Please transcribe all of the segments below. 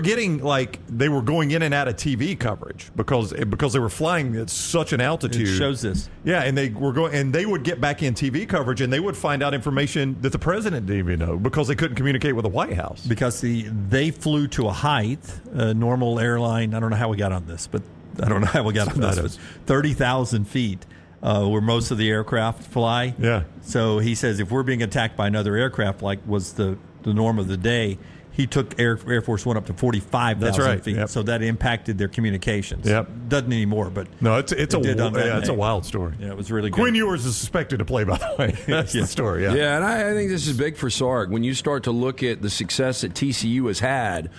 Getting they were going in and out of TV coverage because they were flying at such an altitude. It shows this. Yeah, and they were going, and they would get back in TV coverage, and they would find out information that the president didn't even know because they couldn't communicate with the White House. Because they flew to a height, a normal airline. I don't know how we got on this, but 30,000 feet. Where most of the aircraft fly. Yeah. So he says if we're being attacked by another aircraft, like was the norm of the day, he took Air Force One up to 45,000 feet. Yep. So that impacted their communications. Yep. Doesn't anymore, but no, it's a wild story. Yeah, it was really good. Quinn Ewers is suspected to play, by the way. That's the story. Yeah. Yeah, and I think this is big for Sark when you start to look at the success that TCU has had.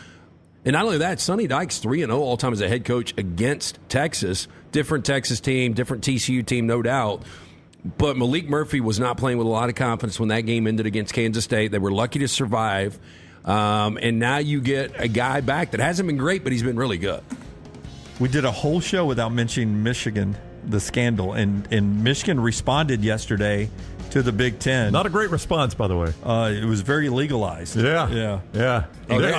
And not only that, Sonny Dykes 3-0 all time as a head coach against Texas. Different Texas team, different TCU team, no doubt. But Malik Murphy was not playing with a lot of confidence when that game ended against Kansas State. They were lucky to survive. And now you get a guy back that hasn't been great, but he's been really good. We did a whole show without mentioning Michigan, the scandal. And Michigan responded yesterday to the Big Ten. Not a great response, by the way. It was very legalized. Yeah. Oh, they're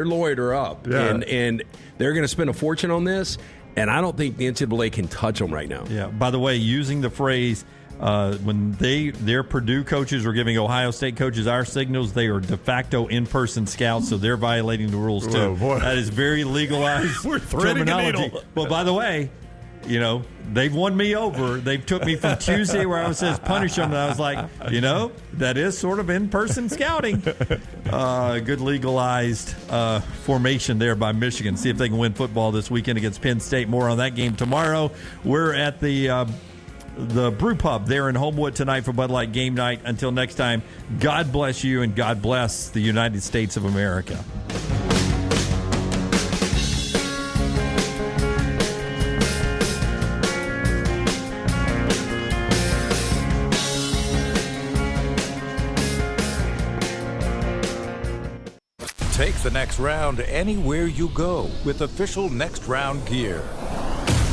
lawyered her up, and they're going to spend a fortune on this. And I don't think the NCAA can touch them right now. Yeah. By the way, using the phrase when their Purdue coaches were giving Ohio State coaches our signals, they are de facto in-person scouts, so they're violating the rules too. Oh, boy. That is very legalized. We're threading a needle. Well, by the way, they've won me over. They took me from Tuesday where I was says punish them, and I was like, that is sort of in-person scouting. Good legalized formation there by Michigan. See if they can win football this weekend against Penn State. More on that game tomorrow. We're at the Brew Pub there in Homewood tonight for Bud Light Game Night. Until next time, God bless you and God bless the United States of America. Take the next round anywhere you go with official Next Round gear.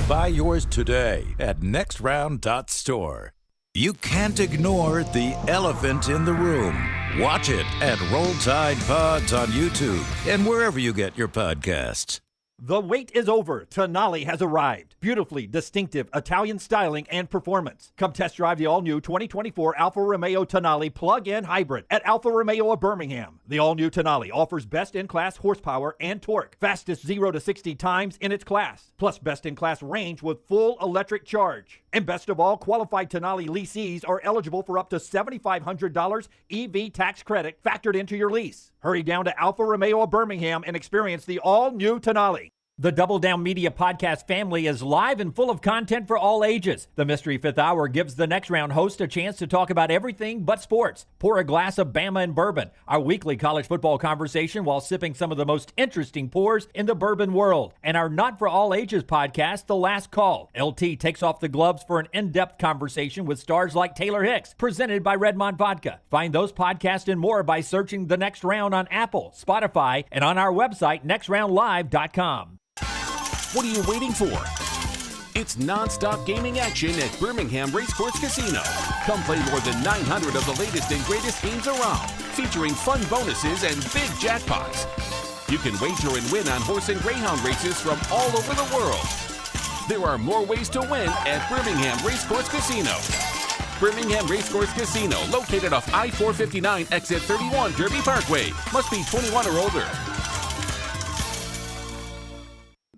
Buy yours today at nextround.store. You can't ignore the elephant in the room. Watch it at Roll Tide Pods on YouTube and wherever you get your podcasts. The wait is over. Tonali has arrived. Beautifully distinctive Italian styling and performance. Come test drive the all-new 2024 Alfa Romeo Tonali plug-in hybrid at Alfa Romeo of Birmingham. The all-new Tonali offers best-in-class horsepower and torque, fastest 0 to 60 times in its class, plus best-in-class range with full electric charge. And best of all, qualified Tonali leasees are eligible for up to $7,500 EV tax credit factored into your lease. Hurry down to Alfa Romeo of Birmingham and experience the all-new Tonali. The Double Down Media podcast family is live and full of content for all ages. The Mystery Fifth Hour gives the Next Round host a chance to talk about everything but sports. Pour a glass of Bama and bourbon, our weekly college football conversation while sipping some of the most interesting pours in the bourbon world. And our Not For All Ages podcast, The Last Call. LT takes off the gloves for an in-depth conversation with stars like Taylor Hicks, presented by Redmond Vodka. Find those podcasts and more by searching The Next Round on Apple, Spotify, and on our website, nextroundlive.com. What are you waiting for? It's non-stop gaming action at Birmingham Racecourse Casino. Come play more than 900 of the latest and greatest games around, featuring fun bonuses and big jackpots. You can wager and win on horse and greyhound races from all over the world. There are more ways to win at Birmingham Racecourse Casino. Birmingham Racecourse Casino, located off I-459 exit 31 Derby Parkway. Must be 21 or older.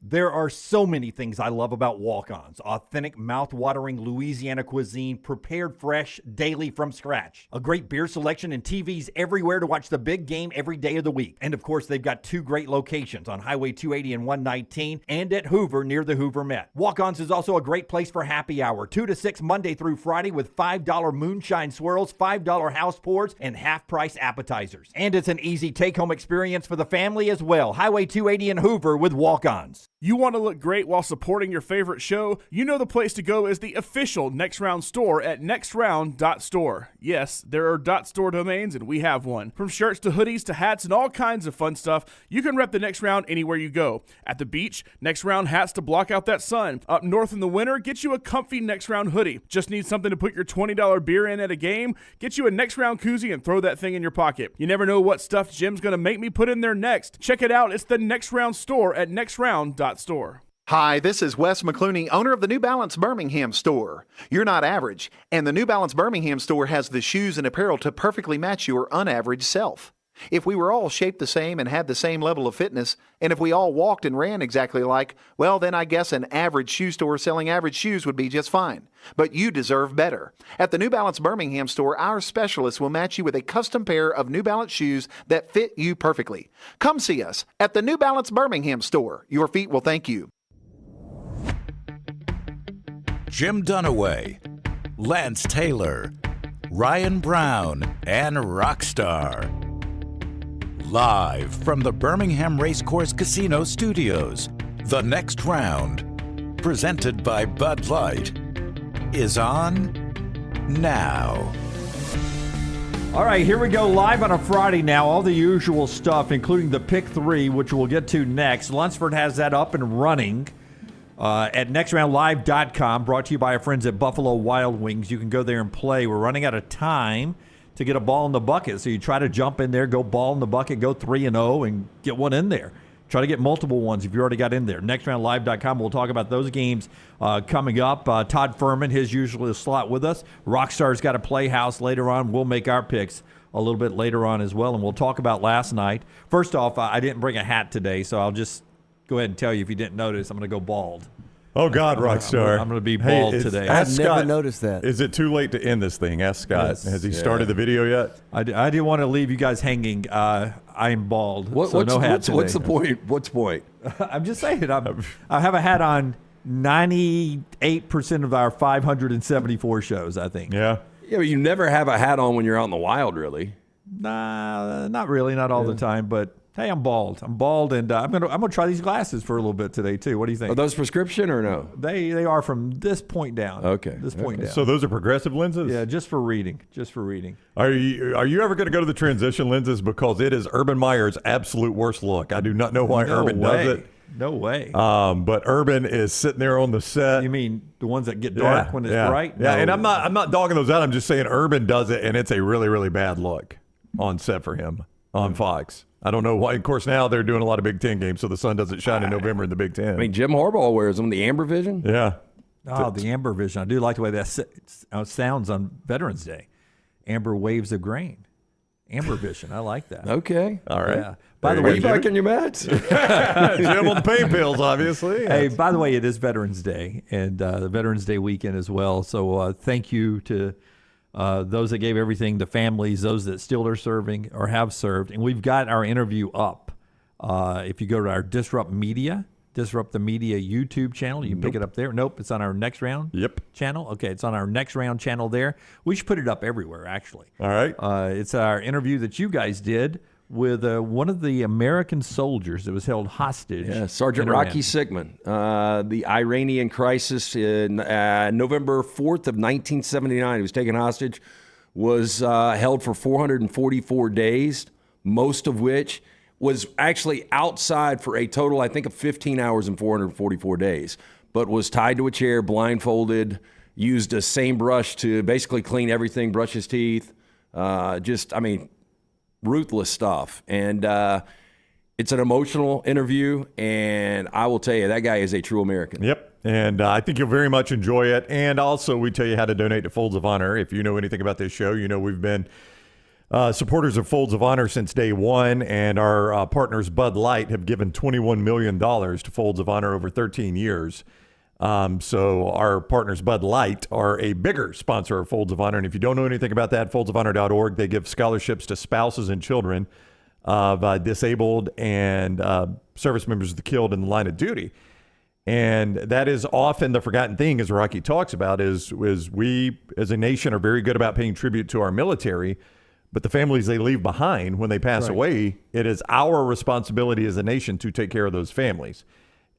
There are so many things I love about walk-ons. Authentic, mouth-watering Louisiana cuisine, prepared fresh, daily from scratch. A great beer selection and TVs everywhere to watch the big game every day of the week. And of course, they've got two great locations on Highway 280 and 119 and at Hoover near the Hoover Met. Walk-ons is also a great place for happy hour, 2 to 6 Monday through Friday with $5 moonshine swirls, $5 house pours, and half-price appetizers. And it's an easy take-home experience for the family as well. Highway 280 and Hoover with walk-ons. You want to look great while supporting your favorite show? You know the place to go is the official Next Round store at nextround.store. Yes, there are .store domains, and we have one. From shirts to hoodies to hats and all kinds of fun stuff, you can rep the Next Round anywhere you go. At the beach, Next Round hats to block out that sun. Up north in the winter, get you a comfy Next Round hoodie. Just need something to put your $20 beer in at a game? Get you a Next Round koozie and throw that thing in your pocket. You never know what stuff Jim's going to make me put in there next. Check it out. It's the Next Round store at nextround.store. Hi, this is Wes McClooney, owner of the New Balance Birmingham store. You're not average, and the New Balance Birmingham store has the shoes and apparel to perfectly match your unaverage self. If we were all shaped the same and had the same level of fitness, and if we all walked and ran exactly alike, well, then I guess an average shoe store selling average shoes would be just fine. But you deserve better. At the New Balance Birmingham store, our specialists will match you with a custom pair of New Balance shoes that fit you perfectly. Come see us at the New Balance Birmingham store. Your feet will thank you. Jim Dunaway, Lance Taylor, Ryan Brown, and Rockstar. Live from the Birmingham Racecourse Casino Studios, the Next Round, presented by Bud Light, is on now. All right, here we go live on a Friday now. All the usual stuff, including the Pick 3, which we'll get to next. Lunsford has that up and running at nextroundlive.com, brought to you by our friends at Buffalo Wild Wings. You can go there and play. We're running out of time to get a ball in the bucket, so you try to jump in there, go ball in the bucket, go 3-0, and get one in there. Try to get multiple ones if you already got in there. Nextroundlive.com. We'll talk about those games coming up. Todd Ferman, his usual slot with us. Rockstar's got a Playhouse later on. We'll make our picks a little bit later on as well, and we'll talk about last night. First off, I didn't bring a hat today, so I'll just go ahead and tell you, if you didn't notice, I'm going to go bald. Oh, God, Rockstar. I'm going to be bald today. I've never noticed that. Is it too late to end this thing? Ask Scott. Yes. Has he started the video yet? I didn't want to leave you guys hanging. I'm bald, so no hat today. What's the point? What's the point? I'm just saying. I have a hat on 98% of our 574 shows, I think. Yeah. Yeah, but you never have a hat on when you're out in the wild, really. Nah, not really, not all the time, but hey, I'm bald. I'm bald, and I'm gonna try these glasses for a little bit today too. What do you think? Are those prescription or no? They are from this point down. Okay. This point down. So those are progressive lenses? Yeah, just for reading. Just for reading. Are you ever going to go to the transition lenses? Because it is Urban Meyer's absolute worst look. I do not know why Urban does it. No way. But Urban is sitting there on the set. You mean the ones that get dark when it's bright? Yeah, No. and I'm not dogging those out. I'm just saying Urban does it, and it's a really, really bad look on set for him on Fox. I don't know why. Of course, now they're doing a lot of Big Ten games, so the sun doesn't shine in November in the Big Ten. I mean, Jim Harbaugh wears them, the amber vision. Yeah. Oh, the amber vision. I do like the way that sounds on Veterans Day. Amber waves of grain. Amber vision. I like that. Okay. All right. Yeah. By the Are way, you back in your mats? Jim on the pain pills, obviously. Hey, by the way, it is Veterans Day and the Veterans Day weekend as well. So thank you to those that gave everything, the families, those that still are serving or have served. And we've got our interview up. If you go to our Disrupt the Media YouTube channel, you can pick it up there. Nope, it's on our Next Round channel. Okay, it's on our Next Round channel there. We should put it up everywhere, actually. All right. It's our interview that you guys did with one of the American soldiers that was held hostage. Yeah, Sergeant Rocky Sickman. The Iranian crisis in November 4th of 1979. He was taken hostage, was held for 444 days, most of which was actually outside for a total, I think, of 15 hours and 444 days, but was tied to a chair, blindfolded, used a same brush to basically clean everything, brush his teeth. Ruthless stuff. And it's an emotional interview, and I will tell you, that guy is a true American. Yep. And I think you'll very much enjoy it. And also, we tell you how to donate to Folds of Honor. If you know anything about this show, you know we've been supporters of Folds of Honor since day one, and our partners Bud Light have given $21 million to Folds of Honor over 13 years. So our partners Bud Light are a bigger sponsor of Folds of Honor. And if you don't know anything about that, foldsofhonor.org, they give scholarships to spouses and children of disabled and service members of the killed in the line of duty. And that is often the forgotten thing, as Rocky talks about, is we as a nation are very good about paying tribute to our military, but the families they leave behind when they pass away, it is our responsibility as a nation to take care of those families.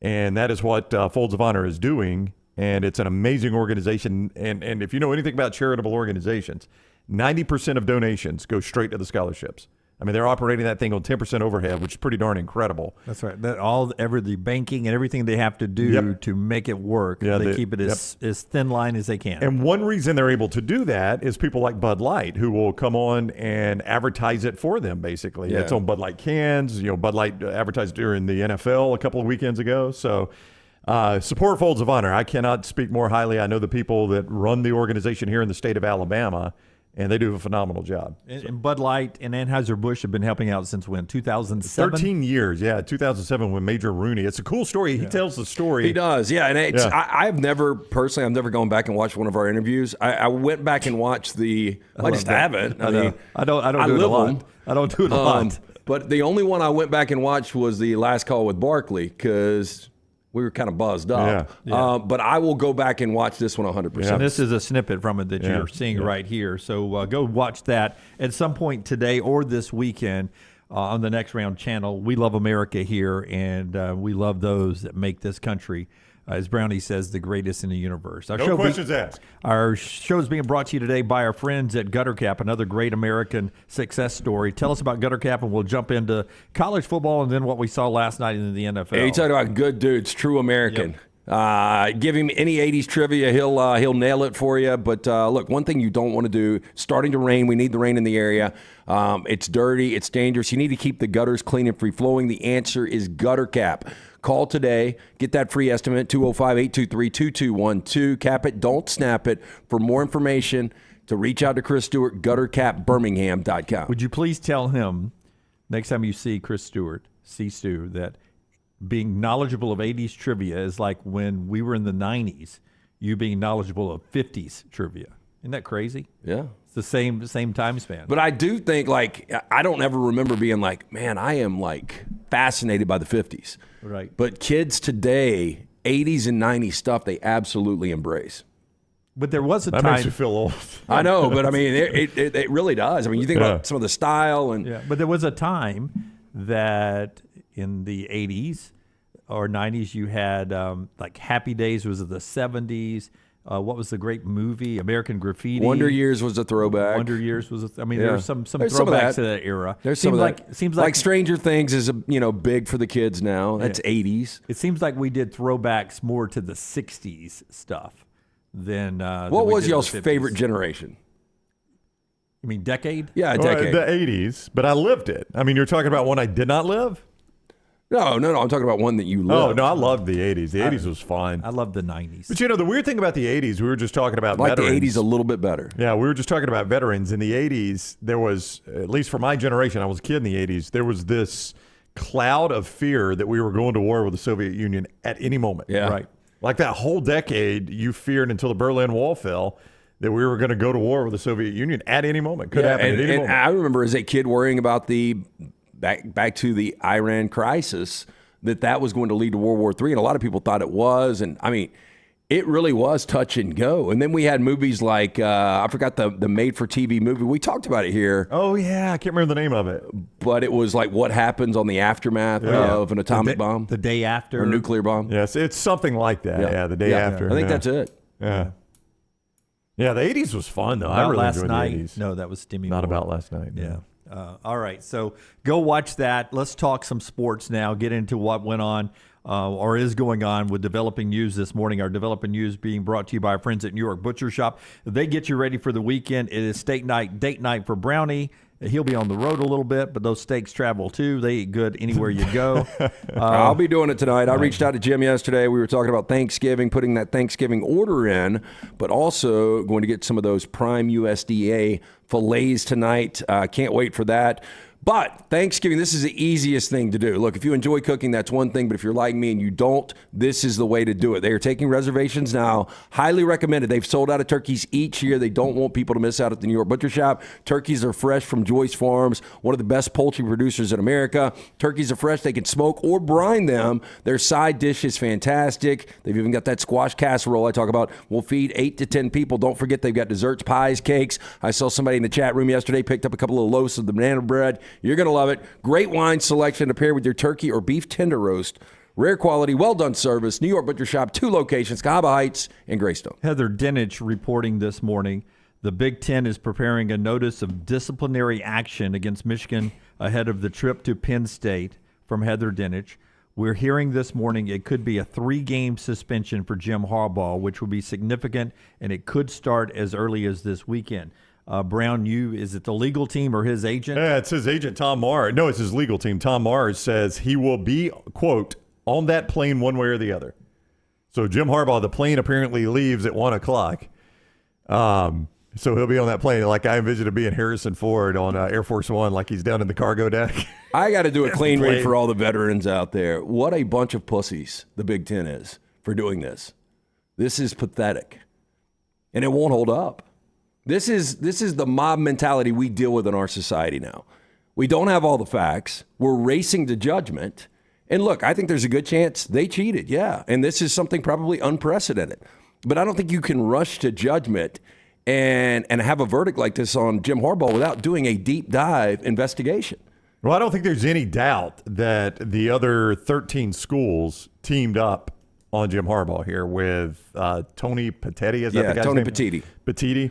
And that is what Folds of Honor is doing. And it's an amazing organization. And if you know anything about charitable organizations, 90% of donations go straight to the scholarships. I mean, they're operating that thing on 10% overhead, which is pretty darn incredible. That's right. The banking and everything they have to do to make it work. Yeah, they keep it as thin line as they can. And one reason they're able to do that is people like Bud Light, who will come on and advertise it for them, basically. Yeah. It's on Bud Light cans. Bud Light advertised during the NFL a couple of weekends ago. So support Folds of Honor. I cannot speak more highly. I know the people that run the organization here in the state of Alabama, and they do a phenomenal job. And Bud Light and Anheuser-Busch have been helping out since when? 2007? 13 years, 2007 when Major Rooney. It's a cool story. He tells the story. He does, yeah. And I've never gone back and watched one of our interviews. I went back and watched I just haven't. I don't do it a lot. I don't do it a lot. But the only one I went back and watched was the last call with Barkley because we were kind of buzzed up. But I will go back and watch this one 100%. And this is a snippet from it that you're seeing right here. So go watch that at some point today or this weekend on the Next Round channel. We love America here, and we love those that make this country, as Brownie says, the greatest in the universe. No questions asked. Our show is being brought to you today by our friends at Gutter Cap, another great American success story. Tell us about Gutter Cap, and we'll jump into college football and then what we saw last night in the NFL. Hey, you talk about good dudes, true American. Give him any 80s trivia, he'll nail it for you. But look, one thing you don't want to do, starting to rain, we need the rain in the area. It's dirty, it's dangerous. You need to keep the gutters clean and free-flowing. The answer is Gutter Cap. Call today. Get that free estimate, 205-823-2212. Cap it. Don't snap it. For more information, to reach out to Chris Stewart, guttercapbirmingham.com. Would you please tell him, next time you see Chris Stewart, see Stu, that being knowledgeable of 80s trivia is like when we were in the 90s, you being knowledgeable of 50s trivia. Isn't that crazy? Yeah. It's the same time span. But I do think, I don't ever remember being like, man, I am, fascinated by the 50s. Right. But kids today, 80s and 90s stuff, they absolutely embrace. But there was a time. That makes you feel old. I know, but I mean, it really does. I mean, you think about some of the style and. Yeah, but there was a time that in the 80s or 90s you had Happy Days was of the 70s. What was the great movie? American Graffiti. Wonder Years was a throwback. Wonder Years was. There's some There's throwbacks to that era. There's some of that. Seems like Stranger Things is big for the kids now. That's 80s. It seems like we did throwbacks more to the 60s stuff than. What was y'all's favorite generation? You mean decade? Yeah, a decade. The 80s, but I lived it. I mean, you're talking about one I did not live? No. I'm talking about one that you lived. Oh, no, I loved the 80s. The 80s was fun. I loved the 90s. But, the weird thing about the 80s, we were just talking about veterans. the 80s a little bit better. Yeah, we were just talking about veterans. In the 80s, there was, at least for my generation, I was a kid in the 80s, there was this cloud of fear that we were going to war with the Soviet Union at any moment. Yeah. Right. Like that whole decade, you feared until the Berlin Wall fell that we were going to go to war with the Soviet Union at any moment. Could happen at any moment. I remember as a kid worrying about back to the Iran crisis, that was going to lead to World War III, and a lot of people thought it was. And I mean, it really was touch and go. And then we had movies like I forgot the made-for-TV movie. We talked about it here. Oh yeah, I can't remember the name of it. But it was like what happens on the aftermath of an atomic bomb, the day after, or nuclear bomb. Yes, it's something like that. Yeah, the day after. I think that's it. Yeah. Yeah, the 80s was fun, though. About I really last enjoyed night. the 80s. No, that was Demi Not Moore. about last night. Yeah. All right, so go watch that. Let's talk some sports now. Get into what went on or is going on with Developing News this morning. Our Developing News being brought to you by our friends at New York Butcher Shop. They get you ready for the weekend. It is steak night, date night for Brownie. He'll be on the road a little bit, but those steaks travel too. They eat good anywhere you go. I'll be doing it tonight. I reached out to Jim yesterday. We were talking about Thanksgiving, putting that Thanksgiving order in, but also going to get some of those prime USDA fillets tonight. Can't wait for that. But Thanksgiving, this is the easiest thing to do. Look, if you enjoy cooking, that's one thing. But if you're like me and you don't, this is the way to do it. They are taking reservations now. Highly recommended. They've sold out of turkeys each year. They don't want people to miss out at the New York Butcher Shop. Turkeys are fresh from Joyce Farms, one of the best poultry producers in America. Turkeys are fresh. They can smoke or brine them. Their side dish is fantastic. They've even got that squash casserole I talk about. Will feed 8 to 10 people. Don't forget they've got desserts, pies, cakes. I saw somebody in the chat room yesterday picked up a couple of loaves of the banana bread. You're going to love it. Great wine selection to pair with your turkey or beef tender roast. Rare quality, well-done service. New York Butcher Shop, 2 locations, Cahaba Heights and Greystone. Heather Dinich reporting this morning, the Big Ten is preparing a notice of disciplinary action against Michigan ahead of the trip to Penn State from Heather Dinich. We're hearing this morning it could be a 3-game suspension for Jim Harbaugh, which would be significant, and it could start as early as this weekend. Brown, is it the legal team or his agent? Yeah, it's his agent, Tom Mars. No, it's his legal team. Tom Mars says he will be, quote, on that plane one way or the other. So Jim Harbaugh, the plane apparently leaves at 1 o'clock. So he'll be on that plane. Like I envision him being Harrison Ford on Air Force One, like he's down in the cargo deck. I got to do a clean read for all the veterans out there. What a bunch of pussies the Big Ten is for doing this. This is pathetic. And it won't hold up. This is the mob mentality we deal with in our society now. We don't have all the facts. We're racing to judgment. And look, I think there's a good chance they cheated, yeah. And this is something probably unprecedented. But I don't think you can rush to judgment and have a verdict like this on Jim Harbaugh without doing a deep dive investigation. Well, I don't think there's any doubt that the other 13 schools teamed up on Jim Harbaugh here with Tony Petitti. Is that the guy's Tony name? Petitti. Petitti.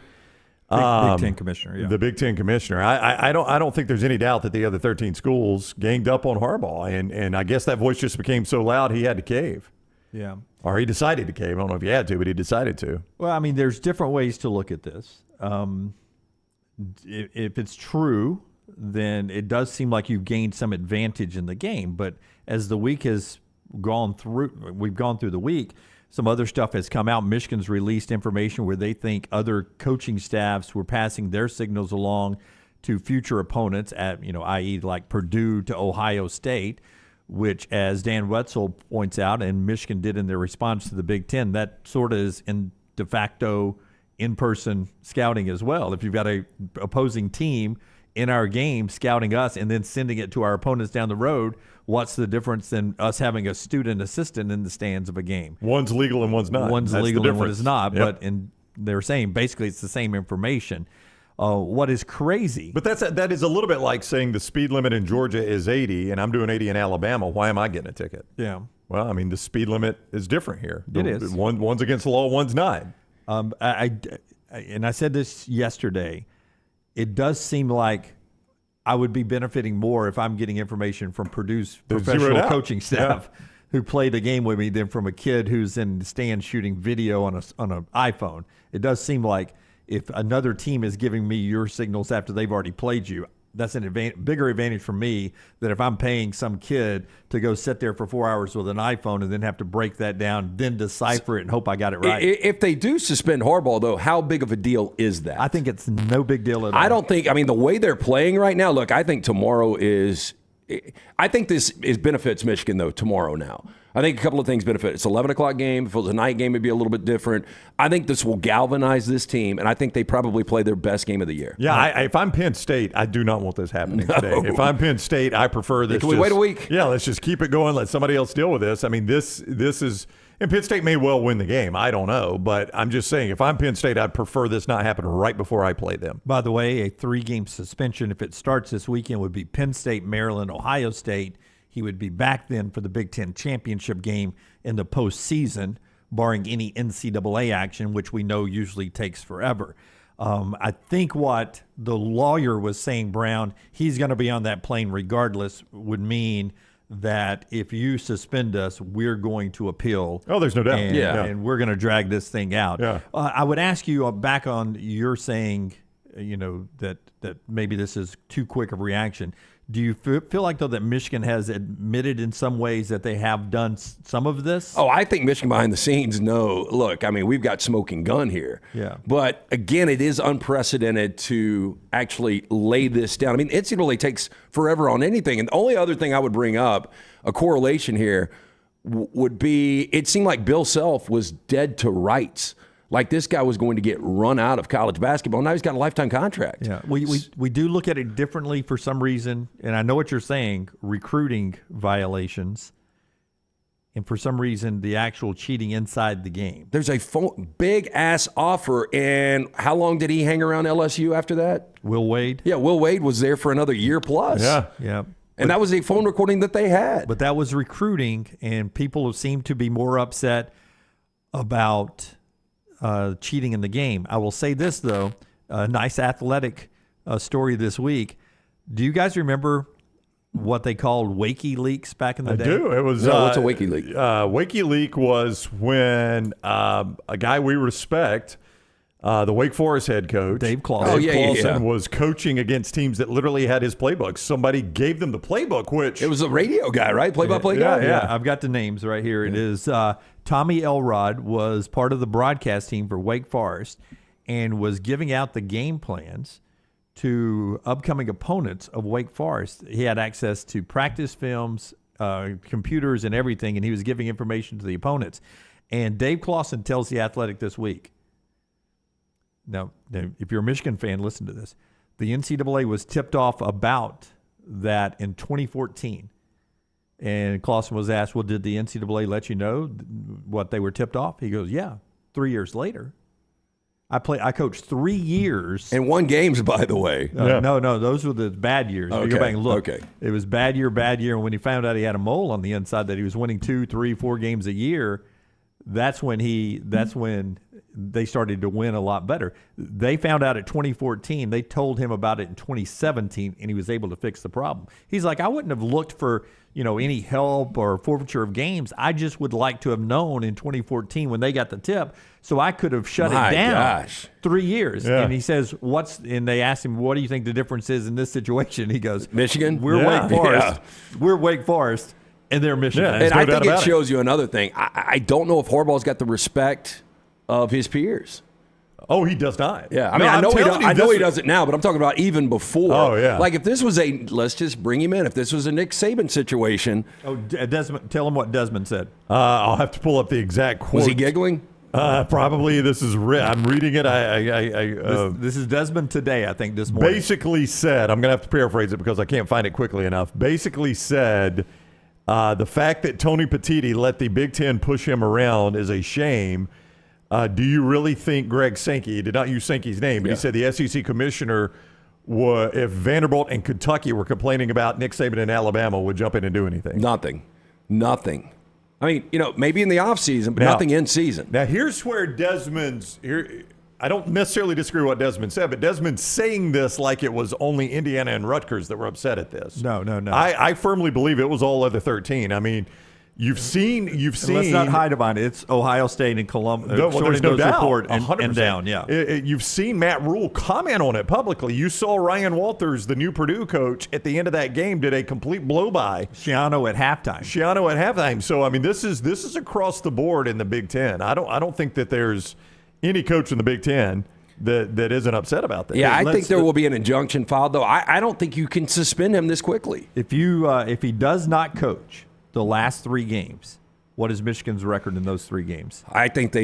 Big Ten commissioner, yeah. The Big Ten commissioner. I don't think there's any doubt that the other 13 schools ganged up on Harbaugh, and I guess that voice just became so loud he had to cave. Yeah. Or he decided to cave. I don't know if he had to, but he decided to. Well, I mean, there's different ways to look at this. If it's true, then it does seem like you've gained some advantage in the game. But as the week has gone through, we've gone through the week, some other stuff has come out. Michigan's released information where they think other coaching staffs were passing their signals along to future opponents at, i.e. like Purdue to Ohio State, which, as Dan Wetzel points out, and Michigan did in their response to the Big Ten, that sort of is in de facto in-person scouting as well. If you've got a opposing team in our game scouting us and then sending it to our opponents down the road, what's the difference than us having a student assistant in the stands of a game? One's legal and one's not. One's That's legal and one is not, Yep. but they're saying basically it's the same information. What is crazy? But that is a little bit like saying the speed limit in Georgia is 80 and I'm doing 80 in Alabama. Why am I getting a ticket? Yeah. Well, I mean, the speed limit is different here. It is. One's against the law, one's not. And I said this yesterday. It does seem like I would be benefiting more if I'm getting information from Purdue's professional coaching staff who played a game with me than from a kid who's in the stand shooting video on an iPhone. It does seem like if another team is giving me your signals after they've already played you, that's an bigger advantage for me than if I'm paying some kid to go sit there for 4 hours with an iPhone and then have to break that down, then decipher it and hope I got it right. If they do suspend Harbaugh, though, how big of a deal is that? I think it's no big deal at all. I don't think, the way they're playing right now, look, I think tomorrow I think this benefits Michigan, though, tomorrow now. I think a couple of things benefit. It's an 11 o'clock game. If it was a night game, it'd be a little bit different. I think this will galvanize this team, and I think they probably play their best game of the year. Yeah, if I'm Penn State, I do not want this happening today. If I'm Penn State, I prefer this. Can we wait a week? Yeah, let's just keep it going. Let somebody else deal with this. I mean, this is – and Penn State may well win the game. I don't know. But I'm just saying, if I'm Penn State, I'd prefer this not happen right before I play them. By the way, a 3-game suspension, if it starts this weekend, would be Penn State, Maryland, Ohio State. He would be back then for the Big Ten championship game in the postseason, barring any NCAA action, which we know usually takes forever. I think what the lawyer was saying, Brown, he's going to be on that plane regardless, would mean that if you suspend us, we're going to appeal. Oh, there's no doubt. And we're going to drag this thing out. Yeah. I would ask you back on your saying, that maybe this is too quick of a reaction. Do you feel like, though, that Michigan has admitted in some ways that they have done some of this? Oh, I think Michigan behind the scenes, no. Look, we've got smoking gun here. Yeah. But, again, it is unprecedented to actually lay this down. NCAA takes forever on anything. And the only other thing I would bring up, a correlation here, would be it seemed like Bill Self was dead to rights. Like this guy was going to get run out of college basketball. Now he's got a lifetime contract. Yeah, we do look at it differently for some reason, and I know what you're saying, recruiting violations, and for some reason the actual cheating inside the game. There's a big-ass offer, and how long did he hang around LSU after that? Will Wade? Yeah, Will Wade was there for another year plus. Yeah. Yeah. And that was a phone recording that they had. But that was recruiting, and people seem to be more upset about cheating in the game. I will say this, though, a nice athletic story this week. Do you guys remember what they called Wakey leaks back in the day? I do. It was what's a Wakey leak? Wakey leak was when a guy we respect, the Wake Forest head coach, Dave Clawson, was coaching against teams that literally had his playbook. Somebody gave them the playbook, which it was a radio guy, right? Play-by-play guy. Yeah. I've got the names right here. It is Tommy Elrod was part of the broadcast team for Wake Forest and was giving out the game plans to upcoming opponents of Wake Forest. He had access to practice films, computers, and everything, and he was giving information to the opponents. And Dave Clawson tells The Athletic this week. Now, if you're a Michigan fan, listen to this. The NCAA was tipped off about that in 2014. And Clawson was asked, well, did the NCAA let you know what they were tipped off? He goes, yeah, 3 years later. I coached 3 years. And won games, by the way. No, those were the bad years. If you go back and look. Okay. It was bad year. And when he found out he had a mole on the inside that he was winning 2, 3, 4 games a year, that's when they started to win a lot better. They found out at 2014. They told him about it in 2017, and he was able to fix the problem. He's like, I wouldn't have looked for any help or forfeiture of games. I just would like to have known in 2014 when they got the tip, so I could have shut it down. Gosh. 3 years. Yeah. And he says, and they asked him, what do you think the difference is in this situation? He goes, Michigan? We're Wake Forest. Yeah. We're Wake Forest, and they're Michigan. Yeah, And no I doubt think it about shows you another thing. I don't know if Harbaugh's got the respect of his peers. Oh, he does not. Yeah, I mean, I know he does it now, but I'm talking about even before. Oh, yeah. Like if this was let's just bring him in. If this was a Nick Saban situation. Oh, Desmond, tell him what Desmond said. I'll have to pull up the exact quote. Was he giggling? Probably. This is I'm reading it. This is Desmond today, I think, this morning. Basically said, I'm going to have to paraphrase it because I can't find it quickly enough. Basically said, the fact that Tony Petitti let the Big Ten push him around is a shame. Do you really think Greg Sankey, he did not use Sankey's name, but he said the SEC commissioner, if Vanderbilt and Kentucky were complaining about Nick Saban in Alabama, would jump in and do anything? Nothing. I mean, maybe in the offseason, but nothing in season. Now, here's where I don't necessarily disagree with what Desmond said, but Desmond's saying this like it was only Indiana and Rutgers that were upset at this. No. I firmly believe it was all other 13. I mean, You've seen. Let's not hide about it. It's Ohio State and Columbus. There's no doubt. Report 100%. and down. Yeah. You've seen Matt Rule comment on it publicly. You saw Ryan Walters, the new Purdue coach, at the end of that game, did a complete blow by Schiano at halftime. So I mean, this is across the board in the Big Ten. I don't think that there's any coach in the Big Ten that isn't upset about that. Yeah, I think there will be an injunction filed, though. I don't think you can suspend him this quickly. If he does not coach the last 3 games, what is Michigan's record in those 3 games? I think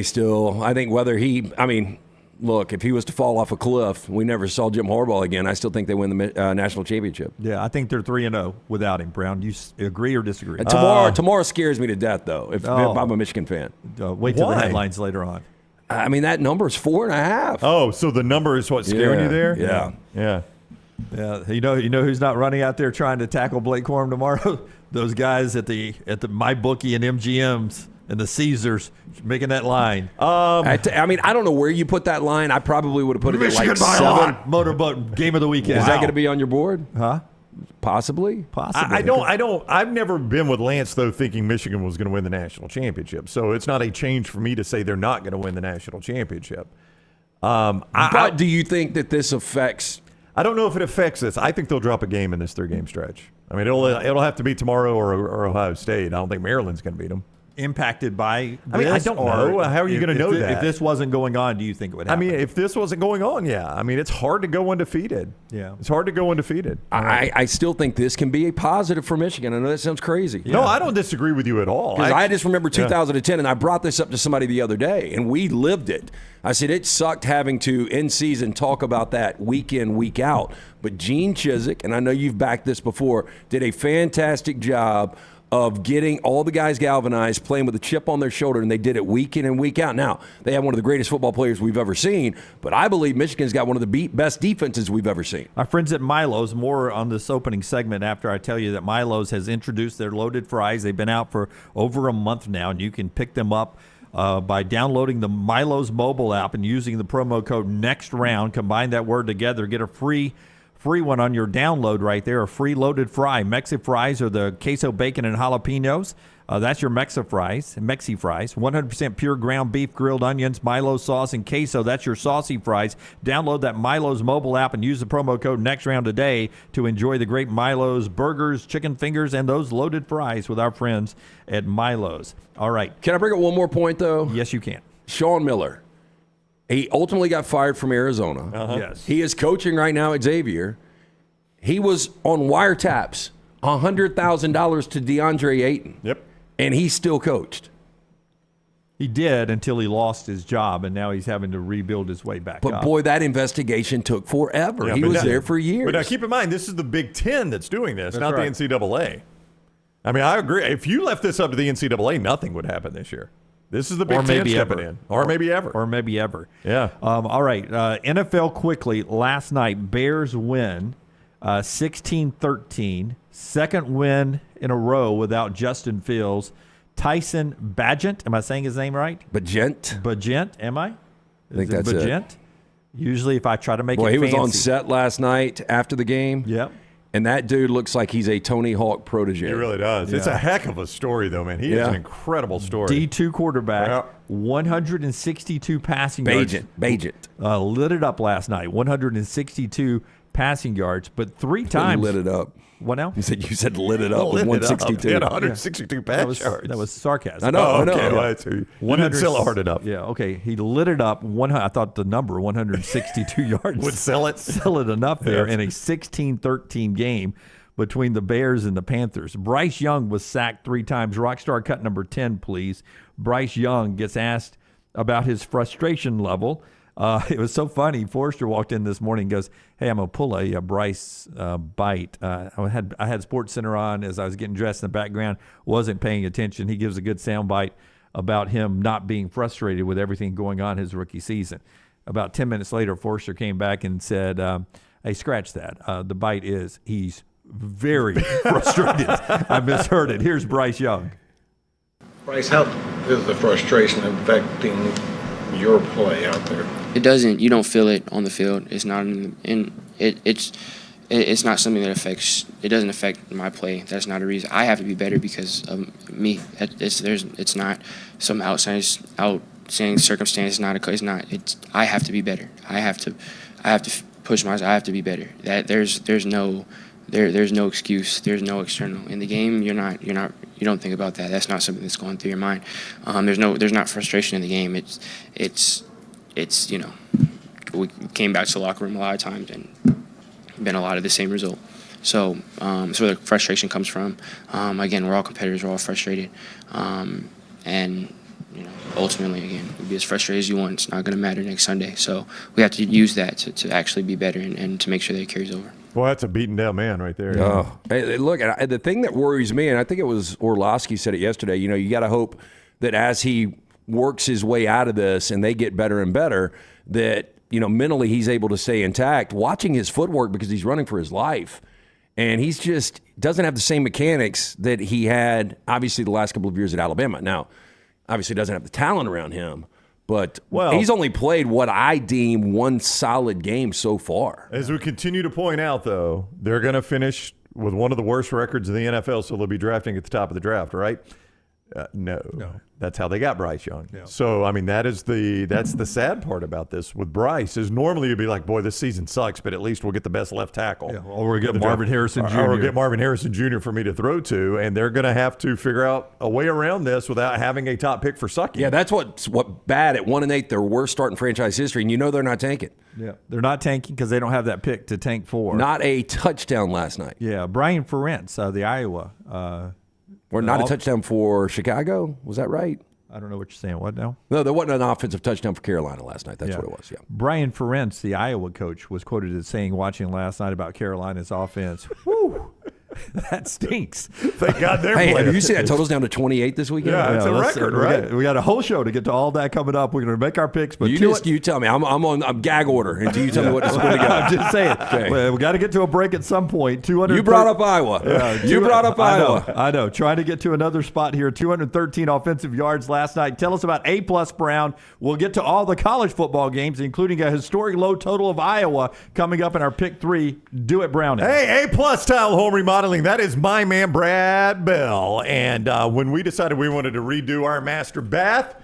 look, if he was to fall off a cliff, we never saw Jim Harbaugh again, I still think they win the national championship. Yeah, I think they're 3-0 without him. Brown, you agree or disagree? And tomorrow scares me to death, though, if I'm a Michigan fan. Wait till the headlines later on. I mean, that number is 4.5. Oh, so the number is what's scaring you there? Yeah. You know who's not running out there trying to tackle Blake Corum tomorrow? Those guys at the MyBookie and MGMs and the Caesars making that line. I don't know where you put that line. I probably would have put it at like 7. Motorboat game of the weekend. Is that going to be on your board? Huh? Possibly. I've never been with Lance, though, thinking Michigan was going to win the national championship. So it's not a change for me to say they're not going to win the national championship. But do you think that this affects? I don't know if it affects this. I think they'll drop a game in this 3-game stretch. I mean, it'll have to be tomorrow or Ohio State. I don't think Maryland's going to beat them. Impacted by this? I mean, I don't know. How are you going to know that? If this wasn't going on, do you think it would happen? I mean, if this wasn't going on, yeah. I mean, it's hard to go undefeated. Yeah. It's hard to go undefeated. I still think this can be a positive for Michigan. I know that sounds crazy. Yeah. No, I don't disagree with you at all. Because I just remember 2010, and I brought this up to somebody the other day, and we lived it. I said it sucked having to, in season, talk about that week in, week out. But Gene Chizik, and I know you've backed this before, did a fantastic job of getting all the guys galvanized, playing with a chip on their shoulder, and they did it week in and week out. Now, they have one of the greatest football players we've ever seen, but I believe Michigan's got one of the best defenses we've ever seen. Our friends at Milo's, more on this opening segment after I tell you that Milo's has introduced their loaded fries. They've been out for over a month now, and you can pick them up by downloading the Milo's mobile app and using the promo code NEXTROUND. Combine that word together, get a free one on your download right there, a free loaded fry. Mexi fries are the queso, bacon, and jalapenos. That's your Mexi fries. 100% pure ground beef, grilled onions, Milo sauce, and queso. That's your saucy fries. Download that Milo's mobile app and use the promo code NEXTROUND today to enjoy the great Milo's burgers, chicken fingers, and those loaded fries with our friends at Milo's. All right. Can I bring up one more point, though? Yes, you can. Sean Miller. He ultimately got fired from Arizona. Yes. He is coaching right now at Xavier. He was on wiretaps, $100,000 to DeAndre Ayton. Yep. And he still coached. He did until he lost his job, and now he's having to rebuild his way back But up. boy, that investigation took forever. Yeah, he but was now- there for years. But now keep in mind, this is the Big Ten that's doing this, not right. the NCAA. I mean, I agree. If you left this up to the NCAA, nothing would happen this year. This is the Big Ten stepping in. Or maybe ever. Or maybe ever. Yeah. All right. NFL quickly. Last night, Bears win 16-13. Second win in a row without Justin Fields. Tyson Bagent. Am I saying his name right? Bagent. Am I? I think that's it. Usually if I try to make Boy, it he was fancy. on set last night after the game. Yep. And that dude looks like he's a Tony Hawk protege. He really does. It's a heck of a story, though, man. He is an incredible story. D2 quarterback, 162 passing yards. Bagent. Lit it up last night. 162 passing yards, but three times. Lit it up. What now? You said lit it up with 162. He had 162 pass yards. That was sarcasm. I know. Oh, I know. okay. Yeah. Well, you didn't sell it hard enough. Yeah, okay. He lit it up. I thought the number 162 yards Would sell it. Sell it enough there Yeah. in a 16-13 game between the Bears and the Panthers. Bryce Young was sacked 3 times. Rockstar cut number 10, please. Bryce Young gets asked about his frustration level. It was so funny. Forrester walked in this morning and goes, "Hey, I'm going to pull a Bryce bite." I had Sports Center on as I was getting dressed in the background. Wasn't paying attention. He gives a good sound bite about him not being frustrated with everything going on his rookie season. About 10 minutes later, Forrester came back and said, "Hey, scratch that. The bite is he's very frustrated." I misheard it. Here's Bryce Young. Bryce, how is the frustration affecting your play out there? It doesn't. You don't feel it on the field. It's not it's not something that affects. It doesn't affect my play. That's not a reason. I have to be better because of me. It's not some outstanding circumstance. It's not. I have to be better. I have to push myself. I have to be better. There's no excuse. There's no external. In the game, you don't think about that. That's not something that's going through your mind. There's not frustration in the game. It's we came back to the locker room a lot of times and been a lot of the same result. So that's where the frustration comes from. Again, we're all competitors. We're all frustrated. And ultimately, again, we'll be as frustrated as you want. It's not going to matter next Sunday. So we have to use that to actually be better and to make sure that it carries over. Well, that's a beaten down man right there. Oh, hey, look, the thing that worries me, and I think it was Orlovsky said it yesterday, you got to hope that as he works his way out of this and they get better and better, that, mentally he's able to stay intact. Watching his footwork because he's running for his life, and he's just doesn't have the same mechanics that he had, obviously, the last couple of years at Alabama. Now, obviously doesn't have the talent around him, but he's only played what I deem one solid game so far. As we continue to point out, though, they're going to finish with one of the worst records in the NFL, so they'll be drafting at the top of the draft, right? No. That's how they got Bryce Young. Yeah. So, I mean, that's the sad part about this with Bryce is normally you'd be like, boy, this season sucks, but at least we'll get the best left tackle. Yeah, or we'll get Marvin Harrison Jr. Or we'll get Marvin Harrison Jr. for me to throw to, and they're going to have to figure out a way around this without having a top pick for sucking. Yeah, that's what bad at 1-8, their worst start in franchise history, and they're not tanking. Yeah, they're not tanking because they don't have that pick to tank for. Not a touchdown last night. Yeah, Brian Ferentz, the Iowa. Or not a touchdown for Chicago. Was that right? I don't know what you're saying. What now? No, there wasn't an offensive touchdown for Carolina last night. That's what it was, yeah. Brian Ferentz, the Iowa coach, was quoted as saying, watching last night about Carolina's offense, whew, That stinks. Thank God they're Hey, playing. have you seen that total's down to 28 this weekend? Yeah, it's a let's- record, we right? got- We got a whole show to get to all that coming up. We're going to make our picks, but You tell me. I'm gag order until you tell me what to split I'm just saying. Okay. We got to get to a break at some point. 200. You brought up Iowa. You brought up Iowa. I know. Trying to get to another spot here. 213 offensive yards last night. Tell us about A-plus Brown. We'll get to all the college football games, including a historic low total of Iowa coming up in our pick 3. Do it, Brownie. Hey, A-plus tile home remodeling. That is my man, Brad Bell. And when we decided we wanted to redo our master bath,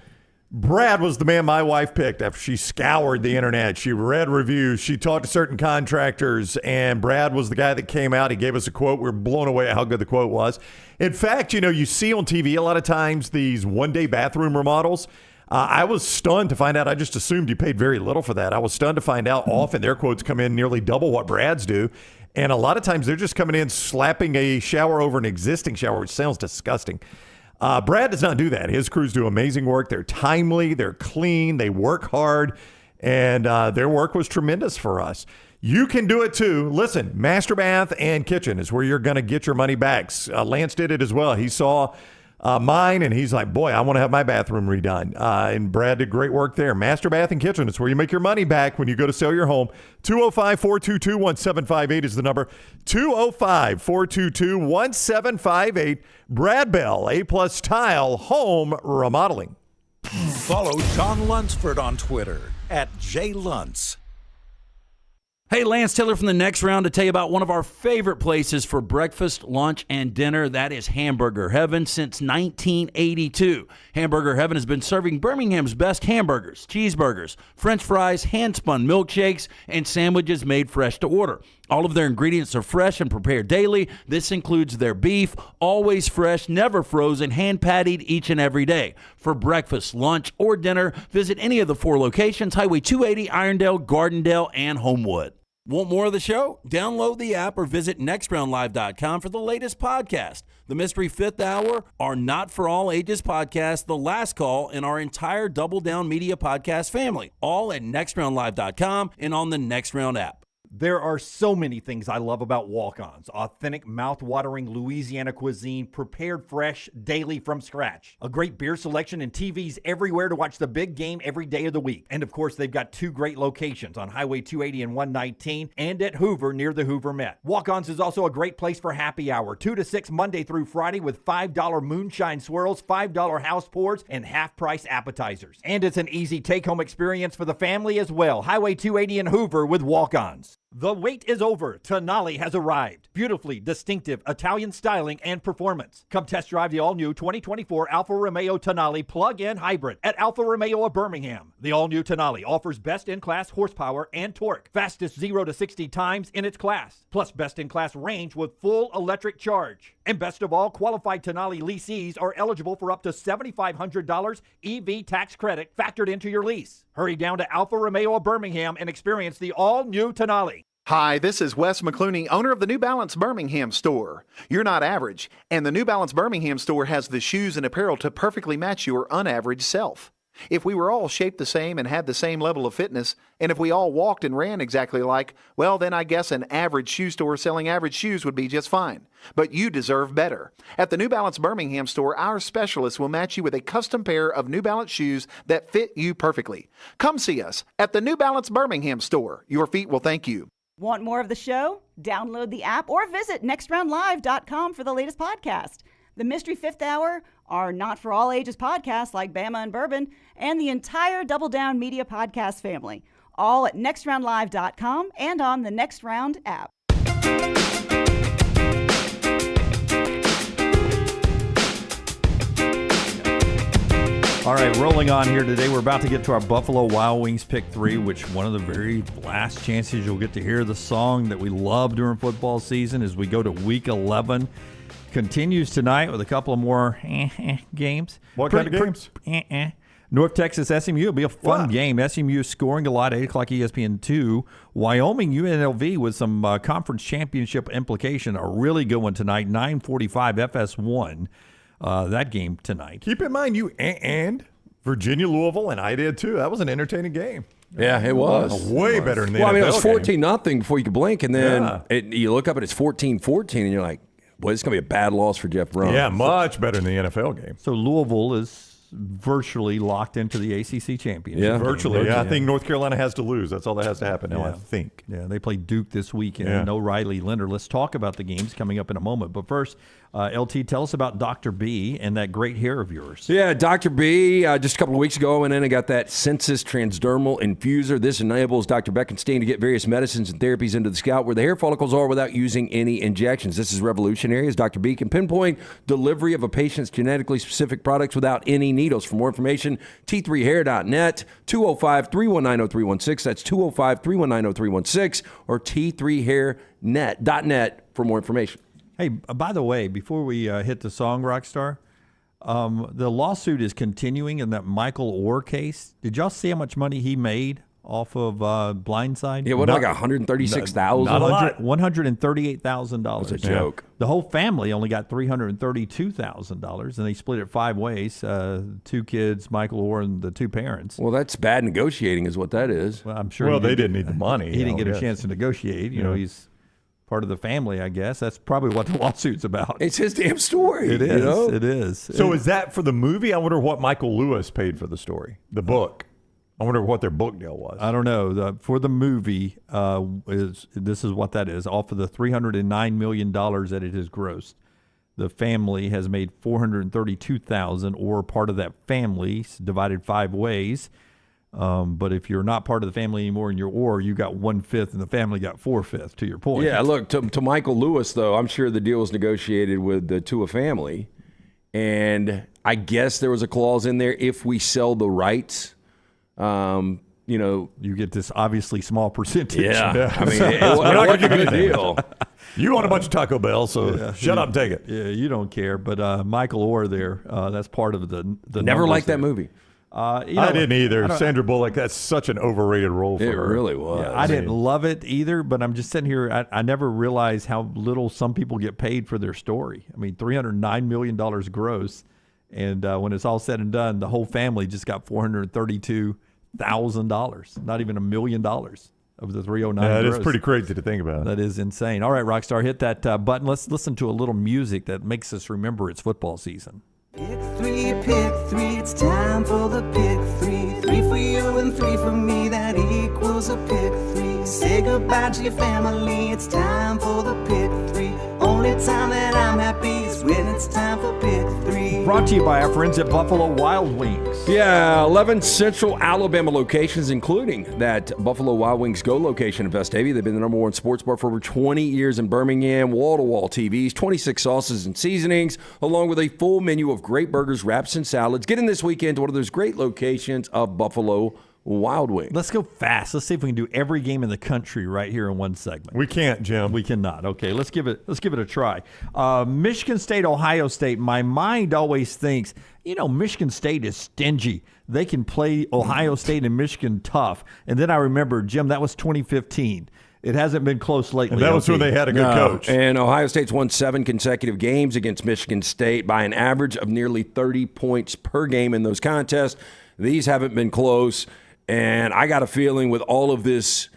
Brad was the man my wife picked after she scoured the internet. She read reviews. She talked to certain contractors, and Brad was the guy that came out. He gave us a quote. We were blown away at how good the quote was. In fact, you see on TV a lot of times these one-day bathroom remodels. I was stunned to find out. I just assumed you paid very little for that. I was stunned to find out often their quotes come in nearly double what Brad's do. And a lot of times they're just coming in slapping a shower over an existing shower, which sounds disgusting. Brad does not do that. His crews do amazing work. They're timely. They're clean. They work hard. And their work was tremendous for us. You can do it too. Listen, master bath and kitchen is where you're going to get your money back. Lance did it as well. He saw mine, and he's like, boy, I want to have my bathroom redone. And Brad did great work there. Master Bath and Kitchen is where you make your money back when you go to sell your home. 205-422-1758 is the number. 205-422-1758. Brad Bell, A-plus Tile Home Remodeling. Follow John Lunsford on Twitter @JLuntz. Hey, Lance Taylor from the Next Round to tell you about one of our favorite places for breakfast, lunch, and dinner. That is Hamburger Heaven since 1982. Hamburger Heaven has been serving Birmingham's best hamburgers, cheeseburgers, French fries, hand-spun milkshakes, and sandwiches made fresh to order. All of their ingredients are fresh and prepared daily. This includes their beef, always fresh, never frozen, hand-pattied each and every day. For breakfast, lunch, or dinner, visit any of the 4 locations, Highway 280, Irondale, Gardendale, and Homewood. Want more of the show? Download the app or visit nextroundlive.com for the latest podcast. The Mystery Fifth Hour, our Not For All Ages podcast, The Last Call, and our entire Double Down Media podcast family. All at nextroundlive.com and on the Next Round app. There are so many things I love about walk-ons. Authentic, mouth-watering Louisiana cuisine, prepared fresh, daily from scratch. A great beer selection and TVs everywhere to watch the big game every day of the week. And of course, they've got 2 great locations on Highway 280 and 119 and at Hoover near the Hoover Met. Walk-ons is also a great place for happy hour, 2 to 6 Monday through Friday with $5 moonshine swirls, $5 house pours, and half-price appetizers. And it's an easy take-home experience for the family as well. Highway 280 in Hoover with walk-ons. The wait is over. Tonali has arrived. Beautifully distinctive Italian styling and performance. Come test drive the all-new 2024 Alfa Romeo Tonali plug-in hybrid at Alfa Romeo of Birmingham. The all-new Tonali offers best-in-class horsepower and torque, fastest 0 to 60 times in its class, plus best-in-class range with full electric charge. And best of all, qualified Tonali leasees are eligible for up to $7,500 EV tax credit factored into your lease. Hurry down to Alfa Romeo of Birmingham and experience the all-new Tonali. Hi, this is Wes McClooney, owner of the New Balance Birmingham store. You're not average, and the New Balance Birmingham store has the shoes and apparel to perfectly match your unaverage self. If we were all shaped the same and had the same level of fitness, and if we all walked and ran exactly alike, well, then I guess an average shoe store selling average shoes would be just fine. But you deserve better. At the New Balance Birmingham store, our specialists will match you with a custom pair of New Balance shoes that fit you perfectly. Come see us at the New Balance Birmingham store. Your feet will thank you. Want more of the show? Download the app or visit nextroundlive.com for the latest podcast. The Mystery Fifth Hour, our Not For All Ages podcast like Bama and Bourbon, and the entire Double Down Media podcast family. All at nextroundlive.com and on the Next Round app. All right, rolling on here today. We're about to get to our Buffalo Wild Wings pick 3, which one of the very last chances you'll get to hear the song that we love during football season as we go to Week 11. Continues tonight with a couple of more games. What kind of games? North Texas, SMU. It'll be a fun game. SMU scoring a lot, 8 o'clock ESPN2. Wyoming, UNLV with some conference championship implication. A really good one tonight, 9:45 FS1. That game tonight. Keep in mind, you and Virginia, Louisville, and I did too. That was an entertaining game. Yeah, it was. Way better than the NFL NFL it was game. 14-0 before you could blink, and then you look up and it's 14-14, and you're like, Boy, it's going to be a bad loss for Jeff Brohm. Yeah, much better than the NFL game. So Louisville is virtually locked into the ACC championship. Yeah. Virtually. Yeah, I think North Carolina has to lose. That's all that has to happen now, I think. Yeah, they play Duke this weekend. Yeah. No Riley Leonard. Let's talk about the games coming up in a moment. But first, LT, tell us about Dr. B and that great hair of yours. Yeah, Dr. B, just a couple of weeks ago, I went in and got that Census Transdermal Infuser. This enables Dr. Beckenstein to get various medicines and therapies into the scalp where the hair follicles are without using any injections. This is revolutionary, as Dr. B can pinpoint delivery of a patient's genetically specific products without any needles. For more information, t3hair.net, 205-319-0316. That's 205-319-0316, or t3hairnet.net for more information. Hey, by the way, before we hit the song, Rockstar, the lawsuit is continuing in that Michael Orr case. Did y'all see how much money he made off of Blindside? Yeah, what, like $136,000? Not a lot. $138,000. That's a joke. The whole family only got $332,000, and they split it 5 ways. 2 kids, Michael Orr, and the 2 parents. Well, that's bad negotiating is what that is. Well, I'm sure. Well, they didn't need the money. He didn't get a yes. chance to negotiate. You know, he's part of the family, I guess. That's probably what the lawsuit's about. It's his damn story. It is. You know? It is. So is that for the movie? I wonder what Michael Lewis paid for the story, the book. I wonder what their book deal was. I don't know. For the movie, this is what that is. Off of the $309 million that it has grossed, the family has made $432,000, or part of that family divided 5 ways. But if you're not part of the family anymore and you're Orr, you got 1/5 and the family got 4/5, to your point. Yeah, look, to Michael Lewis, though, I'm sure the deal was negotiated with the Tua family. And I guess there was a clause in there, if we sell the rights, you know. You get this obviously small percentage. Yeah. I mean, it wasn't a good deal. You want a bunch of Taco Bell, so shut up and take it. Yeah, you don't care. But Michael Orr there, that's part of the Never liked that there. movie. I didn't either. Sandra Bullock, that's such an overrated role for her. It really was. Yeah, I didn't love it either, but I'm just sitting here. I never realized how little some people get paid for their story. I mean, $309 million gross. And when it's all said and done, the whole family just got $432,000, not even $1 million of the 309. Yeah, it gross. is pretty crazy to think about. That is insane. All right, Rockstar, hit that button. Let's listen to a little music that makes us remember it's football season. Pick three, it's time for the pick 3. 3 for you and 3 for me, that equals a pick 3. Say goodbye to your family, it's time for the pick 3. Only time that I'm happy is when it's time for pick 3. Brought to you by our friends at Buffalo Wild Wings. Yeah, 11 Central Alabama locations, including that Buffalo Wild Wings Go location in Vestavia. They've been the #1 sports bar for over 20 years in Birmingham. Wall-to-wall TVs, 26 sauces and seasonings, along with a full menu of great burgers, wraps, and salads. Get in this weekend to one of those great locations of Buffalo Wild Wings. Let's go fast. Let's see if we can do every game in the country right here in one segment. We can't, Jim. We cannot. Okay, let's give it a try. Michigan State, Ohio State. My mind always thinks, Michigan State is stingy. They can play Ohio State and Michigan tough. And then I remember, Jim, that was 2015. It hasn't been close lately. And that was when they had a good coach. And Ohio State's won 7 consecutive games against Michigan State by an average of nearly 30 points per game in those contests. These haven't been close. And I got a feeling with all of this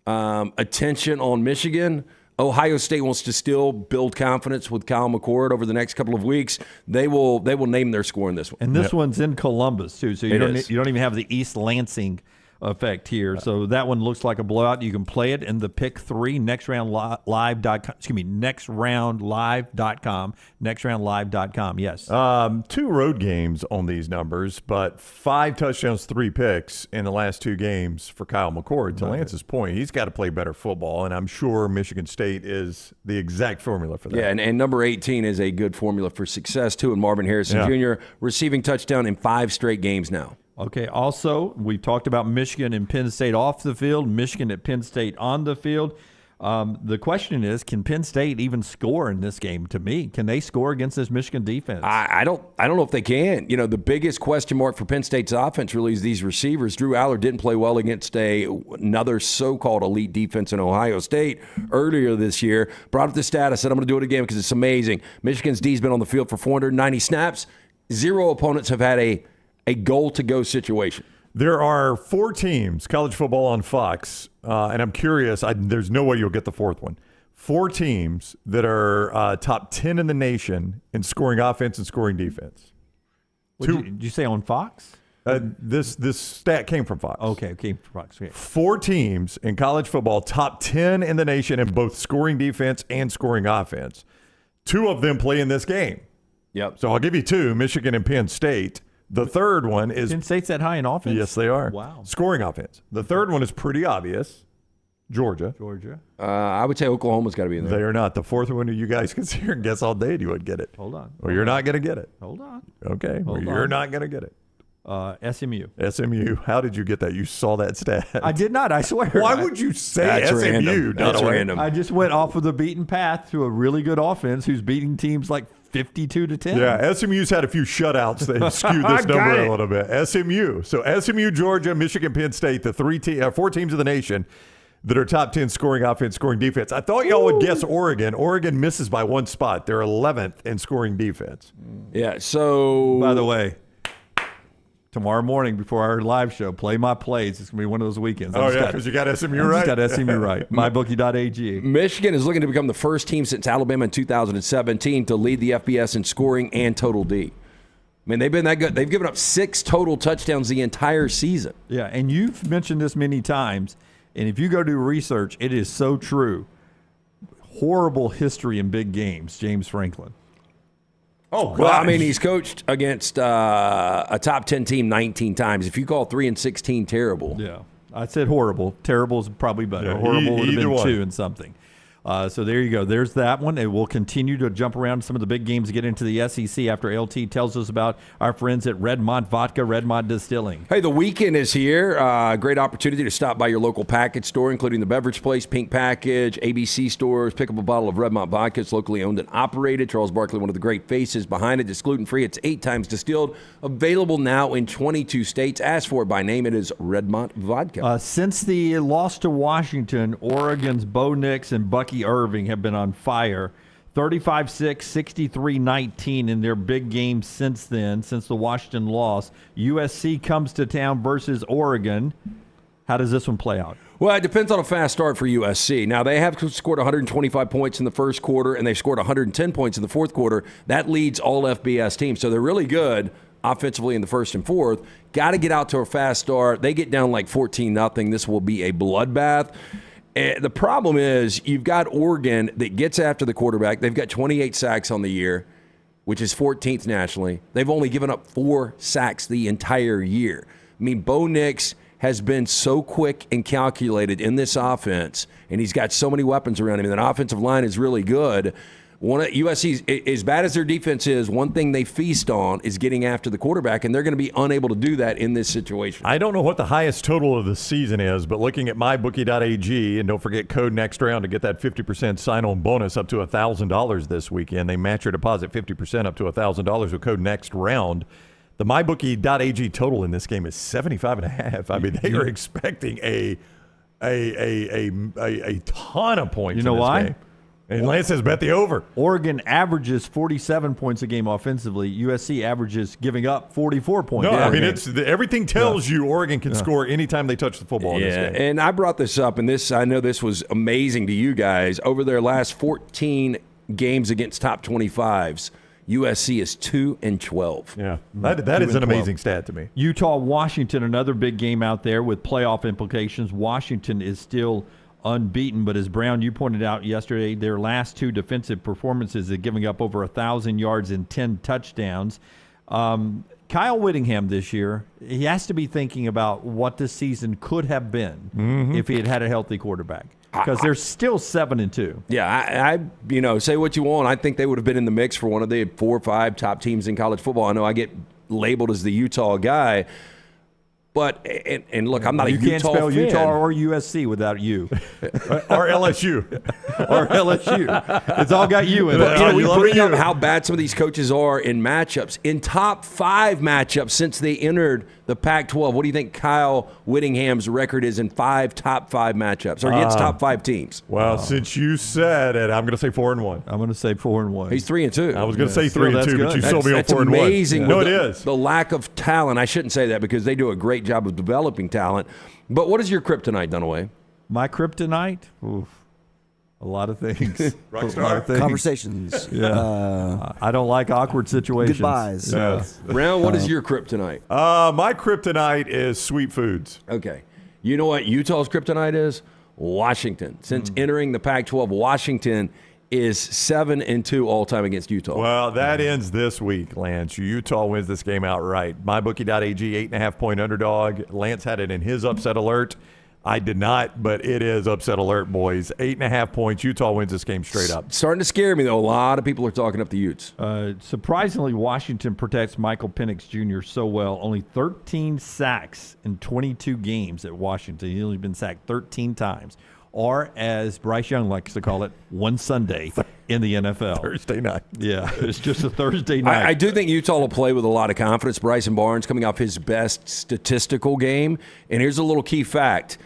attention on Michigan, Ohio State wants to still build confidence with Kyle McCord over the next couple of weeks. They will name their score in this one. And this one's in Columbus, too, so you don't even have the East Lansing effect here. So that one looks like a blowout. You can play it in the pick 3, nextroundlive.com. Excuse me, nextroundlive.com. Nextroundlive.com, yes. 2 road games on these numbers, but 5 touchdowns, 3 picks in the last 2 games for Kyle McCord. To Lance's point, he's got to play better football, and I'm sure Michigan State is the exact formula for that. Yeah, and number 18 is a good formula for success, too, and Marvin Harrison Jr. receiving touchdown in 5 straight games now. Okay, also, we've talked about Michigan and Penn State off the field, Michigan at Penn State on the field. The question is, can Penn State even score in this game? To me, can they score against this Michigan defense? I don't know if they can. The biggest question mark for Penn State's offense really is these receivers. Drew Aller didn't play well against another so-called elite defense in Ohio State earlier this year. Brought up the stat. I said I'm going to do it again because it's amazing. Michigan's D's been on the field for 490 snaps. 0 opponents have had a goal-to-go situation. There are 4 teams, college football on Fox, and I'm curious. There's no way you'll get the 4th one. 4 teams that are top 10 in the nation in scoring offense and scoring defense. Did you say on Fox? This stat came from Fox. Okay, it came from Fox. Okay. 4 teams in college football, top 10 in the nation in both scoring defense and scoring offense. 2 of them play in this game. Yep. So I'll give you 2, Michigan and Penn State. The third one is... Penn State's that high in offense? Yes, they are. Wow. Scoring offense. The third one is pretty obvious. Georgia. I would say Oklahoma's got to be in there. They are not. The fourth one you guys can sit here and guess all day and you would get it. Hold on. Well, you're not going to get it. Hold on. Okay. Well, you're not going to get it. SMU. SMU. How did you get that? You saw that stat. I did not. I swear. Why would you say That's SMU? random. That's random. I just went off of the beaten path to a really good offense who's beating teams like 52-10. Yeah, SMU's had a few shutouts that skewed this number a little bit. SMU. So SMU, Georgia, Michigan, Penn State, the 4 teams of the nation that are top 10 scoring offense, scoring defense. I thought y'all would guess Oregon. Oregon misses by 1 spot. They're 11th in scoring defense. Yeah, so... By the way, tomorrow morning before our live show, play my plays. It's going to be one of those weekends. Because you got SMU right. I just got SMU right. MyBookie.ag. Michigan is looking to become the first team since Alabama in 2017 to lead the FBS in scoring and total D. I mean, they've been that good. They've given up 6 total touchdowns the entire season. Yeah, and you've mentioned this many times, and if you go do research, it is so true. Horrible history in big games, James Franklin. Oh, well, I mean, he's coached against a top 10 team 19 times. If you call 3 and 16 terrible. Yeah. I said horrible. Terrible is probably better. Yeah, horrible would have been one. 2 and something. So there you go. There's that one. And we'll continue to jump around some of the big games to get into the SEC after LT tells us about our friends at Redmont Vodka, Redmont Distilling. Hey, the weekend is here. Great opportunity to stop by your local package store, including the Beverage Place, Pink Package, ABC stores. Pick up a bottle of Redmont Vodka. It's locally owned and operated. Charles Barkley, one of the great faces behind it. It's gluten-free. It's 8 times distilled. Available now in 22 states. Ask for it by name. It is Redmont Vodka. Since the loss to Washington, Oregon's Bo Nix and Bucky Irving have been on fire. 35-6, 63-19 in their big games since then, since the Washington loss. USC comes to town versus Oregon. How does this one play out? Well, it depends on a fast start for USC. Now, they have scored 125 points in the first quarter, and they've scored 110 points in the fourth quarter. That leads all FBS teams, so they're really good offensively in the first and fourth. Got to get out to a fast start. They get down like 14-0. This will be a bloodbath. The problem is you've got Oregon that gets after the quarterback. They've got 28 sacks on the year, which is 14th nationally. They've only given up 4 sacks the entire year. I mean, Bo Nix has been so quick and calculated in this offense, and he's got so many weapons around him. And that offensive line is really good. USC, as bad as their defense is, one thing they feast on is getting after the quarterback, and they're going to be unable to do that in this situation. I don't know what the highest total of the season is, but looking at mybookie.ag, and don't forget code next round to get that 50% sign-on bonus up to $1,000 this weekend. They match your deposit 50% up to $1,000 with code next round. The mybookie.ag total in this game is 75.5. I mean, they are expecting a ton of points. You know in this why? Game. And Lance says bet the over. Oregon averages 47 points a game offensively. USC averages giving up 44 points. No, I mean, everything tells you Oregon can score anytime they touch the football in this game. And I brought this up, and I know this was amazing to you guys. Over their last 14 games against top 25s, USC is 2-12. Yeah, that is an amazing stat to me. Utah-Washington, another big game out there with playoff implications. Washington is still unbeaten, but as Brown, you pointed out yesterday, their last 2 defensive performances are giving up over 1,000 yards and 10 touchdowns. Kyle Whittingham this year, he has to be thinking about what this season could have been if he had had a healthy quarterback, because they're still 7-2. Yeah, I say what you want. I think they would have been in the mix for one of the 4 or 5 top teams in college football. I know I get labeled as the Utah guy. But, and look, I'm not a Utah fan. You can't spell Utah or USC without you. Or LSU. Or LSU. It's all got you in it. We bring up how bad some of these coaches are in matchups. In top 5 matchups since they entered the Pac-12, what do you think Kyle Whittingham's record is in 5 top 5 matchups or against top 5 teams? Well, since you said it, I'm going to say 4-1. I'm going to say 4-1. He's 3-2. I was going to say 3-2, but you sold me on 4-1. That's amazing. Yeah. No, it is. The lack of talent. I shouldn't say that because they do a great job of developing talent. But what is your kryptonite, Dunaway? My kryptonite? Oof. A lot of things. Rockstar. A lot of things. Conversations. Yeah. I don't like awkward situations. Goodbyes. Yes. Brown, what is your kryptonite? My kryptonite is sweet foods. Okay. You know what Utah's kryptonite is? Washington. Since entering the Pac-12, Washington is 7-2 all-time against Utah. Well, that ends this week, Lance. Utah wins this game outright. MyBookie.ag, 8.5-point underdog. Lance had it in his upset alert. I did not, but it is upset alert, boys. 8.5 points. Utah wins this game straight up. Starting to scare me, though. A lot of people are talking up the Utes. Surprisingly, Washington protects Michael Penix Jr. so well. Only 13 sacks in 22 games at Washington. He's only been sacked 13 times. Or, as Bryce Young likes to call it, one Sunday in the NFL. Thursday night. Yeah, it's just a Thursday night. I do think Utah will play with a lot of confidence. Bryson Barnes coming off his best statistical game. And here's a little key fact.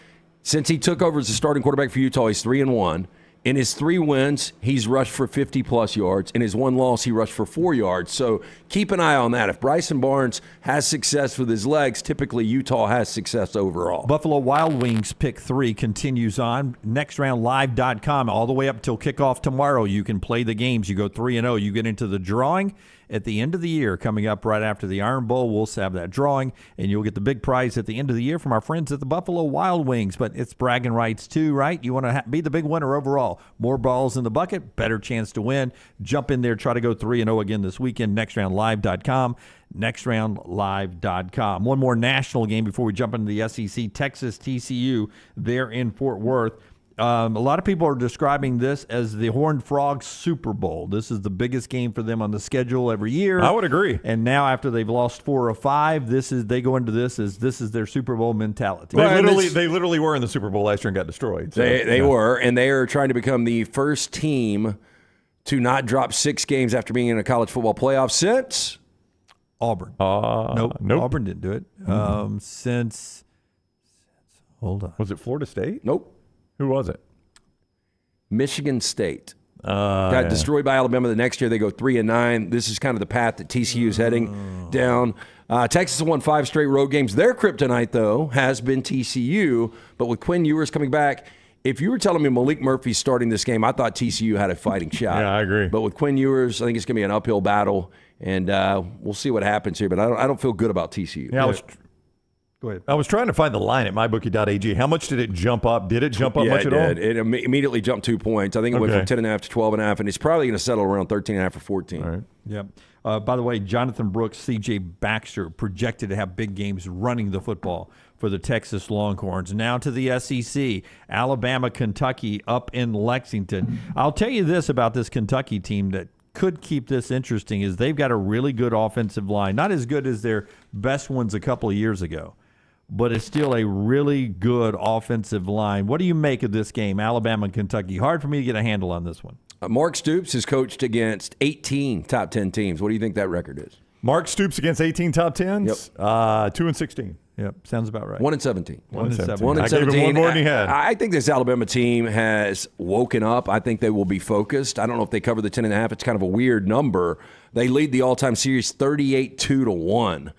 Since he took over as the starting quarterback for Utah, he's 3-1. In his 3 wins, he's rushed for 50-plus yards. In his 1 loss, he rushed for 4 yards. So keep an eye on that. If Bryson Barnes has success with his legs, typically Utah has success overall. Buffalo Wild Wings pick 3 continues on. NextRoundLive.com all the way up till kickoff tomorrow. You can play the games. You go 3-0. You get into the drawing at the end of the year. Coming up right after the Iron Bowl, we'll have that drawing, and you'll get the big prize at the end of the year from our friends at the Buffalo Wild Wings. But it's bragging rights too, right? You want to be the big winner overall. More balls in the bucket, better chance to win. Jump in there, try to go 3-0 again this weekend. NextRoundLive.com. NextRoundLive.com. One more national game before we jump into the SEC. Texas TCU there in Fort Worth. A lot of people are describing this as the Horned Frogs Super Bowl. This is the biggest game for them on the schedule every year. I would agree. And now after they've lost 4 of 5, they go into this as this is their Super Bowl mentality. They literally were in the Super Bowl last year and got destroyed. So, They were, and they are trying to become the first team to not drop 6 games after being in a college football playoff since Auburn. Nope. Auburn didn't do it. Since hold on. Was it Florida State? Nope. Who was it? Michigan State. Got destroyed by Alabama. The next year they go 3-9. This is kind of the path that TCU is heading down. Texas won 5 straight road games. Their kryptonite, though, has been TCU. But with Quinn Ewers coming back, if you were telling me Malik Murphy's starting this game, I thought TCU had a fighting shot. Yeah, I agree. But with Quinn Ewers, I think it's going to be an uphill battle. And we'll see what happens here. But I don't feel good about TCU. Yeah, Go ahead. I was trying to find the line at mybookie.ag. How much did it jump up? Did it jump up much at all? It immediately jumped 2 points. I think it went from 10.5 to 12.5, and it's probably going to settle around 13.5 or 14. All right. Yep. By the way, Jonathan Brooks, C.J. Baxter projected to have big games running the football for the Texas Longhorns. Now to the SEC, Alabama, Kentucky up in Lexington. I'll tell you this about this Kentucky team that could keep this interesting is they've got a really good offensive line. Not as good as their best ones a couple of years ago, but it's still a really good offensive line. What do you make of this game, Alabama and Kentucky? Hard for me to get a handle on this one. Mark Stoops has coached against 18 top 10 teams. What do you think that record is? Mark Stoops against 18 top 10s? Yep. 2-16. Yep, sounds about right. 1-17. 1-17. I gave him one more than he had. I think this Alabama team has woken up. I think they will be focused. I don't know if they cover the 10.5. It's kind of a weird number. They lead the all-time series 38-2-1.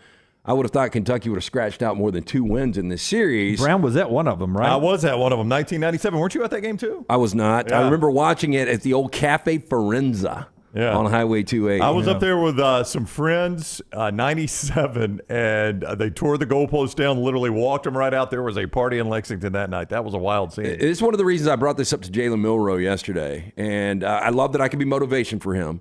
I would have thought Kentucky would have scratched out more than 2 wins in this series. Brown was at one of them, right? I was at one of them, 1997. Weren't you at that game too? I was not. Yeah. I remember watching it at the old Cafe Forenza on Highway 28. I was up there with some friends, 97, and they tore the goalpost down, literally walked them right out. There was a party in Lexington that night. That was a wild scene. It's one of the reasons I brought this up to Jalen Milroe yesterday, and I love that I can be motivation for him.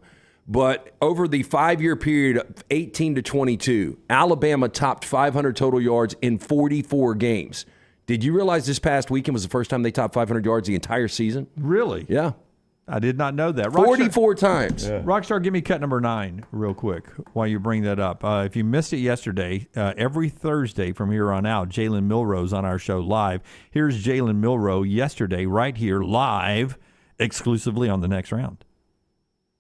But over the 5-year period of 18 to 22, Alabama topped 500 total yards in 44 games. Did you realize this past weekend was the first time they topped 500 yards the entire season? Really? Yeah. I did not know that. 44 times. Yeah. Rockstar, give me cut number 9 real quick while you bring that up. If you missed it yesterday, every Thursday from here on out, Jalen Milroe's on our show live. Here's Jalen Milroe yesterday right here live exclusively on the Next Round.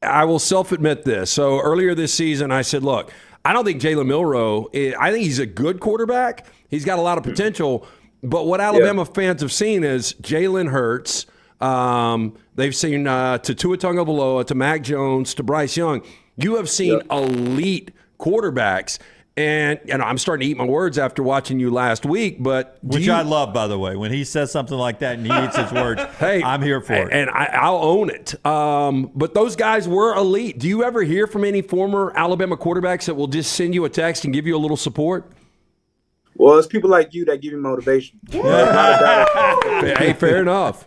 I will self-admit this. So earlier this season, I said, look, I don't think Jalen Milroe, I think he's a good quarterback. He's got a lot of potential. But what Alabama fans have seen is Jalen Hurts. They've seen to Tua Tagovailoa, to Mac Jones, to Bryce Young. You have seen elite quarterbacks. And I'm starting to eat my words after watching you last week, but which I love, by the way. When he says something like that and he eats his words, hey, I'm here for it. And I'll own it. But those guys were elite. Do you ever hear from any former Alabama quarterbacks that will just send you a text and give you a little support? Well, it's people like you that give me motivation. Hey, fair enough.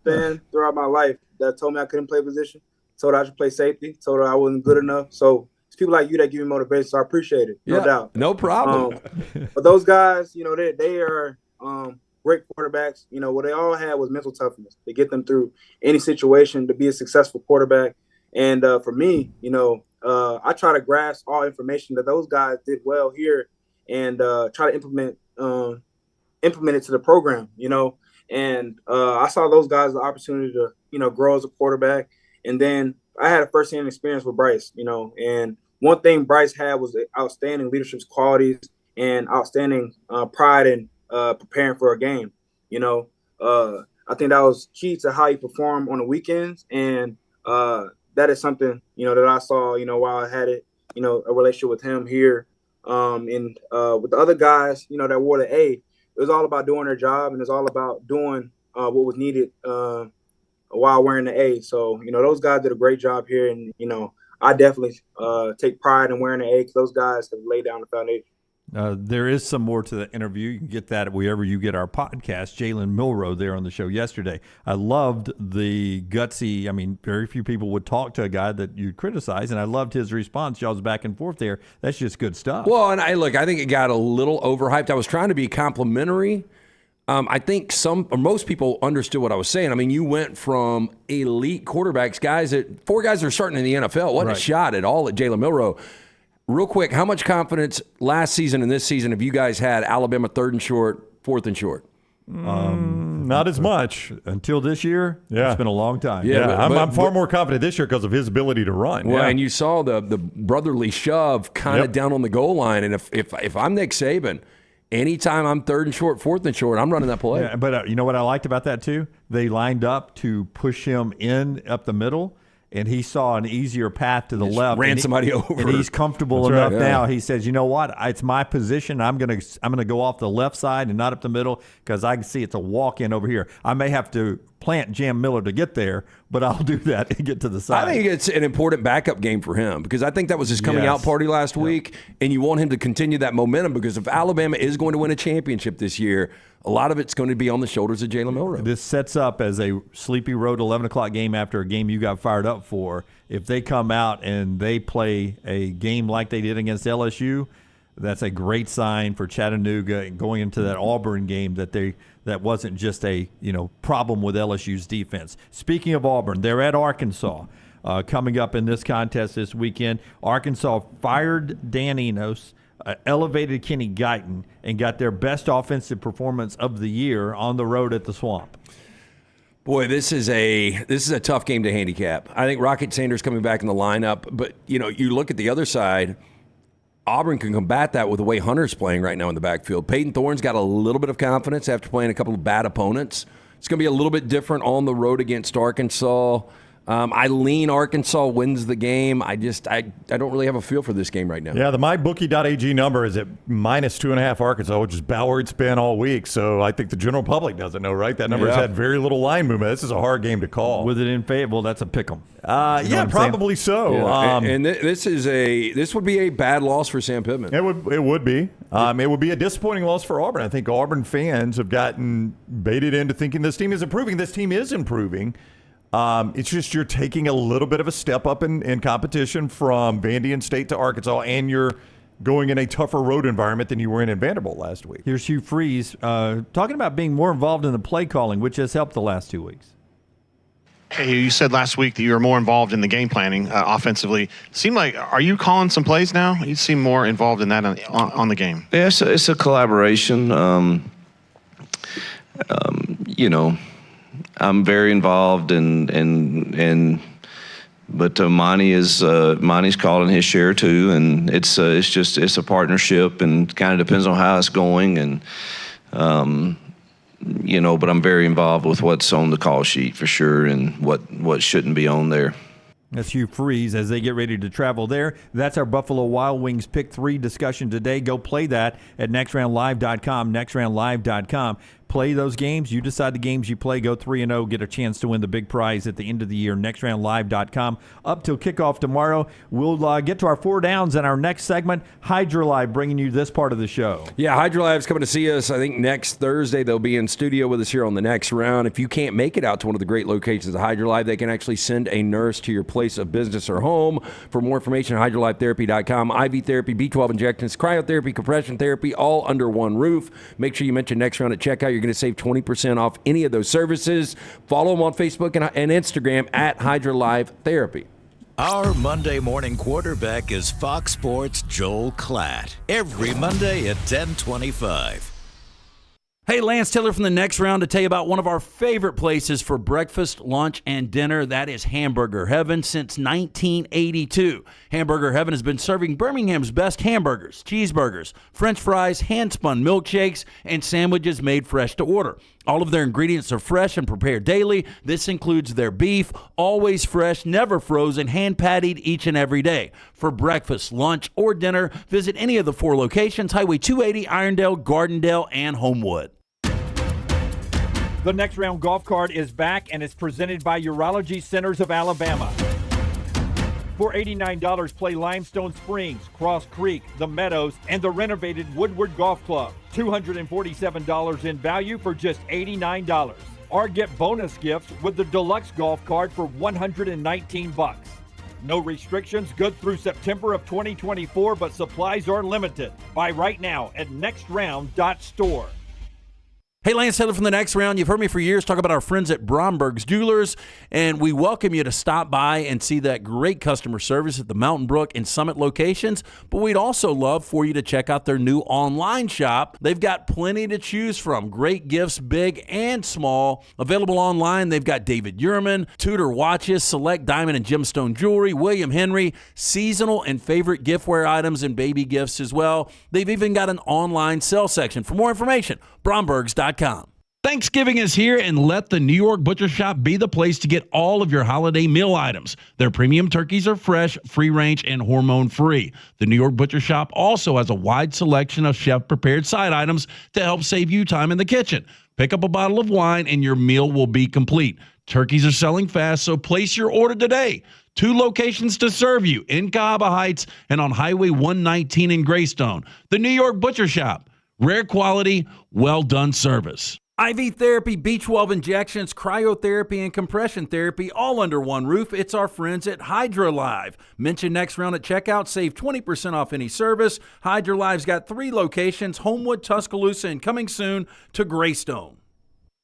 Been throughout my life that told me I couldn't play position, told I should play safety, told I wasn't good enough. So it's people like you that give me motivation. So I appreciate it, no doubt. No problem. But those guys, they are great quarterbacks. What they all had was mental toughness to get them through any situation to be a successful quarterback. And for me, I try to grasp all information that those guys did well here and try to implement it to the program, And I saw those guys the opportunity to, grow as a quarterback. And then I had a first-hand experience with Bryce, and one thing Bryce had was outstanding leadership qualities and outstanding pride in preparing for a game. I think that was key to how he performed on the weekends. And that is something, that I saw, while I had it, a relationship with him here. And with the other guys, that wore the A, it was all about doing their job, and it's all about doing what was needed while wearing the A. So, those guys did a great job here. And, I definitely take pride in wearing the A because those guys have laid down the foundation. There is some more to the interview. You can get that wherever you get our podcast. Jalen Milroe there on the show yesterday. I loved the gutsy. Very few people would talk to a guy that you criticize, and I loved his response. Y'all's back and forth there. That's just good stuff. Well, and I think it got a little overhyped. I was trying to be complimentary. I think most people understood what I was saying. You went from elite quarterbacks, four guys that are starting in the NFL. Wasn't a shot at all at Jalen Milroe. Real quick, how much confidence last season and this season have you guys had Alabama 3rd and short, 4th and short? Not as much until this year. Yeah, it's been a long time. I'm far more confident this year because of his ability to run. Well, and you saw the brotherly shove kind of down on the goal line. And if I'm Nick Saban, anytime I'm 3rd and short, 4th and short, I'm running that play. Yeah, but you know what I liked about that too? They lined up to push him up the middle. And he saw an easier path to the left. Ran somebody over. And he's comfortable enough now. He says, you know what? It's my position. I'm gonna go off the left side and not up the middle because I can see it's a walk-in over here. I may have to plant Jam Miller to get there, but I'll do that and get to the side. I think it's an important backup game for him because I think that was his coming out party last week, and you want him to continue that momentum because if Alabama is going to win a championship this year, a lot of it's going to be on the shoulders of Jalen Milroe. This sets up as a sleepy road 11 o'clock game after a game you got fired up for. If they come out and they play a game like they did against LSU, that's a great sign for Chattanooga going into that Auburn game that wasn't just a problem with LSU's defense. Speaking of Auburn, they're at Arkansas coming up in this contest this weekend. Arkansas fired Dan Enos, elevated Kenny Guyton, and got their best offensive performance of the year on the road at the Swamp. Boy, this is a tough game to handicap. I think Rocket Sanders coming back in the lineup, but you look at the other side. Auburn can combat that with the way Hunter's playing right now in the backfield. Peyton Thorne's got a little bit of confidence after playing a couple of bad opponents. It's going to be a little bit different on the road against Arkansas. I lean Arkansas wins the game. I don't really have a feel for this game right now. Yeah, the mybookie.ag number is at -2.5 Arkansas, which is about where it's been all week. So I think the general public doesn't know, right? That number's had very little line movement. This is a hard game to call. With it in Fayetteville, that's a pick 'em. Probably so. Yeah. And this would be a bad loss for Sam Pittman. It would be. It would be a disappointing loss for Auburn. I think Auburn fans have gotten baited into thinking this team is improving. This team is improving. It's just you're taking a little bit of a step up in competition from Vandy and State to Arkansas, and you're going in a tougher road environment than you were in Vanderbilt last week. Here's Hugh Freeze talking about being more involved in the play calling, which has helped the last 2 weeks. Hey, you said last week that you were more involved in the game planning offensively. Seemed like, are you calling some plays now? You seem more involved in that on the game. Yeah, it's a collaboration. I'm very involved but Monty's calling his share too, and it's a partnership, and kind of depends on how it's going, and but I'm very involved with what's on the call sheet for sure, and what shouldn't be on there. That's Hugh Freeze as they get ready to travel there. That's our Buffalo Wild Wings Pick 3 discussion today. Go play that at nextroundlive.com, nextroundlive.com. Play those games. You decide the games you play. Go 3-0. Get a chance to win the big prize at the end of the year. Nextroundlive.com. Up till kickoff tomorrow. We'll get to our 4 downs in our next segment. HydroLive bringing you this part of the show. Yeah, HydroLive's coming to see us, I think, next Thursday. They'll be in studio with us here on the next round. If you can't make it out to one of the great locations of HydroLive, they can actually send a nurse to your place of business or home. For more information, hydrolifetherapy.com. IV therapy, B12 injections, cryotherapy, compression therapy, all under one roof. Make sure you mention Next Round at checkout. You're going to save 20% off any of those services. Follow them on Facebook and Instagram at HydroLive Therapy. Our Monday morning quarterback is Fox Sports' Joel Klatt. Every Monday at 10:25. Hey, Lance Taylor from the Next Round to tell you about one of our favorite places for breakfast, lunch, and dinner. That is Hamburger Heaven since 1982. Hamburger Heaven has been serving Birmingham's best hamburgers, cheeseburgers, French fries, hand-spun milkshakes, and sandwiches made fresh to order. All of their ingredients are fresh and prepared daily. This includes their beef, always fresh, never frozen, hand-pattied each and every day. For breakfast, lunch, or dinner, visit any of the 4 locations, Highway 280, Irondale, Gardendale, and Homewood. The Next Round golf cart is back and is presented by Urology Centers of Alabama. For $89, play Limestone Springs, Cross Creek, The Meadows, and the renovated Woodward Golf Club. $247 in value for just $89. Or get bonus gifts with the Deluxe Golf Card for $119. No restrictions, good through September of 2024, but supplies are limited. Buy right now at nextround.store. Hey, Lance Taylor from the Next Round. You've heard me for years talk about our friends at Bromberg's Jewelers, and we welcome you to stop by and see that great customer service at the Mountain Brook and Summit locations, but we'd also love for you to check out their new online shop. They've got plenty to choose from. Great gifts, big and small. Available online, they've got David Yurman, Tudor watches, select diamond and gemstone jewelry, William Henry, seasonal and favorite giftware items and baby gifts as well. They've even got an online sale section. For more information, brombergs.com. Thanksgiving is here, and let the New York Butcher Shop be the place to get all of your holiday meal items. Their premium turkeys are fresh, free-range, and hormone-free. The New York Butcher Shop also has a wide selection of chef-prepared side items to help save you time in the kitchen. Pick up a bottle of wine, and your meal will be complete. Turkeys are selling fast, so place your order today. 2 locations to serve you, in Cahaba Heights and on Highway 119 in Greystone. The New York Butcher Shop. Rare quality, well-done service. IV therapy, B12 injections, cryotherapy, and compression therapy all under one roof. It's our friends at HydroLive. Mention Next Round at checkout. Save 20% off any service. HydroLive's got 3 locations, Homewood, Tuscaloosa, and coming soon to Greystone.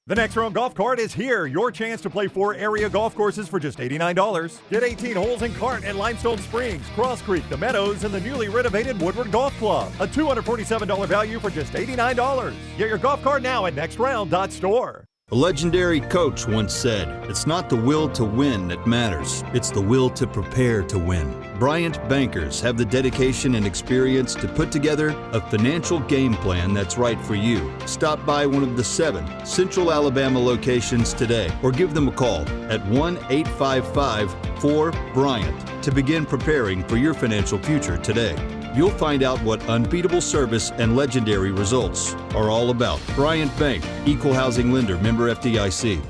The Next Round golf cart is here. Your chance to play 4 area golf courses for just $89. Get 18 holes in cart at Limestone Springs, Cross Creek, The Meadows, and the newly renovated Woodward Golf Club. A $247 value for just $89. Get your golf cart now at nextround.store. A legendary coach once said, "It's not the will to win that matters, it's the will to prepare to win." Bryant bankers have the dedication and experience to put together a financial game plan that's right for you. Stop by one of the 7 Central Alabama locations today or give them a call at 1-855-4-BRYANT to begin preparing for your financial future today. You'll find out what unbeatable service and legendary results are all about. Bryant Bank, Equal Housing Lender, member FDIC.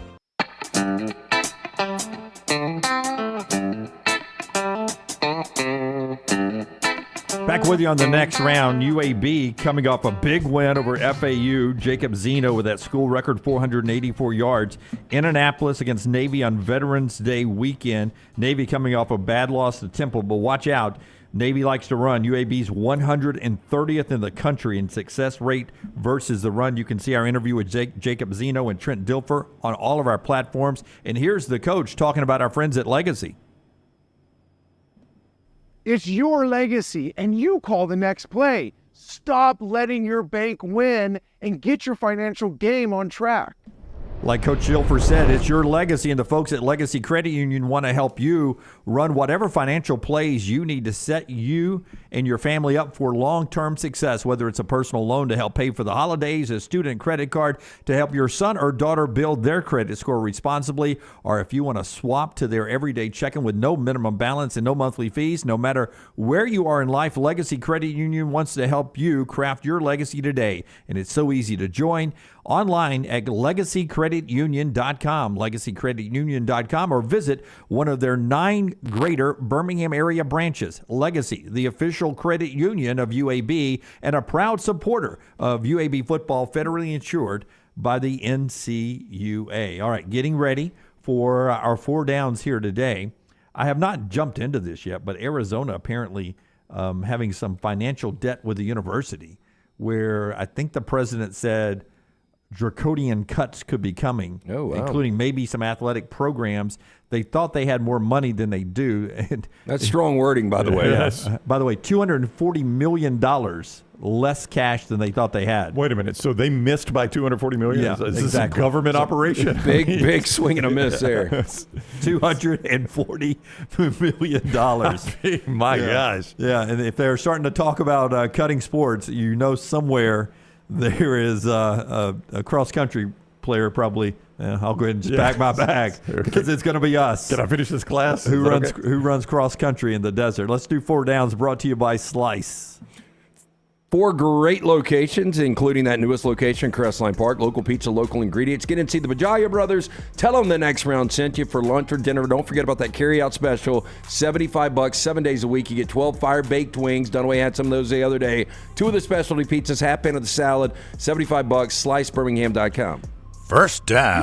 Back with you on the Next Round. UAB coming off a big win over FAU. Jacob Zeno with that school record 484 yards. In Annapolis against Navy on Veterans Day weekend. Navy coming off a bad loss to Temple, but watch out. Navy likes to run. UAB's 130th in the country in success rate versus the run. You can see our interview with Jacob Zeno and Trent Dilfer on all of our platforms. And here's the coach talking about our friends at Legacy. It's your legacy, and you call the next play. Stop letting your bank win and get your financial game on track. Like Coach Schilfer said, it's your legacy, and the folks at Legacy Credit Union want to help you run whatever financial plays you need to set you and your family up for long-term success, whether it's a personal loan to help pay for the holidays, a student credit card to help your son or daughter build their credit score responsibly, or if you want to swap to their everyday checking with no minimum balance and no monthly fees. No matter where you are in life, Legacy Credit Union wants to help you craft your legacy today, and it's so easy to join. Online at LegacyCreditUnion.com, LegacyCreditUnion.com, or visit one of their 9 greater Birmingham area branches. Legacy, the official credit union of UAB and a proud supporter of UAB football, federally insured by the NCUA. All right, getting ready for our 4 downs here today. I have not jumped into this yet, but Arizona apparently having some financial debt with the university, where I think the president said draconian cuts could be coming, including maybe some athletic programs. They thought they had more money than they do. And that's strong wording, by the way. Yes. By the way, $240 million less cash than they thought they had. Wait a minute. So they missed by $240 million? Yeah, Is this exactly. a government operation? Big swing and a miss there. $240 million. My gosh. Yeah, and if they're starting to talk about cutting sports, you know somewhere there is a cross-country player probably. I'll go ahead and just pack my bag because it's going to be us. Can I finish this class? Who runs cross-country in the desert? Let's do 4 downs, brought to you by Slice. 4 great locations, including that newest location, Crestline Park. Local pizza, local ingredients. Get in and see the Bajalia brothers. Tell them the Next Round sent you for lunch or dinner. Don't forget about that carry-out special. $75, 7 days a week. You get 12 fire-baked wings. Dunaway had some of those the other day. 2 of the specialty pizzas, half pan of the salad, $75, slicebirmingham.com. First down.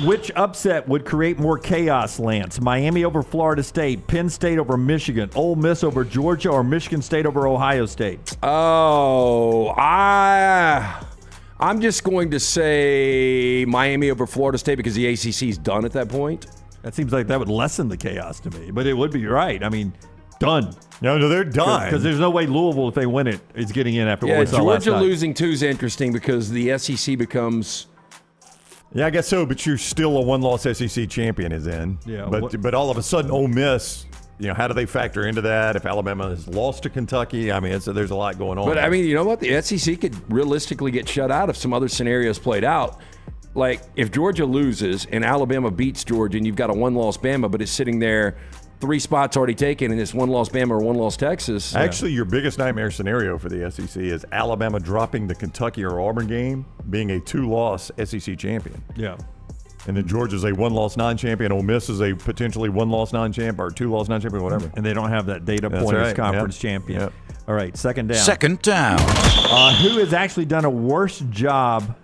Which upset would create more chaos, Lance? Miami over Florida State, Penn State over Michigan, Ole Miss over Georgia, or Michigan State over Ohio State? Oh, I'm just going to say Miami over Florida State because the ACC's done at that point. That seems like that would lessen the chaos to me, but it would be right. I mean, done. No, they're done. Because there's no way Louisville, if they win it, is getting in after what we saw last Georgia night. losing 2 is interesting because the SEC becomes... Yeah, I guess so, but you're still a one-loss SEC champion is in. Yeah, but all of a sudden, Ole Miss, how do they factor into that? If Alabama has lost to Kentucky, I mean, there's a lot going on. But, I mean, you know what? The SEC could realistically get shut out if some other scenarios played out. Like, if Georgia loses and Alabama beats Georgia and you've got a one-loss Bama, but it's sitting there 3 spots already taken and it's one-loss Bama or one-loss Texas. Actually, your biggest nightmare scenario for the SEC is Alabama dropping the Kentucky or Auburn game, being a 2-loss SEC champion. Yeah. And then Georgia's a 1-loss non-champion. Ole Miss is a potentially 1-loss non-champ or 2-loss non-champion, whatever. And they don't have that data point as conference champion. Yep. All right, second down. Second down. Who has actually done a worse job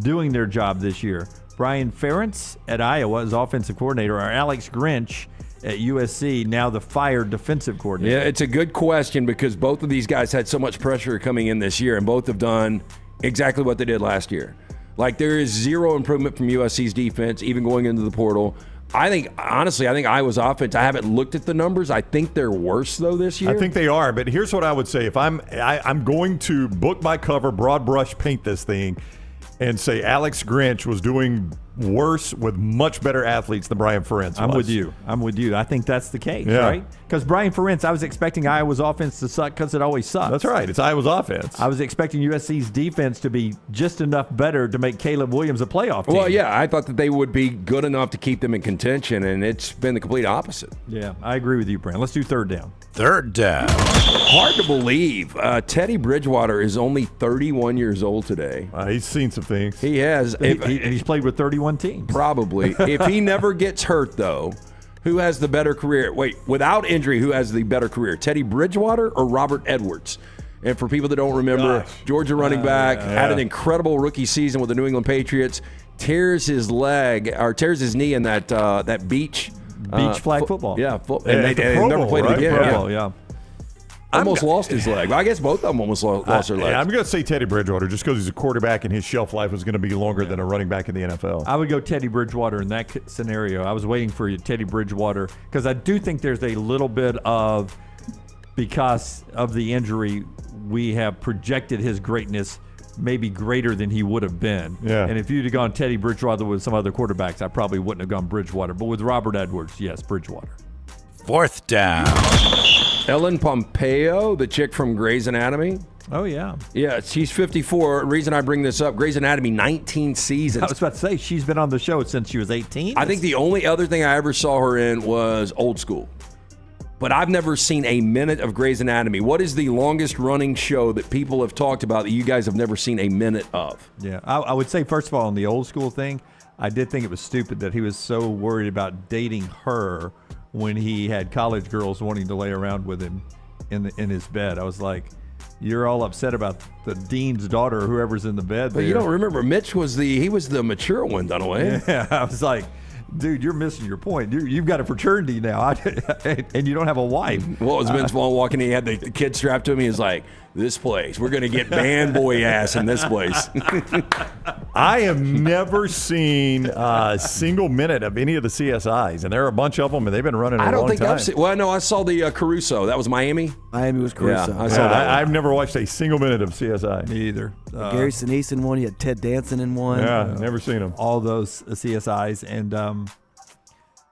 doing their job this year? Brian Ferentz at Iowa as offensive coordinator, or Alex Grinch at USC, now the fired defensive coordinator? Yeah, it's a good question because both of these guys had so much pressure coming in this year, and both have done exactly what they did last year. Like, there is 0 improvement from USC's defense, even going into the portal. Honestly, I think Iowa's offense, I haven't looked at the numbers. I think they're worse, though, this year. I think they are, but here's what I would say. If I'm going to book by cover, broad brush paint this thing, and say Alex Grinch was doing worse with much better athletes than Brian Ferentz was. I'm with you. I think that's the case, Yeah. right? Because Brian Ferentz, I was expecting Iowa's offense to suck because it always sucks. That's right. It's Iowa's offense. I was expecting USC's defense to be just enough better to make Caleb Williams a playoff team. Well, yeah, I thought that they would be good enough to keep them in contention, and it's been the complete opposite. Yeah, I agree with you, Brent. Let's do third down. Third down. Hard to believe. Teddy Bridgewater is only 31 years old today. He's seen some things. He has. He's played with 31 teams. Probably. If he never gets hurt, though, who has the better career? Wait, without injury, who has the better career? Teddy Bridgewater or Robert Edwards? And for people that don't remember, Georgia running back, had an incredible rookie season with the New England Patriots, tears his knee in that beach flag football. Yeah, and they never played it again. Pro Bowl, yeah. Almost lost his leg. I guess both of them almost lost their legs. I'm going to say Teddy Bridgewater just because he's a quarterback and his shelf life is going to be longer than a running back in the NFL. I would go Teddy Bridgewater in that scenario. I was waiting for you, Teddy Bridgewater, because I do think there's a little bit of, because of the injury, we have projected his greatness maybe greater than he would have been. Yeah. And if you'd have gone Teddy Bridgewater with some other quarterbacks, I probably wouldn't have gone Bridgewater. But with Robert Edwards, yes, Bridgewater. 4th down. Ellen Pompeo, the chick from Grey's Anatomy. Oh, yeah. Yeah, she's 54. Reason I bring this up, Grey's Anatomy, 19 seasons. I was about to say, she's been on the show since she was 18. I think the only other thing I ever saw her in was Old School. But I've never seen a minute of Grey's Anatomy. What is the longest running show that people have talked about that you guys have never seen a minute of? Yeah, I would say, first of all, on the Old School thing, I did think it was stupid that he was so worried about dating her when he had college girls wanting to lay around with him in his bed. I was like, you're all upset about the dean's daughter or whoever's in the bed. But you don't remember, Mitch was the mature one, Dunaway. Yeah, I was like, dude, you're missing your point. You've got a fraternity now, and you don't have a wife. What was Vince Vaughn walking in? He had the kid strapped to him. He was like, this place, we're going to get band boy ass in this place. I have never seen a single minute of any of the CSIs, and there are a bunch of them, and they've been running a long time. I don't think I've seen. Well, no, I saw the Caruso. That was Miami. Miami was Caruso. Yeah, I saw that. I've never watched a single minute of CSI. Me either. Gary Sinise in one. You had Ted Danson in one. Yeah, never seen them. All those CSIs. And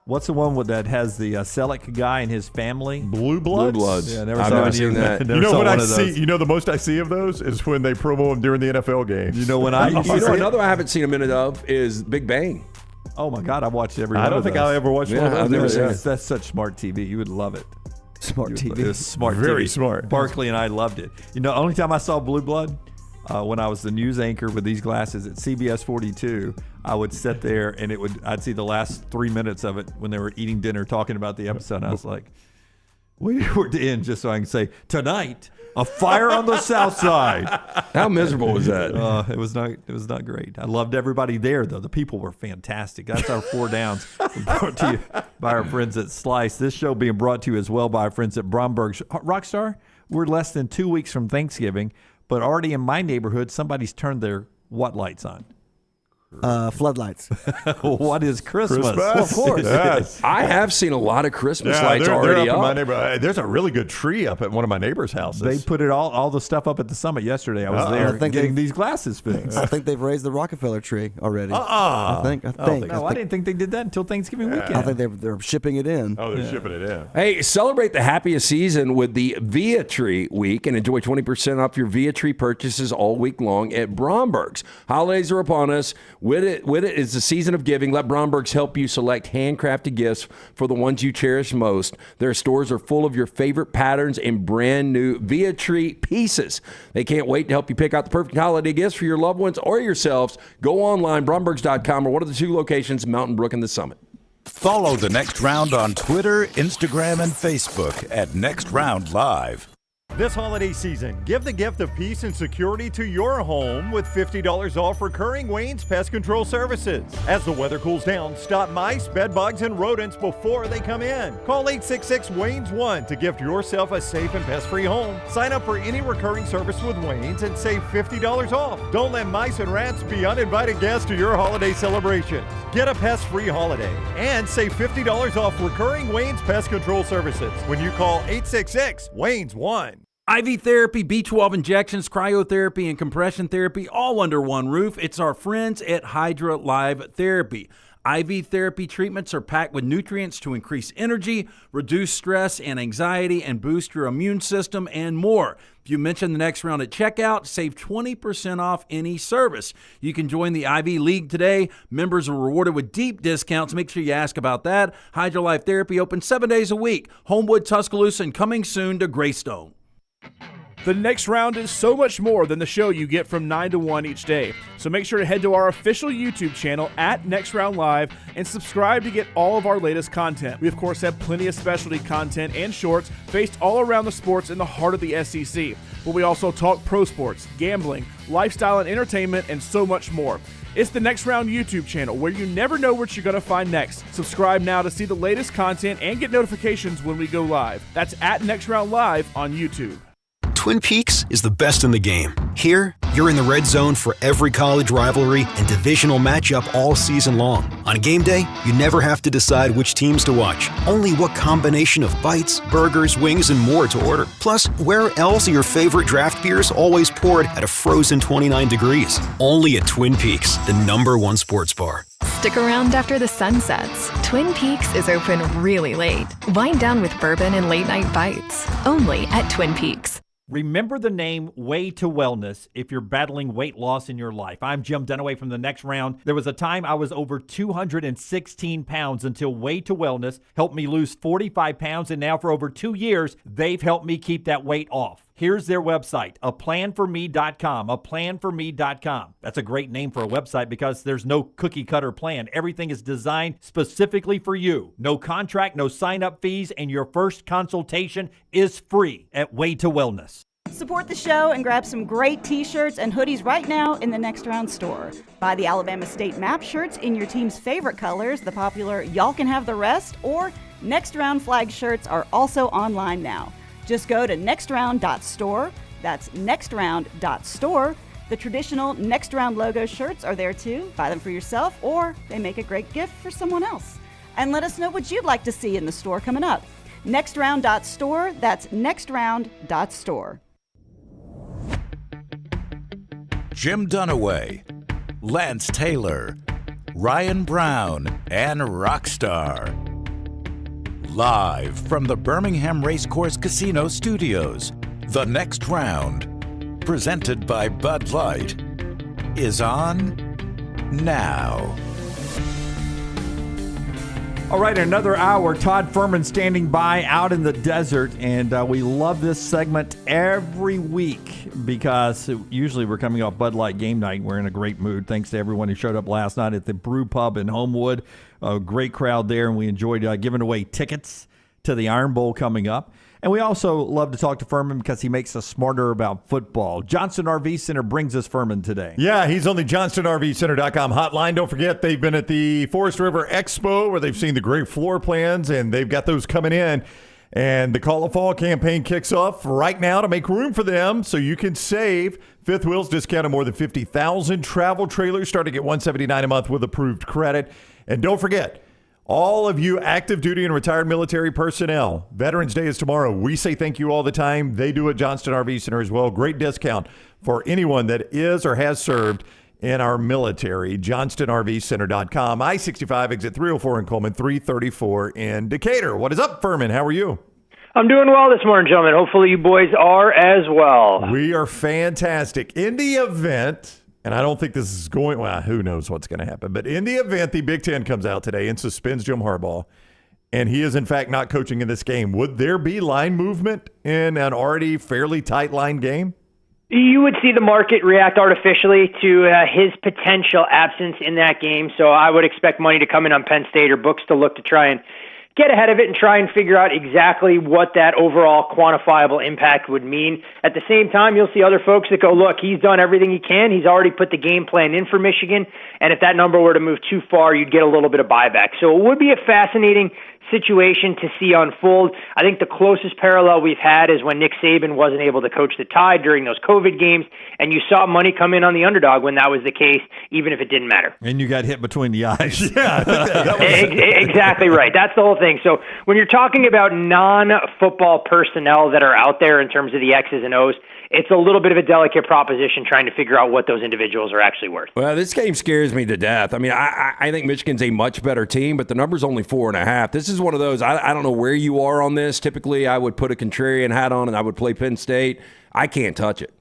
what's the one that has the Selleck guy and his family? Blue Bloods? Blue Bloods. Yeah, I've never seen that. You know what I see? You know the most I see of those is when they promo them during the NFL games. You know when I another I haven't seen a minute of is Big Bang. Oh my God, I watched every one I don't of think those. I ever watched one of those. I've never seen it. That's such smart TV. You would love it. Smart TV. It was smart Very TV. smart. Barkley and I loved it. You know, only time I saw Blue Blood, when I was the news anchor with these glasses at CBS 42, I would sit there and I'd see the last 3 minutes of it when they were eating dinner talking about the episode. And I was like, wait for it to end just so I can say, tonight, a fire on the South Side. How miserable was that? It was not great. I loved everybody there, though. The people were fantastic. That's our 4 downs. Brought to you by our friends at Slice. This show being brought to you as well by our friends at Bromberg's. Rockstar, we're less than 2 weeks from Thanksgiving, but already in my neighborhood, somebody's turned their what lights on? Floodlights. What is Christmas? Well, of course. Yes. I have seen a lot of Christmas lights they're already up. In my up. neighborhood. There's a really good tree up at one of my neighbor's houses. They put it all the stuff up at the summit yesterday. I was there getting these glasses fixed. I think they've raised the Rockefeller tree already. I think. No, I didn't think they did that until Thanksgiving weekend. I think they're shipping it in. Oh, they're shipping it in. Hey, celebrate the happiest season with the Via Tree Week and enjoy 20% off your Via Tree purchases all week long at Bromberg's. Holidays are upon us. With it is the season of giving. Let Bromberg's help you select handcrafted gifts for the ones you cherish most. Their stores are full of your favorite patterns and brand new Via Tree pieces. They can't wait to help you pick out the perfect holiday gifts for your loved ones or yourselves. Go online, brombergs.com, or one of the 2 locations, Mountain Brook and the Summit. Follow The Next Round on Twitter, Instagram, and Facebook at Next Round Live. This holiday season, give the gift of peace and security to your home with $50 off recurring Wayne's Pest Control Services. As the weather cools down, stop mice, bed bugs, and rodents before they come in. Call 866-WAYNES-1 to gift yourself a safe and pest-free home. Sign up for any recurring service with Wayne's and save $50 off. Don't let mice and rats be uninvited guests to your holiday celebrations. Get a pest-free holiday and save $50 off recurring Wayne's Pest Control Services when you call 866-WAYNES-1. IV therapy, B12 injections, cryotherapy, and compression therapy all under one roof. It's our friends at Hydra Live Therapy. IV therapy treatments are packed with nutrients to increase energy, reduce stress and anxiety, and boost your immune system, and more. If you mention the Next Round at checkout, save 20% off any service. You can join the IV League today. Members are rewarded with deep discounts. Make sure you ask about that. Hydra Life Therapy open 7 days a week. Homewood, Tuscaloosa, and coming soon to Greystone. The Next Round is so much more than the show you get from 9 to 1 each day. So make sure to head to our official YouTube channel at Next Round Live and subscribe to get all of our latest content. We, of course, have plenty of specialty content and shorts based all around the sports in the heart of the SEC. But we also talk pro sports, gambling, lifestyle and entertainment, and so much more. It's the Next Round YouTube channel where you never know what you're going to find next. Subscribe now to see the latest content and get notifications when we go live. That's at Next Round Live on YouTube. Twin Peaks is the best in the game. Here, You're in the red zone for every college rivalry and divisional matchup all season long. On game day, you never have to decide which teams to watch, only what combination of bites, burgers, wings, and more to order. Plus, where else are your favorite draft beers always poured at a frozen 29 degrees? Only at Twin Peaks, the #1 sports bar. Stick around after the sun sets. Twin Peaks is open really late. Wind down with bourbon and late-night bites. Only at Twin Peaks. Remember the name Way to Wellness if you're battling weight loss in your life. I'm Jim Dunaway from The Next Round. There was a time I was over 216 pounds until Way to Wellness helped me lose 45 pounds, and now for over 2 years, they've helped me keep that weight off. Here's their website, aplanforme.com, aplanforme.com. That's a great name for a website because there's no cookie-cutter plan. Everything is designed specifically for you. No contract, no sign-up fees, and your first consultation is free at Way to Wellness. Support the show and grab some great t-shirts and hoodies right now in the Next Round store. Buy the Alabama State map shirts in your team's favorite colors, the popular Y'all Can Have the Rest, or Next Round flag shirts are also online now. Just go to nextround.store. That's nextround.store. The traditional Next Round logo shirts are there too. Buy them for yourself, or they make a great gift for someone else. And let us know what you'd like to see in the store coming up. Nextround.store. That's nextround.store. Jim Dunaway, Lance Taylor, Ryan Brown, and Rockstar. Live from the Birmingham Racecourse Casino Studios, The Next Round, presented by Bud Light, is on now. All right, another hour. Todd Ferman standing by out in the desert, and we love this segment every week because usually we're coming off Bud Light game night. We're in a great mood. Thanks to everyone who showed up last night at the Brew Pub in Homewood. A great crowd there, and we enjoyed giving away tickets to the Iron Bowl coming up. And we also love to talk to Ferman because he makes us smarter about football. Johnston RV Center brings us Ferman today. Yeah, he's on the JohnstonRVCenter.com hotline. Don't forget, they've been at the Forest River Expo where they've seen the great floor plans, and they've got those coming in. And the Call of Fall campaign kicks off right now to make room for them so you can save. Fifth Wheels discounted more than 50,000 travel trailers starting at $179 a month with approved credit. And don't forget, all of you active duty and retired military personnel, Veterans Day is tomorrow. We say thank you all the time. They do at Johnston RV Center as well. Great discount for anyone that is or has served in our military. JohnstonRVCenter.com. I-65 exit 304 in Coleman, 334 in Decatur. What is up, Ferman? How are you? I'm doing well this morning, gentlemen. Hopefully you boys are as well. We are fantastic. In the event, and I don't think this is going, well, who knows what's going to happen, but in the event the Big Ten comes out today and suspends Jim Harbaugh, and he is in fact not coaching in this game, would there be line movement in an already fairly tight line game? You would see the market react artificially to his potential absence in that game, so I would expect money to come in on Penn State or books to look to try and get ahead of it and try and figure out exactly what that overall quantifiable impact would mean. At the same time, you'll see other folks that go, look, he's done everything he can. He's already put the game plan in for Michigan, and if that number were to move too far, you'd get a little bit of buyback. So it would be a fascinating situation to see unfold. I think the closest parallel we've had is when Nick Saban wasn't able to coach the Tide during those COVID games, and you saw money come in on the underdog when that was the case, even if it didn't matter. And you got hit between the eyes. Yeah, exactly right. That's the whole thing. So when you're talking about non-football personnel that are out there in terms of the X's and O's, it's a little bit of a delicate proposition trying to figure out what those individuals are actually worth. Well, this game scares me to death. I mean, I think Michigan's a much better team, but the number's only 4.5. This is one of those, I don't know where you are on this. Typically, I would put a contrarian hat on and I would play Penn State. I can't touch it.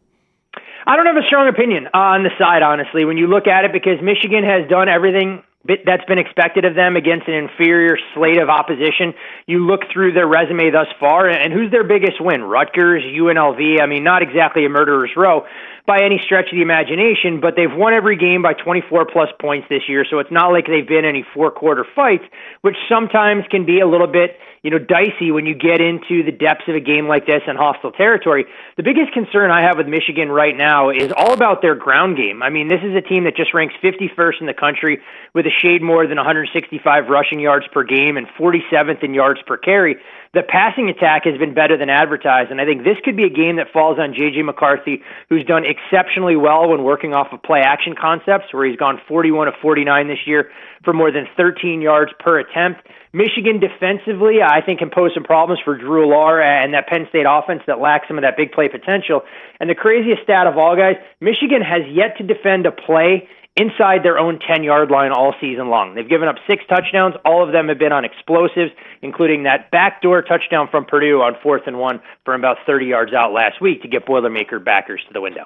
I don't have a strong opinion on the side, honestly, when you look at it, because Michigan has done everything that's been expected of them against an inferior slate of opposition. You look through their resume thus far, and who's their biggest win? Rutgers, UNLV. I mean, not exactly a murderer's row by any stretch of the imagination, but they've won every game by 24-plus points this year, so it's not like they've been any four-quarter fights, which sometimes can be a little bit dicey when you get into the depths of a game like this in hostile territory. The biggest concern I have with Michigan right now is all about their ground game. I mean, this is a team that just ranks 51st in the country with a shade more than 165 rushing yards per game and 47th in yards per carry, the passing attack has been better than advertised. And I think this could be a game that falls on J.J. McCarthy, who's done exceptionally well when working off of play-action concepts, where he's gone 41 of 49 this year for more than 13 yards per attempt. Michigan defensively, I think, can pose some problems for Drew Lohr and that Penn State offense that lacks some of that big play potential. And the craziest stat of all, guys, Michigan has yet to defend a play inside their own 10-yard line all season long. They've given up 6 touchdowns. All of them have been on explosives, including that backdoor touchdown from Purdue on 4th and 1 from about 30 yards out last week to get Boilermaker backers to the window.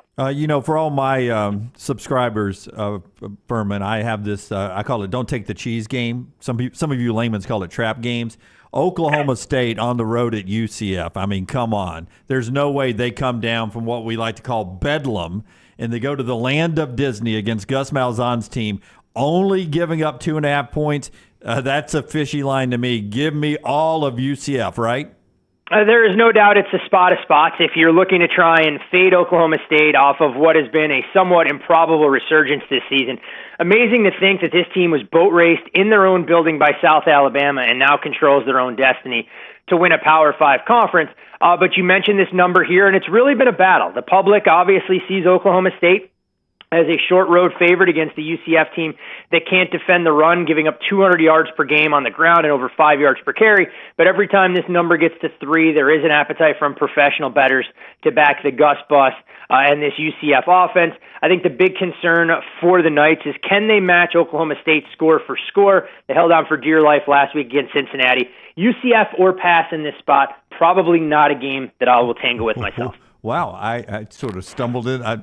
For all my subscribers, Ferman, I have this, I call it don't take the cheese game. Some of you layman's call it trap games. Oklahoma State on the road at UCF. I mean, come on. There's no way they come down from what we like to call Bedlam and they go to the land of Disney against Gus Malzahn's team, only giving up 2.5 points. That's a fishy line to me. Give me all of UCF, right? There is no doubt it's a spot of spots if you're looking to try and fade Oklahoma State off of what has been a somewhat improbable resurgence this season. Amazing to think that this team was boat raced in their own building by South Alabama and now controls their own destiny to win a Power 5 conference. But you mentioned this number here, and it's really been a battle. The public obviously sees Oklahoma State as a short road favorite against the UCF team that can't defend the run, giving up 200 yards per game on the ground and over 5 yards per carry. But every time this number gets to 3, there is an appetite from professional bettors to back the Gus bus and this UCF offense. I think the big concern for the Knights is can they match Oklahoma State score for score? They held on for dear life last week against Cincinnati. UCF or pass in this spot, probably not a game that I will tangle with myself. Wow, I sort of stumbled in. I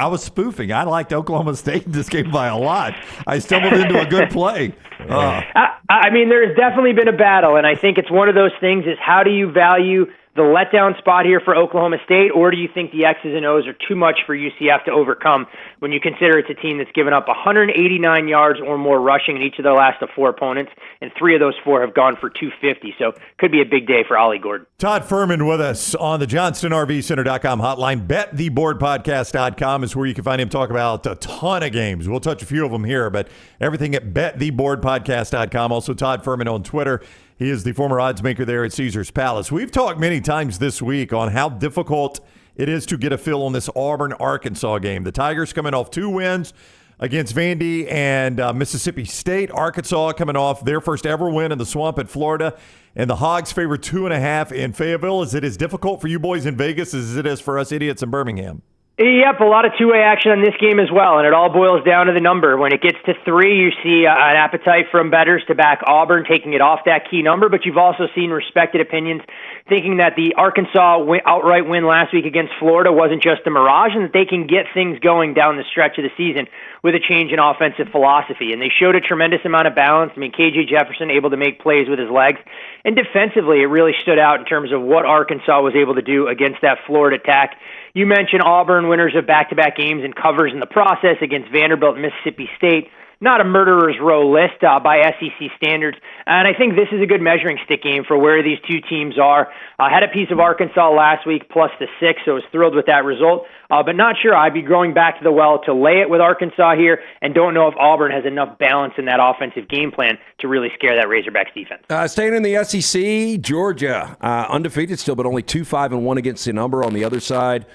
was spoofing. I liked Oklahoma State in this game by a lot. I stumbled into a good play. I mean, there's definitely been a battle, and I think it's one of those things is how do you value the letdown spot here for Oklahoma State, or do you think the X's and O's are too much for UCF to overcome when you consider it's a team that's given up 189 yards or more rushing in each of their last 4 opponents, and 3 of those 4 have gone for 250, so could be a big day for Ollie Gordon. Todd Ferman with us on the JohnstonRVCenter.com hotline. BetTheBoardPodcast.com is where you can find him talk about a ton of games. We'll touch a few of them here, but everything at BetTheBoardPodcast.com. Also, Todd Ferman on Twitter. He is the former odds maker there at Caesars Palace. We've talked many times this week on how difficult it is to get a feel on this Auburn-Arkansas game. The Tigers coming off 2 wins against Vandy and Mississippi State. Arkansas coming off their first ever win in the Swamp at Florida. And the Hogs favor 2.5 in Fayetteville. Is it as difficult for you boys in Vegas as it is for us idiots in Birmingham? Yep, a lot of two-way action on this game as well, and it all boils down to the number. When it gets to 3, you see an appetite from bettors to back Auburn, taking it off that key number, but you've also seen respected opinions thinking that the Arkansas outright win last week against Florida wasn't just a mirage and that they can get things going down the stretch of the season with a change in offensive philosophy. And they showed a tremendous amount of balance. I mean, KJ Jefferson able to make plays with his legs. And defensively, it really stood out in terms of what Arkansas was able to do against that Florida attack. You mentioned Auburn, winners of back-to-back games and covers in the process against Vanderbilt and Mississippi State. Not a murderer's row list by SEC standards. And I think this is a good measuring stick game for where these two teams are. Had a piece of Arkansas last week, plus the 6, so I was thrilled with that result. But not sure. I'd be going back to the well to lay it with Arkansas here, and don't know if Auburn has enough balance in that offensive game plan to really scare that Razorbacks defense. Staying in the SEC, Georgia, undefeated still, but only 2-5-1 against the number. On the other side,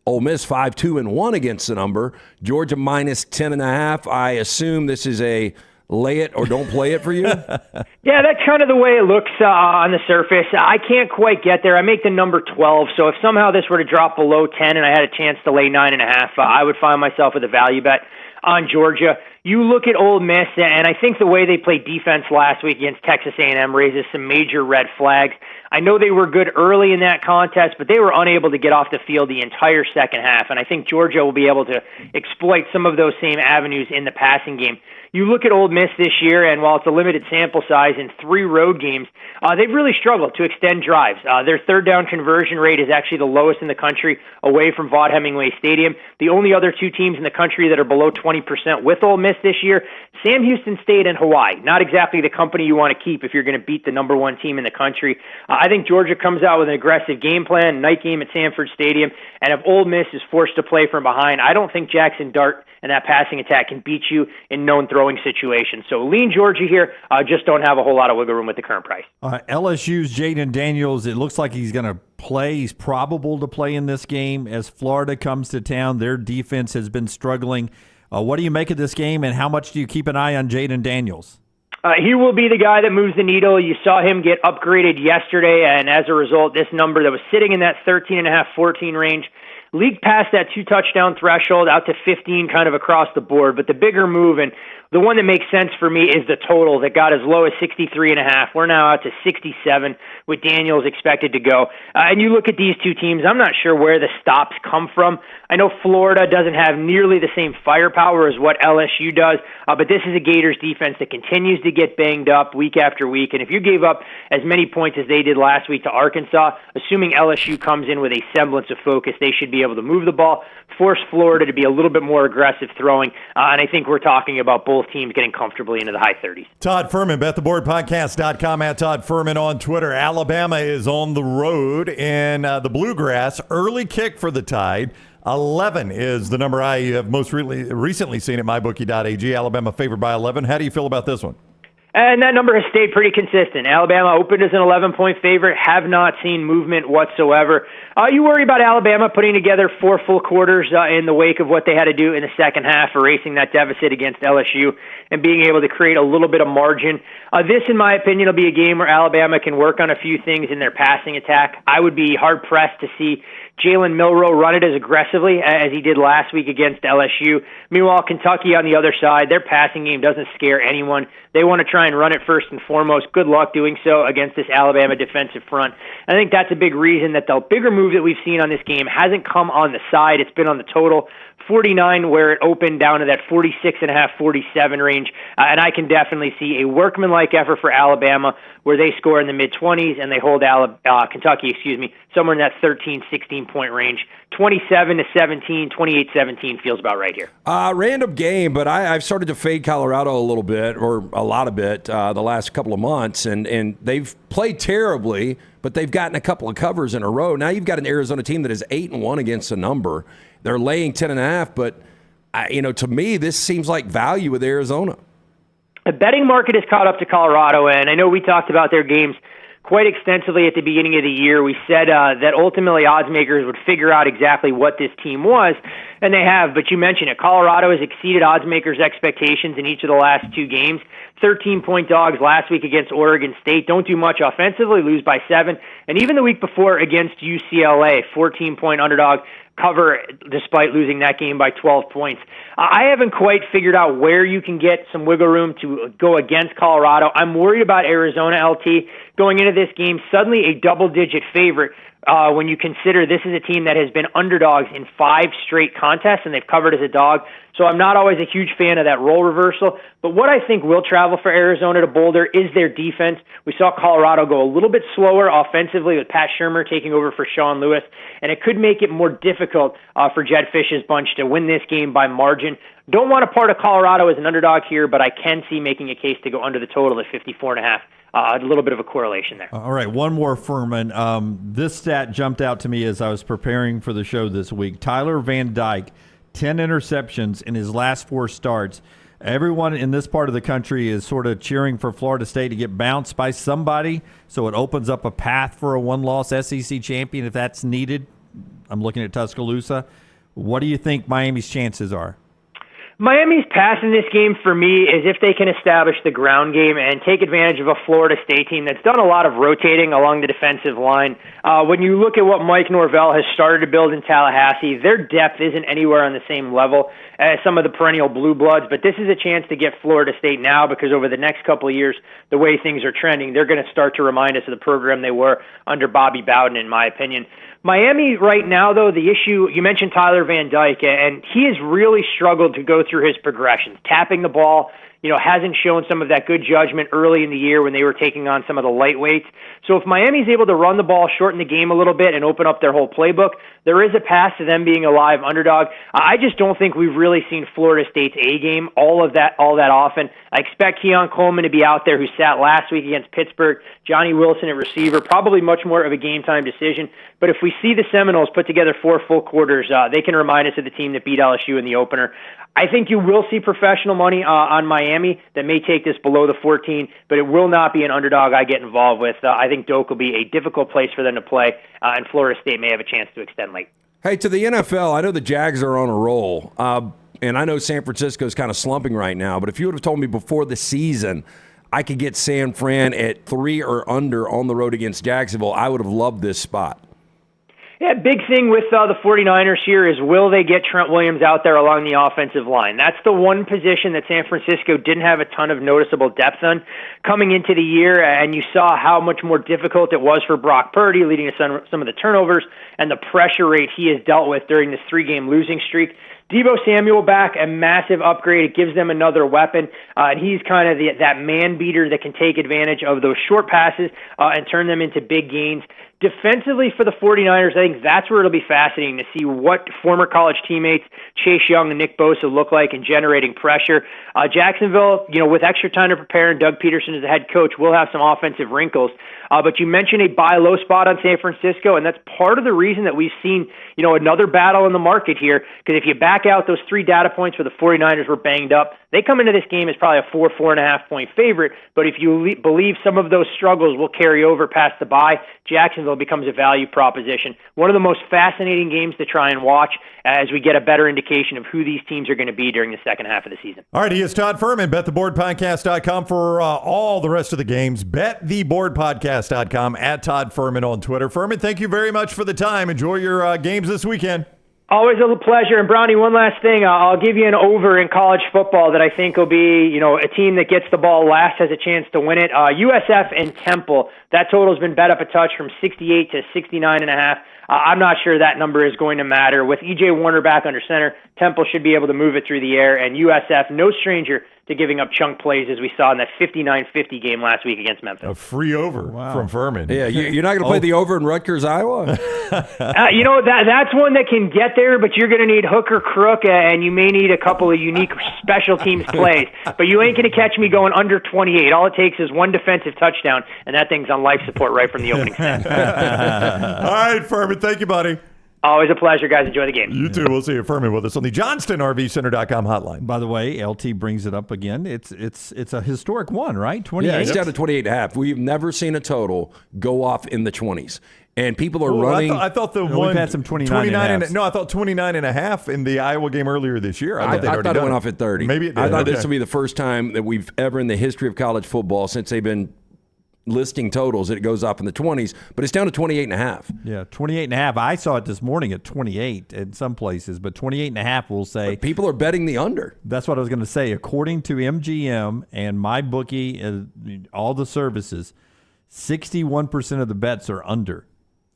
Ole Miss 5-2-1 against the number. Georgia minus 10.5. I assume this is a lay it or don't play it for you? Yeah, that's kind of the way it looks on the surface. I can't quite get there. I make the number 12, so if somehow this were to drop below 10 and I had a chance to lay 9.5, I would find myself with a value bet on Georgia. You look at Ole Miss, and I think the way they played defense last week against Texas A&M raises some major red flags. I know they were good early in that contest, but they were unable to get off the field the entire second half, and I think Georgia will be able to exploit some of those same avenues in the passing game. You look at Ole Miss this year, and while it's a limited sample size in 3 road games, they've really struggled to extend drives. Their third down conversion rate is actually the lowest in the country away from Vaught Hemingway Stadium. The only other 2 teams in the country that are below 20% with Ole Miss Miss this year, Sam Houston State and Hawaii. Not exactly the company you want to keep if you're going to beat the number one team in the country. I think Georgia comes out with an aggressive game plan, night game at Sanford Stadium, and if Ole Miss is forced to play from behind, I don't think Jackson Dart and that passing attack can beat you in known throwing situations. So lean Georgia here, just don't have a whole lot of wiggle room with the current price. LSU's Jaden Daniels, it looks like he's going to play. He's probable to play in this game as Florida comes to town. Their defense has been struggling. What do you make of this game, and how much do you keep an eye on Jaden Daniels? He will be the guy that moves the needle. You saw him get upgraded yesterday, and as a result, this number that was sitting in that 13.5, 14 range leaked past that 2-touchdown threshold out to 15 kind of across the board. But the bigger move, and the one that makes sense for me, is the total that got as low as 63.5. We're now out to 67 with Daniels expected to go. And you look at these two teams, I'm not sure where the stops come from. I know Florida doesn't have nearly the same firepower as what LSU does, but this is a Gators defense that continues to get banged up week after week. And if you gave up as many points as they did last week to Arkansas, assuming LSU comes in with a semblance of focus, they should be able to move the ball, force Florida to be a little bit more aggressive throwing, and I think we're talking about both teams getting comfortably into the high 30s. Todd Ferman, BetTheBoardPodcast.com, at Todd Ferman on Twitter. Alabama is on the road in the Bluegrass. Early kick for the Tide. 11 is the number I have most recently seen at MyBookie.ag. Alabama favored by 11. How do you feel about this one? And that number has stayed pretty consistent. Alabama opened as an 11-point favorite, have not seen movement whatsoever. You worry about Alabama putting together 4 full quarters in the wake of what they had to do in the second half, erasing that deficit against LSU and being able to create a little bit of margin. This, in my opinion, will be a game where Alabama can work on a few things in their passing attack. I would be hard-pressed to see Jalen Milroe run it as aggressively as he did last week against LSU. Meanwhile, Kentucky on the other side, their passing game doesn't scare anyone. They want to try and run it first and foremost. Good luck doing so against this Alabama defensive front. I think that's a big reason that the bigger move that we've seen on this game hasn't come on the side. It's been on the total. 49 where it opened down to that 46.5, 47 range. And I can definitely see a workmanlike effort for Alabama where they score in the mid-20s and they hold Kentucky, somewhere in that 13, 16-point range. 27-17, 28-17 feels about right here. Random game, but I've started to fade Colorado a little bit, or a lot of it, the last couple of months, and they've played terribly, but they've gotten a couple of covers in a row. Now you've got an Arizona team that is 8-1 against the number. They're laying 10.5, but to me, this seems like value with Arizona. The betting market has caught up to Colorado, and I know we talked about their games quite extensively at the beginning of the year. We said that ultimately odds makers would figure out exactly what this team was, and they have. But you mentioned it. Colorado has exceeded odds makers' expectations in each of the last 2 games. 13-point dogs last week against Oregon State. Don't do much offensively, lose by 7. And even the week before against UCLA, 14-point underdog cover despite losing that game by 12 points. I haven't quite figured out where you can get some wiggle room to go against Colorado. I'm worried about Arizona, LT, going into this game, suddenly a double-digit favorite when you consider this is a team that has been underdogs in 5 straight contests, and they've covered as a dog. So I'm not always a huge fan of that role reversal. But what I think will travel for Arizona to Boulder is their defense. We saw Colorado go a little bit slower offensively with Pat Shurmur taking over for Sean Lewis, and it could make it more difficult for Jedd Fisch's bunch to win this game by margin. Don't want to part of Colorado as an underdog here, but I can see making a case to go under the total at 54.5. A little bit of a correlation there. All right, one more, Furman. This stat jumped out to me as I was preparing for the show this week. Tyler Van Dyke, 10 interceptions in his last 4 starts. Everyone in this part of the country is sort of cheering for Florida State to get bounced by somebody, so it opens up a path for a one-loss SEC champion if that's needed. I'm looking at Tuscaloosa. What do you think Miami's chances are? Miami's pass in this game for me is if they can establish the ground game and take advantage of a Florida State team that's done a lot of rotating along the defensive line. When you look at what Mike Norvell has started to build in Tallahassee, their depth isn't anywhere on the same level as some of the perennial blue bloods, but this is a chance to get Florida State now because over the next couple of years, the way things are trending, they're going to start to remind us of the program they were under Bobby Bowden, in my opinion. Miami right now, though, the issue, you mentioned Tyler Van Dyke, and he has really struggled to go through his progressions, tapping the ball, hasn't shown some of that good judgment early in the year when they were taking on some of the lightweights. So if Miami's able to run the ball, shorten the game a little bit, and open up their whole playbook, there is a path to them being a live underdog. I just don't think we've really seen Florida State's A game all that often. I expect Keon Coleman to be out there, who sat last week against Pittsburgh. Johnny Wilson at receiver, probably much more of a game-time decision. But if we see the Seminoles put together 4 full quarters, they can remind us of the team that beat LSU in the opener. I think you will see professional money on Miami that may take this below the 14, but it will not be an underdog I get involved with. I think Doak will be a difficult place for them to play, and Florida State may have a chance to extend late. Hey, to the NFL, I know the Jags are on a roll, and I know San Francisco's kind of slumping right now, but if you would have told me before the season I could get San Fran at 3 or under on the road against Jacksonville, I would have loved this spot. Yeah, big thing with the 49ers here is, will they get Trent Williams out there along the offensive line? That's the one position that San Francisco didn't have a ton of noticeable depth on coming into the year, and you saw how much more difficult it was for Brock Purdy, leading to some of the turnovers and the pressure rate he has dealt with during this 3-game losing streak. Deebo Samuel back, a massive upgrade. It gives them another weapon, and he's kind of that man beater that can take advantage of those short passes and turn them into big gains. Defensively for the 49ers, I think that's where it'll be fascinating to see what former college teammates Chase Young and Nick Bosa look like in generating pressure. Jacksonville, with extra time to prepare, and Doug Peterson as the head coach will have some offensive wrinkles. But you mentioned a buy low spot on San Francisco, and that's part of the reason that we've seen, another battle in the market here. Because if you back out those 3 data points where the 49ers were banged up, they come into this game as probably a 4.5 point favorite. But if you believe some of those struggles will carry over past the bye, Jacksonville becomes a value proposition. One of the most fascinating games to try and watch as we get a better indication of who these teams are going to be during the second half of the season. All right, he is Todd Ferman, bettheboardpodcast.com for all the rest of the games. bettheboardpodcast.com, at Todd Ferman on Twitter. Ferman, thank you very much for the time. Enjoy your games this weekend. Always a pleasure. And Brownie, one last thing. I'll give you an over in college football that I think will be, a team that gets the ball last has a chance to win it. USF and Temple, that total's been bet up a touch from 68 to 69.5. I'm not sure that number is going to matter. With E.J. Warner back under center, Temple should be able to move it through the air, and USF, no stranger to giving up chunk plays, as we saw in that 59-50 game last week against Memphis. A free over from Furman. Yeah, you're not going to play the over in Rutgers, Iowa? That's one that can get there, but you're going to need hook or crook, and you may need a couple of unique special teams plays. But you ain't going to catch me going under 28. All it takes is one defensive touchdown, and that thing's on life support right from the opening snap. All right, Furman, thank you, buddy. Always a pleasure, guys. Enjoy the game. You too. We'll see you, Ferman, with us on the JohnstonRVCenter.com hotline. By the way, LT brings it up again. It's a historic one, right? 28. Yeah, it's down to 28.5. We've never seen a total go off in the 20s. And people are running. I thought the one. We've had some 29 I thought 29.5 in the Iowa game earlier this year. I thought it went off at 30. Maybe it did. I thought this will be the first time that we've ever in the history of college football, since they've been listing totals, that it goes off in the 20s, but it's down to 28.5. Yeah, 28.5. I saw it this morning at 28 in some places, but 28.5 will say. But people are betting the under. That's what I was going to say. According to MGM and MyBookie, all the services, 61% of the bets are under.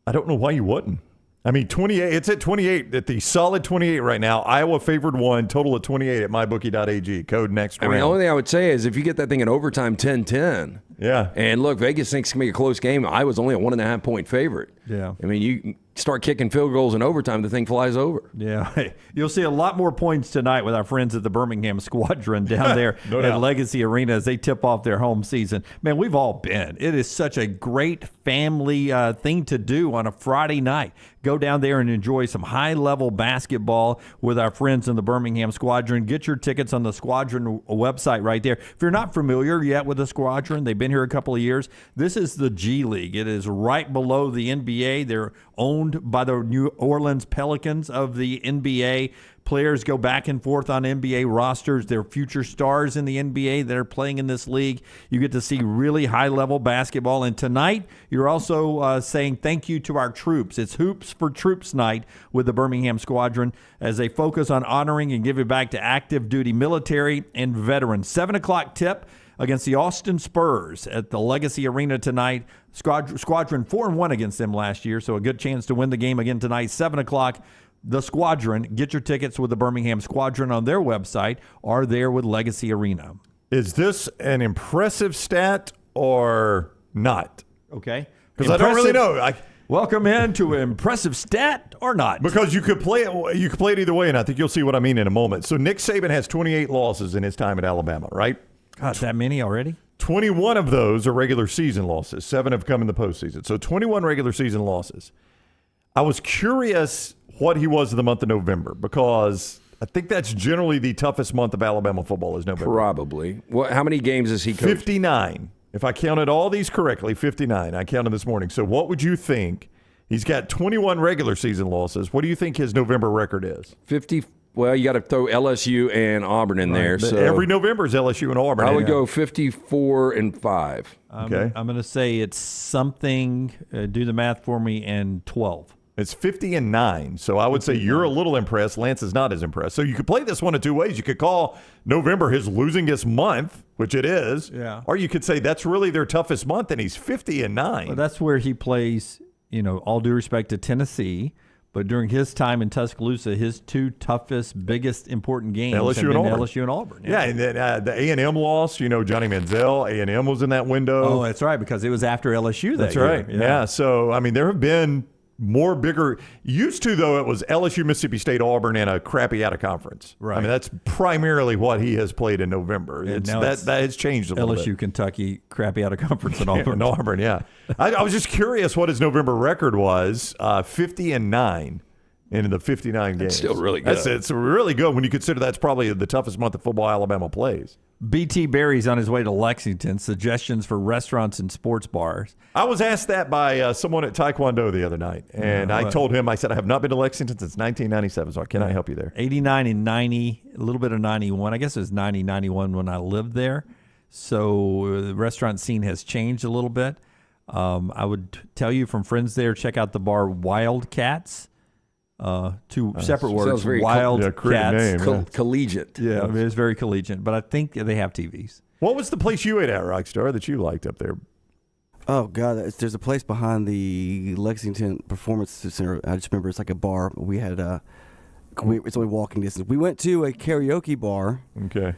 I don't know why you wouldn't. I mean, 28. It's at 28, at the solid 28 right now. Iowa favored 1, total of 28 at mybookie.ag. Code next round. I mean, the only thing I would say is if you get that thing in overtime 10-10. Yeah. And look, Vegas thinks it can make a close game. Iowa's only a 1.5 point favorite. Yeah. I mean, you start kicking field goals in overtime, the thing flies over. Yeah. You'll see a lot more points tonight with our friends at the Birmingham Squadron down there No at doubt. Legacy Arena as they tip off their home season. Man, we've all been. It is such a great family thing to do on a Friday night. Go down there and enjoy some high-level basketball with our friends in the Birmingham Squadron. Get your tickets on the Squadron website right there. If you're not familiar yet with the Squadron, they've been here a couple of years. This is the G League. It is right below the NBA. They're owned by the New Orleans Pelicans of the NBA. Players go back and forth on NBA rosters. They're future stars in the NBA that are playing in this league. You get to see really high-level basketball. And tonight, you're also saying thank you to our troops. It's Hoops for Troops night with the Birmingham Squadron as they focus on honoring and giving back to active duty military and veterans. 7 o'clock tip against the Austin Spurs at the Legacy Arena tonight. Squadron 4-1 against them last year, so a good chance to win the game again tonight. 7 o'clock. The Squadron. Get your tickets with the Birmingham Squadron on their website or there with Legacy Arena. Is this an impressive stat or not? Okay. Because I don't really know. Welcome into impressive stat or not. Because you could play it either way, and I think you'll see what I mean in a moment. So Nick Saban has 28 losses in his time at Alabama, right? God, that many already? 21 of those are regular season losses. 7 have come in the postseason. So 21 regular season losses. I was curious what he was in the month of November, because I think that's generally the toughest month of Alabama football is November. Probably. How many games has he coached? 59. If I counted all these correctly, 59. I counted this morning. So what would you think? He's got 21 regular season losses. What do you think his November record is? 50. Well, you got to throw LSU and Auburn in there. But so every November is LSU and Auburn. I would go 54-5. Okay. I'm going to say it's something, do the math for me, and 12. It's 50-9. So I would say you're a little impressed. Lance is not as impressed. So you could play this one of two ways. You could call November his losingest month, which it is. Yeah. Or you could say that's really their toughest month, and he's 50-9. Well, that's where he plays, all due respect to Tennessee. But during his time in Tuscaloosa, his two toughest, biggest, important games LSU and Auburn. Yeah, and then the A&M loss, Johnny Manziel, A&M was in that window. Oh, that's right, because it was after LSU that That's year. right. Yeah. So, there have been more bigger. Used to, though, it was LSU, Mississippi State, Auburn, and a crappy out of conference. Right. That's primarily what he has played in November. That has changed a little bit. LSU, Kentucky, crappy out of conference, and Auburn. And Auburn, yeah. I was just curious what his November record was. 50-9 in the 59 games. That's still really good. It's really good when you consider that's probably the toughest month of football Alabama plays. B.T. Barry's on his way to Lexington. Suggestions for restaurants and sports bars. I was asked that by someone at Taekwondo the other night, and I told him, I said, I have not been to Lexington since 1997, so can I help you there? 89 and 90, a little bit of 91. I guess it was 90, 91 when I lived there. So the restaurant scene has changed a little bit. I would tell you from friends there, check out the bar Wildcats. Two separate words. Wildcats. Collegiate. Yeah, it's very collegiate, but I think they have TVs. What was the place you ate at, Rockstar, that you liked up there? Oh, God, there's a place behind the Lexington Performance Center. I just remember it's like a bar. We had it's only walking distance. We went to a karaoke bar. Okay.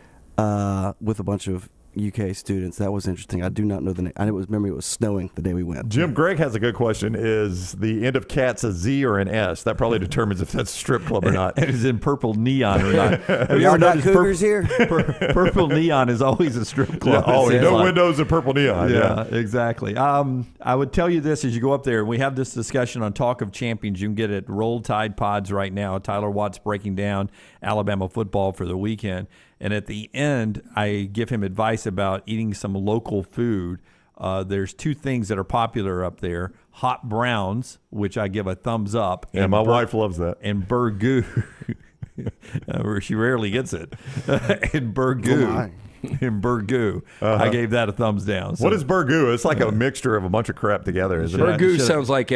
With a bunch of UK students. That was interesting. I do not know the name. I remember it was snowing the day we went. Jim Gregg has a good question. Is the end of Cats a Z or an S? That probably determines if that's a strip club or not. It is in purple neon or not. Have you Y'all ever got noticed cougars here? Purple neon is always a strip club. Yeah, always. No windows and purple neon. Yeah, exactly. I would tell you this as you go up there, and we have this discussion on Talk of Champions. You can get it Roll Tide Pods right now. Tyler Watt's breaking down Alabama football for the weekend. And at the end, I give him advice about eating some local food. There's two things that are popular up there. Hot browns, which I give a thumbs up. Yeah, my wife loves that. And burgoo. She rarely gets it. And burgoo. And burgoo. I gave that a thumbs down. So, what is burgoo? It's like a mixture of a bunch of crap together, isn't it? Burgoo sounds like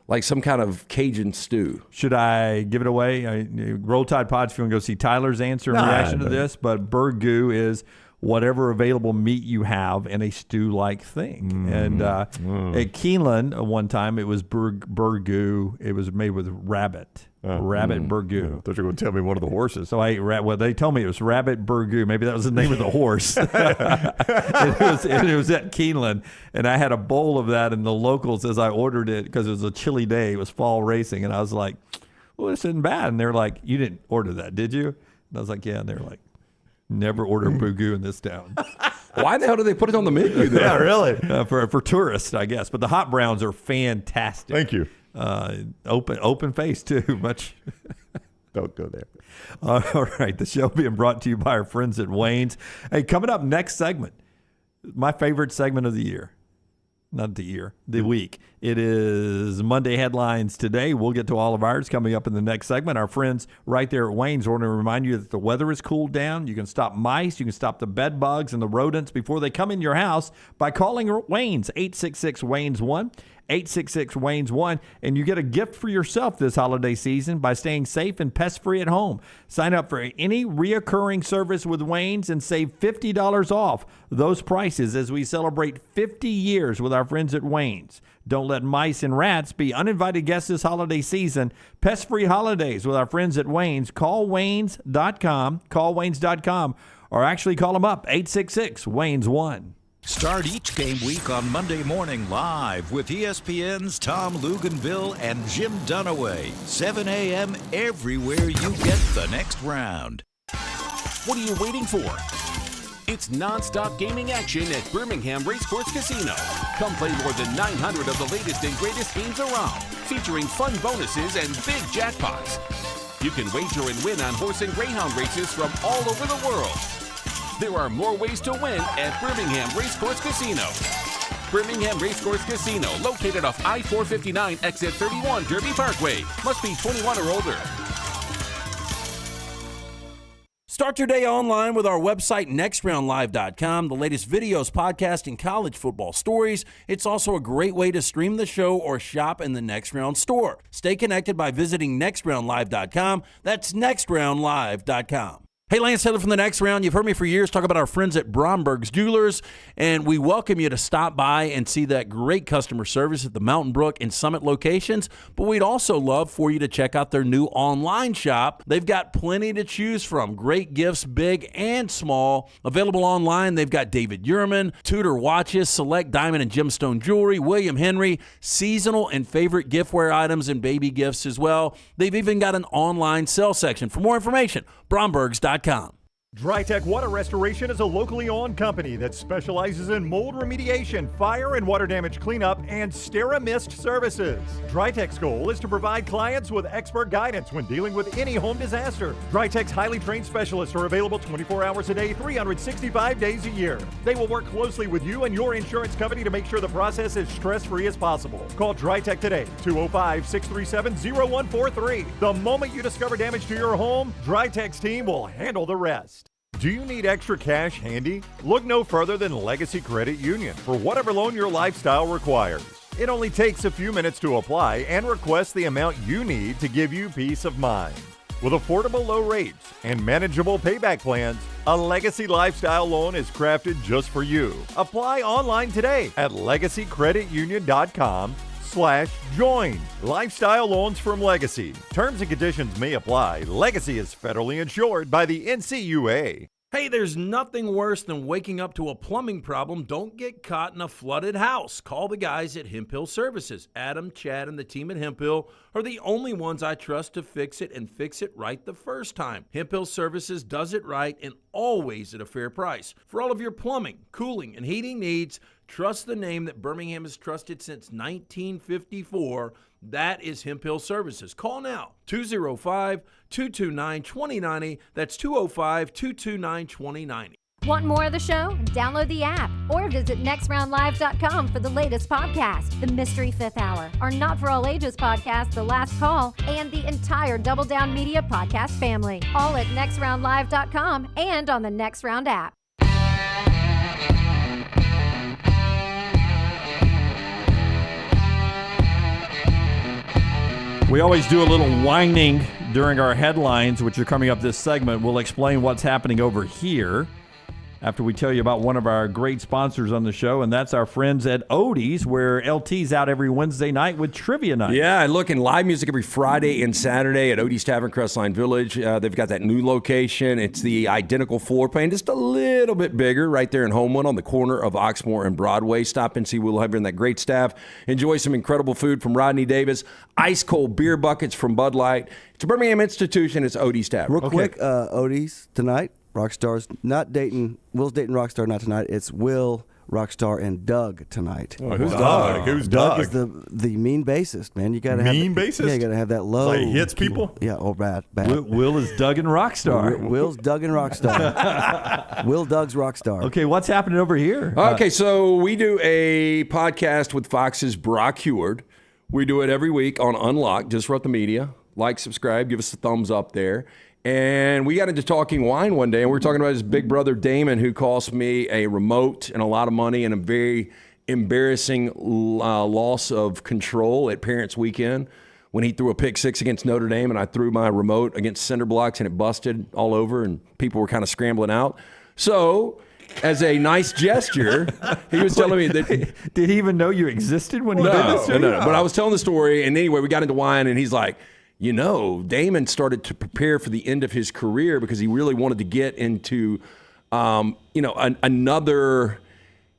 like some kind of Cajun stew. Should I give it away? Roll Tide Pods if you want to go see Tyler's answer and reaction to this. But burgoo is whatever available meat you have in a stew-like thing. And at Keeneland, one time, it was burgoo. It was made with rabbit. Rabbit burgoo. I thought you were going to tell me one of the horses. So I ate well, they told me it was rabbit burgoo. Maybe that was the name of the horse. It was at Keeneland, and I had a bowl of that, and the locals, as I ordered it, because it was a chilly day, it was fall racing, and I was like, well, this isn't bad. And they're like, you didn't order that, did you? And I was like, yeah. And they're like, never order burgoo in this town. Why the hell do they put it on the menu? Yeah, really? For tourists, I guess. But the hot browns are fantastic. Thank you. Open face too. Much. Don't go there. All right. The show being brought to you by our friends at Wayne's. Hey, coming up next segment, my favorite segment of the year. Not the year, the week. It is Monday Headlines Today. We'll get to all of ours coming up in the next segment. Our friends right there at Wayne's want to remind you that the weather has cooled down. You can stop mice. You can stop the bed bugs and the rodents before they come in your house by calling Wayne's, 866-WAYNES-1. 866-WAYNES-1, and you get a gift for yourself this holiday season by staying safe and pest-free at home. Sign up for any reoccurring service with Wayne's and save $50 off those prices as we celebrate 50 years with our friends at Wayne's. Don't let mice and rats be uninvited guests this holiday season. Pest-free holidays with our friends at Wayne's. Call Waynes.com. or actually call them up, 866-WAYNES1. Start each game week on Monday morning live with ESPN's Tom Luganville and Jim Dunaway. 7 a.m. everywhere you get the next round. What are you waiting for? It's non-stop gaming action at Birmingham Racecourse Casino. Come play more than 900 of the latest and greatest games around, featuring fun bonuses and big jackpots. You can wager and win on horse and greyhound races from all over the world. There are more ways to win at Birmingham Racecourse Casino. Birmingham Racecourse Casino, located off I-459 exit 31 Derby Parkway. Must be 21 or older. Start your day online with our website, nextroundlive.com. The latest videos, podcasts, and college football stories. It's also a great way to stream the show or shop in the Next Round store. Stay connected by visiting nextroundlive.com. That's nextroundlive.com. Hey, Lance Taylor from the Next Round. You've heard me for years talk about our friends at Bromberg's Jewelers, and we welcome you to stop by and see that great customer service at the Mountain Brook and Summit locations. But we'd also love for you to check out their new online shop. They've got plenty to choose from. Great gifts, big and small. Available online, they've got David Yurman, Tudor watches, select diamond and gemstone jewelry, William Henry, seasonal and favorite giftware items, and baby gifts as well. They've even got an online sale section. For more information, brombergs.com. DryTech Water Restoration is a locally owned company that specializes in mold remediation, fire and water damage cleanup, and SteraMist services. DryTech's goal is to provide clients with expert guidance when dealing with any home disaster. DryTech's highly trained specialists are available 24 hours a day, 365 days a year. They will work closely with you and your insurance company to make sure the process is stress-free as possible. Call DryTech today, 205-637-0143. The moment you discover damage to your home, DryTech's team will handle the rest. Do you need extra cash handy? Look no further than Legacy Credit Union for whatever loan your lifestyle requires. It only takes a few minutes to apply and request the amount you need to give you peace of mind. With affordable low rates and manageable payback plans, a Legacy Lifestyle loan is crafted just for you. Apply online today at legacycreditunion.com/join. Lifestyle loans from Legacy. Terms and conditions may apply. Legacy is federally insured by the NCUA. Hey, there's nothing worse than waking up to a plumbing problem. Don't get caught in a flooded house. Call the guys at Hemp Hill Services. Adam, Chad, and the team at Hemp Hill are the only ones I trust to fix it and fix it right the first time. Hemp Hill Services does it right and always at a fair price. For all of your plumbing, cooling, and heating needs, trust the name that Birmingham has trusted since 1954. That is Hemp Hill Services. Call now, 205-229-2090. That's 205-229-2090. Want more of the show? Download the app or visit nextroundlive.com for the latest podcast, The Mystery Fifth Hour, our Not For All Ages podcast, The Last Call, and the entire Double Down Media podcast family. All at nextroundlive.com and on the Next Round app. We always do a little whining during our headlines, which are coming up this segment. We'll explain what's happening over here after we tell you about one of our great sponsors on the show, and that's our friends at Odie's, where LT's out every Wednesday night with Trivia Night. Yeah, and look, and live music every Friday and Saturday at Odie's Tavern, Crestline Village. They've got that new location. It's the identical floor plan, just a little bit bigger right there in Homewood on the corner of Oxmoor and Broadway. Stop and see Will Hubbard and that great staff. Enjoy some incredible food from Rodney Davis, ice-cold beer buckets from Bud Light. It's a Birmingham institution. It's Odie's Tavern. Real quick, Odie's tonight. Rockstar's not dating. Will's dating Rockstar not tonight. It's Will, Rockstar, and Doug tonight. Oh, who's Doug? Who's Doug? Is the mean bassist, man. You gotta mean have bassist. Yeah, you gotta have that low. Like he hits people. Yeah. Oh, bad. Will is Doug and Rockstar. Will's Doug and Rockstar. Will Doug's Rockstar. Okay, what's happening over here? Okay, so we do a podcast with Fox's Brock Heward. We do it every week on Unlocked. Disrupt the Media. Like, subscribe, give us a thumbs up there. And we got into talking wine one day, and we were talking about his big brother Damon, who cost me a remote and a lot of money and a very embarrassing loss of control at Parents Weekend when he threw a pick six against Notre Dame, and I threw my remote against cinder blocks, and it busted all over, and people were kind of scrambling out. So, as a nice gesture, he was telling me that... Did he even know you existed when he did this? No. But I was telling the story, and anyway, we got into wine, and he's like, you know, Damon started to prepare for the end of his career because he really wanted to get into another,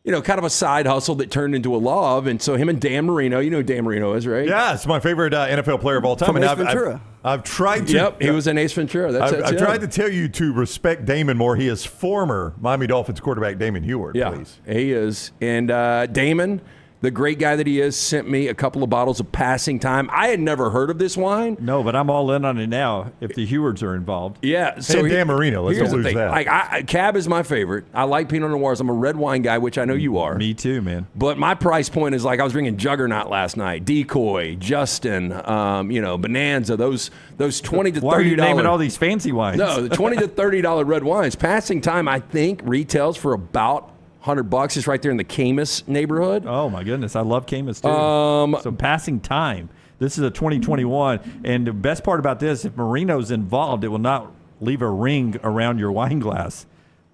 kind of a side hustle that turned into a love. And so him and Dan Marino, you know who Dan Marino is, right? Yeah, it's my favorite NFL player of all time. From Ace Ventura. I've tried to. Yep, he was in Ace Ventura. I've tried to tell you to respect Damon more. He is former Miami Dolphins quarterback Damon Heward. Yeah, please. He is. And Damon, the great guy that he is, sent me a couple of bottles of Passing Time. I had never heard of this wine. No, but I'm all in on it now if the Hewards are involved. Yeah. So and Dan Marino, let's here's not the lose thing. that. Cab is my favorite. I like Pinot Noirs. I'm a red wine guy, which I know you are. Me too, man. But my price point is like I was drinking Juggernaut last night, Decoy, Justin, Bonanza, those $20 to $30. Why are you naming all these fancy wines? No, the $20 to $30 red wines. Passing Time, I think, retails for about $100. It's right there in the Camus neighborhood. Oh my goodness, I love Camus too. So Passing Time. This is a 2021, and the best part about this, if Marino's involved, it will not leave a ring around your wine glass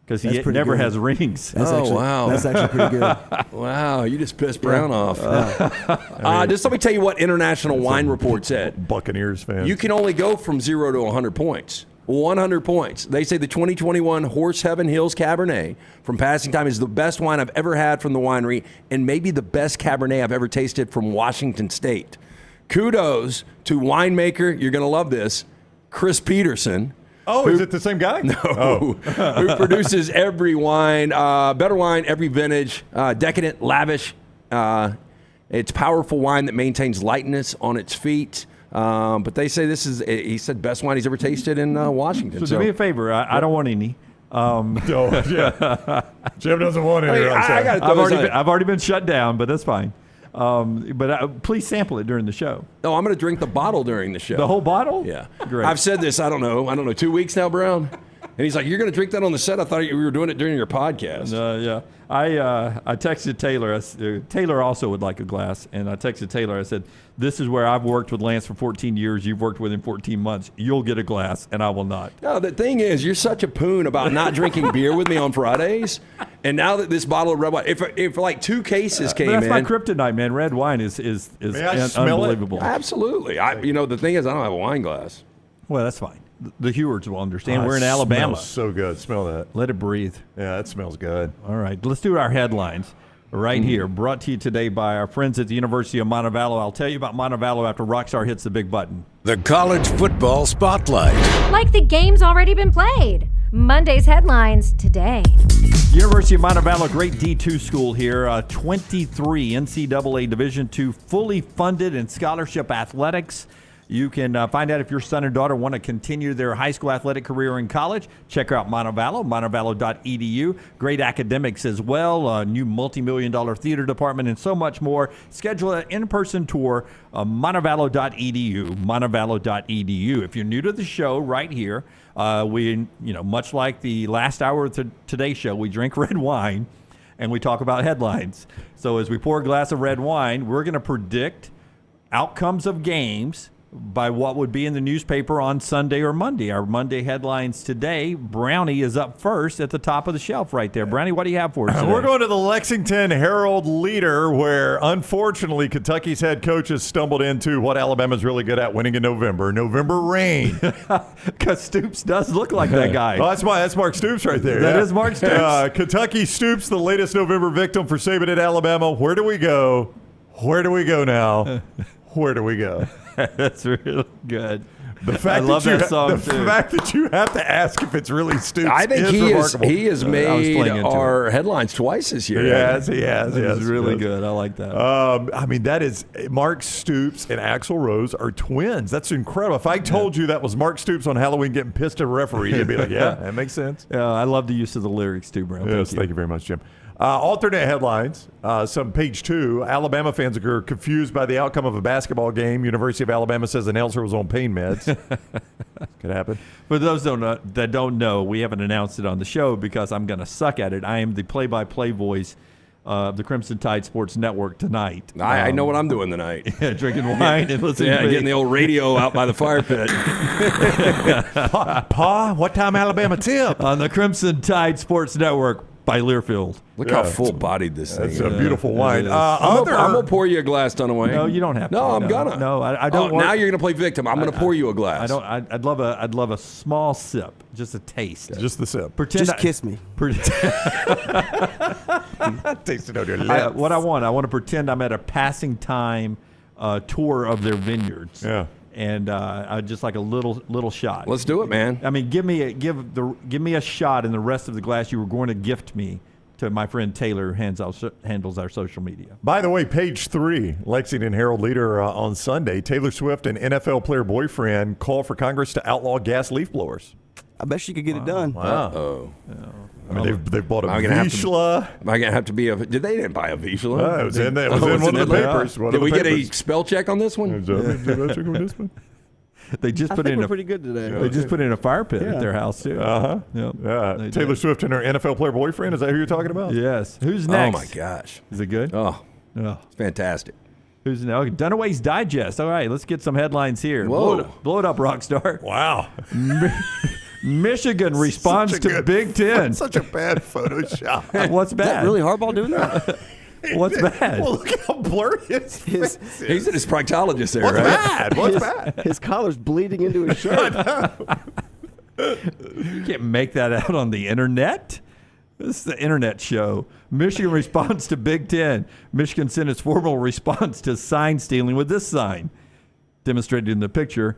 because he never has rings. Wow, that's actually pretty good. Wow, you just pissed Brown off. Just let me tell you what International Wine Report said. Buccaneers fans. You can only go from 0 to 100 points. 100 points. They say the 2021 Horse Heaven Hills Cabernet from Passing Time is the best wine I've ever had from the winery and maybe the best Cabernet I've ever tasted from Washington State. Kudos to winemaker, you're going to love this, Chris Peterson. Oh, is it the same guy? No. Who produces every wine, better wine, every vintage, decadent, lavish. It's powerful wine that maintains lightness on its feet. But they say this is, he said, best wine he's ever tasted in Washington. So do me a favor. I don't want any. Jim doesn't want any. I've already been shut down, but that's fine. But please sample it during the show. No, I'm going to drink the bottle during the show. The whole bottle? Yeah. Great. I've said this, I don't know, 2 weeks now, Brown? And he's like, you're going to drink that on the set? I thought we were doing it during your podcast. Yeah. I texted Taylor. Taylor also would like a glass. And I texted Taylor. I said, this is where I've worked with Lance for 14 years. You've worked with him 14 months. You'll get a glass, and I will not. No, the thing is, you're such a poon about not drinking beer with me on Fridays. And now that this bottle of red wine, if like 2 cases came in. That's my kryptonite, man. Red wine is unbelievable. Absolutely. The thing is, I don't have a wine glass. Well, that's fine. The Hewards will understand. We're in Alabama. Smells so good. Smell that. Let it breathe. Yeah, that smells good. All right, let's do our headlines right here. Brought to you today by our friends at the University of Montevallo. I'll tell you about Montevallo after Rockstar hits the big button. The College Football Spotlight. Like the game's already been played. Monday's headlines today. University of Montevallo, great D2 school here. 23 NCAA Division II fully funded in scholarship athletics. You can find out if your son or daughter want to continue their high school athletic career in college. Check out Montevallo, montevallo.edu. Great academics as well, new multi-million-dollar theater department, and so much more. Schedule an in-person tour, montevallo.edu, montevallo.edu. If you're new to the show right here, we, much like the last hour of today's show, we drink red wine and we talk about headlines. So as we pour a glass of red wine, we're going to predict outcomes of games by what would be in the newspaper on Sunday or Monday. Our Monday headlines today, Brownie is up first at the top of the shelf right there. Brownie, what do you have for us today? We're going to the Lexington Herald Leader, where unfortunately Kentucky's head coach has stumbled into what Alabama's really good at, winning in November rain. Because Stoops does look like that guy. Oh, that's Mark Stoops right there. That is Mark Stoops. Kentucky Stoops, the latest November victim for Saban at Alabama. Where do we go? Where do we go now? Where do we go? That's really good. The fact that you have to ask if it's really Stoops. I think remarkable. he has made our headlines twice this year. Yes, he has. That's really good. I like that. That is Mark Stoops and Axl Rose are twins. That's incredible. If I told you that was Mark Stoops on Halloween getting pissed at a referee, you'd be like, yeah, that makes sense. Yeah, I love the use of the lyrics too, Brown. Yes, thank you very much, Jim. Alternate headlines, some page 2. Alabama fans are confused by the outcome of a basketball game. University of Alabama says an announcer was on pain meds. Could happen. For those that don't know, we haven't announced it on the show because I'm going to suck at it. I am the play-by-play voice of the Crimson Tide Sports Network tonight. I know what I'm doing tonight. Drinking wine and listening to getting the old radio out by the fire pit. Pa, what time Alabama tip? On the Crimson Tide Sports Network. by Learfield. Look how full-bodied this thing is. It's a beautiful wine. I'm going to pour you a glass, Dunaway. No, you don't have to. No, I'm gonna. No, I don't. Now you're gonna play victim. I'm gonna pour you a glass. I'd love a small sip, just a taste. Just the sip. Just kiss me. Taste it on your lips. What I want to pretend I'm at a passing time tour of their vineyards. Yeah. And just like a little shot. Let's do it, man. I mean, give me a shot in the rest of the glass you were going to gift me to my friend Taylor, handles our social media. By the way, page 3, Lexington Herald leader on Sunday, Taylor Swift and NFL player boyfriend call for Congress to outlaw gas leaf blowers. I bet she could get it done. Uh-oh. I mean, they've bought a Vizsla. Am I going to have to be a... They didn't buy a Vizsla. It was in one of the papers. Did we get a spell check on this one? They just I put think in we're pretty good today. They just put in a fire pit at their house too. Yep. Yeah. Taylor Swift and her NFL player boyfriend. Is that who you're talking about? Yes. Who's next? Oh my gosh. Is it good? Oh, it's fantastic. Who's now? Dunaway's Digest. All right, let's get some headlines here. Whoa. Blow it up, Rockstar. Wow. Michigan responds to Big Ten. Such a bad Photoshop. What's bad? Is that really Harbaugh doing that? What's bad? Well, look how blurry his face is. He's his proctologist there, What's right? bad? What's bad? His collar's bleeding into his shirt. You can't make that out on the internet. This is the internet show. Michigan responds to Big Ten. Michigan sent its formal response to sign stealing with this sign, demonstrated in the picture.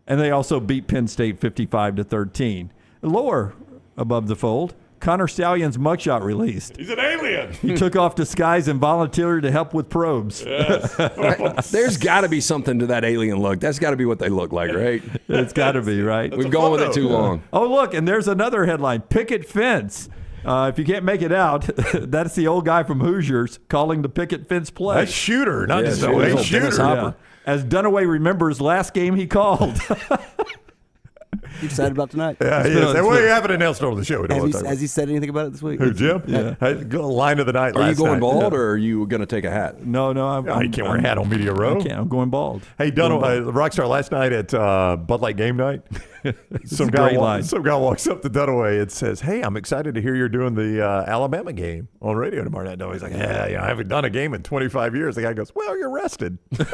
And they also beat Penn State 55-13. Lower above the fold, Connor Stallion's mugshot released. He's an alien. He took off disguise and volunteered to help with probes. Yes. There's got to be something to that alien look. That's got to be what they look like, right? It's got to be, right? We've gone with it too long. Oh, look, and there's another headline. Picket fence. If you can't make it out, that's the old guy from Hoosiers calling the picket fence play. That's Shooter, not just a Dennis Shooter. Hopper. As Dunaway remembers last game he called. You excited about tonight? Yeah, he is. We haven't announced over the show. We don't want to talk Has he said anything about it this week? Who, Jim? Yeah. Hey, line of the night Are last you going night. bald or are you going to take a hat? No, You can't wear a hat on Media Row. I can't. I'm going bald. Hey, Rockstar, last night at Bud Light Game Night, some guy walks up to Dunaway and says, "Hey, I'm excited to hear you're doing the Alabama game on radio tomorrow night." No, he's like, I haven't done a game in 25 years. The guy goes, "Well, you're rested." It's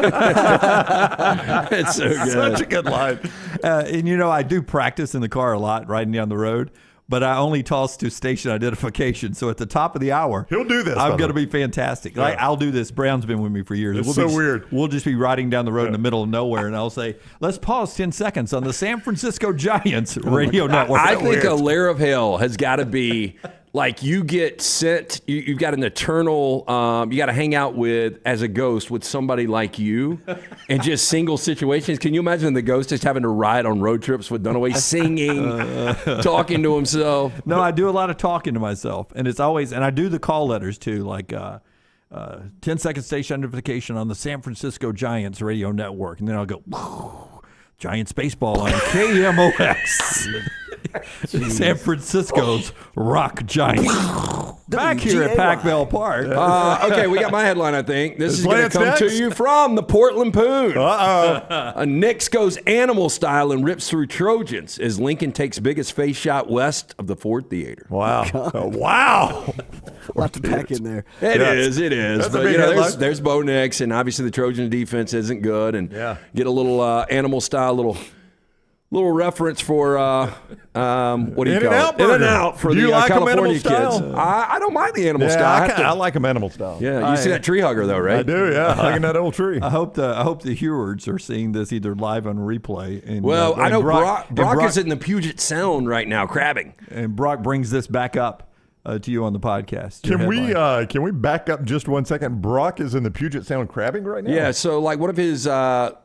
so good. Such a good line. And I do practice in the car a lot, riding down the road. But I only toss to station identification. So at the top of the hour, he'll do this. I'm going to be fantastic. Yeah. I'll do this. Brown's been with me for years. It's so weird. We'll just be riding down the road in the middle of nowhere, and I'll say, "Let's pause 10 seconds on the San Francisco Giants radio network." I think a layer of hell has got to be like you get sent. You've got an eternal. You got to hang out with as a ghost with somebody like you, and just single situations. Can you imagine the ghost just having to ride on road trips with Dunaway, singing, talking to himself? No, I do a lot of talking to myself, and it's always, and I do the call letters too, like 10-second station identification on the San Francisco Giants radio network, and then I'll go, Giants baseball on KMOX. San Francisco's Rock Giant. Back here at Pac-Bell Park. Okay, we got my headline, I think. This is going to come to you from the Portland Poon. Knicks goes animal style and rips through Trojans as Lincoln takes biggest face shot west of the Ford Theater. Wow. Wow. A lot to pack in there. It is. That's But a big headline. there's Bo Nix, and obviously the Trojan defense isn't good. And get a little animal style, little reference for what do you call it? In and out for the like California kids. style? I don't mind the animal style. I like them animal style. Yeah, you see that tree hugger though, right? I do. Yeah, hugging that old tree. I hope the Hewards are seeing this either live on replay. And, Well, I know Brock Brock is in the Puget Sound right now, crabbing. And Brock brings this back up to you on the podcast. Can we back up just 1 second? Brock is in the Puget Sound crabbing right now? Yeah, so like one of his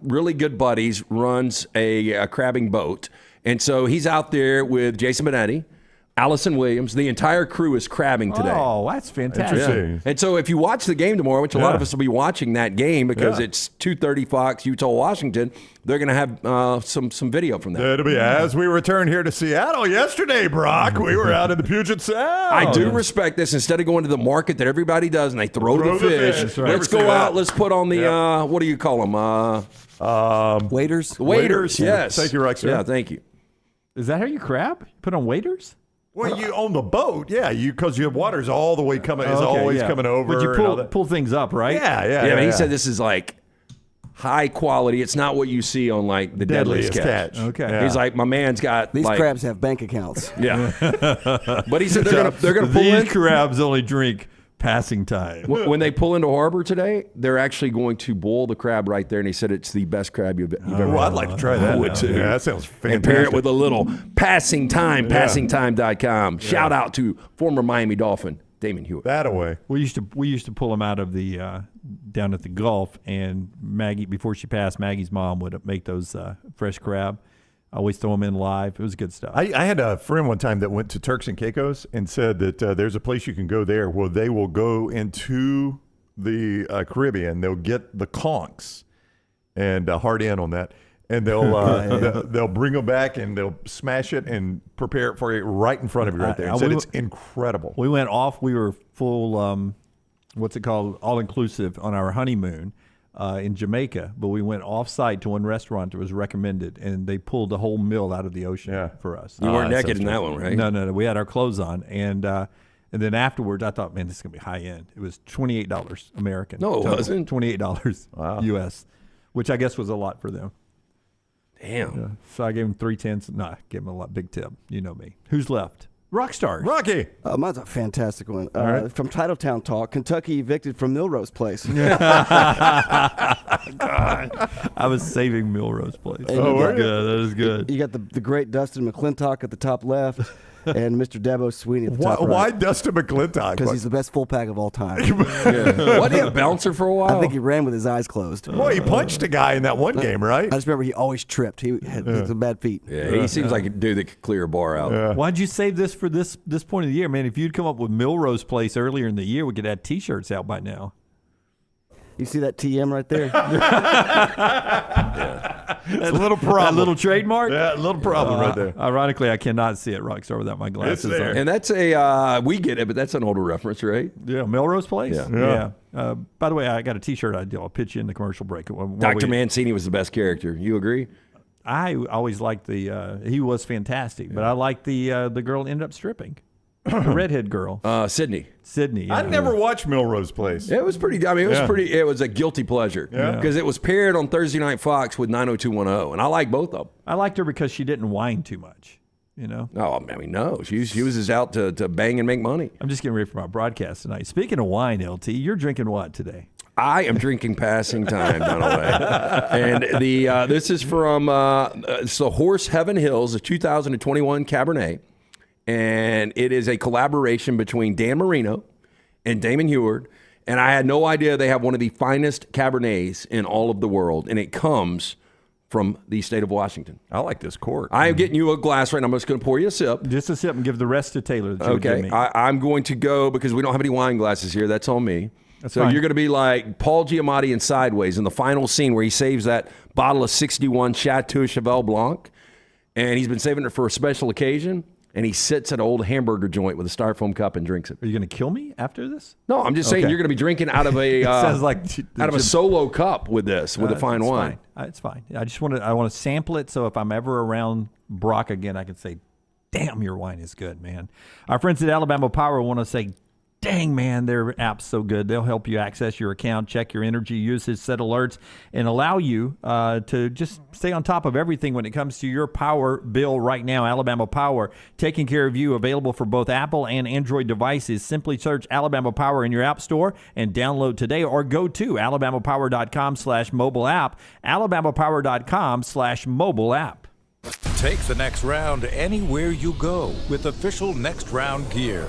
really good buddies runs a crabbing boat. And so he's out there with Jason Benetti, Allison Williams. The entire crew is crabbing today. Oh, that's fantastic. Interesting. And so if you watch the game tomorrow, which a lot of us will be watching that game because it's 2:30 Fox, Utah, Washington, they're going to have some video from that. It'll be as we return here to Seattle yesterday, Brock. We were out in the Puget Sound. I do respect this. Instead of going to the market that everybody does and they throw the fish, Right. let's go out. Let's put on the, what do you call them? Waiters? Waiters, yes. Thank you, Rex. Yeah, thank you. Is that how you crab? Put on waiters? Well, you on the boat, because your water's all the way coming, is always coming over. But you pull things up, right? Yeah, he said this is like high quality. It's not what you see on like the Deadliest Catch. Okay. Yeah. He's like, my man's got These like, crabs have bank accounts. Yeah. But he said they're gonna pull These in. crabs only drink passing time. When they pull into harbor today, they're actually going to boil the crab right there, and he said it's the best crab you've ever had. I'd like to try that. I would too. Yeah, that sounds fantastic. And pair it with a little passing time, passingtime.com. Shout out to former Miami Dolphin, Damon Hewitt. That away. We used to pull them out of the down at the Gulf, and Maggie, before she passed, Maggie's mom would make those fresh crab. I always throw them in live. It was good stuff. I had a friend one time that went to Turks and Caicos and said that there's a place you can go there where they will go into the Caribbean. They'll get the conchs and hard in on that, and they'll bring them back and they'll smash it and prepare it for you right in front of you right there. And said it's incredible. We went off. We were full, what's it called, all-inclusive on our honeymoon in Jamaica, but we went off-site to one restaurant that was recommended, and they pulled the whole meal out of the ocean for us. You weren't naked in that one, right? No. We had our clothes on, and then afterwards, I thought, man, this is going to be high-end. It was $28 American. No, it wasn't. $28 U.S., which I guess was a lot for them. Damn. Yeah. So I gave him 3 tenths. No, I gave him a big tip. You know me. Who's left? Rockstar. Rocky. Mine's a fantastic one. right. From Titletown Talk, Kentucky evicted from Milroe's place. I was saving Milroe's place. And That is good. You got the great Dustin McClintock at the top left, and Mr. Dabo Sweeney at the top right. Why Dustin McClintock? Because he's the best full pack of all time. Wasn't he a bouncer for a while? I think he ran with his eyes closed. Well, he punched a guy in that one game, right? I just remember he always tripped. He had some bad feet. Yeah, he seems like a dude that could clear a bar out. Yeah. Why'd you save this for this point of the year, man? If you'd come up with Milroe's place earlier in the year, we could have T-shirts out by now. You see that TM right there? That little problem. That little trademark? Yeah, a little problem right there. Ironically, I cannot see it, Rockstar, without my glasses It's there. on. And that's a, we get it, but that's an older reference, right? Yeah, Milroe's place? Yeah. By the way, I got a T-shirt idea. I'll pitch you in the commercial break. Dr. Mancini was the best character. You agree? I always liked he was fantastic, but I liked the girl that ended up stripping. The redhead girl. Sydney. Yeah. I never watched Milroe's Place. It was pretty. I mean, it was a guilty pleasure because it was paired on Thursday Night Fox with 90210, and I like both of them. I liked her because she didn't whine too much. You know? No, I mean, no. She was just out to bang and make money. I'm just getting ready for my broadcast tonight. Speaking of wine, LT, you're drinking what today? I am drinking Passing Time, Dunaway. And this is from it's the Horse Heaven Hills, a 2021 Cabernet. And it is a collaboration between Dan Marino and Damon Hewitt. And I had no idea they have one of the finest Cabernets in all of the world. And it comes from the state of Washington. I like this cork. I am getting you a glass right now. I'm just going to pour you a sip. Just a sip and give the rest to Taylor. That you would give Okay. me. I'm going to go because we don't have any wine glasses here. That's on me. That's so fine. you're going to be like Paul Giamatti in Sideways in the final scene where he saves that bottle of 61 Chateau Cheval Blanc. And he's been saving it for a special occasion. And he sits at an old hamburger joint with a styrofoam cup and drinks it. Are you going to kill me after this? No, I'm just saying you're going to be drinking out of a sounds like out of a solo cup with this, with a fine it's wine. Fine. It's fine. I want to sample it so if I'm ever around Brock again, I can say, damn, your wine is good, man. Our friends at Alabama Power want to say, dang, man, their app's so good. They'll help you access your account, check your energy usage, set alerts, and allow you to just stay on top of everything when it comes to your power bill right now. Alabama Power, taking care of you, available for both Apple and Android devices. Simply search Alabama Power in your app store and download today, or go to alabamapower.com/mobile app, alabamapower.com/mobile app. Take the next round anywhere you go with official Next Round gear.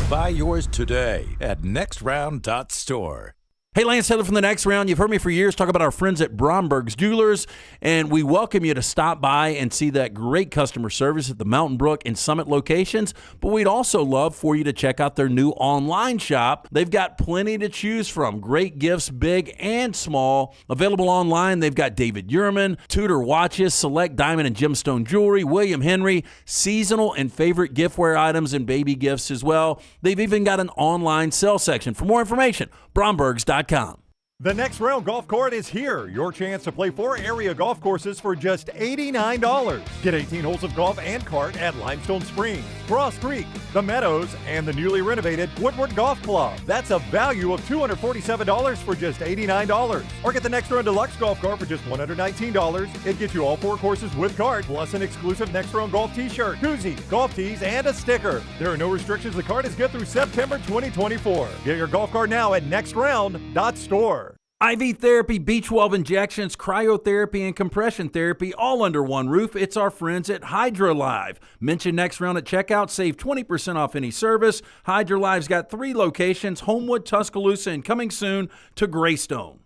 Buy yours today at nextround.store. Hey, Lance Taylor from the Next Round. You've heard me for years talk about our friends at Bromberg's Jewelers, and we welcome you to stop by and see that great customer service at the Mountain Brook and Summit locations. But we'd also love for you to check out their new online shop. They've got plenty to choose from. Great gifts, big and small. Available online, they've got David Yurman, Tudor watches, select diamond and gemstone jewelry, William Henry, seasonal and favorite giftware items, and baby gifts as well. They've even got an online sale section. For more information, brombergs.com. The Next Round Golf Cart is here. Your chance to play 4 area golf courses for just $89. Get 18 holes of golf and cart at Limestone Springs, Cross Creek, The Meadows, and the newly renovated Woodward Golf Club. That's a value of $247 for just $89. Or get the Next Round Deluxe Golf Cart for just $119. It gets you all 4 courses with cart, plus an exclusive Next Round Golf t-shirt, koozie, golf tees, and a sticker. There are no restrictions. The cart is good through September 2024. Get your golf cart now at nextround.store. IV therapy, B12 injections, cryotherapy, and compression therapy all under one roof. It's our friends at HydroLive. Mention Next Round at checkout. Save 20% off any service. HydroLive's got 3 locations, Homewood, Tuscaloosa, and coming soon to Greystone.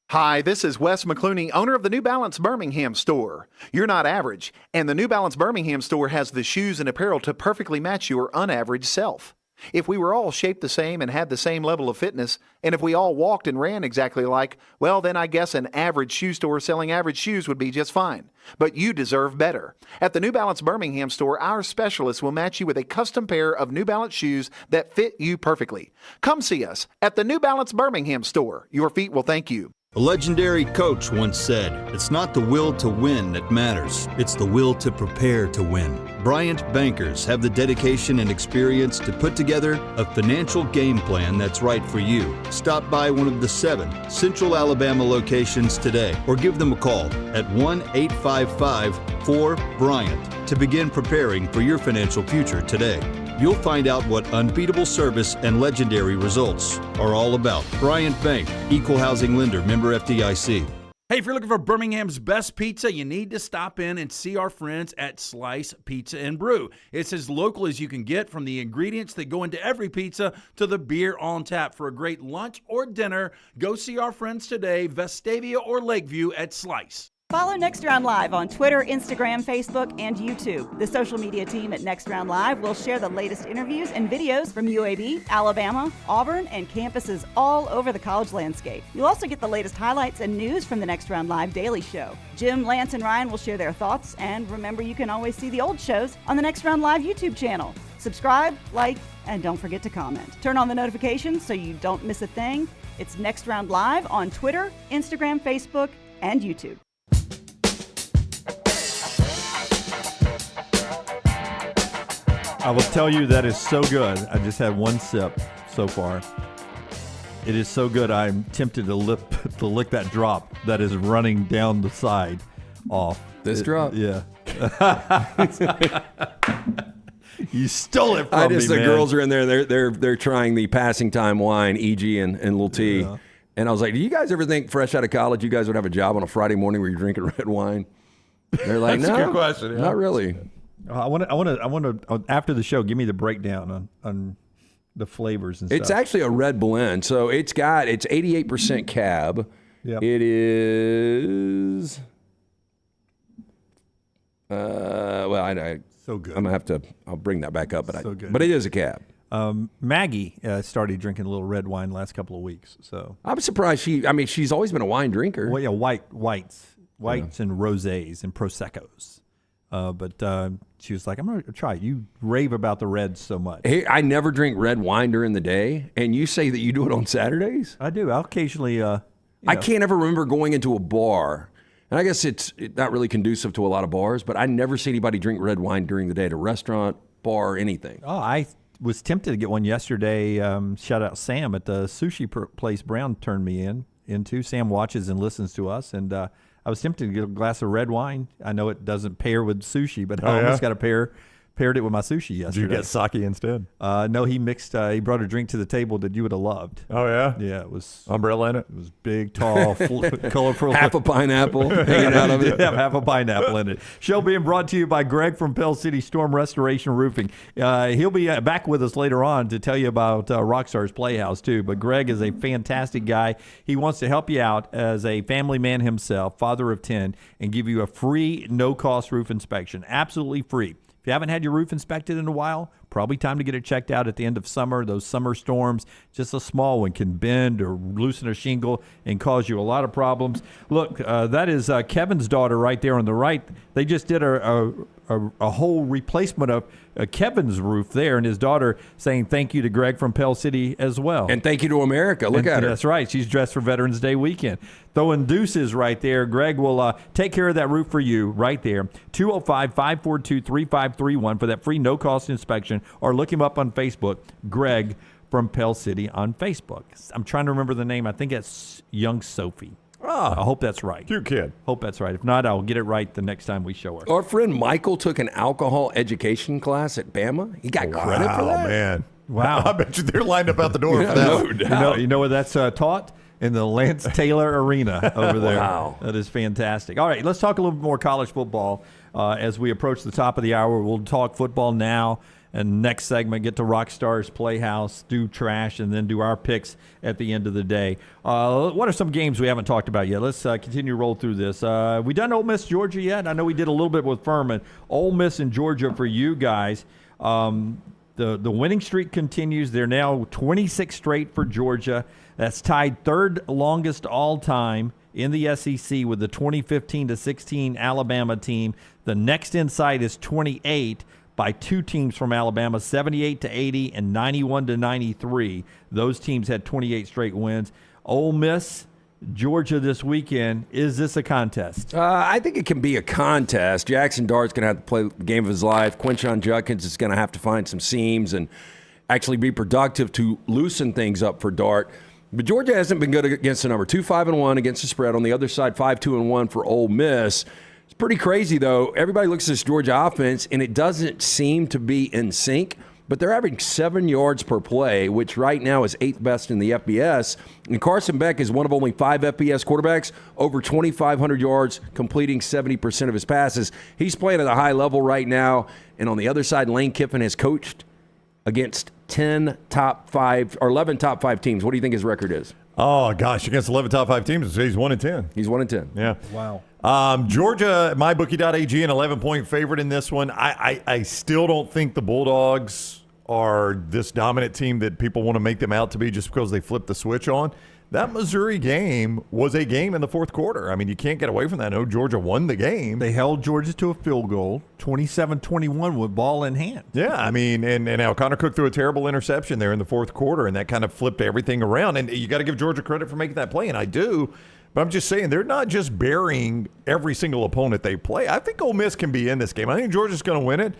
Hi, this is Wes McClooney, owner of the New Balance Birmingham store. You're not average, and the New Balance Birmingham store has the shoes and apparel to perfectly match your unaverage self. If we were all shaped the same and had the same level of fitness, and if we all walked and ran exactly alike, well, then I guess an average shoe store selling average shoes would be just fine. But you deserve better. At the New Balance Birmingham store, our specialists will match you with a custom pair of New Balance shoes that fit you perfectly. Come see us at the New Balance Birmingham store. Your feet will thank you. A legendary coach once said, "It's not the will to win that matters, it's the will to prepare to win." Bryant bankers have the dedication and experience to put together a financial game plan that's right for you. Stop by one of the 7 Central Alabama locations today or give them a call at 1-855-4-BRYANT to begin preparing for your financial future today. You'll find out what unbeatable service and legendary results are all about. Bryant Bank, Equal Housing Lender, member FDIC. Hey, if you're looking for Birmingham's best pizza, you need to stop in and see our friends at Slice Pizza and Brew. It's as local as you can get, from the ingredients that go into every pizza to the beer on tap. For a great lunch or dinner, go see our friends today, Vestavia or Lakeview at Slice. Follow Next Round Live on Twitter, Instagram, Facebook, and YouTube. The social media team at Next Round Live will share the latest interviews and videos from UAB, Alabama, Auburn, and campuses all over the college landscape. You'll also get the latest highlights and news from the Next Round Live Daily Show. Jim, Lance, and Ryan will share their thoughts, and remember, you can always see the old shows on the Next Round Live YouTube channel. Subscribe, like, and don't forget to comment. Turn on the notifications so you don't miss a thing. It's Next Round Live on Twitter, Instagram, Facebook, and YouTube. I will tell you that is so good. I just had one sip so far. It is so good. I'm tempted to lick that drop that is running down the side off. This drop? Yeah. You stole it from me, The man. girls are in there. They're trying the passing time wine, EG and Little T. Yeah. And I was like, do you guys ever think fresh out of college you guys would have a job on a Friday morning where you're drinking red wine? They're like, That's no, a good question. Yeah. not really. I want to. After the show, give me the breakdown on the flavors and stuff. It's actually a red blend, so it's 88% cab. Yep. It is. So good. I'm gonna have to. I'll bring that back up, but So good. but it is a cab. Maggie started drinking a little red wine the last couple of weeks. So I'm surprised she's always been a wine drinker. Well, yeah, whites and rosés and proseccos. But she was like, I'm going to try it. You rave about the reds so much. Hey, I never drink red wine during the day, and you say that you do it on Saturdays? I do. I'll occasionally. I can't ever remember going into a bar, and I guess it's not really conducive to a lot of bars, but I never see anybody drink red wine during the day at a restaurant, bar, anything. Oh, I was tempted to get one yesterday. Shout out Sam at the sushi place Brown turned me into. Sam watches and listens to us, and I was tempted to get a glass of red wine. I know it doesn't pair with sushi, but I almost got a paired it with my sushi yesterday. Did you get sake instead? No, he mixed. He brought a drink to the table that you would have loved. Oh yeah, yeah. It was umbrella in it. It was big, tall, colorful. Half a pineapple hanging out of it. Yeah, half a pineapple in it. Show being brought to you by Greg from Pell City Storm Restoration Roofing. He'll be back with us later on to tell you about Rockstar's Playhouse too. But Greg is a fantastic guy. He wants to help you out as a family man himself, father of 10, and give you a free, no-cost roof inspection, absolutely free. If you haven't had your roof inspected in a while, Probably time to get it checked out at the end of summer. Those summer storms, just a small one, can bend or loosen a shingle and cause you a lot of problems. Look, that is Kevin's daughter right there on the right. They just did a whole replacement of Kevin's roof there, and his daughter saying thank you to Greg from Pell City as well. And thank you to America. Look at her. That's right. She's dressed for Veterans Day weekend. Throwing deuces right there. Greg will take care of that roof for you right there. 205-542-3531 for that free no-cost inspection, or look him up on Facebook, Greg from Pell City on Facebook. I'm trying to remember the name. I think it's Young Sophie. I hope that's right. Cute kid. Hope that's right. If not, I'll get it right the next time we show her. Our friend Michael took an alcohol education class at Bama. He got credit for that. Oh, man. Wow. I bet you they're lined up out the door for that. No doubt. You know where that's taught? In the Lance Taylor Arena over there. Wow. That is fantastic. All right, let's talk a little bit more college football as we approach the top of the hour. We'll talk football now. And next segment, get to Rockstar's Playhouse, do trash, and then do our picks at the end of the day. What are some games we haven't talked about yet? Let's continue to roll through this. We done Ole Miss, Georgia yet? I know we did a little bit with Ferman. Ole Miss and Georgia for you guys. The winning streak continues. They're now 26 straight for Georgia. That's tied third longest all time in the SEC with the 2015-16 Alabama team. The next in sight is 28. By two teams from Alabama, 78-80 and 91-93. Those teams had 28 straight wins. Ole Miss, Georgia this weekend. Is this a contest? I think it can be a contest. Jackson Dart's going to have to play the game of his life. Quinshon Judkins is going to have to find some seams and actually be productive to loosen things up for Dart. But Georgia hasn't been good against the number. 2-5-1 against the spread. On the other side, 5-2-1 for Ole Miss. It's pretty crazy, though. Everybody looks at this Georgia offense, and it doesn't seem to be in sync, but they're averaging 7 yards per play, which right now is 8th best in the FBS. And Carson Beck is one of only 5 FBS quarterbacks, over 2,500 yards, completing 70% of his passes. He's playing at a high level right now. And on the other side, Lane Kiffin has coached against 11 top 5 teams. What do you think his record is? Oh, gosh, against 11 top 5 teams, he's 1-10. He's 1-10. Yeah. Wow. Georgia, mybookie.ag, an 11-point favorite in this one. I still don't think the Bulldogs are this dominant team that people want to make them out to be just because they flipped the switch on. That Missouri game was a game in the fourth quarter. I mean, you can't get away from that. No, Georgia won the game. They held Georgia to a field goal, 27-21 with ball in hand. Yeah, I mean, and now Connor Cook threw a terrible interception there in the fourth quarter, and that kind of flipped everything around. And you got to give Georgia credit for making that play, and I do. But I'm just saying, they're not just burying every single opponent they play. I think Ole Miss can be in this game. I think Georgia's going to win it.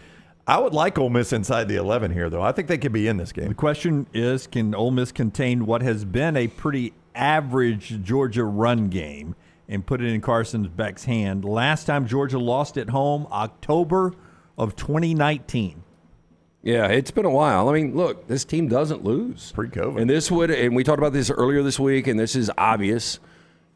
I would like Ole Miss inside the 11 here, though. I think they could be in this game. The question is, can Ole Miss contain what has been a pretty average Georgia run game and put it in Carson Beck's hand? Last time Georgia lost at home, October of 2019. Yeah, it's been a while. I mean, look, this team doesn't lose. Pre-COVID. And we talked about this earlier this week, and this is obvious,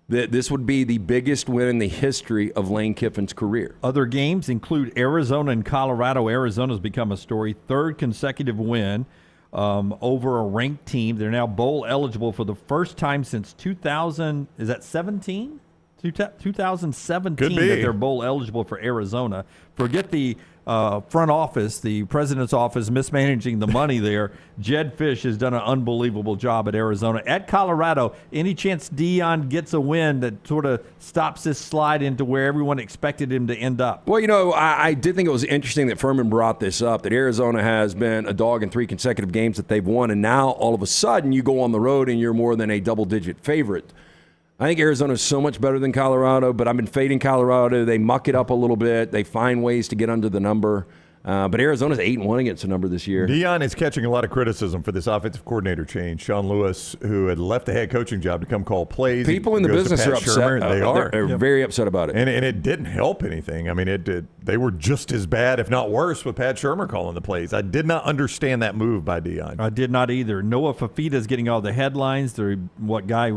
that this would be the biggest win in the history of Lane Kiffin's career. Other games include Arizona and Colorado. Arizona's become a story. Third consecutive win over a ranked team. They're now bowl eligible for the first time since 2000. Is that 17? 2017 that they're bowl eligible for Arizona. Forget the front office, the president's office mismanaging the money there. Jed Fish has done an unbelievable job at Arizona. At Colorado, any chance Deion gets a win that sort of stops this slide into where everyone expected him to end up? Well, you know, I did think it was interesting that Ferman brought this up, that Arizona has been a dog in 3 consecutive games that they've won, and now all of a sudden you go on the road and you're more than a double-digit favorite. I think Arizona is so much better than Colorado, but I've been fading Colorado. They muck it up a little bit. They find ways to get under the number. But Arizona's 8-1 against the number this year. Deion is catching a lot of criticism for this offensive coordinator change. Sean Lewis, who had left the head coaching job to come call plays. People in the business are upset. They are. They're very upset about it. And it didn't help anything. I mean, it did. They were just as bad, if not worse, with Pat Shurmur calling the plays. I did not understand that move by Deion. I did not either. Noah Fafita is getting all the headlines. What guy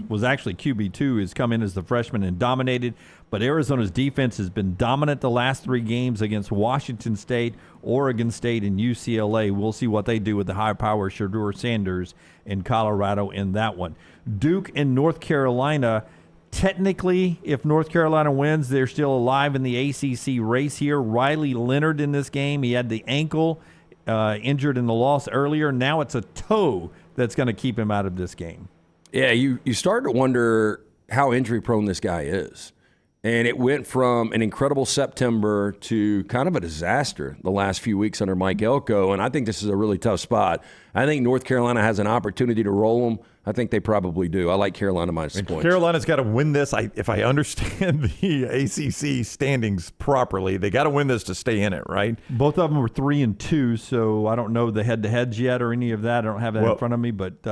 was actually QB2 has come in as the freshman and dominated. But Arizona's defense has been dominant the last 3 games against Washington State, Oregon State, and UCLA. We'll see what they do with the high-power Shedeur Sanders in Colorado in that one. Duke and North Carolina, technically, if North Carolina wins, they're still alive in the ACC race here. Riley Leonard in this game, he had the ankle injured in the loss earlier. Now it's a toe that's going to keep him out of this game. Yeah, you start to wonder how injury-prone this guy is. And it went from an incredible September to kind of a disaster the last few weeks under Mike Elko, and I think this is a really tough spot. I think North Carolina has an opportunity to roll them. I think they probably do. I like Carolina minus the points. Carolina's got to win this. If I understand the ACC standings properly, they got to win this to stay in it, right? Both of them were 3-2, so I don't know the head-to-heads yet or any of that. I don't have that in front of me, but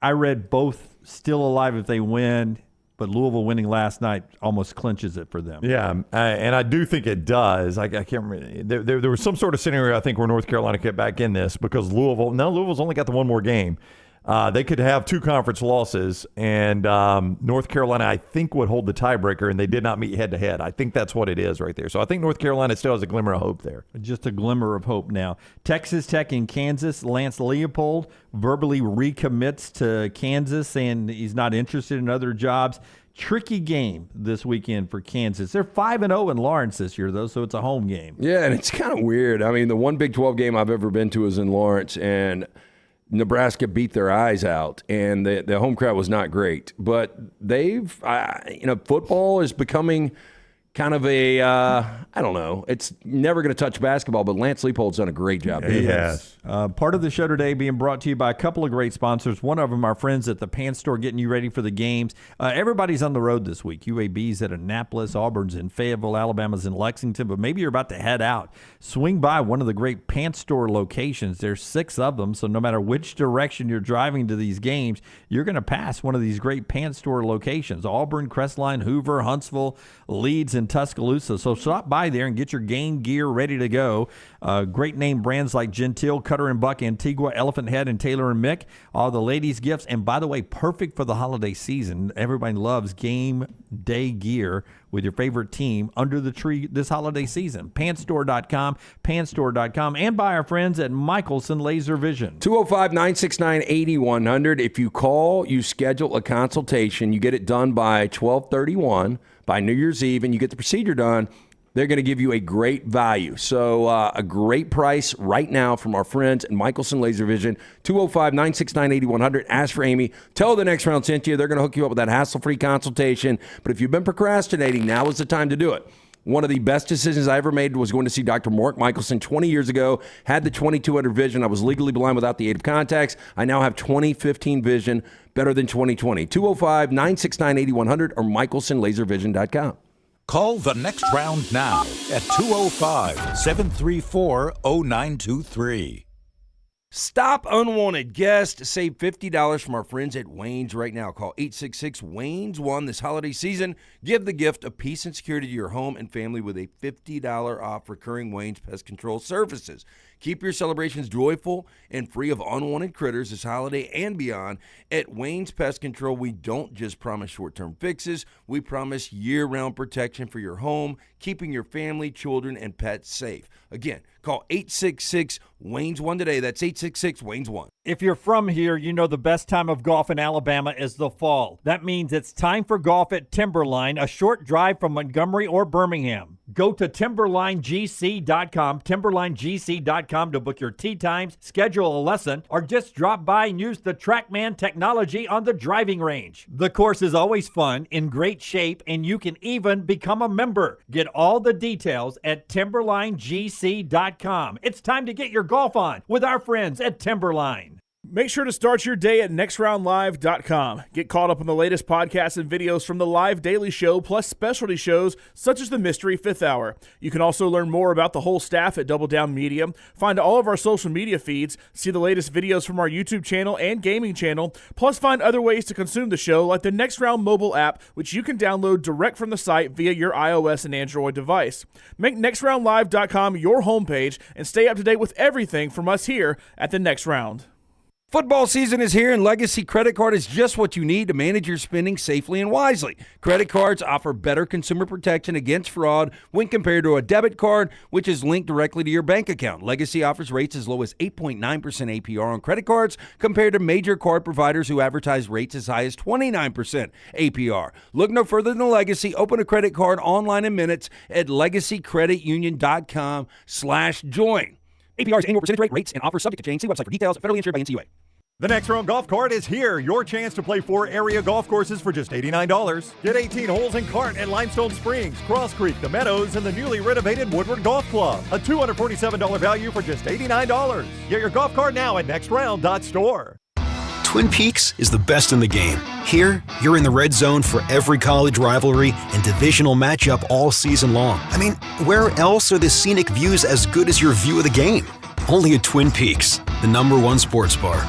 I read both still alive if they win. But Louisville winning last night almost clinches it for them. Yeah, and I do think it does. I can't remember. There was some sort of scenario, I think, where North Carolina get back in this because Louisville's only got the one more game. They could have 2 conference losses, and North Carolina, I think, would hold the tiebreaker, and they did not meet head-to-head. I think that's what it is right there. So I think North Carolina still has a glimmer of hope there. Just a glimmer of hope now. Texas Tech and Kansas, Lance Leopold verbally recommits to Kansas, saying he's not interested in other jobs. Tricky game this weekend for Kansas. They're 5-0 in Lawrence this year, though, so it's a home game. Yeah, and it's kind of weird. I mean, the one Big 12 game I've ever been to is in Lawrence, and Nebraska beat their eyes out, and the home crowd was not great. But football is becoming kind of a, I don't know, it's never going to touch basketball, but Lance Leopold's done a great job. He has. Part of the show today being brought to you by a couple of great sponsors. One of them, our friends at the Penn store, getting you ready for the games. Everybody's on the road this week. UAB's at Annapolis, Auburn's in Fayetteville, Alabama's in Lexington, but maybe you're about to head out. Swing by one of the great Penn store locations. There's 6 of them, so no matter which direction you're driving to these games, you're going to pass one of these great Penn store locations. Auburn, Crestline, Hoover, Huntsville, Leeds, and Tuscaloosa. So stop by there and get your game gear ready to go. Great name brands like Gentile, Cutter and Buck, Antigua, Elephant Head, and Taylor and Mick. All the ladies' gifts. And by the way, perfect for the holiday season. Everybody loves game day gear with your favorite team under the tree this holiday season. Pantstore.com, pantstore.com, and by our friends at Michelson Laser Vision. 205-969-8100. If you call, you schedule a consultation. You get it done by 12/31, by New Year's Eve, and you get the procedure done. They're going to give you a great value. So a great price right now from our friends at Michelson Laser Vision, 205-969-8100. Ask for Amy. Tell the Next Round sent you. They're going to hook you up with that hassle-free consultation. But if you've been procrastinating, now is the time to do it. One of the best decisions I ever made was going to see Dr. Mark Michelson 20 years ago. Had the 2200 vision. I was legally blind without the aid of contacts. I now have 20/15 vision, better than 20/20. 205-969-8100 or michelsonlaservision.com. Call the Next Round now at 205-734-0923. Stop unwanted guests. Save $50 from our friends at Wayne's right now. Call 866-WAYNES-1 this holiday season. Give the gift of peace and security to your home and family with a $50 off recurring Wayne's Pest Control services. Keep your celebrations joyful and free of unwanted critters this holiday and beyond. At Wayne's Pest Control, we don't just promise short-term fixes. We promise year-round protection for your home, keeping your family, children, and pets safe. Again, call 866-WAYNES-1 today. That's 866-WAYNES-1. If you're from here, you know the best time of golf in Alabama is the fall. That means it's time for golf at Timberline, a short drive from Montgomery or Birmingham. Go to timberlinegc.com, timberlinegc.com to book your tee times, schedule a lesson, or just drop by and use the TrackMan technology on the driving range. The course is always fun, in great shape, and you can even become a member. Get all the details at timberlinegc.com. It's time to get your golf on with our friends at Timberline. Make sure to start your day at nextroundlive.com. Get caught up on the latest podcasts and videos from the live daily show, plus specialty shows such as the Mystery Fifth Hour. You can also learn more about the whole staff at Double Down Media, find all of our social media feeds, see the latest videos from our YouTube channel and gaming channel, plus find other ways to consume the show like the Next Round mobile app, which you can download direct from the site via your iOS and Android device. Make nextroundlive.com your homepage and stay up to date with everything from us here at the Next Round. Football season is here, and Legacy Credit Card is just what you need to manage your spending safely and wisely. Credit cards offer better consumer protection against fraud when compared to a debit card, which is linked directly to your bank account. Legacy offers rates as low as 8.9% APR on credit cards compared to major card providers who advertise rates as high as 29% APR. Look no further than Legacy. Open a credit card online in minutes at legacycreditunion.com/join. APR's annual percentage rate, rates, and offers subject to change. See website for details. Federally insured by NCUA. The Next Round Golf Cart is here. Your chance to play 4 area golf courses for just $89. Get 18 holes in Cart at Limestone Springs, Cross Creek, The Meadows, and the newly renovated Woodward Golf Club. A $247 value for just $89. Get your golf cart now at nextround.store. Twin Peaks is the best in the game. Here, you're in the red zone for every college rivalry and divisional matchup all season long. I mean, where else are the scenic views as good as your view of the game? Only at Twin Peaks, the #1 sports bar.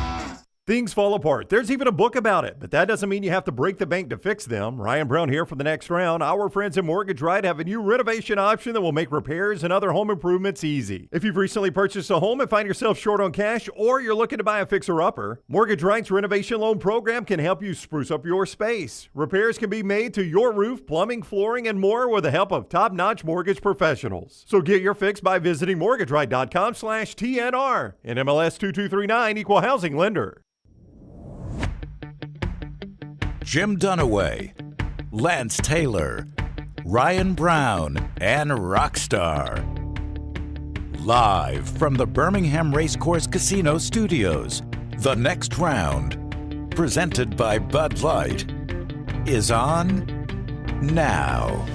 Things fall apart. There's even a book about it, but that doesn't mean you have to break the bank to fix them. Ryan Brown here for The Next Round. Our friends at Mortgage Right have a new renovation option that will make repairs and other home improvements easy. If you've recently purchased a home and find yourself short on cash, or you're looking to buy a fixer-upper, Mortgage Right's renovation loan program can help you spruce up your space. Repairs can be made to your roof, plumbing, flooring, and more with the help of top-notch mortgage professionals. So get your fix by visiting mortgageright.com/TNR. NMLS 2239, Equal Housing Lender. Jim Dunaway, Lance Taylor, Ryan Brown, and Rockstar. Live from the Birmingham Racecourse Casino Studios, The Next Round, presented by Bud Light, is on now.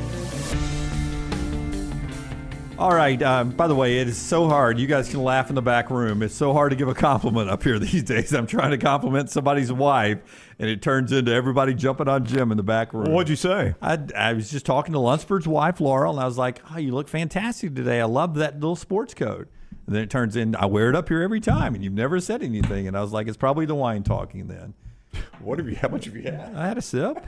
All right. By the way, it is so hard. You guys can laugh in the back room. It's so hard to give a compliment up here these days. I'm trying to compliment somebody's wife, and it turns into everybody jumping on Jim in the back room. Well, what'd you say? I was just talking to Lunsford's wife, Laurel, and I was like, "Oh, you look fantastic today. I love that little sports coat." And then it turns in, I wear it up here every time, and you've never said anything. And I was like, it's probably the wine talking then. How much have you had? I had a sip.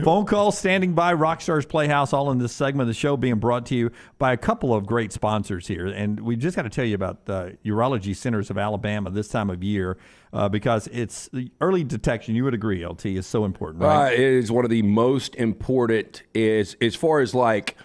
Phone call standing by. Rockstar's Playhouse, all in this segment of the show, being brought to you by a couple of great sponsors here. And we just got to tell you about the Urology Centers of Alabama this time of year because it's the early detection. You would agree, LT, is so important, right? It is one of the most important is as far as like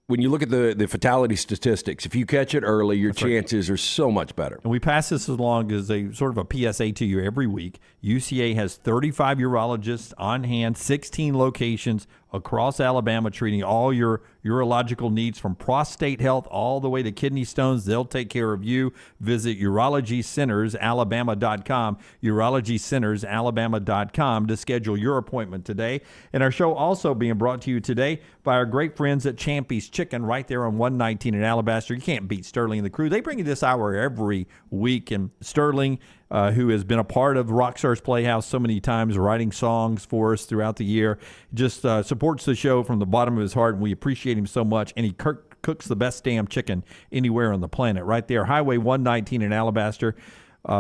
when you look at the fatality statistics, if you catch it early, your chances are so much better. And we pass this along as a sort of a PSA to you every week. UCA has 35 urologists on hand, 16 locations across Alabama, treating all your urological needs from prostate health all the way to kidney stones. They'll take care of you. Visit urologycentersalabama.com, urologycentersalabama.com to schedule your appointment today. And our show also being brought to you today by our great friends at Champy's Chicken right there on 119 in Alabaster. You can't beat Sterling and the crew. They bring you this hour every week, and Sterling, who has been a part of Rockstar's Playhouse so many times, writing songs for us throughout the year, just supports the show from the bottom of his heart, and we appreciate him so much. And he cooks the best damn chicken anywhere on the planet right there, Highway 119 in Alabaster.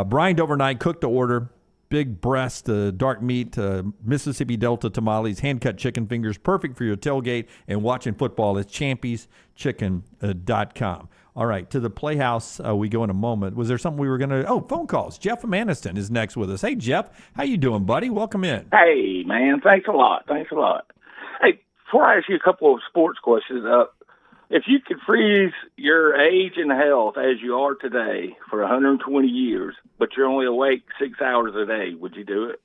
Brined overnight, cooked to order, big breast, dark meat, Mississippi Delta tamales, hand-cut chicken fingers, perfect for your tailgate and watching football. It's champyschicken.com. All right, to the Playhouse we go in a moment. Was there something we were going to – phone calls. Jeff from Maniston is next with us. Hey, Jeff, how you doing, buddy? Welcome in. Hey, man, thanks a lot. Hey, before I ask you a couple of sports questions, if you could freeze your age and health as you are today for 120 years, but you're only awake 6 hours a day, would you do it?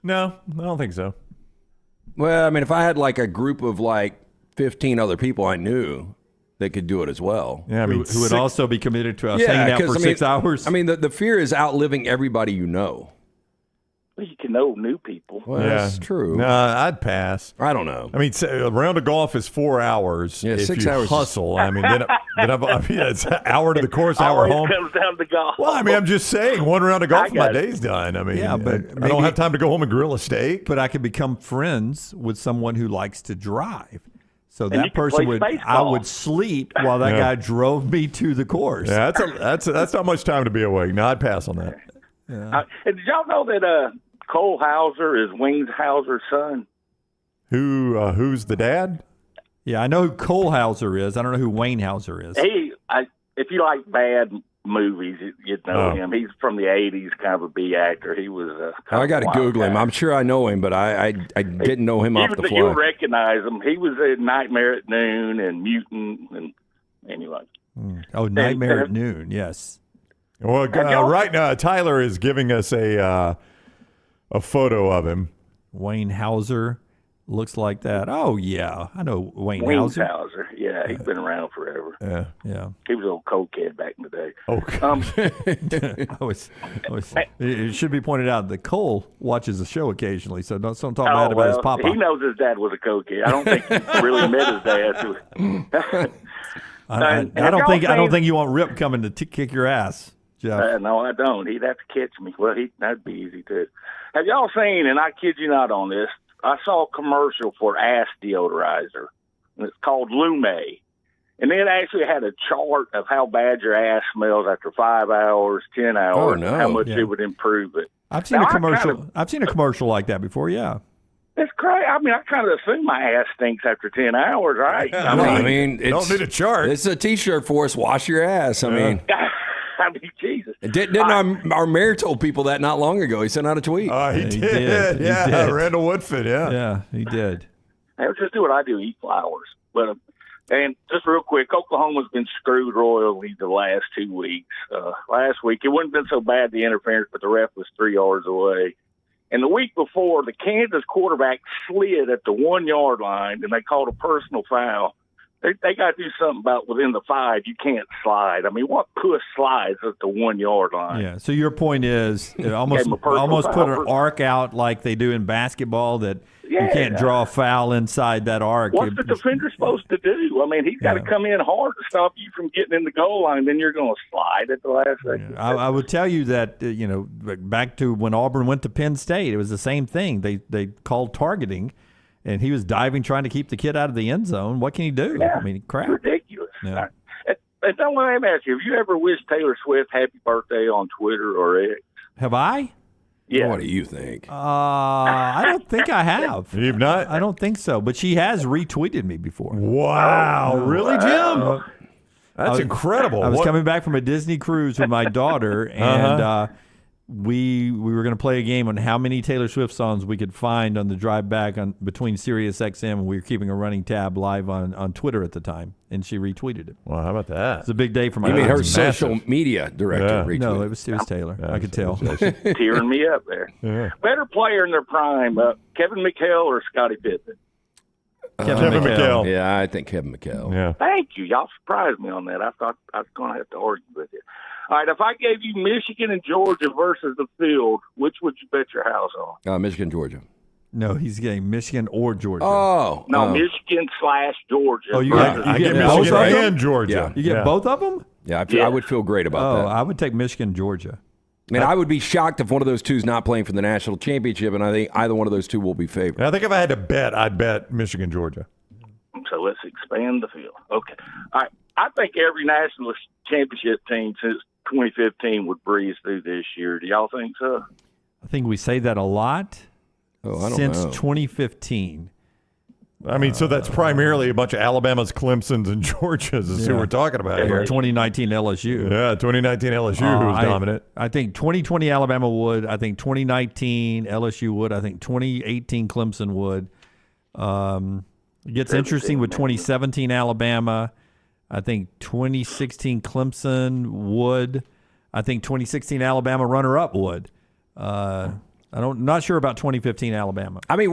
No, I don't think so. Well, I mean, if I had like a group of like 15 other people I knew – they could do it as well. Yeah, I mean, who would also be committed to us hanging out for 6 hours. I mean, the fear is outliving everybody you know. Well, you can know new people. Well, that's true. No, I'd pass. I don't know. I mean, a round of golf is 4 hours. Yeah, if 6 you hours. hustle. I mean, it's an hour to the course, hour Always home. comes down to golf. Well, I mean, I'm just saying, one round of golf, my it. day's done. I mean, Yeah, but I don't have time to go home and grill a steak. But I could become friends with someone who likes to drive. So And you that can person play would, I baseball. would sleep while that guy drove me to the course. Yeah, that's not much time to be awake. No, I'd pass on that. Yeah. And did y'all know that Cole Hauser is Wayne Hauser's son? Who's the dad? Yeah, I know who Cole Hauser is. I don't know who Wayne Hauser is. If you like bad movies, you'd know him. He's from the 80s, kind of a B actor. He was I got to Google him. I'm sure I know him, but I didn't know him off the fly. You'll recognize him. He was in Nightmare at Noon and Mutant, and anyway. Oh, Nightmare at Noon, yes. Well, right now, Tyler is giving us a photo of him. Wayne Hauser looks like that. Oh, yeah. I know Wayne Wayne Hauser. Hauser, yeah. Yeah, he's been around forever. Yeah. He was an old cold kid back in the day. It should be pointed out that Cole watches the show occasionally, so don't talk bad about well, his papa. He knows his dad was a cold kid. I don't think he really met his dad. I don't think you want Rip coming to kick your ass, Jeff. No, I don't. He'd have to catch me. Well, that'd be easy too. Have y'all seen? And I kid you not on this. I saw a commercial for ass deodorizer. And it's called Lume. And it actually had a chart of how bad your ass smells after 5 hours, 10 hours, and how much it would improve it. I've seen a commercial. I've seen a commercial like that before. Yeah, it's crazy. I mean, I kind of assume my ass stinks after 10 hours, right? I mean, don't need a chart. It's a T-shirt for us. Wash your ass. I mean, Jesus. Didn't our mayor told people that not long ago? He sent out a tweet. He did. Yeah, Randall Woodford. Yeah, he did. Hey, just do what I do, eat flowers. But and just real quick, Oklahoma's been screwed royally the last 2 weeks. Last week, it wouldn't have been so bad, the interference, but the ref was 3 yards away. And the week before, the Kansas quarterback slid at the 1 yard line, and they called a personal foul. They got to do something about within the 5. You can't slide. I mean, what push slides at the 1 yard line? Yeah. So your point is almost put an arc out like they do in basketball that you can't draw a foul inside that arc. What's the defender supposed to do? I mean, he's got to come in hard to stop you from getting in the goal line. Then you're going to slide at the last second. I would tell you that back to when Auburn went to Penn State, it was the same thing. They called targeting. And he was diving, trying to keep the kid out of the end zone. What can he do? Yeah, I mean, crap. It's ridiculous. Yeah. And don't let me ask you, have you ever wished Taylor Swift happy birthday on Twitter or X? Have I? Yeah. What do you think? I don't think I have. You've not? I don't think so. But she has retweeted me before. Wow. Really, Jim? That's incredible. I was coming back from a Disney cruise with my daughter, and we were going to play a game on how many Taylor Swift songs we could find on the drive back between Sirius XM, and we were keeping a running tab live on Twitter at the time, and she retweeted it. Well, how about that? It's a big day for my You mean daughter. her social media director retweeted? No, it was Taylor. I could tell. Tearing me up there. Yeah. Better player in their prime, Kevin McHale or Scottie Pippen? Kevin McHale. Yeah, I think Kevin McHale. Yeah. Thank you. Y'all surprised me on that. I thought I was going to have to argue with you. All right, if I gave you Michigan and Georgia versus the field, which would you bet your house on? Michigan, Georgia. No, he's getting Michigan or Georgia. Michigan / Georgia. Oh, you I get get both Michigan of them? and Georgia. Yeah. You get both of them? Yeah, I would feel great about that. I would take Michigan, Georgia. And I would be shocked if one of those two is not playing for the national championship, and I think either one of those two will be favored. I think if I had to bet, I'd bet Michigan, Georgia. So let's expand the field. Okay. All right. I think every national championship team since 2015 would breeze through this year. Do y'all think so? I think we say that a lot since 2015. I mean, so that's primarily a bunch of Alabamas, Clemsons, and Georgias is who we're talking about here. 2019 LSU. Yeah, 2019 LSU who was dominant. I think 2020 Alabama would. I think 2019 LSU would. I think 2018 Clemson would. It gets interesting with 2017 Alabama. I think 2016 Clemson would. I think 2016 Alabama runner-up would. Not sure about 2015 Alabama. I mean,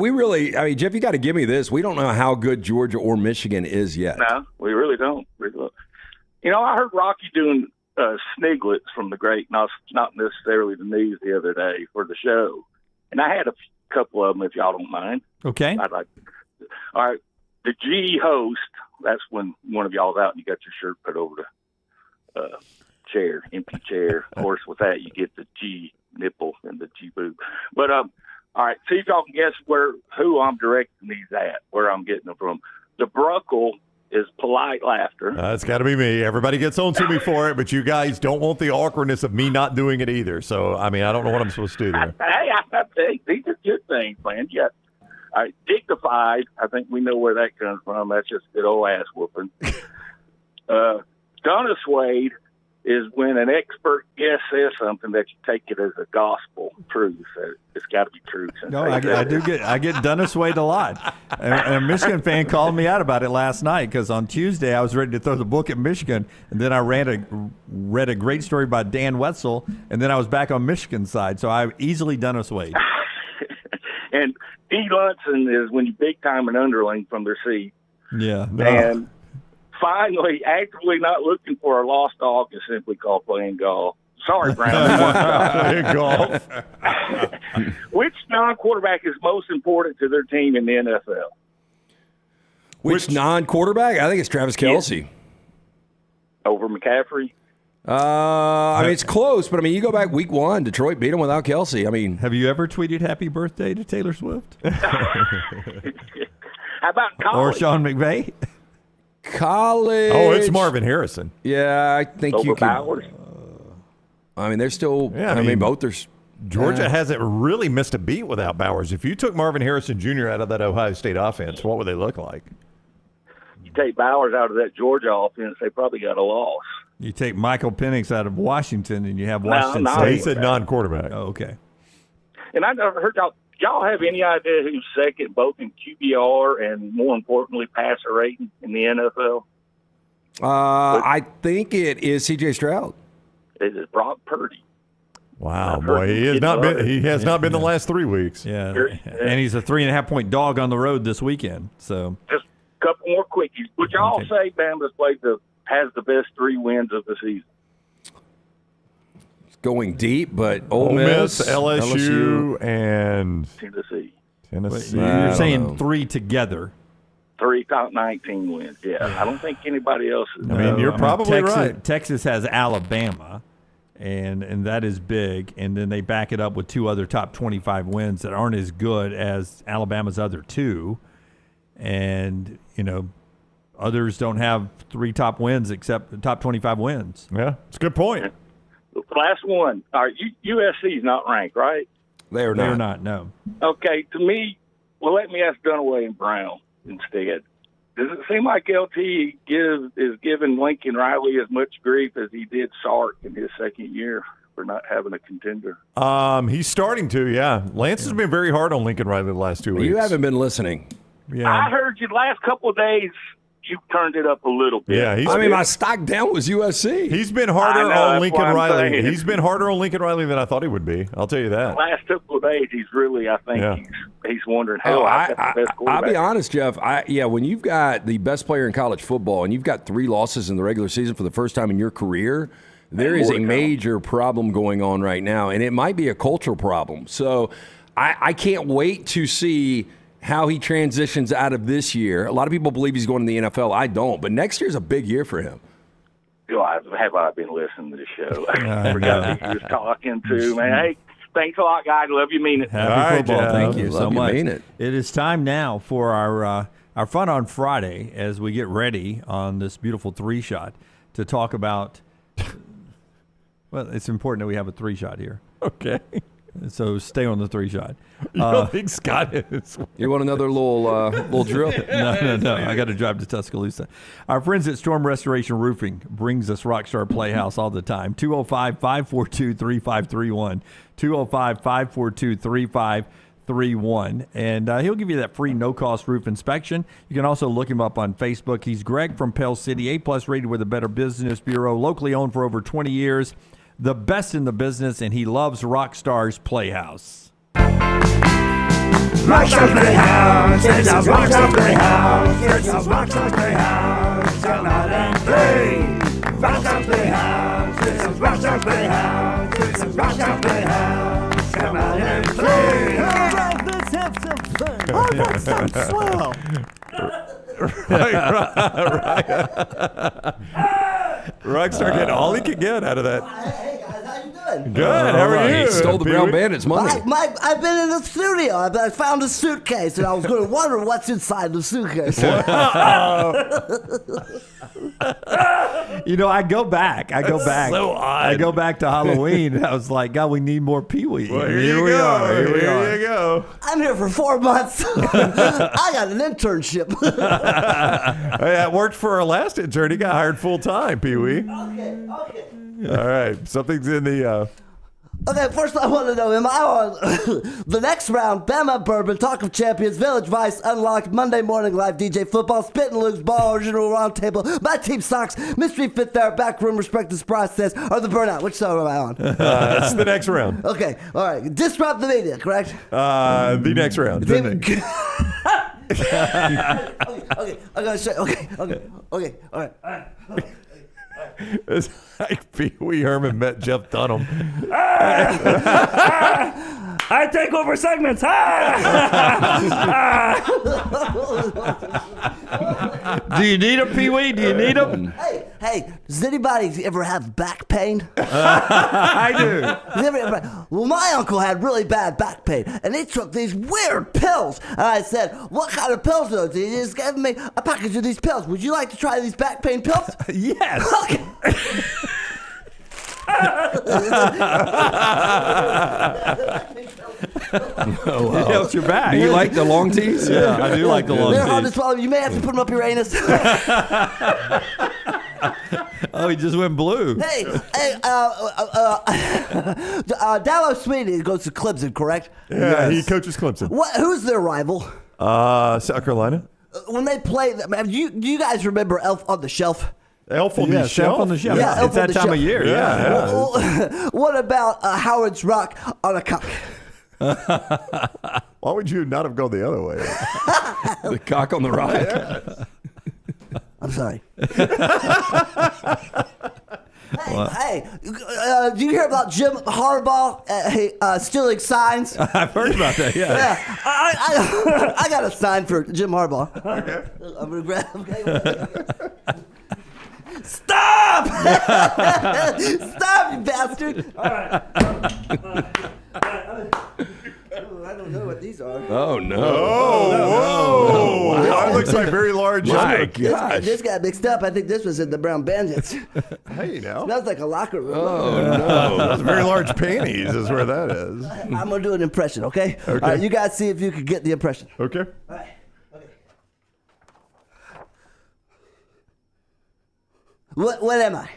Jeff, you got to give me this. We don't know how good Georgia or Michigan is yet. No, we really don't. You know, I heard Rocky doing sniglets from the great, not necessarily the news the other day for the show. And I had a couple of them, if y'all don't mind. Okay. I'd like. All right. The G host, that's when one of y'all's out and you got your shirt put over the chair, empty chair. Of course, with that, you get the G nipple and the G boob. But, all right, see if y'all can guess who I'm directing these at, where I'm getting them from. The Bruckle is polite laughter. It's got to be me. Everybody gets on to me for it, but you guys don't want the awkwardness of me not doing it either. So, I mean, I don't know what I'm supposed to do there. Hey, I think these are good things, man. You got, all right, dignified. I think we know where that comes from. That's just good old ass whooping. Donaswade is when an expert guest says something that you take it as a gospel truth. It's got to be true. No, I get Donaswade a lot. And a Michigan fan called me out about it last night because on Tuesday I was ready to throw the book at Michigan, and then I read a great story by Dan Wetzel, and then I was back on Michigan's side. So I easily Donaswade. And D. Lunson is when you big time an underling from their seat. Yeah. And finally, actively not looking for a lost dog is simply called playing golf. Sorry, Brown. Golf. Which non-quarterback is most important to their team in the NFL? Which non-quarterback? I think it's Travis Kelce. Over McCaffrey? I mean, it's close, but I mean, you go back week 1, Detroit beat them without Kelce. I mean, have you ever tweeted happy birthday to Taylor Swift? How about Or college? Sean McVay? College. Oh, it's Marvin Harrison. Yeah, I think Over you can. Bowers? I mean, they're still. Yeah, I mean, both are. Georgia hasn't really missed a beat without Bowers. If you took Marvin Harrison Jr. out of that Ohio State offense, what would they look like? You take Bowers out of that Georgia offense, they probably got a loss. You take Michael Penix out of Washington, and you have No, Washington no, State. He said non-quarterback. Oh, okay. And I never heard y'all have any idea who's second both in QBR and, more importantly, passer rating in the NFL? I think it is C.J. Stroud. It is Brock Purdy. Wow, boy, he has not been. He has not been the last 3 weeks. Yeah, and he's a 3.5-point dog on the road this weekend. So Just a couple more quickies. Would y'all say Bama's has the best 3 wins of the season? It's going deep, but Ole Miss, LSU, and Tennessee. You're saying 3 together. 3 top 19 wins. Yeah, I don't think anybody else is. I mean, you're probably Texas, right. Texas has Alabama, and that is big. And then they back it up with 2 other top 25 wins that aren't as good as Alabama's other 2. And, others don't have 3 top wins except the top 25 wins. Yeah, it's a good point. Last one. All right, USC is not ranked, right? They're not, no. Okay, to me, well, let me ask Dunaway and Brown instead. Does it seem like LT is giving Lincoln Riley as much grief as he did Sark in his second year for not having a contender? He's starting to, yeah. Lance has been very hard on Lincoln Riley the last 2 weeks. You haven't been listening. Yeah. I heard you the last couple of days. You turned it up a little bit. Yeah, my stock down was USC. He's been harder on Lincoln Riley. saying. He's been harder on Lincoln Riley than I thought he would be. I'll tell you that. The last couple of days, he's really, I think he's wondering how I'll the best quarterback. be honest, Jeff. When you've got the best player in college football and you've got 3 losses in the regular season for the first time in your career, there is a major problem going on right now, and it might be a cultural problem. So I can't wait to see how he transitions out of this year. A lot of people believe he's going to the NFL. I don't, but next year's a big year for him. Have I been listening to the show? I forgot who he was talking to, man. Hey, thanks a lot, guys. Love you, mean it. Happy football. Jeff. Thank you so Love you, much. mean it. It is time now for our fun on Friday as we get ready on this beautiful 3-shot to talk about. Well, it's important that we have a 3-shot here. Okay. So stay on the 3-shot. You don't think Scott is? You want another little drill? No. I got to drive to Tuscaloosa. Our friends at Storm Restoration Roofing brings us Rockstar Playhouse all the time. 205-542-3531. 205-542-3531. And he'll give you that free no-cost roof inspection. You can also look him up on Facebook. He's Greg from Pell City, A+ rated with the Better Business Bureau, locally owned for over 20 years. The best in the business, and he loves Rockstar's Playhouse. Rockstar Playhouse, it's a Rockstar Playhouse, it's a Rockstar Playhouse, come out and play. Rockstar Playhouse, it's a Rockstar Playhouse, it's a Rockstar Playhouse, come out and play. Let's have some fun. Oh, that sounds swell. Right. Rockstar getting all he could get out of that. Hey guys, how you doing? Good. How are you? He stole the Brown Bandits' money. I've been in the studio. I found a suitcase, and I was going to wonder what's inside the suitcase. I go back. So odd. I go back to Halloween, and I was like, God, we need more Pee-wee. Well, here we are. Here you go. I'm here for 4 months. I got an internship. Hey, that worked for our last intern. He got hired full time, Pee-wee. Okay. All right. Something's in the. Okay, first I want to know, am I on the next round? Bama Bourbon, Talk of Champions, Village Vice, Unlocked, Monday Morning Live, DJ Football, Spit and Luke's Ball, Original Roundtable, My Team Socks, Mystery Fifth Hour, Backroom, Respect This Process, or The Burnout. Which song am I on? It's the next round. Okay, all right. Disrupt the media, correct? The next round. Okay, I'm gonna show. Okay, all right. It's like Pee Wee Herman met Jeff Dunham. I take over segments. Do you need them, Pee Wee? Do you need them? Hey, does anybody ever have back pain? I do. Well, my uncle had really bad back pain, and he took these weird pills. And I said, "What kind of pills are those?" He just gave me a package of these pills. Would you like to try these back pain pills? Yes. Okay. Oh, wow. It helps your back. Do you like the long teas? Yeah, I do like the long They're hard to teas. swallow. You may have to put them up your anus. Oh, he just went blue. Hey, Dallo Sweeney goes to Clemson, correct? Yeah, he coaches Clemson. Who's their rival? South Carolina. When they play, do you guys remember Elf on the Shelf? Elf on the Shelf? Elf on the Shelf. Yeah, It's that time of year. Yeah. What about Howard's Rock on a Cock? Why would you not have gone the other way? The cock on the rock. Yeah. I'm sorry. Hey, do you hear about Jim Harbaugh stealing signs? I've heard about that, yeah. I got a sign for Jim Harbaugh. Okay. I'm going to grab Stop! Stop, you bastard! All right. I don't know what these are. Oh, no. Oh, wow. That looks like very large. My gosh. This got mixed up. I think this was in the Brown Bandits. Hey, now. Smells like a locker room. Oh, no. Those very large panties is where that is. I'm going to do an impression, okay? Okay. All right, you guys see if you can get the impression. Okay. All right. What am I?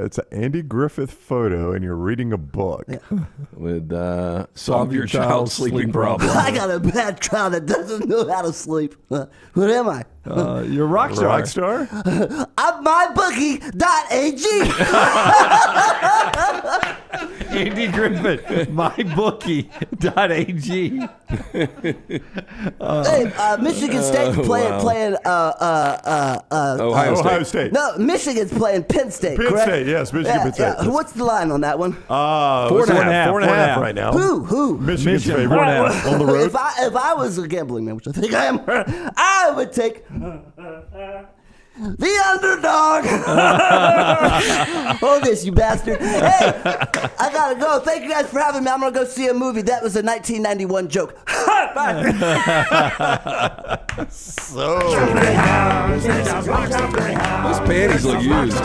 It's an Andy Griffith photo, and you're reading a book. Yeah. With solve your child's sleeping problem. I got a bad child that doesn't know how to sleep. What am I? You're Rockstar. I'm mybookie.ag. Andy Griffith, mybookie.ag. Hey, Michigan State's playing Ohio State. No, Michigan's playing Penn State, Penn correct? State, yes, Michigan, Penn State. Yeah. What's the line on that one? 4.5. 4.5 right now. Who? Michigan's Michigan, favorite 4.5. on the road. If I was a gambling man, which I think I am, I would take the underdog. Hold this, you bastard. Hey, I gotta go. Thank you guys for having me. I'm gonna go see a movie. That was a 1991 joke. Bye. So. Those panties look used.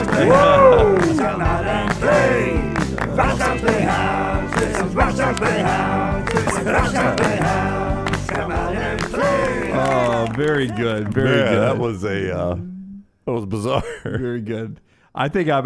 Oh, very good. Very good. That was that was bizarre. Very good. I think I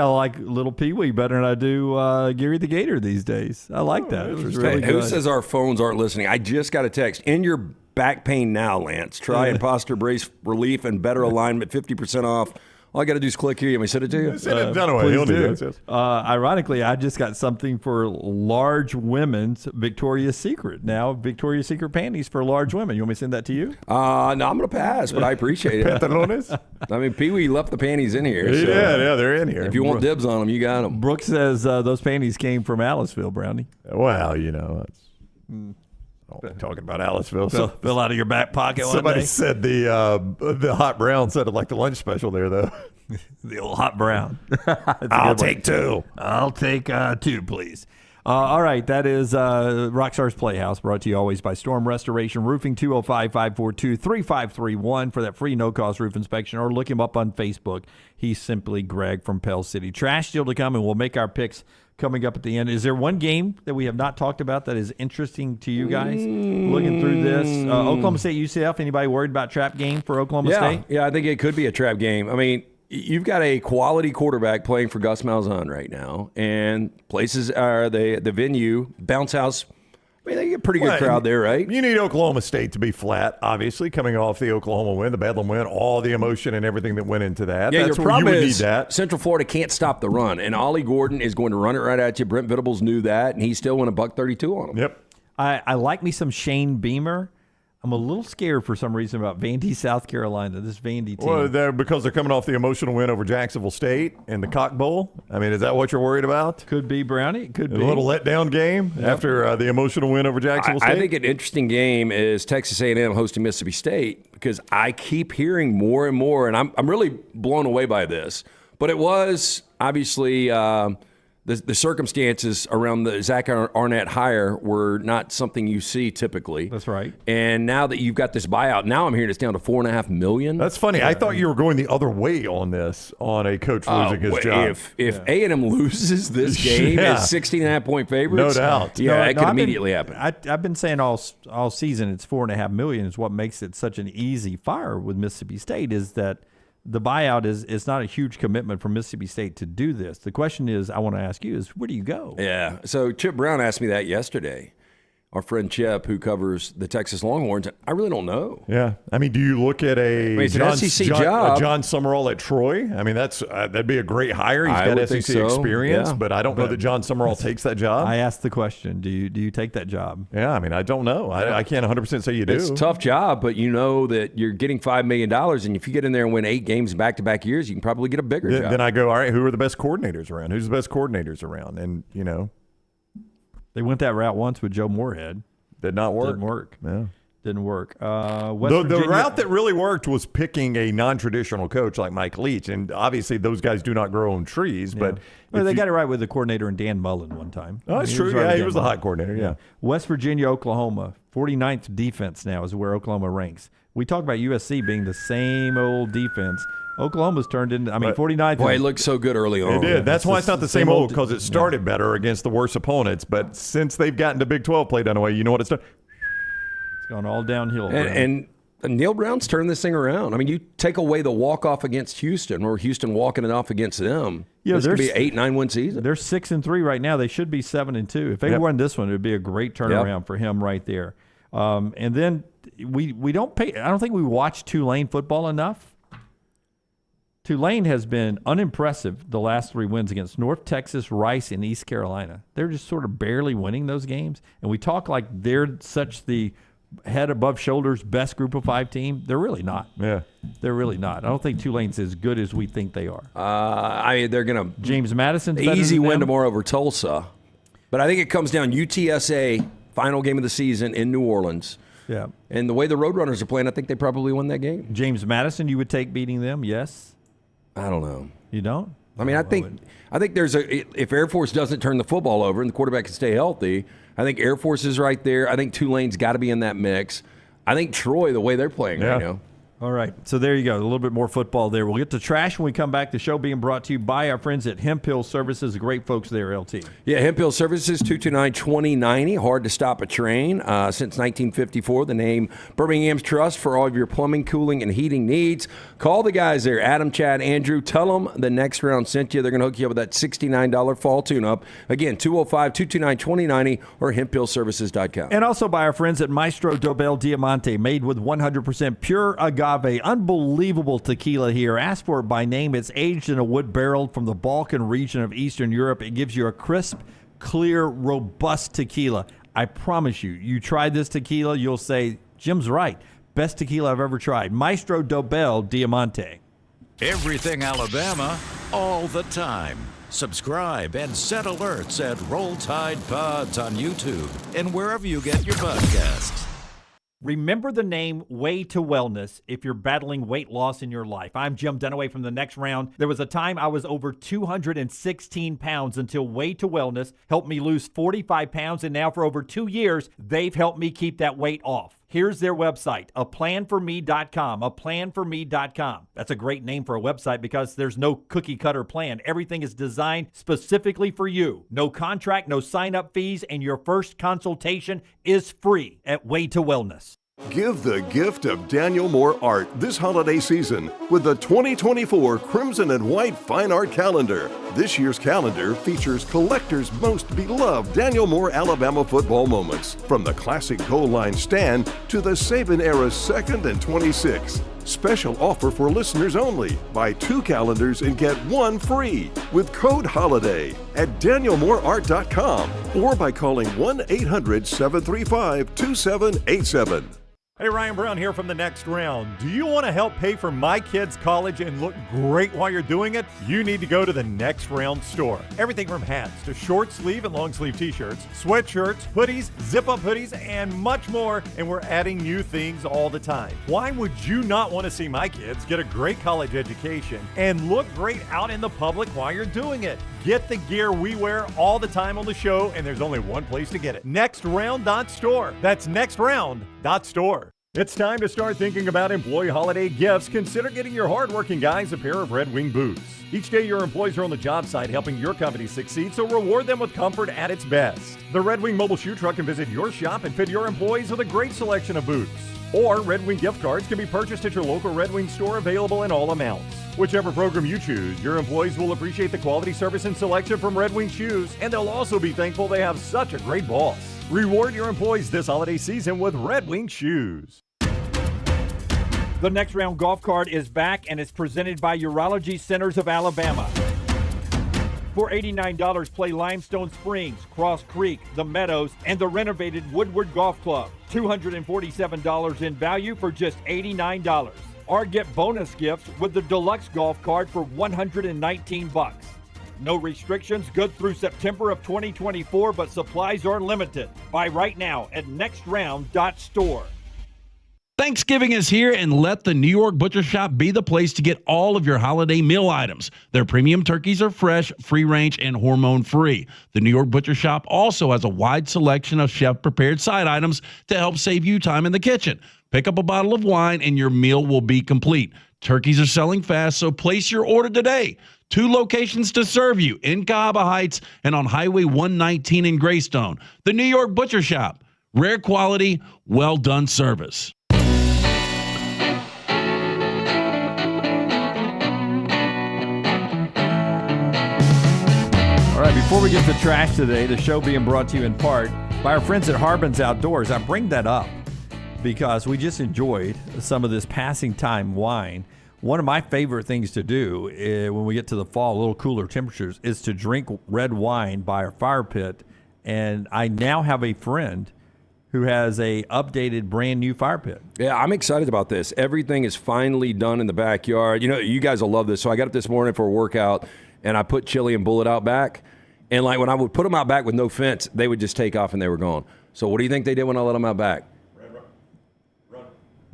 like Little Pee Wee better than I do Gary the Gator these days. I like that. It was really Hey, who good. says our phones aren't listening? I just got a text. In your back pain now, Lance. Try imposter brace relief and better alignment, 50% off. All I got to do is click here. You want me to send it to you? Send it Dunaway. Please He'll do. do that. Ironically, I just got something for large women's Victoria's Secret. Now, Victoria's Secret panties for large women. You want me to send that to you? No, I'm going to pass, but I appreciate it. Pantalones? I mean, Pee Wee left the panties in here. So Yeah, they're in here. if you want dibs on them, you got them. Brooke says those panties came from Aliceville, Brownie. Well, that's talking about Aliceville. Fell out of your back pocket one Somebody day. said the hot brown sounded like the lunch special there, though. The old hot brown. I'll take two. I'll take two, please. All right, that is Rockstar's Playhouse, brought to you always by Storm Restoration Roofing, 205-542-3531 for that free no-cost roof inspection, or look him up on Facebook. He's simply Greg from Pell City. Trash still to come, and we'll make our picks coming up at the end. Is there one game that we have not talked about that is interesting to you guys? Looking through this, Oklahoma State UCF, anybody worried about trap game for Oklahoma State? Yeah, I think it could be a trap game. I mean, you've got a quality quarterback playing for Gus Malzahn right now, and places are the venue, Bounce House. I mean, they get a pretty good crowd there, right? You need Oklahoma State to be flat, obviously, coming off the Oklahoma win, the Bedlam win, all the emotion and everything that went into that. Yeah, That's your where problem you would is need that. Central Florida can't stop the run, and Ollie Gordon is going to run it right at you. Brent Venables knew that, and he still went $132 on him. Yep. I like me some Shane Beamer. I'm a little scared for some reason about Vandy, South Carolina, this Vandy team. Well, because they're coming off the emotional win over Jacksonville State in the Cock Bowl. I mean, is that what you're worried about? Could be, Brownie. Could be. A little letdown game after the emotional win over Jacksonville State? I think an interesting game is Texas A&M hosting Mississippi State, because I keep hearing more and more, and I'm really blown away by this. But it was obviously the circumstances around the Zach Arnett hire were not something you see typically. That's right. And now that you've got this buyout, now I'm hearing it's down to $4.5 million. That's funny. I thought you were going the other way on this, on a coach losing his job. If A&M loses this game as 16.5-point favorites, no doubt. it could immediately happen. I've been saying all season it's $4.5 million is what makes it such an easy fire with Mississippi State, is that the buyout is not a huge commitment for Mississippi State to do this. The question is, I want to ask you, is where do you go? Yeah. So Chip Brown asked me that yesterday. Our friend Chip, who covers the Texas Longhorns, I really don't know. Yeah. I mean, do you look at it's an SEC job. John Summerall at Troy? I mean, that'd be a great hire. He's got SEC experience, but I don't know that John Summerall takes that job. I asked the question, do you take that job? Yeah, I mean, I don't know. I can't 100% say you do. It's a tough job, but you know that you're getting $5 million, and if you get in there and win 8 games back-to-back years, you can probably get a bigger job. Then I go, all right, who are the best coordinators around? Who's the best coordinators around? And, they went that route once with Joe Moorhead. Did not work. Didn't work. Yeah. Didn't work. The route that really worked was picking a non-traditional coach like Mike Leach, and obviously those guys do not grow on trees. But they got it right with the coordinator and Dan Mullen one time. Oh, that's true. Yeah, he was the hot coordinator. Yeah. West Virginia, Oklahoma, 49th defense now is where Oklahoma ranks. We talk about USC being the same old defense. Oklahoma's turned into, 49th. Boy, it looked so good early on. It did. That's why it's not the same old, because it started better against the worst opponents. But since they've gotten to Big 12 play done away, you know what it's done? It's gone all downhill. And Neil Brown's turned this thing around. I mean, you take away the walk-off against Houston, or Houston walking it off against them. This could be an 8-9 win season. They're 6-3 right now. They should be 7-2. If they won this one, it would be a great turnaround for him right there. And then we don't pay. I don't think we watch Tulane football enough. Tulane has been unimpressive the last 3 wins against North Texas, Rice, and East Carolina. They're just sort of barely winning those games. And we talk like they're such the head above shoulders best group of 5 team. They're really not. Yeah. They're really not. I don't think Tulane's as good as we think they are. They're going to. James Madison's easy win tomorrow over Tulsa. But I think it comes down UTSA, final game of the season in New Orleans. Yeah. And the way the Roadrunners are playing, I think they probably win that game. James Madison, you would take beating them, yes? I don't know. You don't? I mean, I think there's if Air Force doesn't turn the football over and the quarterback can stay healthy, I think Air Force is right there. I think Tulane's got to be in that mix. I think Troy, the way they're playing right now. All right. So there you go. A little bit more football there. We'll get to trash when we come back. The show being brought to you by our friends at Hemp Hill Services. The great folks there, LT. Yeah, Hemp Hill Services, 229-2090. Hard to stop a train. Since 1954, the name Birmingham's Trust for all of your plumbing, cooling, and heating needs. Call the guys there, Adam, Chad, Andrew. Tell them the next round sent you. They're going to hook you up with that $69 fall tune-up. Again, 205-229-2090 or hemphillservices.com. And also by our friends at Maestro Dobel Diamante, made with 100% pure agave. Unbelievable tequila here. Ask for it by name. It's aged in a wood barrel from the Balkan region of Eastern Europe. It gives you a crisp, clear, robust tequila. I promise you, you try this tequila, you'll say, Jim's right. Best tequila I've ever tried. Maestro Dobel Diamante. Everything Alabama, all the time. Subscribe and set alerts at Roll Tide Pods on YouTube and wherever you get your podcasts. Remember the name Way to Wellness if you're battling weight loss in your life. I'm Jim Dunaway from The Next Round. There was a time I was over 216 pounds until Way to Wellness helped me lose 45 pounds, and now for over 2 years, they've helped me keep that weight off. Here's their website, aplanforme.com, aplanforme.com. That's a great name for a website because there's no cookie-cutter plan. Everything is designed specifically for you. No contract, no sign-up fees, and your first consultation is free at Way to Wellness. Give the gift of Daniel Moore art this holiday season with the 2024 Crimson and White Fine Art Calendar. This year's calendar features collectors' most beloved Daniel Moore Alabama football moments, from the classic goal line stand to the Saban-era 2nd and 26. Special offer for listeners only. Buy 2 calendars and get 1 free with code HOLIDAY at danielmooreart.com or by calling 1-800-735-2787. Hey, Ryan Brown here from The Next Round. Do you want to help pay for my kids' college and look great while you're doing it? You need to go to The Next Round store. Everything from hats to short sleeve and long sleeve t-shirts, sweatshirts, hoodies, zip-up hoodies, and much more. And we're adding new things all the time. Why would you not want to see my kids get a great college education and look great out in the public while you're doing it? Get the gear we wear all the time on the show, and there's only one place to get it. NextRound.store. That's NextRound.store. It's time to start thinking about employee holiday gifts. Consider getting your hardworking guys a pair of Red Wing boots. Each day, your employees are on the job site helping your company succeed, so reward them with comfort at its best. The Red Wing mobile shoe truck can visit your shop and fit your employees with a great selection of boots. Or Red Wing gift cards can be purchased at your local Red Wing store, available in all amounts. Whichever program you choose, your employees will appreciate the quality, service, and selection from Red Wing shoes, and they'll also be thankful they have such a great boss. Reward your employees this holiday season with Red Wing shoes. The Next Round golf card is back and is presented by Urology Centers of Alabama. For $89, play Limestone Springs, Cross Creek, The Meadows, and the renovated Woodward Golf Club. $247 in value for just $89. Or get bonus gifts with the Deluxe Golf Card for $119. No restrictions, good through September of 2024, but supplies are limited. Buy right now at nextround.store. Thanksgiving is here, and let the New York Butcher Shop be the place to get all of your holiday meal items. Their premium turkeys are fresh, free-range, and hormone-free. The New York Butcher Shop also has a wide selection of chef-prepared side items to help save you time in the kitchen. Pick up a bottle of wine, and your meal will be complete. Turkeys are selling fast, so place your order today. 2 locations to serve you, in Cahaba Heights and on Highway 119 in Greystone. The New York Butcher Shop. Rare quality, well-done service. All right, before we get to trash today, the show being brought to you in part by our friends at Harbin's Outdoors. I bring that up because we just enjoyed some of this passing time wine. One of my favorite things to do when we get to the fall, a little cooler temperatures, is to drink red wine by our fire pit. And I now have a friend who has a updated, brand new fire pit. Yeah, I'm excited about this. Everything is finally done in the backyard. You know, you guys will love this. So I got up this morning for a workout, and I put Chili and Bullet out back. And like when I would put them out back with no fence, they would just take off and they were gone. So what do you think they did when I let them out back?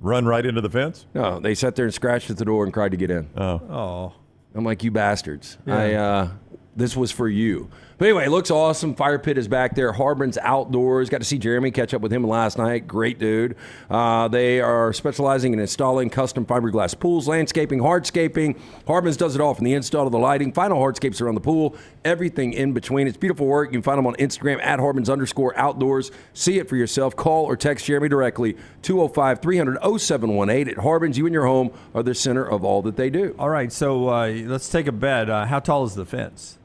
Run right into the fence? No, they sat there and scratched at the door and cried to get in. Oh. I'm like, you bastards. Yeah. This was for you. But anyway, it looks awesome. Fire pit is back there. Harbin's Outdoors. Got to see Jeremy, catch up with him last night. Great dude. They are specializing in installing custom fiberglass pools, landscaping, hardscaping. Harbin's does it all, from the install to the lighting, final hardscapes around the pool, everything in between. It's beautiful work. You can find them on Instagram at Harbins_outdoors. See it for yourself. Call or text Jeremy directly, 205-300-0718. At Harbin's, you and your home are the center of all that they do. All right, so let's take a bet. How tall is the fence?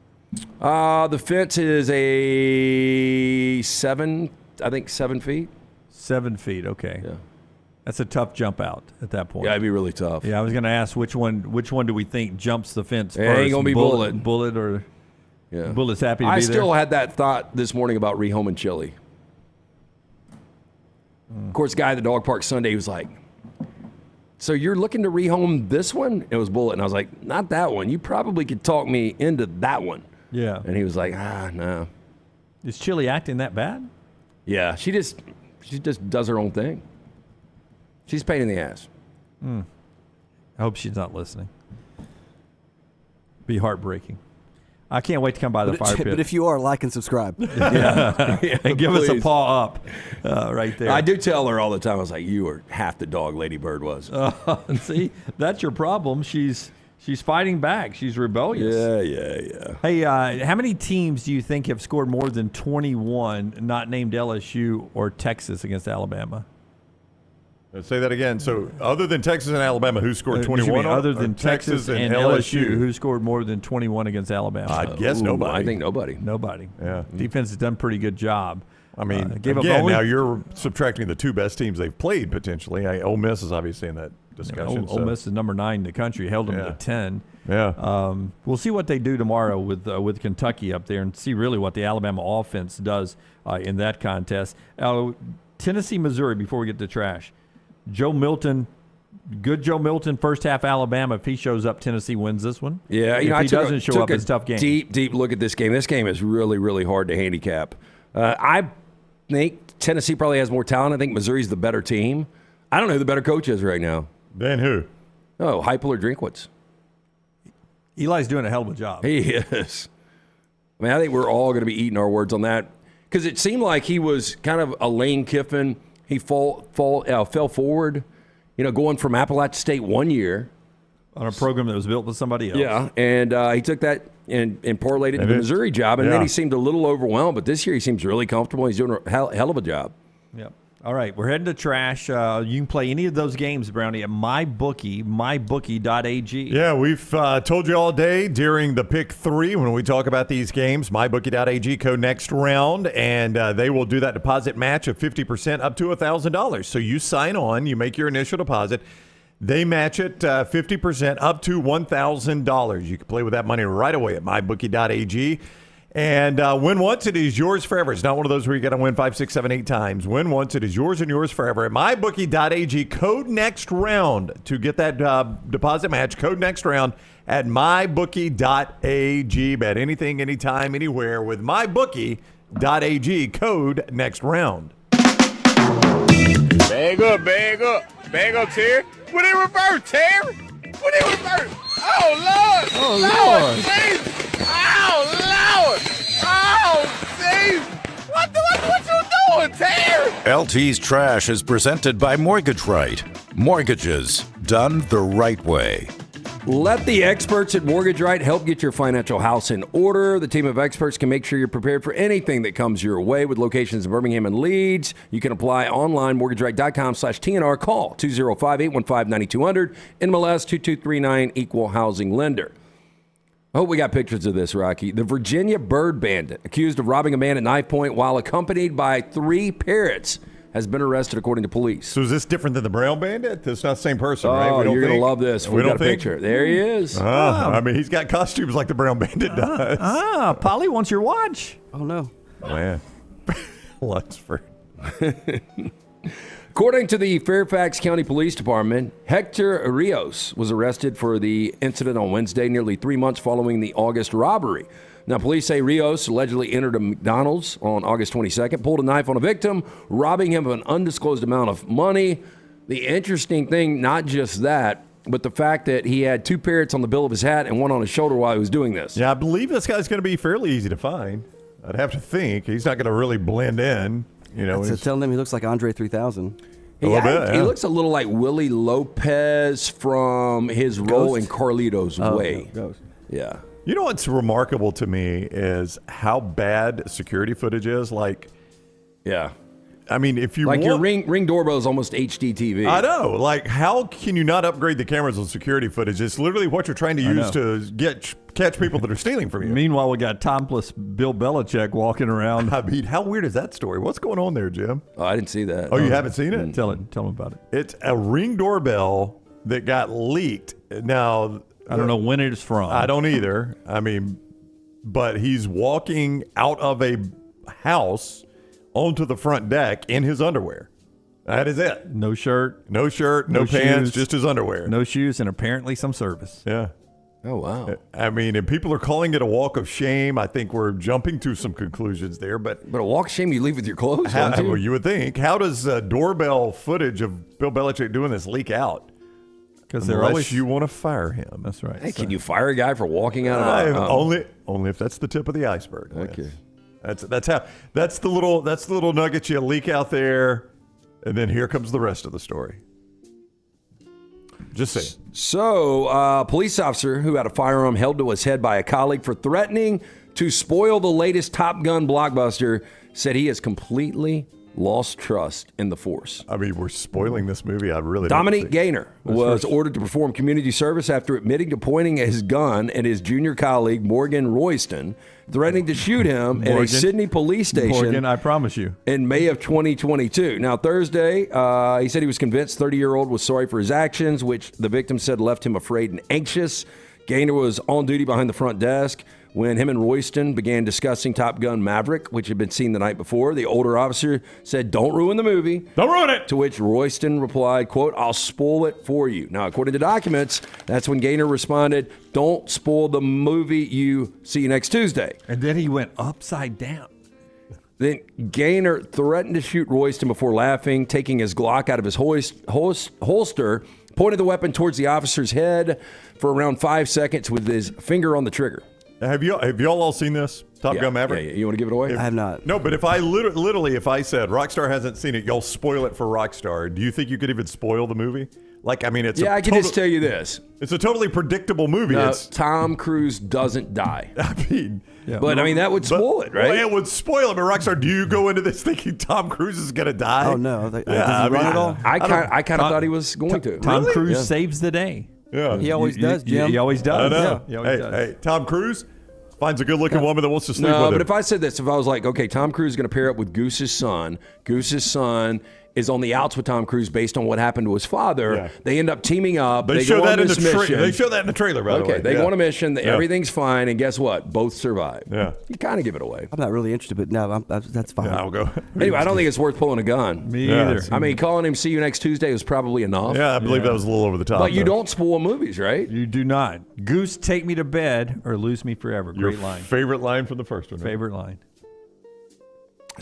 The fence is a 7 feet. 7 feet, okay. Yeah. That's a tough jump out at that point. Yeah, it'd be really tough. Yeah, I was going to ask which one do we think jumps the fence It first? ain't going to be Bullet. Bullet or yeah. Bullet's happy to be there? I still had that thought this morning about rehoming Chili. Of course, guy at the dog park Sunday, he was like, so you're looking to rehome this one? It was Bullet. And I was like, not that one. You probably could talk me into that one. Yeah. And he was like, no. Is Chili acting that bad? Yeah, she just does her own thing. She's a pain in the ass. I hope she's not listening. Be heartbreaking. I can't wait to come by the fire pit. But if you are, like and subscribe. Yeah. And give us a paw up right there. I do tell her all the time, I was like, you are half the dog Lady Bird was. See, that's your problem. She's fighting back. She's rebellious. Yeah. Hey, how many teams do you think have scored more than 21, not named LSU or Texas, against Alabama? Let's say that again. So other than Texas and Alabama, who scored 21? Other than Texas and LSU, who scored more than 21 against Alabama? I guess nobody. I think nobody. Nobody. Yeah. Defense has done a pretty good job. I mean, gave again, up now you're subtracting the 2 best teams they've played, potentially. Ole Miss is obviously in that discussion. Ole Miss is number 9 in the country, held them to 10. Yeah. We'll see what they do tomorrow with Kentucky up there and see really what the Alabama offense does in that contest. Tennessee, Missouri, before we get to trash. Joe Milton, good Joe Milton, first half Alabama. If he shows up, Tennessee wins this one. Yeah, if he doesn't show up, it's a tough game. Deep look at this game. This game is really, really hard to handicap. I think Tennessee probably has more talent. I think Missouri's the better team. I don't know who the better coach is right now. Then who? Oh, Heupel or Drinkwitz. Eli's doing a hell of a job. He is. I mean, I think we're all going to be eating our words on that because it seemed like he was kind of a Lane Kiffin. He fell forward, going from Appalachian State 1 year. On a program that was built with somebody else. Yeah, and he took that and parlayed it into the Missouri job, and then he seemed a little overwhelmed, but this year he seems really comfortable. He's doing a hell of a job. Yep. All right, we're heading to trash. You can play any of those games, Brownie, at MyBookie, mybookie.ag. Yeah, we've told you all day during the Pick 3 when we talk about these games, mybookie.ag, code next round, and they will do that deposit match of 50% up to $1,000. So you sign on, you make your initial deposit. They match it 50% up to $1,000. You can play with that money right away at mybookie.ag. And win once, it is yours forever. It's not one of those where you got to win 5, 6, 7, 8 times. Win once, it is yours and yours forever. At mybookie.ag, code next round to get that deposit match. Code next round at mybookie.ag. Bet anything, anytime, anywhere with mybookie.ag. Code next round. Bag up, Terry. What in reverse, Terry? What in reverse? Oh, Lord. Oh, Lord. Jesus. Oh, Lord. Oh, Jesus. What you doing, Terry? LT's Trash is presented by Mortgage Right. Mortgages done the right way. Let the experts at Mortgage Right help get your financial house in order. The team of experts can make sure you're prepared for anything that comes your way with locations in Birmingham and Leeds. You can apply online, mortgageright.com/TNR. Call 205-815-9200. NMLS 2239, Equal Housing Lender. I hope we got pictures of this, Rocky. The Virginia bird bandit, accused of robbing a man at knife point while accompanied by 3 parrots, has been arrested, according to police. So is this different than the Brown Bandit? It's not the same person, right? Oh, you're going to love this. We got a picture. There he is. I mean, he's got costumes like the Brown Bandit does. Polly wants your watch. Oh, no. Man. Lunsford. According to the Fairfax County Police Department, Hector Rios was arrested for the incident on Wednesday, nearly 3 months following the August robbery. Now, police say Rios allegedly entered a McDonald's on August 22nd, pulled a knife on a victim, robbing him of an undisclosed amount of money. The interesting thing, not just that, but the fact that he had 2 parrots on the bill of his hat and one on his shoulder while he was doing this. Yeah, I believe this guy's going to be fairly easy to find. I'd have to think. He's not going to really blend in. Telling them he looks like Andre 3000. He looks a little like Willie Lopez from his role in Carlito's Way. Ghost. Yeah. You know what's remarkable to me is how bad security footage is. Yeah. I mean, if you your ring doorbell is almost HD TV. I know. Like, how can you not upgrade the cameras on security footage? It's literally what you're trying to use to catch people that are stealing from you. Meanwhile, we got topless Bill Belichick walking around. I mean, how weird is that story? What's going on there, Jim? Oh, I didn't see that. Oh, you haven't seen it? Tell him about it. It's a Ring doorbell that got leaked. Now, I don't know when it is from. I don't either. I mean, but he's walking out of a house onto the front deck in his underwear. That is it. No shirt. No pants, shoes, just his underwear. No shoes, and apparently some service. Yeah. Oh, wow. I mean, and people are calling it a walk of shame. I think we're jumping to some conclusions there. But a walk of shame you leave with your clothes on, too. Well, you would think. How does doorbell footage of Bill Belichick doing this leak out? Because unless you want to fire him. That's right. Hey, can you fire a guy for walking out of only if that's the tip of the iceberg. Okay. That's the little nugget you leak out there, and then here comes the rest of the story. Just saying. So, a police officer who had a firearm held to his head by a colleague for threatening to spoil the latest Top Gun blockbuster said he has completely lost trust in the force. I mean, we're spoiling this movie. I really Dominique Gaynor was ordered to perform community service after admitting to pointing his gun at his junior colleague, Morgan Royston, threatening to shoot him at a Sydney police station. Morgan, I promise you. In May of 2022. Now, Thursday, he said he was convinced 30-year-old was sorry for his actions, which the victim said left him afraid and anxious. Gaynor was on duty behind the front desk When him and Royston began discussing Top Gun Maverick, which had been seen the night before, the older officer said, "Don't ruin the movie. Don't ruin it." To which Royston replied, quote, "I'll spoil it for you." Now, according to documents, that's when Gaynor responded, "Don't spoil the movie. See you next Tuesday." And then he went upside down. Then Gaynor threatened to shoot Royston before laughing, taking his Glock out of his holster, pointed the weapon towards the officer's head for around 5 seconds with his finger on the trigger. Have y'all all seen this? Top Gun Maverick? Yeah. You want to give it away? I have not. No, but if I literally, if I said Rockstar hasn't seen it, y'all spoil it for Rockstar. Do you think you could even spoil the movie? Like, I mean, it's I can just tell you this. It's a totally predictable movie. Tom Cruise doesn't die. I mean, but I mean that would spoil it, right? Well, it would spoil it. But Rockstar, do you go into this thinking Tom Cruise is going to die? Oh no! Does he run at all? I kind of thought he was going to. Tom Cruise saves the day. Yeah, he always does. Jim. He always does. I know. Yeah, he always does. Hey, Tom Cruise finds a good-looking woman that wants to sleep with him. But if I said this, if I was like, okay, Tom Cruise is going to pair up with Goose's son is on the outs with Tom Cruise based on what happened to his father. They end up teaming up. They show that in the mission. They show that in the trailer, by the way. Okay, they go on a mission. Everything's fine, and guess what? Both survive. Yeah, you kind of give it away. I'm not really interested, but no, that's fine. Yeah, I'll go. Anyway, I don't think it's worth pulling a gun. Me either. I mean, calling him "see you next Tuesday" was probably enough. Yeah, I believe that was a little over the top. But you don't spoil movies, right? You do not. Goose, take me to bed or lose me forever. Great line. Favorite line from the first one. Right? Favorite line.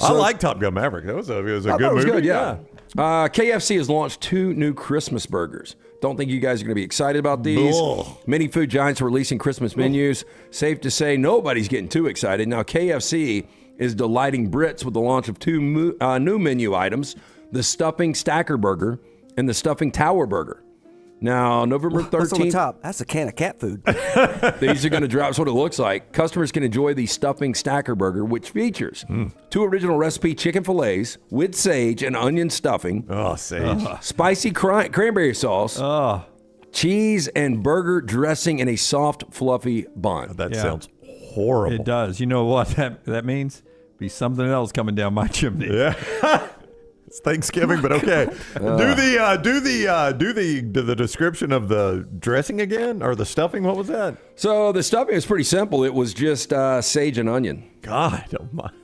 I like Top Gun Maverick. It was a good movie. It was good, yeah. KFC has launched 2 new Christmas burgers. Don't think you guys are going to be excited about these. Many food giants are releasing Christmas menus. Safe to say nobody's getting too excited. Now, KFC is delighting Brits with the launch of 2 new menu items, the Stuffing Stacker Burger and the Stuffing Tower Burger. Now, November 13th. What's on the top? That's a can of cat food. These are going to drop. That's what it looks like. Customers can enjoy the Stuffing Stacker Burger, which features 2 original recipe chicken fillets with sage and onion stuffing. Oh, sage. Spicy cranberry sauce. Oh. Cheese and burger dressing in a soft, fluffy bun. That sounds horrible. It does. You know what that means? Be something else coming down my chimney. Yeah. It's Thanksgiving, but okay. Do the description of the dressing again, or the stuffing. What was that? So the stuffing is pretty simple. It was just sage and onion. God,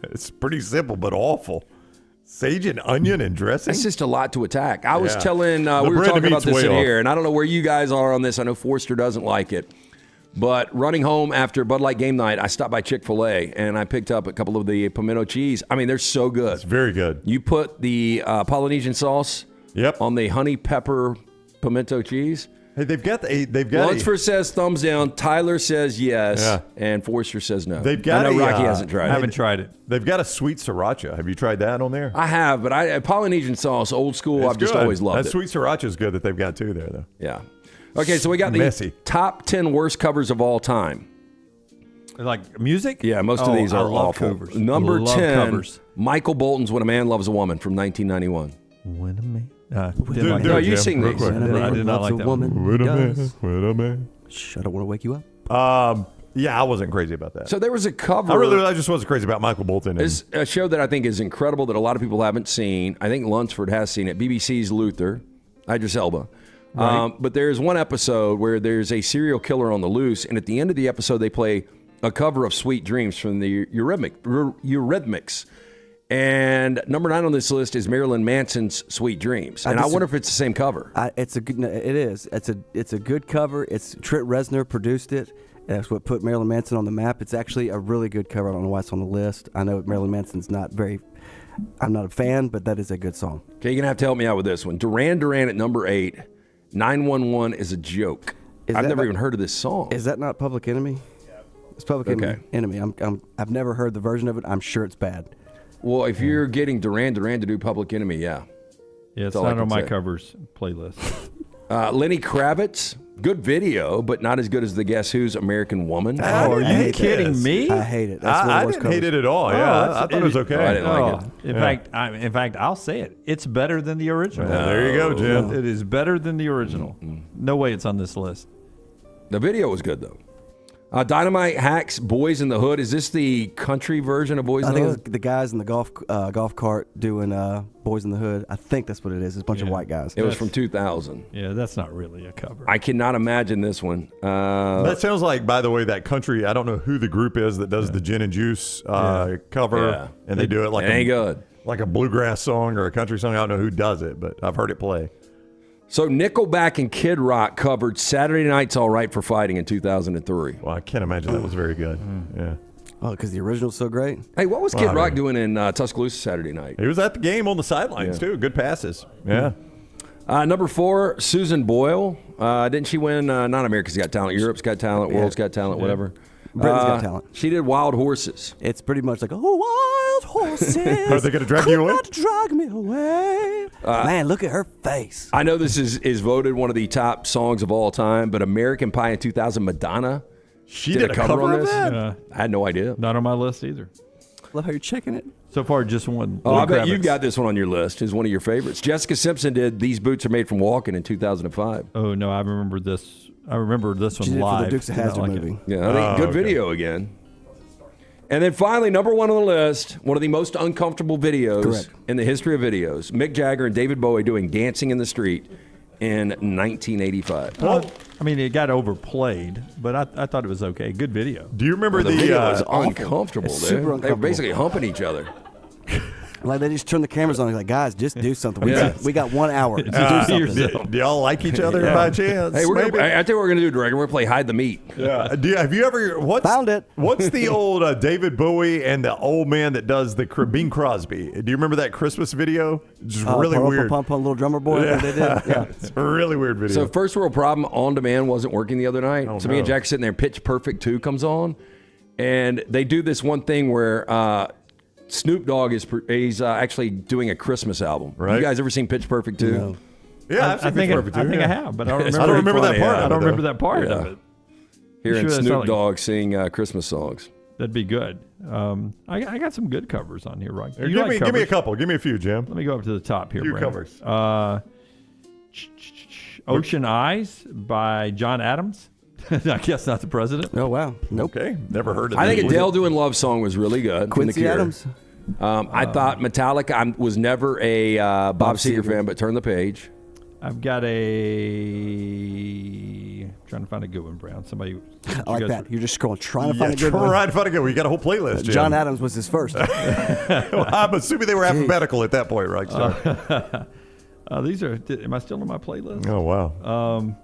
it's pretty simple but awful. Sage and onion and dressing. That's just a lot to attack. I was telling we were talking about this in here, and I don't know where you guys are on this. I know Forster doesn't like it. But running home after Bud Light game night, I stopped by Chick-fil-A, and I picked up a couple of the pimento cheese. I mean, they're so good. It's very good. You put the Polynesian sauce on the honey pepper pimento cheese. Hey, they've got Lunsford says thumbs down. Tyler says yes, and Forster says no. They've got I know Rocky hasn't tried it. I haven't tried it. They've got a sweet sriracha. Have you tried that on there? I have, but Polynesian sauce, old school, I've just always loved it. That sweet sriracha is good that they've got too there, though. Yeah. Okay, so we got the top 10 worst covers of all time. Like music? Yeah, most of these are awful. Covers. Number 10, covers. Michael Bolton's When a Man Loves a Woman from 1991. When a man... No, you sing these. I did not like that one. When a man. Shh, I don't want to wake you up. Yeah, I wasn't crazy about that. So there was a cover. I just wasn't crazy about Michael Bolton. It's a show that I think is incredible that a lot of people haven't seen. I think Lunsford has seen it. BBC's Luther, Idris Elba. Right. But there's one episode where there's a serial killer on the loose, and at the end of the episode, they play a cover of Sweet Dreams from the Eurythmics. And number 9 on this list is Marilyn Manson's Sweet Dreams. And I wonder if it's the same cover. It is. It's a good cover. It's Trent Reznor produced it. That's what put Marilyn Manson on the map. It's actually a really good cover. I don't know why it's on the list. I know Marilyn Manson's I'm not a fan, but that is a good song. Okay, you're going to have to help me out with this one. Duran Duran at number 8. 911 is a joke. I've never even heard of this song. Is that not Public Enemy? Yeah. It's Public Enemy. I've never heard the version of it. I'm sure it's bad. Well, if you're getting Duran Duran to do Public Enemy, yeah. Yeah, it's not on my covers playlist. Lenny Kravitz, good video, but not as good as the Guess Who's American Woman. Oh, are you kidding me? I hate it. I didn't hate it at all. Yeah, I thought it was okay. I didn't like it. In fact, I'll say it. It's better than the original. There you go, Jim. It is better than the original. No way it's on this list. The video was good, though. Dynamite Hacks, Boys in the Hood. Is this the country version of Boys in the Hood? I think it's the guys in the golf cart doing Boys in the Hood. I think that's what it is. It's a bunch of white guys. It was from 2000. Yeah, that's not really a cover. I cannot imagine this one. That sounds like, by the way, that country. I don't know who the group is that does the Gin and Juice cover, and they do it like it ain't good, like a bluegrass song or a country song. I don't know who does it, but I've heard it play. So Nickelback and Kid Rock covered Saturday Night's All Right for Fighting in 2003. Well, I can't imagine that was very good. Yeah. Oh, because the original's so great. Hey, what was Kid Rock doing in Tuscaloosa Saturday night? He was at the game on the sidelines, too. Good passes. Yeah. Number 4, Susan Boyle. Didn't she win not America's Got Talent, Europe's Got Talent, World's Got Talent, whatever? Britain's Got Talent. She did Wild Horses. It's pretty much like, wild horses. Are they going to drag you away? Not drag me away. Man, look at her face. I know this is voted one of the top songs of all time, but American Pie in 2000, Madonna. She did a cover on of this. that? I had no idea. Not on my list either. Love how you're checking it. So far, just one. Oh, I bet you've got this one on your list. It's one of your favorites. Jessica Simpson did These Boots Are Made from Walking in 2005. Oh, no, I remember this. I remember this one She did it for live. the Dukes of Hazzard Like movie. it. Yeah, I think good video again. And then finally, number 1 on the list, one of the most uncomfortable videos in the history of videos, Mick Jagger and David Bowie doing Dancing in the Street in 1985. Well, I mean, it got overplayed, but I thought it was okay. Good video. Do you remember the video was awful. uncomfortable, It's dude. super They were uncomfortable. basically humping each other. Like they just turn the cameras on. Like, guys, just do something. We got 1 hour to do something. Do y'all like each other by chance? Hey, Maybe? I think what we're going to do, Dragon. We're going to play Hide the Meat. Yeah. Have you ever found it? What's the old David Bowie and the old man that does the Bing Crosby? Do you remember that Christmas video? Just really weird. Pump, little drummer boy. Yeah. They did. Yeah. It's a really weird video. So First World Problem On Demand wasn't working the other night. So me and Jack sitting there, Pitch Perfect 2 comes on, and they do this one thing where Snoop Dogg is actually doing a Christmas album. Right. You guys ever seen Pitch Perfect 2? No. Yeah, I've seen Pitch Perfect 2. I think I have, but I don't It's remember. I don't remember that part. I don't remember that part Yeah. of it. Hearing Sure, that's Snoop not like- Dogg sing Christmas songs. That'd be good. I got some good covers on here, right? Give me a couple. Give me a few, Jim. Let me go up to the top here. Few Brandon. covers. Ocean Eyes by John Adams. I guess not the president. Oh, wow. Nope. Okay. Never heard of I think these. Adele doing Love Song was really good. from Quincy The Cure. Adams. I thought Metallica. I was never a Bob Seger fan, but turn the page. I've got trying to find a good one, Brown. Somebody. I like that. You're just scrolling, trying to find a good one. Trying to find a good one. You got a whole playlist, Jim. John Adams was his first. Well, I'm assuming they were alphabetical at that point, right? So. These are. Am I still on my playlist? Oh, wow.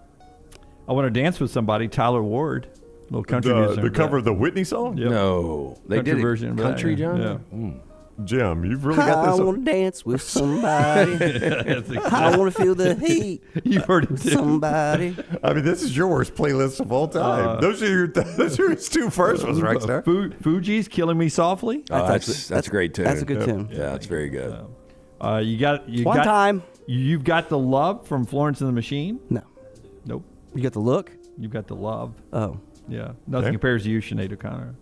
I Want to Dance with Somebody. Tyler Ward. Little country music. The cover of the Whitney song? Yep. No, they Country did it. version of that, Country, yeah. John. Yeah. Jim, you've really got I this. want to dance with somebody. I want to feel the heat. You've heard it with too. somebody. I mean, this is your worst playlist of all time. Those are his two first ones, Rockstar. Fuji's Killing Me Softly. That's a great tune. That's a good tune. Yeah, that's very good. One time. You've got the love from Florence and the Machine. No. Nope. You got the look? You've got the love. Oh. Yeah. Nothing compares to you, Sinead O'Connor.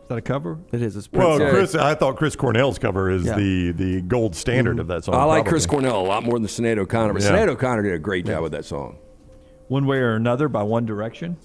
Is that a cover? It is. It's Well, pretty I thought Chris Cornell's cover is the gold standard of that song. I like probably. Chris Cornell a lot more than Sinead O'Connor, but Yeah. Sinead O'Connor did a great job with that song. One Way or Another by One Direction.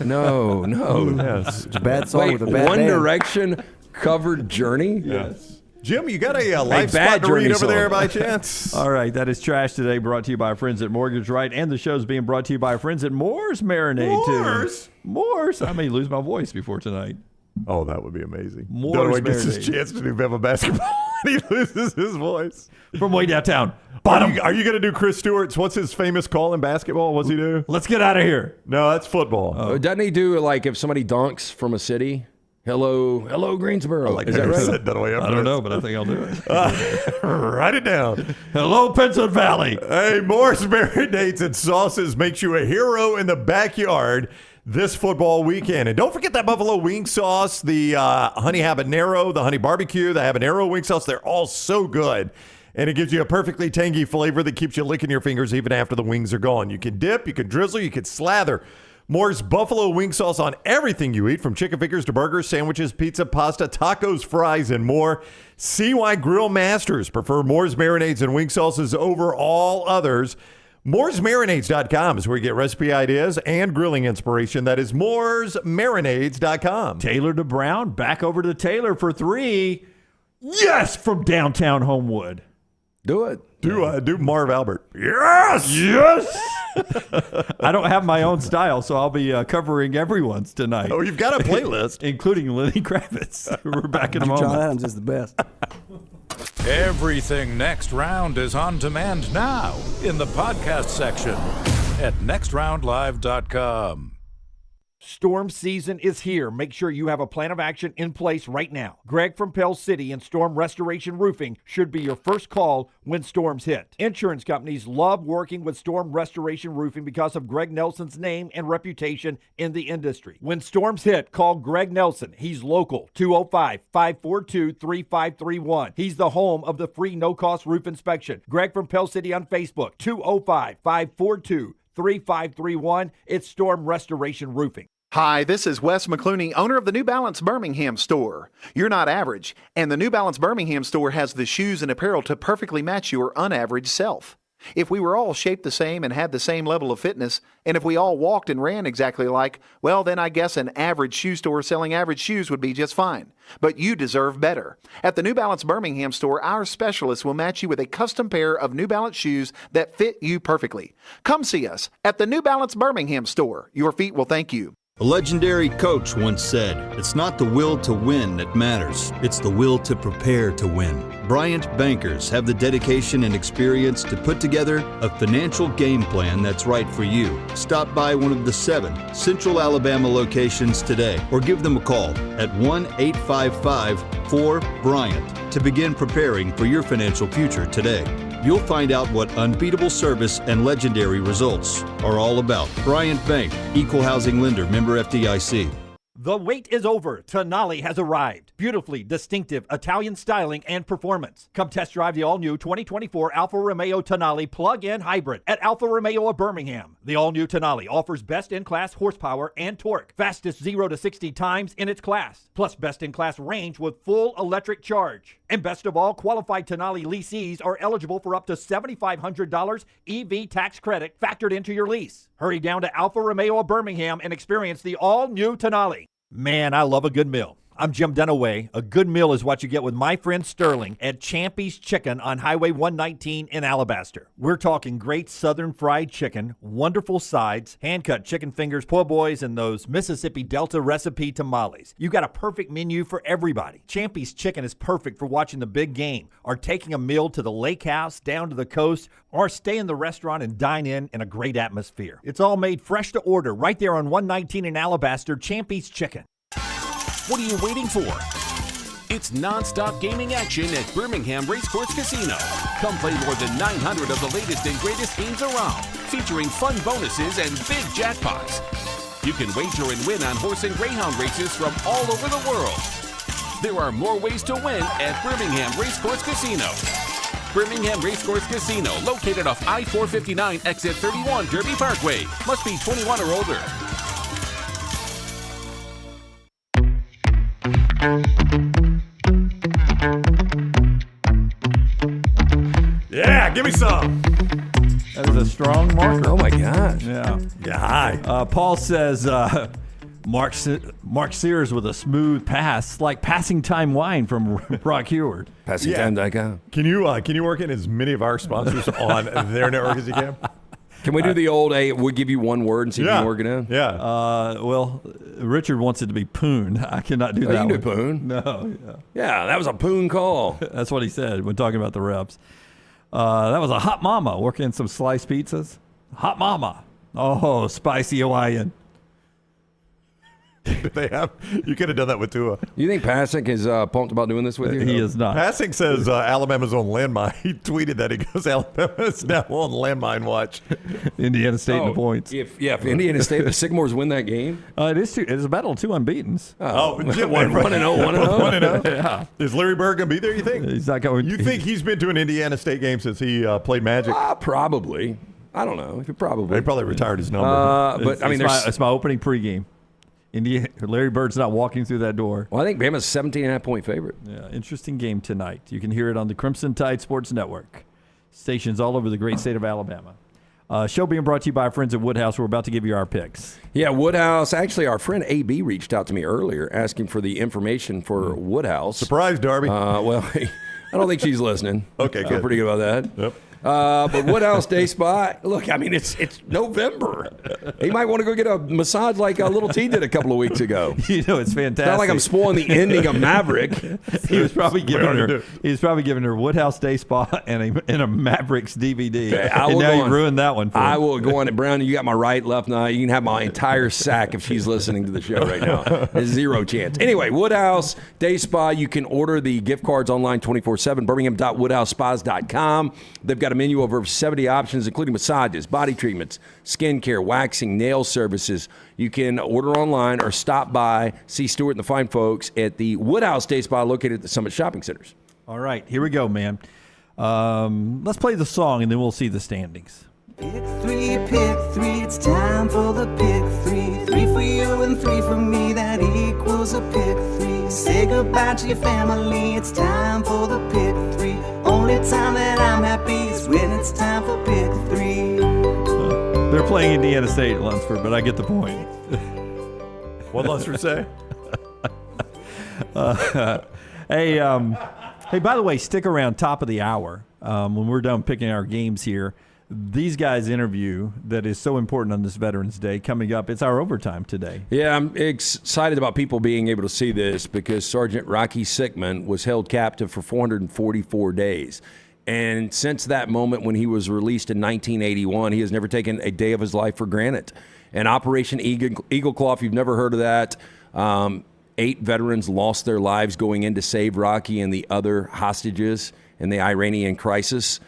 No. Yes. It's a bad song Wait, with a bad One band. Direction covered Journey? Yes. Jim, you got a live bad spot to read Journey over there song. by chance? All right, that is Trash Today, brought to you by our friends at Mortgage Right, and the show's being brought to you by our friends at Moore's Marinade, Moore's? too. Moore's? I may lose my voice before tonight. Oh, that would be amazing. Moore's Dunaway gets his Marinade. chance to do Bama basketball and he loses his voice. From way downtown. Are you going to do Chris Stewart's? What's his famous call in basketball? What's he do? Let's get out of here. No, that's football. Doesn't he do, like, if somebody dunks from a city? Hello, Greensboro. Is that right? I don't know, but I think I'll do it. Write it down. Hello, Pennsylvania Valley. Hey, Moore's Marinades and Sauces makes you a hero in the backyard this football weekend. And don't forget that buffalo wing sauce, the honey habanero, the honey barbecue, the habanero wing sauce. They're all so good. And it gives you a perfectly tangy flavor that keeps you licking your fingers even after the wings are gone. You can dip, you can drizzle, you can slather Moore's buffalo wing sauce on everything you eat, from chicken fingers to burgers, sandwiches, pizza, pasta, tacos, fries, and more. See why grill masters prefer Moore's marinades and wing sauces over all others. MooresMarinades.com is where you get recipe ideas and grilling inspiration. That is MooresMarinades.com. Taylor to Brown, back over to Taylor for 3. Yes, from downtown Homewood. Do it. Do Marv Albert. Yes! Yes! I don't have my own style, so I'll be covering everyone's tonight. Oh, you've got a playlist. Including Lenny Kravitz. We're back in a moment. John Adams is the best. Everything Next Round is on demand now in the podcast section at nextroundlive.com. Storm season is here. Make sure you have a plan of action in place right now. Greg from Pell City and Storm Restoration Roofing should be your first call when storms hit. Insurance companies love working with Storm Restoration Roofing because of Greg Nelson's name and reputation in the industry. When storms hit, call Greg Nelson. He's local, 205-542-3531. He's the home of the free no-cost roof inspection. Greg from Pell City on Facebook, 205-542-3531. It's Storm Restoration Roofing. Hi, this is Wes McClooney, owner of the New Balance Birmingham store. You're not average, and the New Balance Birmingham store has the shoes and apparel to perfectly match your unaverage self. If we were all shaped the same and had the same level of fitness, and if we all walked and ran exactly alike, well, then I guess an average shoe store selling average shoes would be just fine. But you deserve better. At the New Balance Birmingham store, our specialists will match you with a custom pair of New Balance shoes that fit you perfectly. Come see us at the New Balance Birmingham store. Your feet will thank you. A legendary coach once said, "It's not the will to win that matters, it's the will to prepare to win." Bryant bankers have the dedication and experience to put together a financial game plan that's right for you. Stop by one of the 7 Central Alabama locations today or give them a call at 1-855-4-BRYANT to begin preparing for your financial future today. You'll find out what unbeatable service and legendary results are all about. Bryant Bank, Equal Housing Lender, member FDIC. The wait is over. Tonali has arrived. Beautifully distinctive Italian styling and performance. Come test drive the all-new 2024 Alfa Romeo Tonali plug-in hybrid at Alfa Romeo of Birmingham. The all-new Tonali offers best-in-class horsepower and torque, fastest 0 to 60 times in its class, plus best-in-class range with full electric charge. And best of all, qualified Tonali leasees are eligible for up to $7,500 EV tax credit factored into your lease. Hurry down to Alfa Romeo of Birmingham and experience the all-new Tonali. Man, I love a good meal. I'm Jim Dunaway. A good meal is what you get with my friend Sterling at Champy's Chicken on Highway 119 in Alabaster. We're talking great southern fried chicken, wonderful sides, hand-cut chicken fingers, po' boys, and those Mississippi Delta recipe tamales. You got a perfect menu for everybody. Champy's Chicken is perfect for watching the big game or taking a meal to the lake house, down to the coast, or stay in the restaurant and dine in a great atmosphere. It's all made fresh to order right there on 119 in Alabaster, Champy's Chicken. What are you waiting for? It's non-stop gaming action at Birmingham Racecourse Casino. Come play more than 900 of the latest and greatest games around, featuring fun bonuses and big jackpots. You can wager and win on horse and greyhound races from all over the world. There are more ways to win at Birmingham Racecourse Casino. Birmingham Racecourse Casino, located off I-459 exit 31 Derby Parkway. Must be 21 or older. Yeah, give me some. That was a strong marker. Oh, my gosh. Yeah. Yeah, hi. Paul says Mark Sears with a smooth pass, like passing time wine from Brock Heward. Passingtime.com. Can you work in as many of our sponsors on their network as you can? Can we do the old, we'll give you one word and see if you can work it in? Yeah. Well, Richard wants it to be poon. I cannot do that. You can do one. poon. No. Yeah, that was a poon call. That's what he said when talking about the reps. That was a hot mama working some sliced pizzas. Hot mama. Oh, spicy Hawaiian. They have. You could have done that with Tua. You think Pasek is pumped about doing this with you? He is not. Pasek says Alabama's on landmine. He tweeted that. He goes, Alabama's now on landmine watch. Indiana State in the points. If Indiana State, the Sycamores win that game? It's a battle of 2 unbeatens. Oh, 1-0, 1-0. Yeah. Is Larry Bird going to be there, you think? He's not going. You think he's been to an Indiana State game since he played Magic? Probably. I don't know. He probably retired his number. But I mean, it's my opening pregame. Larry Bird's not walking through that door. Well, I think Bama's 17.5-point favorite. Yeah, interesting game tonight. You can hear it on the Crimson Tide Sports Network. Stations all over the great state of Alabama. Show being brought to you by our friends at Woodhouse. We're about to give you our picks. Yeah, Woodhouse. Actually, our friend AB reached out to me earlier asking for the information for Woodhouse. Surprise, Darby. Well, I don't think she's listening. Okay, good. I'm pretty good about that. Yep. But Woodhouse Day Spa, look, I mean, it's November. He might want to go get a massage like Little T did a couple of weeks ago. You know, it's fantastic. It's not like I'm spoiling the ending of Maverick. He was probably giving her Woodhouse Day Spa and a Mavericks DVD. Okay, and now you ruined that one for him. I will go on it, Brown. You got my right, left. Now you can have my entire sack if she's listening to the show right now. There's zero chance. Anyway, Woodhouse Day Spa. You can order the gift cards online 24/7. Birmingham.woodhousespas.com. They've got a menu of over 70 options, including massages, body treatments, skincare, waxing, nail services. You can order online or stop by, see Stuart and the fine folks at the Woodhouse Day Spa located at the Summit Shopping Centers. All right, here we go, man. Let's play the song, and then we'll see the standings. Pick three, it's time for the pick three. 3 for you and 3 for me, that equals a pick 3. Say goodbye to your family, it's time for the pick 3. Only time that I'm happy is when it's time for pick 3. They're playing Indiana State at Lunsford, but I get the point. What Lunsford say? Hey, by the way, stick around top of the hour when we're done picking our games here. These guys' interview that is so important on this Veterans Day coming up. It's our overtime today. Yeah, I'm excited about people being able to see this because Sergeant Rocky Sickman was held captive for 444 days. And since that moment when he was released in 1981, he has never taken a day of his life for granted. And Operation Eagle Claw, if you've never heard of that, 8 veterans lost their lives going in to save Rocky and the other hostages in the Iranian crisis.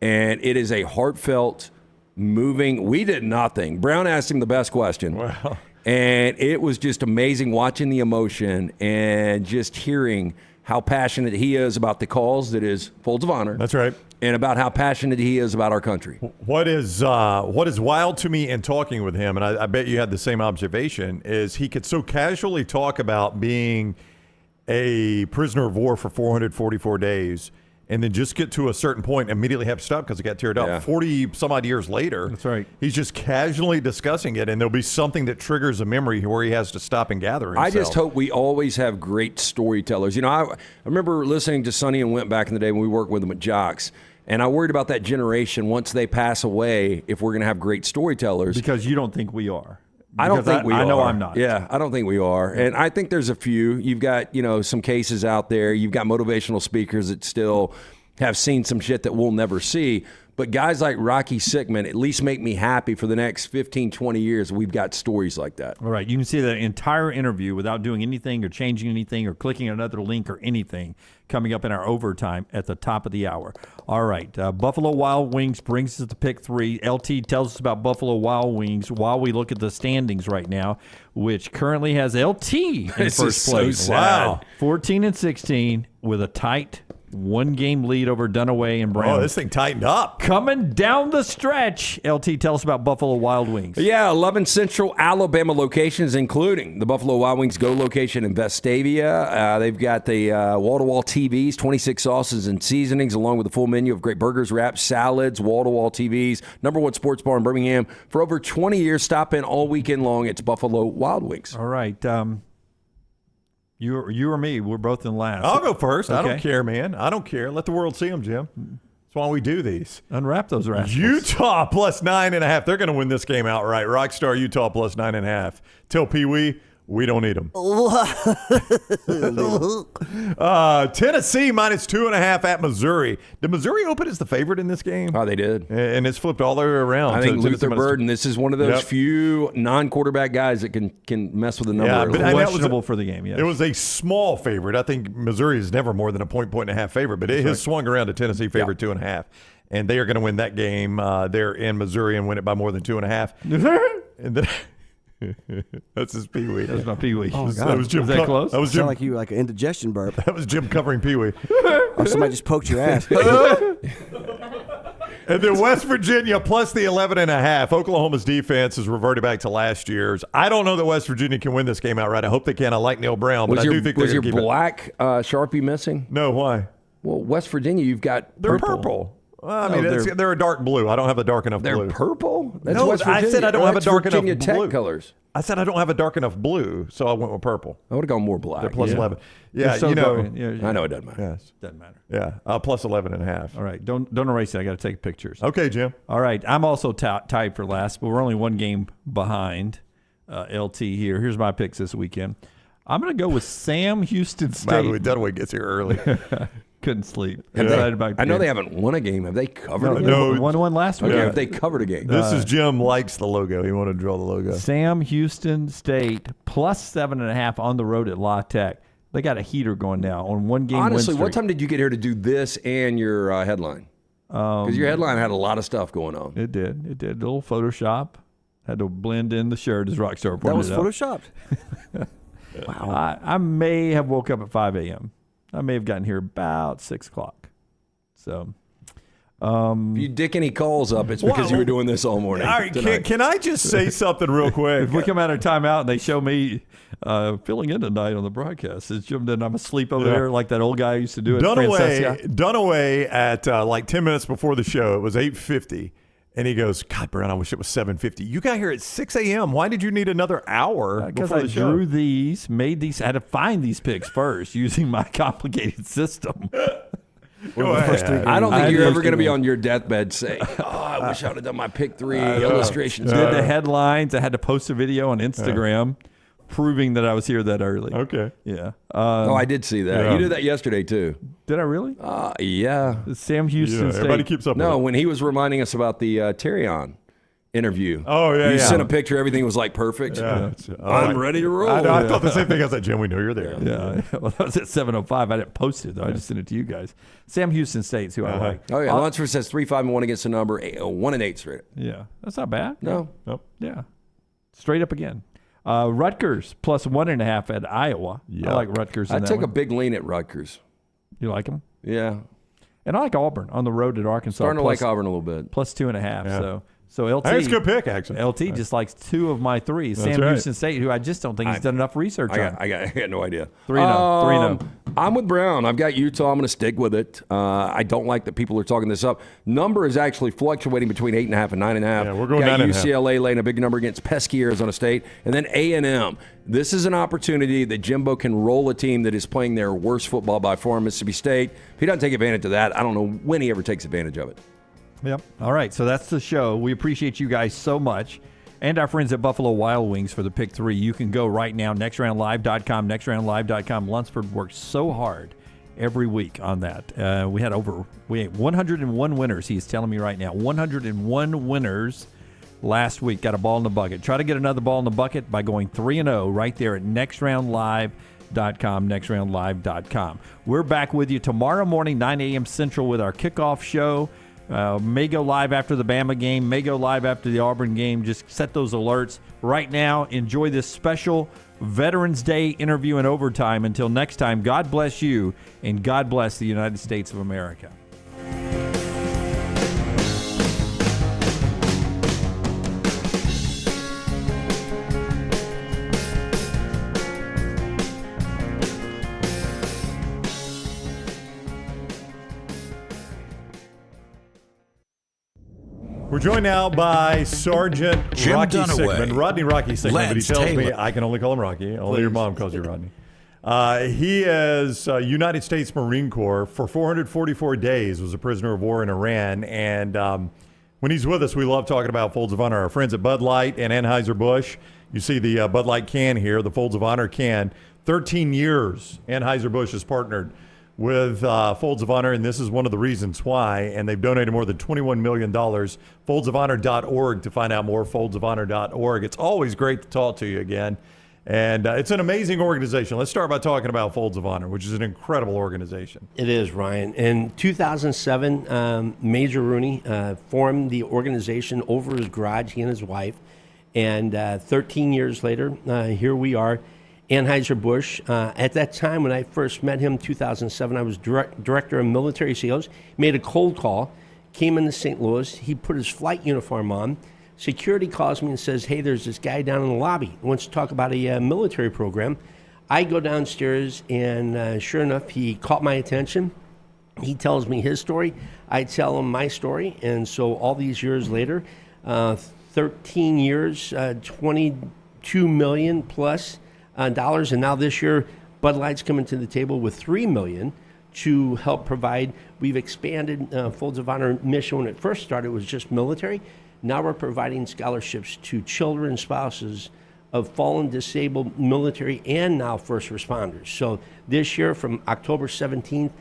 And it is a heartfelt, moving. We did nothing. Brown asked him the best question. Wow. And it was just amazing watching the emotion and just hearing how passionate he is about the cause that is Folds of Honor. That's right. And about how passionate he is about our country. What is wild to me in talking with him, and I bet you had the same observation, is he could so casually talk about being a prisoner of war for 444 days and then just get to a certain point and immediately have to stop because it got teared up. Yeah. 40-some-odd years later, that's right. He's just casually discussing it, and there'll be something that triggers a memory where he has to stop and gather himself. I just hope we always have great storytellers. You know, I remember listening to Sonny and Went back in the day when we worked with them at Jocks, and I worried about that generation once they pass away if we're going to have great storytellers. Because you don't think we are. I don't think we are. I know I'm not. Yeah, I don't think we are. And I think there's a few. You've got, some cases out there. You've got motivational speakers that still have seen some shit that we'll never see. But guys like Rocky Sickman at least make me happy for the next 15, 20 years. We've got stories like that. All right. You can see that entire interview without doing anything or changing anything or clicking another link or anything coming up in our overtime at the top of the hour. All right. Buffalo Wild Wings brings us to pick 3. LT tells us about Buffalo Wild Wings while we look at the standings right now, which currently has LT in first place. So sad. Wow. 14-16 with a tight 1-game lead over Dunaway and Brown. Oh, this thing tightened up. Coming down the stretch. LT, tell us about Buffalo Wild Wings. Yeah, 11 Central Alabama locations, including the Buffalo Wild Wings Go location in Vestavia. They've got the wall-to-wall TVs, 26 sauces and seasonings, along with a full menu of great burgers, wraps, salads, wall-to-wall TVs. #1 sports bar in Birmingham. For over 20 years, stop in all weekend long. It's Buffalo Wild Wings. All right. You or me, we're both in last. I'll go first. Okay. I don't care, man. I don't care. Let the world see them, Jim. That's why we do these. Unwrap those rascals. Utah plus 9.5. They're going to win this game outright. Rockstar Utah plus 9.5. Tell Pee-wee, we don't need them. Tennessee minus 2.5 at Missouri. Did Missouri open as the favorite in this game? Oh, they did. And it's flipped all the way around. I think So Luther Tennessee Burden, this is one of those few non-quarterback guys that can mess with the number. Yeah, but questionable for the game, yes. It was a small favorite. I think Missouri is never more than a point and a half favorite, but it has swung around to Tennessee favorite 2.5. And they are going to win that game there in Missouri and win it by more than 2.5. And then that's his Pee-wee. That's my Pee-wee. Oh, That was Jim. Was that close? That was Jim. Sound like you like an indigestion burp. That was Jim covering Pee-wee. Or somebody just poked your ass. And then West Virginia plus the 11.5. Oklahoma's defense has reverted back to last year's. I don't know that West Virginia can win this game outright. I hope they can. I like Neil Brown, but I do think they're was your going to keep black Sharpie missing? No, why? Well, West Virginia, you've got They're purple. Well, I mean, they're a dark blue. I don't have a dark enough blue. They're purple? That's no, West I said I don't have a dark enough Virginia Tech blue. colors. I said I don't have a dark enough blue, so I went with purple. I would have gone more black. They're plus 11. You're Yeah, so you know. I know it doesn't matter. Yes. Doesn't matter. Yeah, plus 11 and a half. All right, don't erase it. I got to take pictures. Okay, Jim. All right, I'm also tied for last, but we're only one game behind LT here. Here's my picks this weekend. I'm going to go with Sam Houston State. By the way, Dunaway gets here early. Couldn't sleep. I know they haven't won a game. Have they covered a game? No, won one last week. Okay, have they covered a game? This is Jim likes the logo. He wanted to draw the logo. Sam Houston State plus 7.5 on the road at La Tech. They got a heater going now on one game. Honestly, win what time did you get here to do this and your headline? Because your headline had a lot of stuff going on. It did. A little Photoshop. Had to blend in the shirt as Rockstar pointed That was photoshopped? Wow. I may have woke up at 5 a.m. I may have gotten here about 6 o'clock. So, if you dick any calls up, it's because you were doing this all morning. All right, can I just say something real quick? If we come out of timeout and they show me filling in tonight on the broadcast, it's Jim, then I'm asleep over there like that old guy used to do it. Dunaway at like 10 minutes before the show. It was 8:50. And he goes, God, Brown, I wish it was 7:50. You got here at 6 a.m. Why did you need another hour Because before I the show? drew these, made these. I had to find these picks first using my complicated system. I don't think you're ever going to be on your deathbed saying, I wish I would have done my pick 3 illustrations. Did the headlines. I had to post a video on Instagram proving that I was here that early. Okay. Yeah. I did see that. Yeah. You did that yesterday, too. Did I really? Yeah. Sam Houston State. Everybody keeps up with it. When he was reminding us about the Terrion intervie. Oh, yeah, You sent a picture. Everything was like perfect. Yeah. I'm ready to roll. I thought the same thing. I was like, Jim, we know you're there. Yeah. Well, that was at 7:05. I didn't post it, though. I just sent it to you guys. Sam Houston State's who I like. Oh, yeah. Lunsford says 3-5-1 against the number, 1-8 straight. Yeah. That's not bad. No. Nope. Yeah. Straight up again. Rutgers plus 1.5 at Iowa. I like Rutgers. I took a big lean at Rutgers. You like them? Yeah. And I like Auburn on the road at Arkansas. Starting to like Auburn a little bit. Plus 2.5. Yeah. So LT. That's a good pick, actually. LT just likes 2 of my 3. That's Sam right. Houston State, who I just don't think he's done enough research on. I got no idea. 3-0. I'm with Brown. I've got Utah. I'm going to stick with it. I don't like that people are talking this up. Number is actually fluctuating between 8.5 and 9.5. Yeah, we're going got 9.5. UCLA laying a big number against pesky Arizona State, and then A&M. This is an opportunity that Jimbo can roll a team that is playing their worst football by far, Mississippi State. If he doesn't take advantage of that, I don't know when he ever takes advantage of it. Yep. All right. So that's the show. We appreciate you guys so much. And our friends at Buffalo Wild Wings for the pick 3. You can go right now, nextroundlive.com, nextroundlive.com. Lunsford works so hard every week on that. We had 101 winners, he's telling me right now. 101 winners last week. Got a ball in the bucket. Try to get another ball in the bucket by going 3-0 right there at nextroundlive.com, nextroundlive.com. We're back with you tomorrow morning, 9 a.m. Central with our kickoff show. May go live after the Bama game, may go live after the Auburn game. Just set those alerts. Right now, enjoy this special Veterans Day interview in overtime. Until next time, God bless you, and God bless the United States of America. We're joined now by Sergeant Jim Rocky Dunaway. Sickman, Rodney Rocky Sickman, but he Lance tells me Taylor. I can only call him Rocky. Only your mom calls you Rodney. He is United States Marine Corps for 444 days, was a prisoner of war in Iran. And when he's with us, we love talking about Folds of Honor. Our friends at Bud Light and Anheuser-Busch. You see the Bud Light can here, the Folds of Honor can. 13 years Anheuser-Busch has partnered with Folds of Honor, and this is one of the reasons why. And they've donated more than $21 million. Foldsofhonor.org to find out more, foldsofhonor.org. It's always great to talk to you again. And it's an amazing organization. Let's start by talking about Folds of Honor, which is an incredible organization. It is, Ryan. In 2007, Major Rooney formed the organization over his garage, he and his wife. And 13 years later, here we are. Anheuser-Busch. At that time, when I first met him in 2007, I was director of military sales. Made a cold call, came into St. Louis. He put his flight uniform on. Security calls me and says, hey, there's this guy down in the lobby who wants to talk about a military program. I go downstairs, and sure enough, he caught my attention. He tells me his story. I tell him my story. And so all these years later, 13 years, $22 million plus dollars. And now this year, Bud Light's coming to the table with $3 million to help provide. We've expanded Folds of Honor mission. When it first started, it was just military. Now we're providing scholarships to children and spouses of fallen, disabled military and now first responders. So this year, from October 17th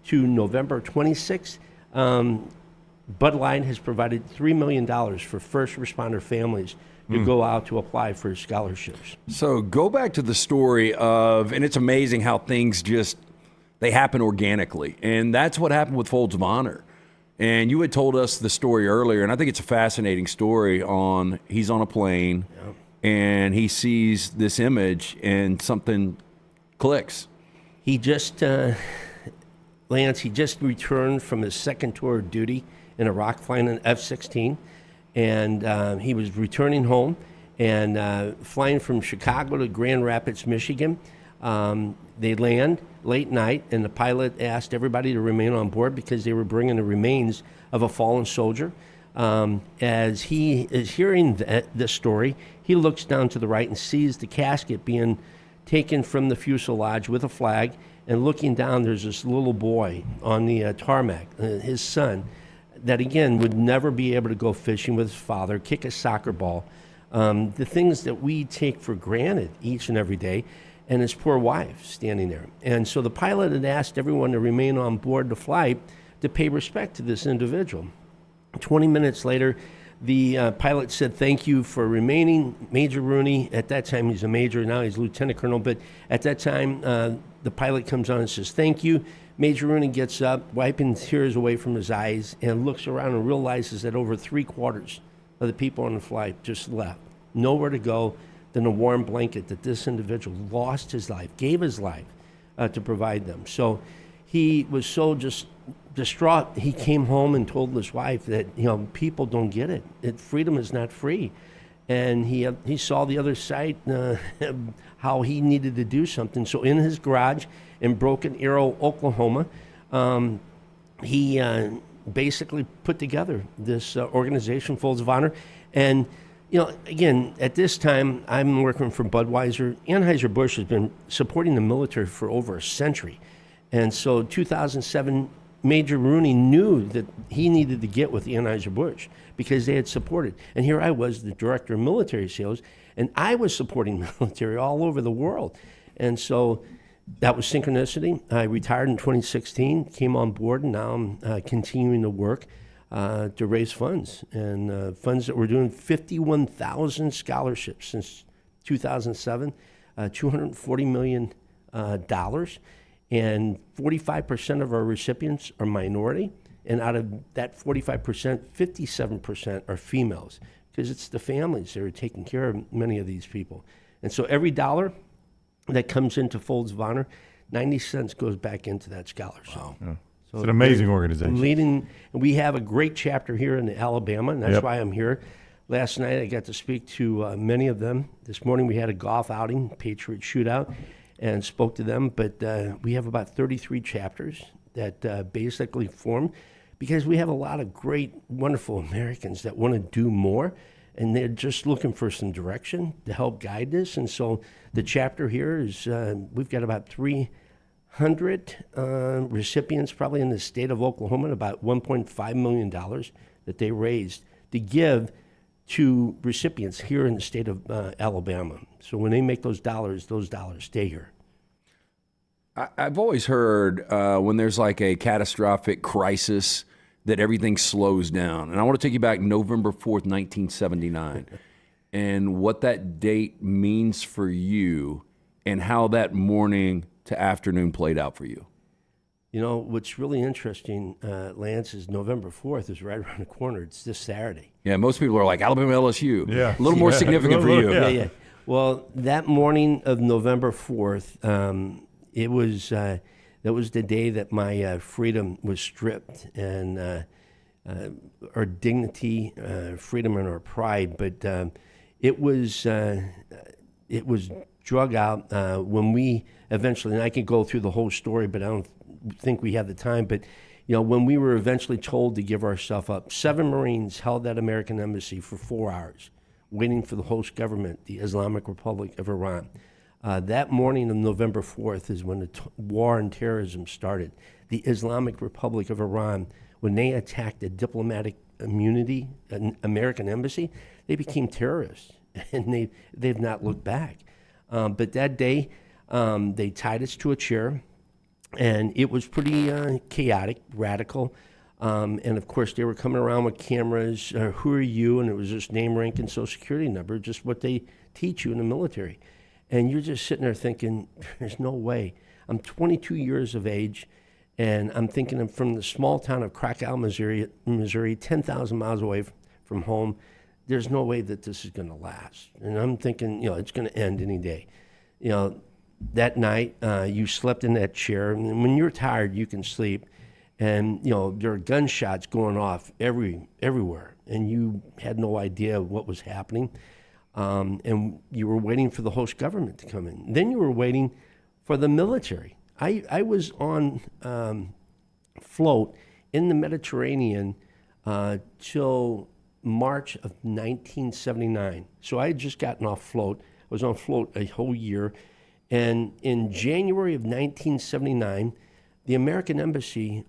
to November 26th, Bud Light has provided $3 million for first responder families to go out to apply for scholarships. So go back to the story of, and it's amazing how things just, they happen organically. And that's what happened with Folds of Honor. And you had told us the story earlier, and I think it's a fascinating story on, he's on a plane, and he sees this image, and something clicks. He just, Lance, he just returned from his second tour of duty in Iraq, flying an F-16, and he was returning home and flying from Chicago to Grand Rapids, Michigan. They land late night, and the pilot asked everybody to remain on board because they were bringing the remains of a fallen soldier. As he is hearing this story, he looks down to the right and sees the casket being taken from the fuselage with a flag, and looking down, there's this little boy on the tarmac, his son, that again would never be able to go fishing with his father, kick a soccer ball, the things that we take for granted each and every day, and his poor wife standing there. And so the pilot had asked everyone to remain on board the flight to pay respect to this individual. 20 minutes later, the pilot said, "Thank you for remaining, Major Rooney." At that time, he's a major, now he's lieutenant colonel, but at that time, the pilot comes on and says, "Thank you." Major Rooney gets up, wiping tears away from his eyes, and looks around and realizes that over 3/4 of the people on the flight just left. Nowhere to go than a warm blanket that this individual lost his life, gave his life to provide them. So he was so just distraught. He came home and told his wife that, you know, people don't get it. Freedom is not free. And he saw the other side, how he needed to do something. So in his garage in Broken Arrow, Oklahoma, he basically put together this organization, Folds of Honor. And, you know, again, at this time, I'm working for Budweiser. Anheuser-Busch has been supporting the military for over a century. And so 2007, Major Rooney knew that he needed to get with Anheuser-Busch because they had supported. And here I was, the director of military sales, and I was supporting military all over the world. And so that was synchronicity. I retired in 2016, came on board, and now I'm continuing to work to raise funds. And funds that we're doing 51,000 scholarships since 2007, $240 million. And 45% of our recipients are minority. And out of that 45%, 57% are females, because it's the families that are taking care of many of these people. And so every dollar that comes into Folds of Honor, 90 cents goes back into that scholarship. Wow. Yeah. So it's an amazing organization. We have a great chapter here in Alabama, and that's why I'm here. Last night I got to speak to many of them. This morning we had a golf outing, Patriot Shootout, and spoke to them. But we have about 33 chapters that basically form, because we have a lot of great, wonderful Americans that want to do more, and they're just looking for some direction to help guide this. And so the chapter here is, we've got about 300 recipients probably in the state of Oklahoma, and about $1.5 million that they raised to give to recipients here in the state of Alabama. So when they make those dollars stay here. I've always heard when there's like a catastrophic crisis that everything slows down. And I want to take you back November 4th, 1979, and what that date means for you and how that morning to afternoon played out for you. You know, what's really interesting, Lance, is November 4th is right around the corner. It's this Saturday. Yeah, most people are like, Alabama, LSU. Yeah. A little more significant for you. Yeah. Well, that morning of November 4th, it was that was the day that my freedom was stripped, and our dignity, freedom, and our pride. But it was drug out when we eventually, and I could go through the whole story, but I don't think we have the time. But when we were eventually told to give ourselves up, 7 Marines held that American embassy for 4 hours, waiting for the host government, the Islamic Republic of Iran. That morning of November 4th is when the war on terrorism started. The Islamic Republic of Iran, when they attacked the diplomatic immunity, an American embassy, they became terrorists, and they've not looked back. But that day, they tied us to a chair, and it was pretty chaotic, radical. And of course, they were coming around with cameras. Who are you? And it was just name, rank, and social security number, just what they teach you in the military. And you're just sitting there thinking, there's no way. I'm 22 years of age, and I'm thinking I'm from the small town of Krakow, Missouri, 10,000 miles away from home. There's no way that this is going to last. And I'm thinking, it's going to end any day. That night, you slept in that chair. And when you're tired, you can sleep. And, there are gunshots going off everywhere. And you had no idea what was happening. And you were waiting for the host government to come in. Then you were waiting for the military. I was on float in the Mediterranean till March of 1979. So I had just gotten off float. I was on float a whole year. And in January of 1979, the American embassy,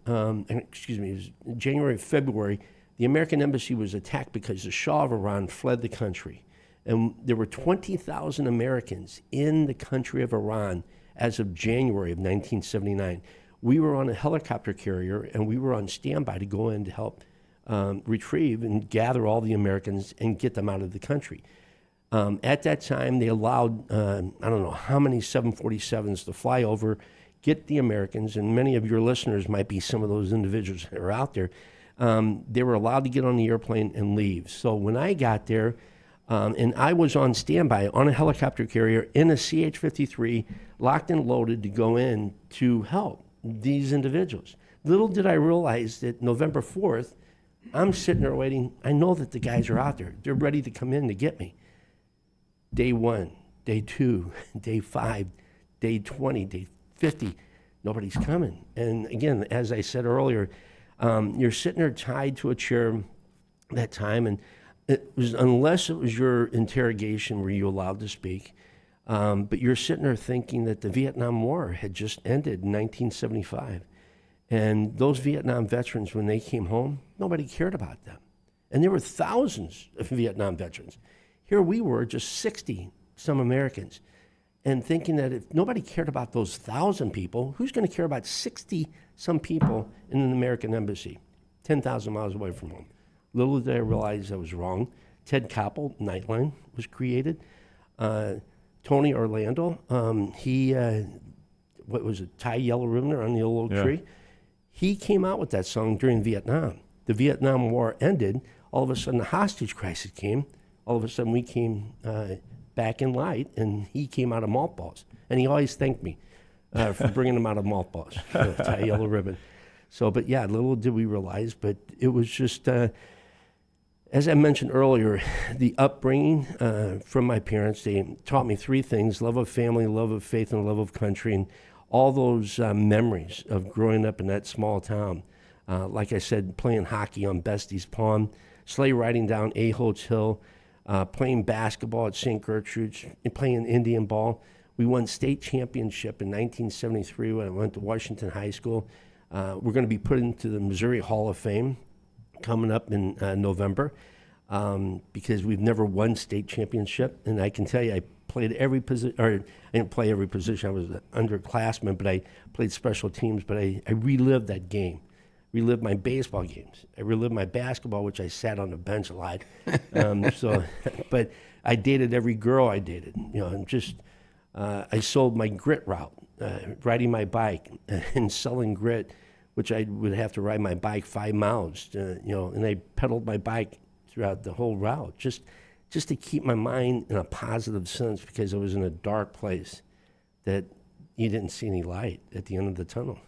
February, the American embassy was attacked because the Shah of Iran fled the country. And there were 20,000 Americans in the country of Iran as of January of 1979. We were on a helicopter carrier, and we were on standby to go in to help retrieve and gather all the Americans and get them out of the country. At that time, they allowed, I don't know how many 747s to fly over, get the Americans, and many of your listeners might be some of those individuals that are out there. They were allowed to get on the airplane and leave. So when I got there, and I was on standby on a helicopter carrier in a CH-53, locked and loaded to go in to help these individuals. Little did I realize that November 4th, I'm sitting there waiting. I know that the guys are out there. They're ready to come in to get me. Day 1, day 2, day 5, day 20, day 50, nobody's coming. And again, as I said earlier, you're sitting there tied to a chair that time, and unless it was your interrogation were you allowed to speak, but you're sitting there thinking that the Vietnam War had just ended in 1975. And those Vietnam veterans, when they came home, nobody cared about them. And there were thousands of Vietnam veterans. Here we were, just 60-some Americans, and thinking that if nobody cared about those 1,000 people, who's going to care about 60-some people in an American embassy, 10,000 miles away from home? Little did I realize I was wrong. Ted Koppel, Nightline, was created. Tony Orlando, what was it, Tie Yellow Ribbon on the Old Oak Tree? He came out with that song during Vietnam. The Vietnam War ended. All of a sudden, the hostage crisis came. All of a sudden, we came back in light, and he came out of mothballs. And he always thanked me for bringing him out of mothballs, Tie Yellow Ribbon. So, but yeah, little did we realize, but it was just, as I mentioned earlier, the upbringing from my parents, they taught me 3 things: love of family, love of faith, and love of country. And all those memories of growing up in that small town. Like I said, playing hockey on Bestie's Pond, sleigh riding down Ahots Hill, playing basketball at St. Gertrude's, and playing Indian ball. We won state championship in 1973 when I went to Washington High School. We're going to be put into the Missouri Hall of Fame coming up in November because we've never won state championship. And I can tell you, I played every position, or I didn't play every position. I was an underclassman, but I played special teams. But I relived that game, relived my baseball games. I relived my basketball, which I sat on the bench a lot. But I dated every girl I dated. And just I sold my grit route, riding my bike and selling grit, which I would have to ride my bike 5 miles. And I pedaled my bike throughout the whole route, just to keep my mind in a positive sense, because I was in a dark place that you didn't see any light at the end of the tunnel.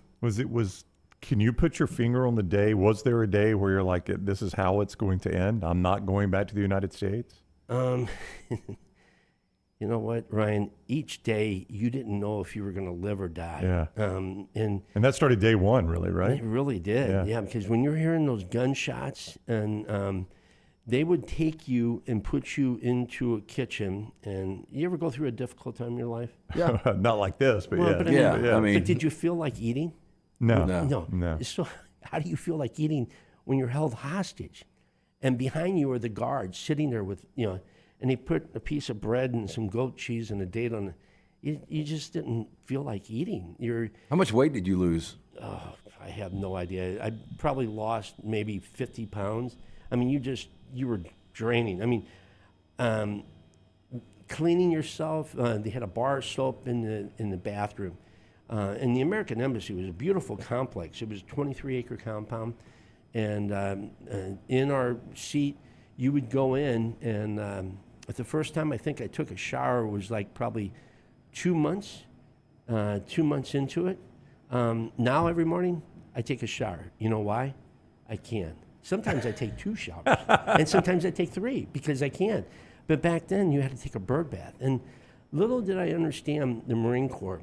Can you put your finger on the day? Was there a day where you're like, this is how it's going to end? I'm not going back to the United States? you know what, Ryan? Each day you didn't know if you were going to live or die. Yeah. And that started day one, really, right? It really did. Yeah, because when you're hearing those gunshots, and they would take you and put you into a kitchen. And you ever go through a difficult time in your life? Yeah. Not like this, but Well, yeah. but but did you feel like eating? No. So how do you feel like eating when you're held hostage? And behind you are the guards sitting there with, and they put a piece of bread and some goat cheese and a date on it. You just didn't feel like eating. How much weight did you lose? Oh, I have no idea. I probably lost maybe 50 pounds. I mean, you were draining. I mean, cleaning yourself. They had a bar of soap in the bathroom. And the American Embassy was a beautiful complex. It was a 23-acre compound. And in our seat, you would go in, and the first time I think I took a shower was like probably 2 months into it. Now every morning I take a shower. You know why? I can. Sometimes I take 2 showers, and sometimes I take 3 because I can. But back then you had to take a bird bath. And little did I understand the Marine Corps.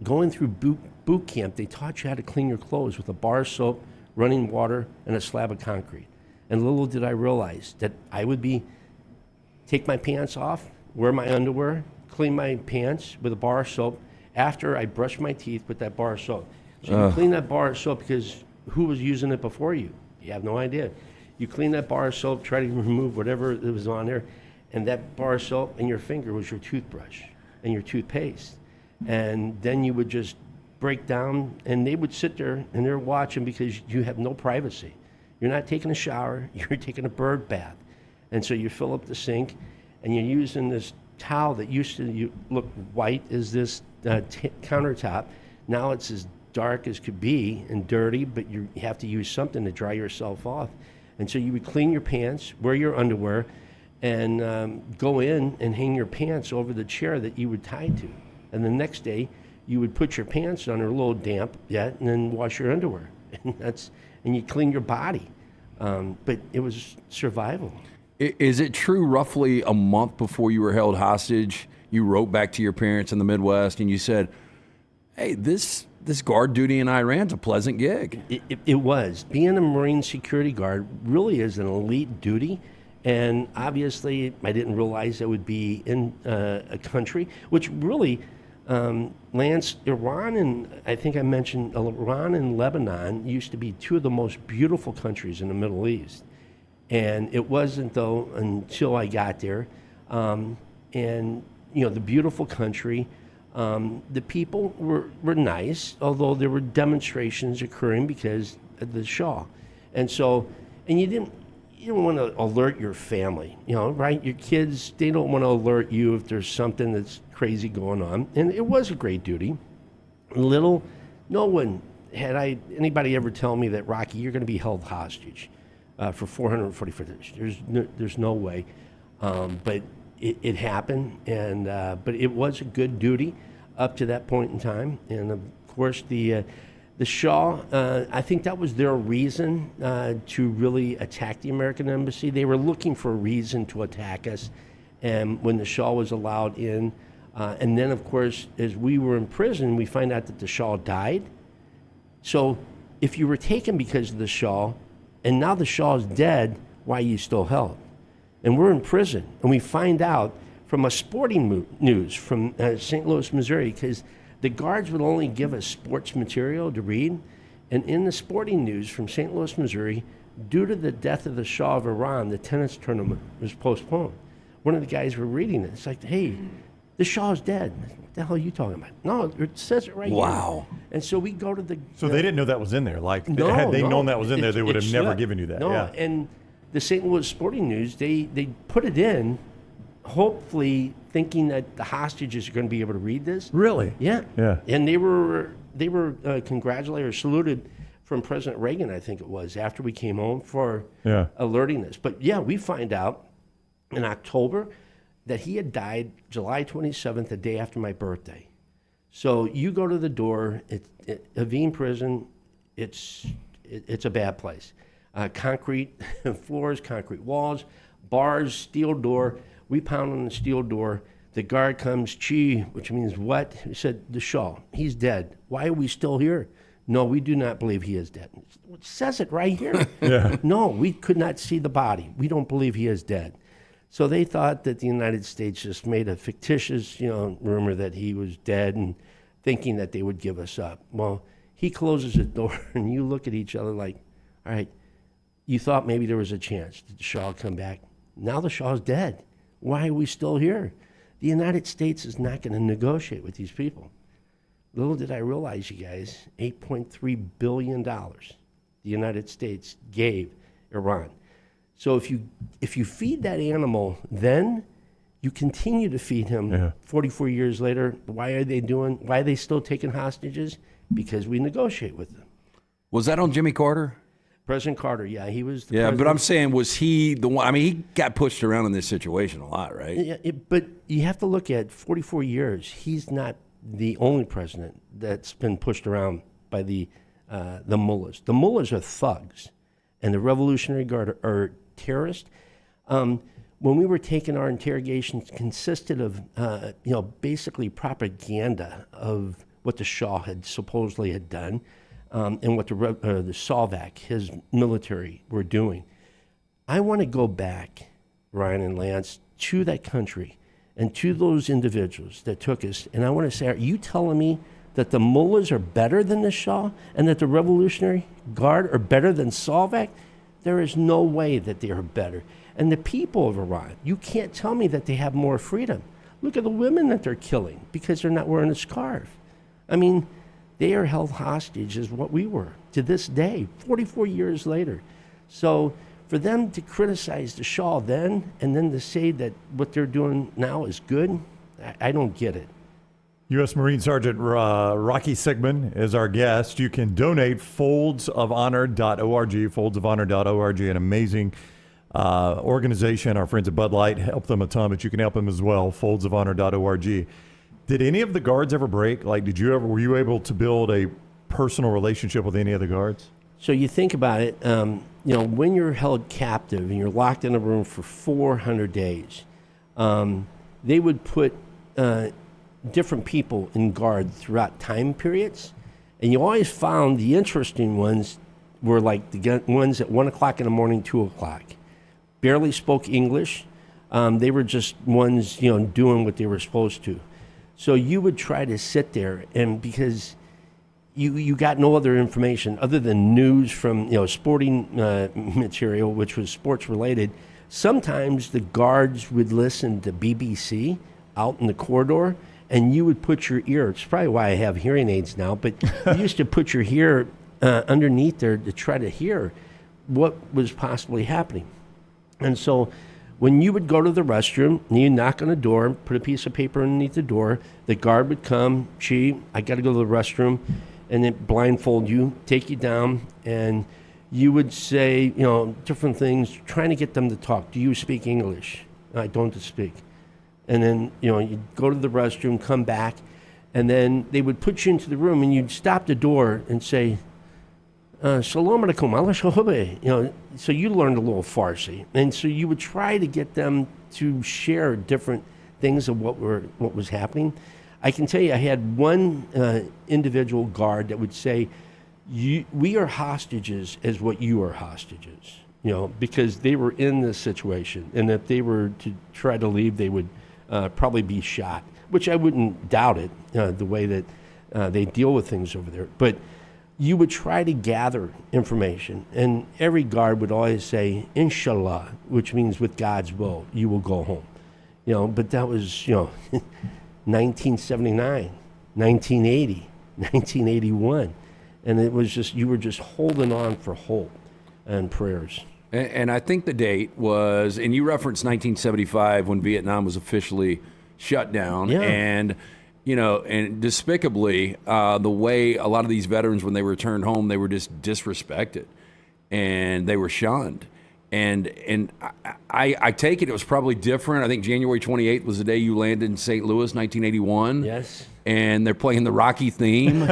Going through boot camp, they taught you how to clean your clothes with a bar of soap, running water, and a slab of concrete. And little did I realize that I would take my pants off, wear my underwear, clean my pants with a bar of soap after I brush my teeth with that bar of soap. So you clean that bar of soap because who was using it before you? You have no idea. You clean that bar of soap, try to remove whatever that was on there, and that bar of soap and your finger was your toothbrush and your toothpaste. And then you would just break down, and they would sit there and they're watching because you have no privacy. You're not taking a shower, you're taking a bird bath. And so you fill up the sink and you're using this towel that used to look white as this countertop. Now it's as dark as could be and dirty, but you have to use something to dry yourself off. And so you would clean your pants, wear your underwear, and go in and hang your pants over the chair that you would tie to. And the next day, you would put your pants on, a little damp yet, and then wash your underwear. And you clean your body. But it was survival. Is it true roughly a month before you were held hostage, you wrote back to your parents in the Midwest and you said, hey, this guard duty in Iran's a pleasant gig? It was. Being a Marine security guard really is an elite duty. And obviously, I didn't realize I would be in a country, which really, Lance, Iran and I think I mentioned Iran and Lebanon used to be 2 of the most beautiful countries in the Middle East. And it wasn't, though, until I got there. And, the beautiful country, the people were nice, although there were demonstrations occurring because of the Shah. And so, and you don't want to alert your family, right? Your kids, they don't want to alert you if there's something that's crazy going on. And it was a great duty. No one had anybody ever tell me that, Rocky, you're going to be held hostage for 444 days. There's no way. But it happened, and but it was a good duty up to that point in time. And of course, the Shah, I think that was their reason to really attack the American Embassy. They were looking for a reason to attack us. And when the Shah was allowed in, and then, of course, as we were in prison, we find out that the Shah died. So if you were taken because of the Shah, and now the Shah is dead, why are you still held? And we're in prison, and we find out from a sporting news from St. Louis, Missouri, because the guards would only give us sports material to read. And in the sporting news from St. Louis, Missouri, due to the death of the Shah of Iran, the tennis tournament was postponed. One of the guys were reading it. It's like, hey, the Shah is dead. What the hell are you talking about? No, it says it right here. Wow. And so we go to the... So they didn't know that was in there. Like, No, had they no. known that was in there, they would have It's never slipped. given you that. No, Yeah. and the St. Louis Sporting News, they put it in, hopefully thinking that the hostages are going to be able to read this. Really? Yeah. Yeah. And they were congratulated or saluted from President Reagan, I think it was, after we came home for alerting us. But yeah, we find out in October that he had died July 27th, the day after my birthday. So you go to the door, Aveen Prison, it's a bad place. Concrete floors, concrete walls, bars, steel door. We pound on the steel door. The guard comes, Chi, which means what? He said, the Shaw, he's dead. Why are we still here? No, we do not believe he is dead. It says it right here. Yeah. No, we could not see the body. We don't believe he is dead. So they thought that the United States just made a fictitious, rumor that he was dead and thinking that they would give us up. Well, he closes the door and you look at each other like, all right, you thought maybe there was a chance. Did the Shaw come back? Now the Shaw's dead. Why are we still here? The United States is not going to negotiate with these people. Little did I realize, you guys, $8.3 billion the United States gave Iran. So if you feed that animal, then you continue to feed him 44 years later. Why are they still taking hostages? Because we negotiate with them. Was that on Jimmy Carter? President Carter, yeah, he was the Yeah, president. but I'm saying, was he the one? I mean, he got pushed around in this situation a lot, right? Yeah, but you have to look at 44 years. He's not the only president that's been pushed around by the mullahs. The mullahs are thugs, and the Revolutionary Guard are terrorists. When we were taking our interrogations, consisted of basically propaganda of what the Shah had supposedly had done, and what the Salvac, his military, were doing. I want to go back, Ryan and Lance, to that country and to those individuals that took us, and I want to say, are you telling me that the mullahs are better than the Shah and that the Revolutionary Guard are better than Salvac? There is no way that they are better. And the people of Iran, you can't tell me that they have more freedom. Look at the women that they're killing because they're not wearing a scarf. I mean, they are held hostage as what we were to this day, 44 years later. So for them to criticize the Shah then and then to say that what they're doing now is good, I don't get it. U.S. Marine Sergeant Rocky Sickman is our guest. You can donate foldsofhonor.org, foldsofhonor.org, an amazing organization. Our friends at Bud Light help them a ton, but you can help them as well, foldsofhonor.org. Did any of the guards ever break? Like, were you able to build a personal relationship with any of the guards? So you think about it, when you're held captive and you're locked in a room for 400 days, they would put different people in guard throughout time periods. And you always found the interesting ones were like the ones at 1 o'clock in the morning, 2 o'clock. Barely spoke English. They were just ones, doing what they were supposed to. So you would try to sit there, and because you got no other information other than news from sporting material, which was sports related. Sometimes the guards would listen to BBC out in the corridor, and you would put your ear. It's probably why I have hearing aids now, but you used to put your ear underneath there to try to hear what was possibly happening. And so when you would go to the restroom, and you knock on the door, put a piece of paper underneath the door, the guard would come, Chi, I got to go to the restroom, and then blindfold you, take you down, and you would say, different things, trying to get them to talk. Do you speak English? I don't speak. And then, you'd go to the restroom, come back, and then they would put you into the room, and you'd stop the door and say, Shalom alaikum, Allah shahobe. So you learned a little Farsi. And so you would try to get them to share different things of what was happening. I can tell you, I had one individual guard that would say, we are hostages as what you are hostages, because they were in this situation. And if they were to try to leave, they would probably be shot, which I wouldn't doubt it, the way that they deal with things over there. But you would try to gather information, and every guard would always say, Inshallah, which means with God's will, you will go home. But that was, 1979, 1980, 1981. And it was just, you were just holding on for hope and prayers. And I think the date was, and you referenced 1975 when Vietnam was officially shut down. Yeah. And and despicably, the way a lot of these veterans, when they returned home, they were just disrespected and they were shunned. And I take it was probably different. I think January 28th was the day you landed in St. Louis, 1981. Yes. And they're playing the Rocky theme.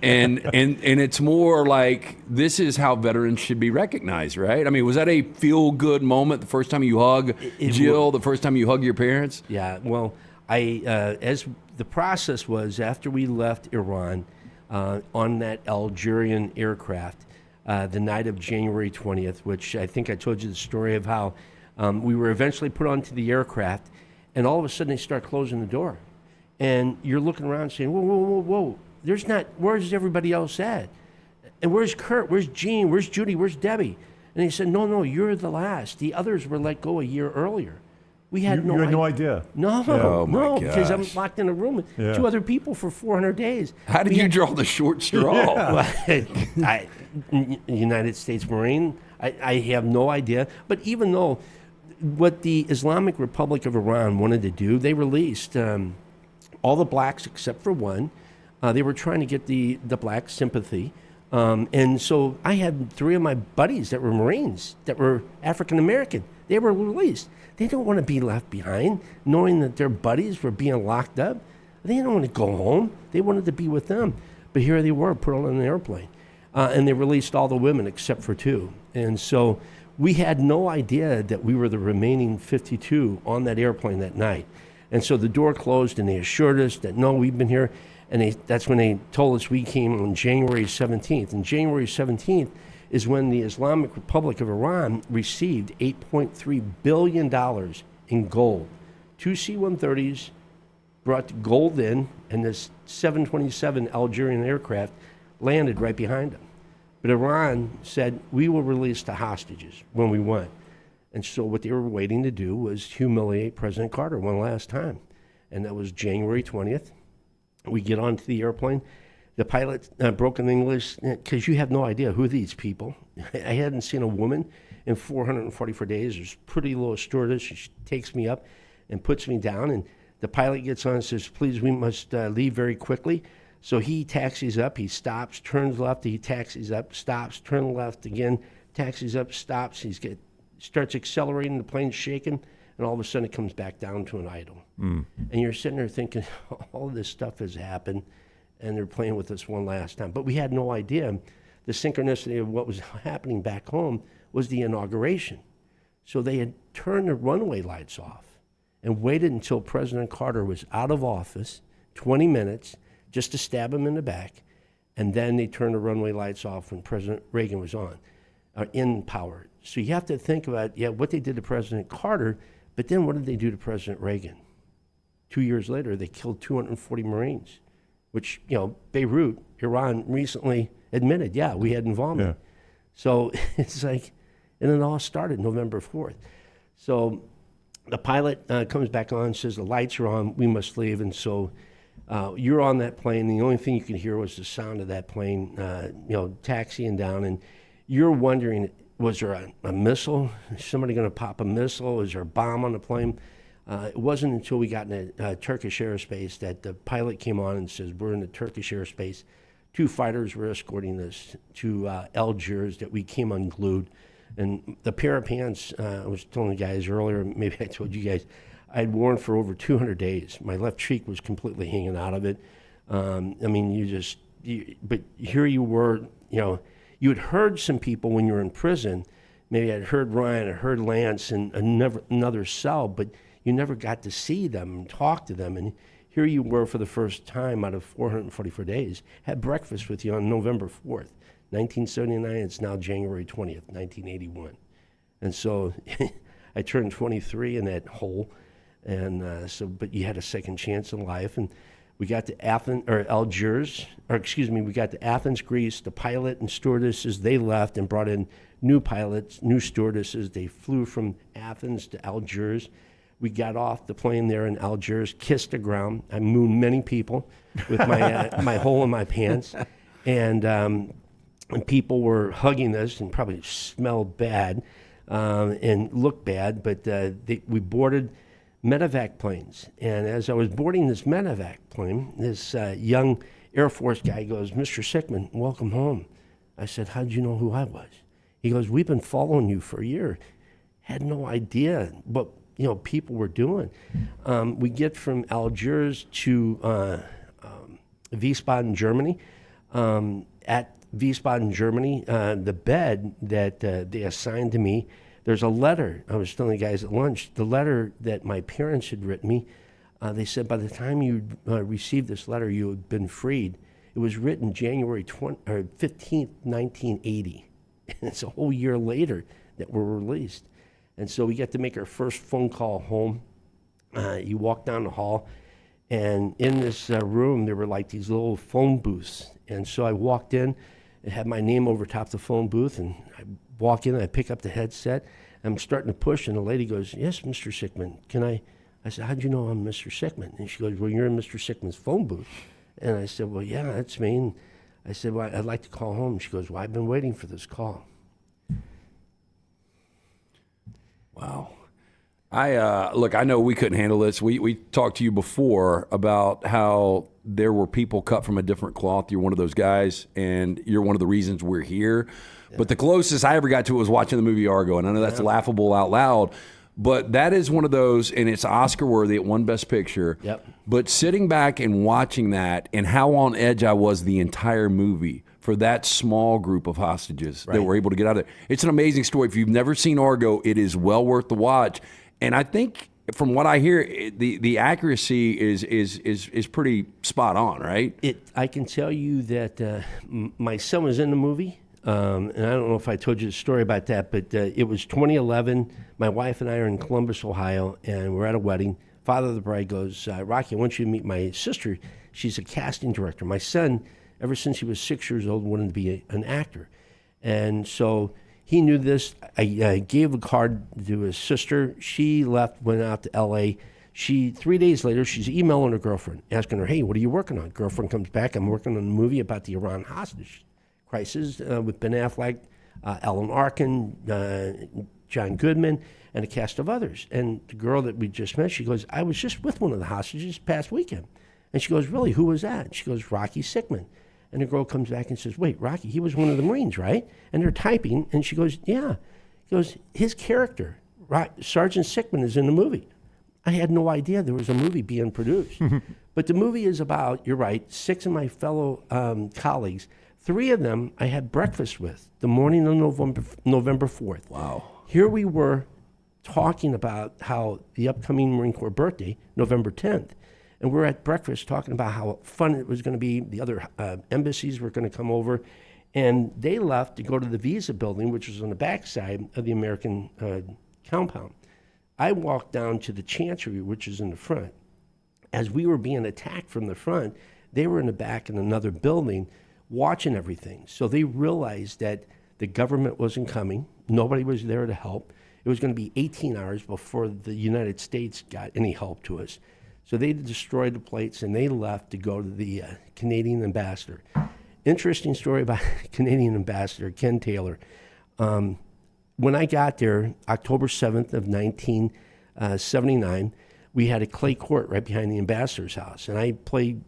and it's more like, this is how veterans should be recognized, right? I mean, was that a feel-good moment the first time you hug Jill, the first time you hug your parents? Yeah, well, As the process was, after we left Iran on that Algerian aircraft, the night of January 20th, which I think I told you the story of how we were eventually put onto the aircraft, and all of a sudden they start closing the door. And you're looking around saying, whoa, whoa, whoa, whoa. Where's everybody else at? And where's Kurt? Where's Gene? Where's Judy? Where's Debbie? And he said, no, you're the last. The others were let go a year earlier. We had You had no idea. No, Oh, my no, because I'm gosh. locked in a room with Yeah. 2 other people for 400 days. How did you draw the short straw? United States Marine, I have no idea. But even though what the Islamic Republic of Iran wanted to do, they released all the blacks except for one. They were trying to get the black sympathy. And so I had 3 of my buddies that were Marines, that were African American. They were released. They don't want to be left behind, knowing that their buddies were being locked up. They didn't want to go home. They wanted to be with them. But here they were, put on an airplane. And they released all the women except for 2. And so we had no idea that we were the remaining 52 on that airplane that night. And so the door closed, and they assured us that, no, we've been here. And that's when they told us we came on January 17th. And January 17th is when the Islamic Republic of Iran received $8.3 billion in gold. 2 C-130s brought gold in, and this 727 Algerian aircraft landed right behind them. But Iran said, we will release the hostages when we went. And so what they were waiting to do was humiliate President Carter one last time. And that was January 20th. We get onto the airplane. The pilot broke in English, because you have no idea who these people. I hadn't seen a woman in 444 days. There's a pretty little stewardess. She takes me up and puts me down. And the pilot gets on and says, please, we must leave very quickly. So he taxis up. He stops, turns left. He taxis up, stops, turns left again, taxis up, stops. Starts accelerating. The plane's shaking. And all of a sudden it comes back down to an idle. And you're sitting there thinking, all this stuff has happened, and they're playing with us one last time. But we had no idea. The synchronicity of what was happening back home was the inauguration. So they had turned the runway lights off and waited until President Carter was out of office, 20 minutes, just to stab him in the back. And then they turned the runway lights off when President Reagan was in power. So you have to think about, what they did to President Carter, but then what did they do to President Reagan? 2 years later, they killed 240 Marines, which, Beirut, Iran recently admitted, we had involvement. Yeah. So it's like, and it all started November 4th. So the pilot comes back on and says, the lights are on, we must leave. And so you're on that plane. The only thing you could hear was the sound of that plane, taxiing down. And you're wondering, was there a missile? Is somebody going to pop a missile? Is there a bomb on the plane? It wasn't until we got in Turkish airspace that the pilot came on and says, we're in the Turkish airspace. 2 fighters were escorting us to Algiers that we came unglued. And the pair of pants, I was telling the guys earlier, maybe I told you guys, I'd worn for over 200 days. My left cheek was completely hanging out of it. But here you were, you had heard some people when you were in prison. Maybe I'd heard Ryan, I heard Lance in another cell, but you never got to see them and talk to them. And here you were for the first time out of 444 days, had breakfast with you on November 4th, 1979. It's now January 20th, 1981. And so I turned 23 in that hole. And but you had a second chance in life. And we got to we got to Athens, Greece. The pilot and stewardesses, they left and brought in new pilots, new stewardesses. They flew from Athens to Algiers. We got off the plane there in Algiers, kissed the ground. I mooned many people with my my hole in my pants. And people were hugging us and probably smelled bad and looked bad. But we boarded medevac planes. And as I was boarding this medevac plane, this young Air Force guy goes, Mr. Sickman, welcome home. I said, how'd you know who I was? He goes, we've been following you for a year. Had no idea what people were doing. We get from Algiers to Wiesbaden, Germany. At Wiesbaden, Germany, the bed that they assigned to me, there's a letter. I was telling the guys at lunch, the letter that my parents had written me They said by the time you received this letter, you had been freed. It was written January 15th, 1980. And it's a whole year later that we're released. And so we get to make our first phone call home. You walk down the hall, and in this room, there were like these little phone booths. And so I walked in, it had my name over top the phone booth, and I walk in, and I pick up the headset. I'm starting to push, and the lady goes, "Yes, Mr. Sickman, can I?" I said, "How'd you know I'm Mr. Sickman?" And she goes, "Well, you're in Mr. Sickman's phone booth." And I said, "Well, yeah, that's me." And I said, "Well, I'd like to call home." She goes, "Well, I've been waiting for this call." Wow. Look, I know we couldn't handle this. We talked to you before about how there were people cut from a different cloth. You're one of those guys, and you're one of the reasons we're here. Yeah. But the closest I ever got to it was watching the movie Argo, and I know that's laughable out loud, but that is one of those, and it's Oscar-worthy. It won Best Picture. Yep. But sitting back and watching that and how on edge I was the entire movie for that small group of hostages that were able to get out of there. It's an amazing story. If you've never seen Argo, it is well worth the watch. And I think from what I hear, the accuracy is pretty spot on, right? I can tell you that my son was in the movie, and I don't know if I told you the story about that, but it was 2011. My wife and I are in Columbus, Ohio, and we're at a wedding. Father of the bride goes, "Rocky, I want you to meet my sister. She's a casting director." My son, ever since he was 6 years old, wanted to be an actor. And so he knew this. I gave a card to his sister. She left, went out to L.A. 3 days later, she's emailing her girlfriend, asking her, "Hey, what are you working on?" Girlfriend comes back, "I'm working on a movie about the Iran hostage crisis with Ben Affleck, Alan Arkin, John Goodman, and a cast of others." And the girl that we just met, she goes, "I was just with one of the hostages past weekend." And she goes, "Really, who was that?" And she goes, "Rocky Sickman." And the girl comes back and says, "Wait, Rocky, he was one of the Marines, right?" And they're typing, and she goes, "Yeah." He goes, "His character, Sergeant Sickman, is in the movie." I had no idea there was a movie being produced. But the movie is about, you're right, 6 of my fellow colleagues. 3 of them I had breakfast with the morning of November 4th. Wow. Here we were talking about how the upcoming Marine Corps birthday, November 10th, and we're at breakfast talking about how fun it was going to be. The other embassies were going to come over, and they left to go to the Visa building, which was on the backside of the American compound. I walked down to the Chancery, which is in the front. As we were being attacked from the front, they were in the back in another building watching everything. So they realized that the government wasn't coming. Nobody was there to help. It was going to be 18 hours before the United States got any help to us. So they destroyed the plates, and they left to go to the Canadian ambassador. Interesting story about Canadian ambassador, Ken Taylor. When I got there, October 7th of 1979, we had a clay court right behind the ambassador's house. And I played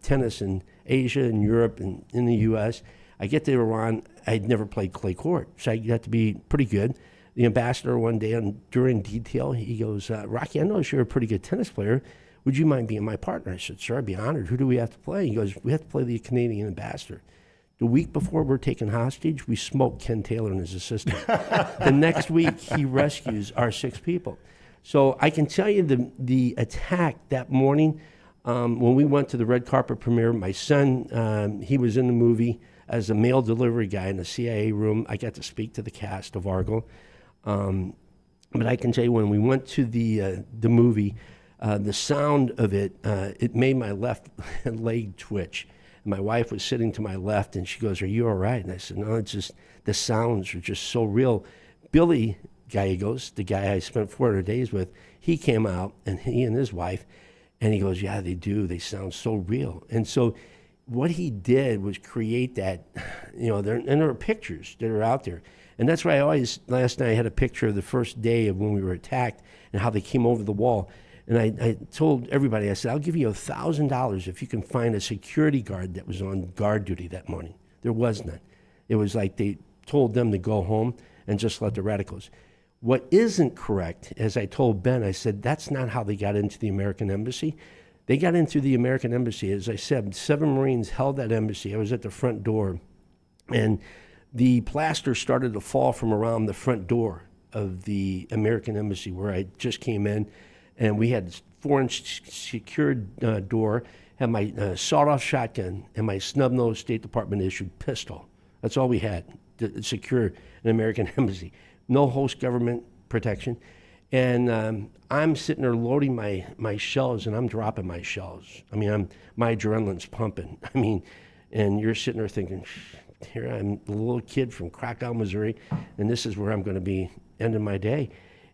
tennis in Asia and Europe and in the U.S. I get to Iran, I'd never played clay court, so I got to be pretty good. The ambassador one day, during detail, he goes, "Rocky, I notice you're a pretty good tennis player. Would you mind being my partner?" I said, "Sure, I'd be honored. Who do we have to play?" He goes, "We have to play the Canadian ambassador." The week before we're taken hostage, we smoked Ken Taylor and his assistant. The next week, he rescues our 6 people. So I can tell you the attack that morning, when we went to the red carpet premiere, my son, he was in the movie as a mail delivery guy in the CIA room. I got to speak to the cast of Argo. But I can tell you, when we went to the movie, the sound of it, it made my left leg twitch. And my wife was sitting to my left, and she goes, "Are you all right?" And I said, "No, it's just the sounds are just so real." Billy Gallegos, the guy I spent 400 days with, he came out, and he and his wife, and he goes, "Yeah, they do. They sound so real." And so what he did was create that, there are pictures that are out there. And that's why last night I had a picture of the first day of when we were attacked and how they came over the wall. And I told everybody, I said, "I'll give you $1,000 if you can find a security guard that was on guard duty that morning." There was none. It was like they told them to go home and just let the radicals. What isn't correct, as I told Ben, I said, that's not how they got into the American embassy. They got into the American embassy. As I said, 7 Marines held that embassy. I was at the front door, and the plaster started to fall from around the front door of the American embassy where I just came in, and we had 4-inch secured door, had my sawed-off shotgun, and my snub-nosed State Department-issued pistol. That's all we had to secure an American embassy. No host government protection. And I'm sitting there loading my shells, and I'm dropping my shells. I mean, my adrenaline's pumping. I mean, and you're sitting there thinking, here I'm a little kid from Krakow, Missouri, and this is where I'm going to be ending my day.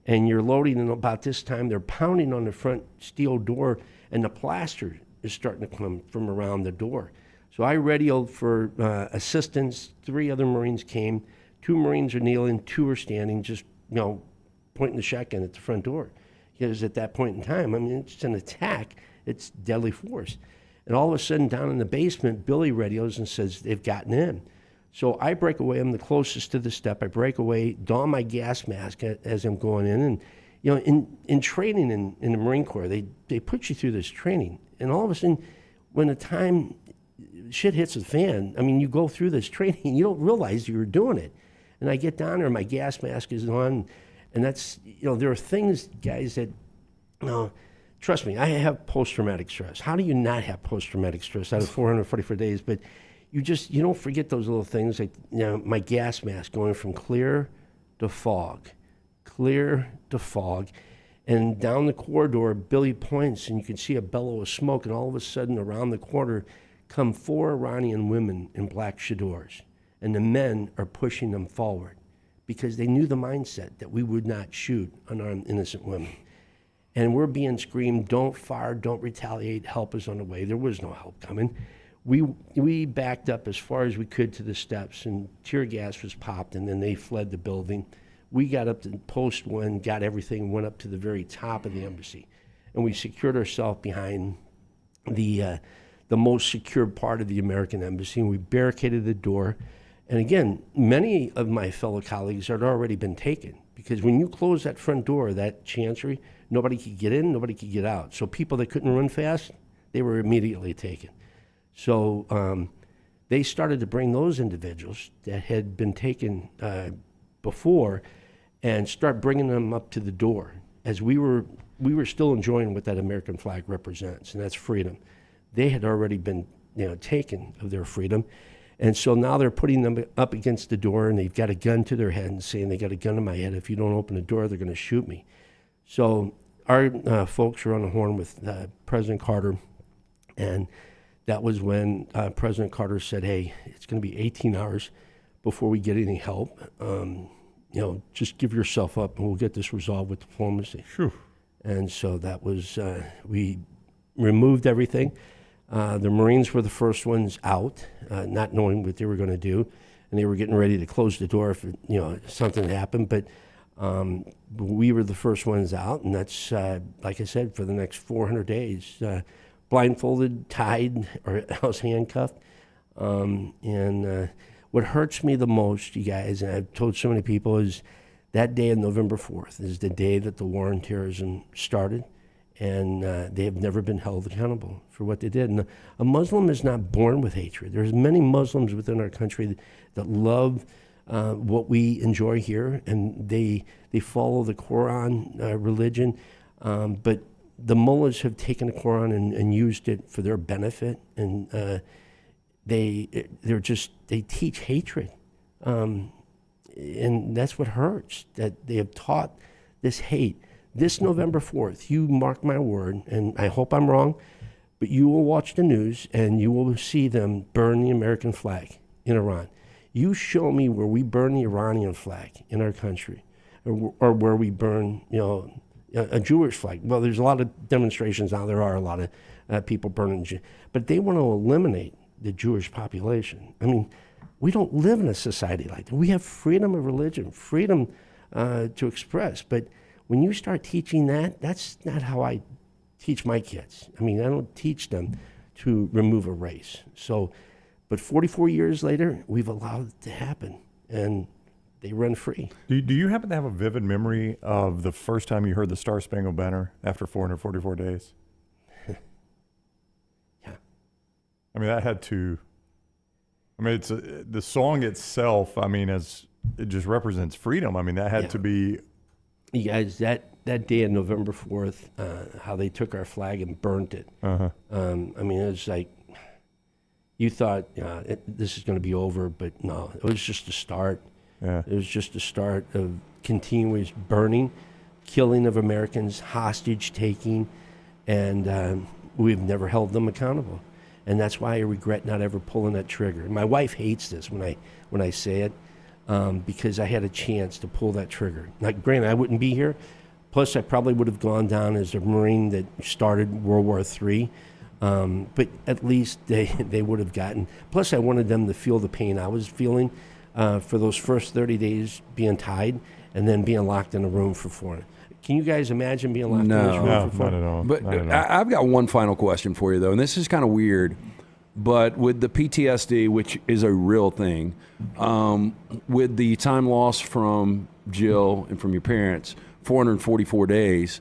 And you're loading, and about this time, they're pounding on the front steel door, and the plaster is starting to come from around the door. So I radioed for assistance. 3 other Marines came. 2 Marines are kneeling, 2 are standing, just, pointing the shotgun at the front door. Because at that point in time, I mean, it's an attack. It's deadly force. And all of a sudden, down in the basement, Billy radios and says they've gotten in. So I break away. I'm the closest to the step. I break away, don my gas mask as I'm going in. And, in training in the Marine Corps, they put you through this training. And all of a sudden, when the time shit hits the fan, I mean, you go through this training, you don't realize you're doing it. And I get down there, my gas mask is on. And that's, there are things, guys, that, trust me, I have post-traumatic stress. How do you not have post-traumatic stress out of 444 days? But you don't forget those little things, like, my gas mask going from clear to fog. And down the corridor, Billy points, and you can see a bellow of smoke, and all of a sudden, around the corner, come 4 Iranian women in black chadors. And the men are pushing them forward, because they knew the mindset that we would not shoot unarmed innocent women. And we're being screamed, don't fire, don't retaliate, help is on the way. There was no help coming. We backed up as far as we could to the steps, and tear gas was popped, and then they fled the building. We got up to post 1, got everything, went up to the very top of the embassy. And we secured ourselves behind the most secure part of the American embassy, and we barricaded the door. And again, many of my fellow colleagues had already been taken, because when you close that front door, that chancery, nobody could get in, nobody could get out. So people that couldn't run fast, they were immediately taken. So they started to bring those individuals that had been taken before and start bringing them up to the door, as we were still enjoying what that American flag represents, and that's freedom. They had already been taken of their freedom. And so now they're putting them up against the door, and they've got a gun to their head and saying, they got a gun to my head. If you don't open the door, they're going to shoot me. So our folks were on the horn with President Carter, and that was when President Carter said, hey, it's going to be 18 hours before we get any help. Just give yourself up, and we'll get this resolved with diplomacy. Whew. And so that was, we removed everything. The Marines were the first ones out, not knowing what they were going to do, and they were getting ready to close the door if something happened. But we were the first ones out, and that's like I said, for the next 400 days, blindfolded, tied, or else handcuffed. And what hurts me the most, you guys, and I've told so many people, is that day on November 4th is the day that the war on terrorism started. And they have never been held accountable for what they did. And a Muslim is not born with hatred. There's many Muslims within our country that love what we enjoy here, and they follow the Quran religion. But the mullahs have taken the Quran and used it for their benefit, and they teach hatred, and that's what hurts. That they have taught this hate. This November 4th, you mark my word, and I hope I'm wrong, but you will watch the news and you will see them burn the American flag in Iran. You show me where we burn the Iranian flag in our country, or where we burn, a Jewish flag. Well, there's a lot of demonstrations now. There are a lot of people burning, but they want to eliminate the Jewish population. I mean, we don't live in a society like that. We have freedom of religion, freedom to express, but when you start teaching that, that's not how I teach my kids. I mean, I don't teach them to remove a race. So, but 44 years later, we've allowed it to happen, and they run free. Do you happen to have a vivid memory of the first time you heard the Star Spangled Banner after 444 days? Yeah. I mean, that had to. I mean, the song itself. I mean, as it just represents freedom. I mean, that had to be You guys, that day on November 4th, how they took our flag and burnt it. Uh-huh. I mean, it was like, you thought this is going to be over, but no, it was just a start. Yeah. It was just a start of continuous burning, killing of Americans, hostage taking, and we've never held them accountable. And that's why I regret not ever pulling that trigger. My wife hates this when I say it, because I had a chance to pull that trigger. Now, granted, I wouldn't be here. Plus, I probably would have gone down as a Marine that started World War III. But at least they would have gotten. Plus, I wanted them to feel the pain I was feeling for those first 30 days being tied and then being locked in a room for 4. Can you guys imagine being locked in this room for 4? Not at all. But I've got one final question for you, though, and this is kind of weird. But with the PTSD, which is a real thing, with the time lost from Jill and from your parents, 444 days,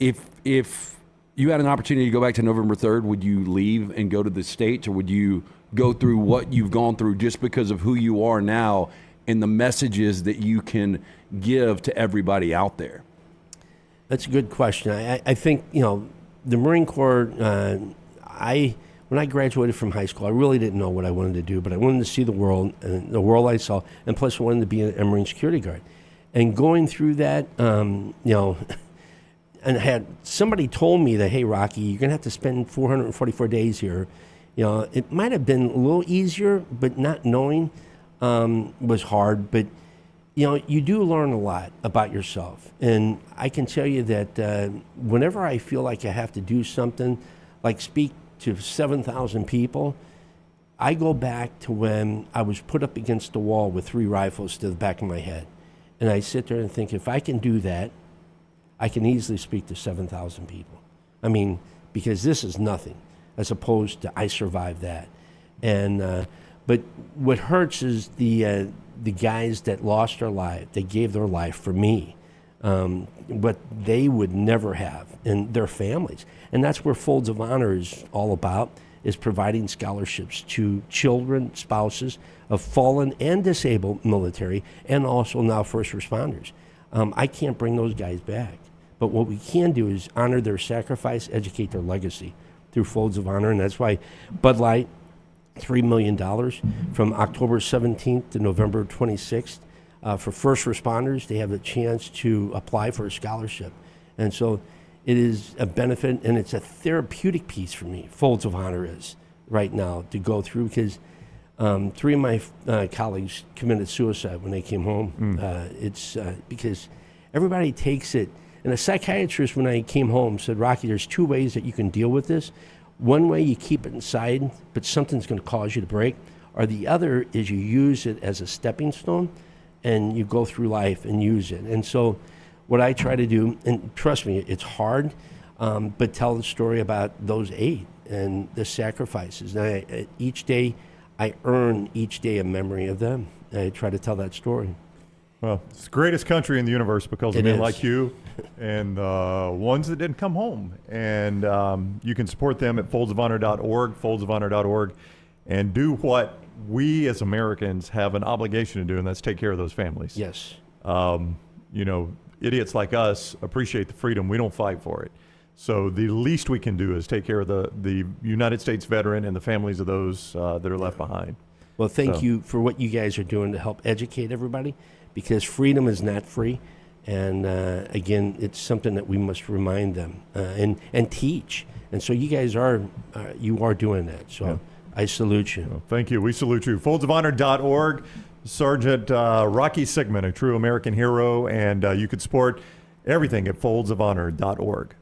if you had an opportunity to go back to November 3rd, would you leave and go to the States, or would you go through what you've gone through just because of who you are now and the messages that you can give to everybody out there? That's a good question. I think, the Marine Corps, when I graduated from high school, I really didn't know what I wanted to do, but I wanted to see the world, and the world I saw, and plus I wanted to be a Marine security guard. And going through that, and had somebody told me that, hey, Rocky, you're going to have to spend 444 days here. It might have been a little easier, but not knowing was hard. But, you do learn a lot about yourself. And I can tell you that whenever I feel like I have to do something, like speak to 7,000 people, I go back to when I was put up against the wall with 3 rifles to the back of my head. And I sit there and think, if I can do that, I can easily speak to 7,000 people. I mean, because this is nothing, as opposed to I survived that. And but what hurts is the guys that lost their life, they gave their life for me, what they would never have, and their families. And that's where Folds of Honor is all about, is providing scholarships to children, spouses of fallen and disabled military, and also now first responders. I can't bring those guys back. But what we can do is honor their sacrifice, educate their legacy through Folds of Honor. And that's why Bud Light, $3 million from October 17th to November 26th. For first responders, they have a chance to apply for a scholarship. And so it is a benefit, and it's a therapeutic piece for me, Folds of Honor is right now, to go through, because 3 of my colleagues committed suicide when they came home. It's because everybody takes it. And a psychiatrist, when I came home, said, Rocky, there's 2 ways that you can deal with this. One way, you keep it inside, but something's going to cause you to break. Or the other is you use it as a stepping stone, and you go through life and use it. And so what I try to do, and trust me, it's hard, but tell the story about those 8 and the sacrifices. And each day, I earn each day a memory of them. I try to tell that story. Well, it's the greatest country in the universe because of men like you and ones that didn't come home. And you can support them at foldsofhonor.org, foldsofhonor.org, and do what we as Americans have an obligation to do, and that's take care of those families. Yes. Idiots like us appreciate the freedom. We don't fight for it. So the least we can do is take care of the United States veteran and the families of those that are left behind. Well, thank you for what you guys are doing to help educate everybody, because freedom is not free. And again, it's something that we must remind them and teach. And so you guys are doing that. So I salute you. Well, thank you. We salute you. Foldsofhonor.org. Sergeant Rocky Sickman, a true American hero, and you can support everything at foldsofhonor.org.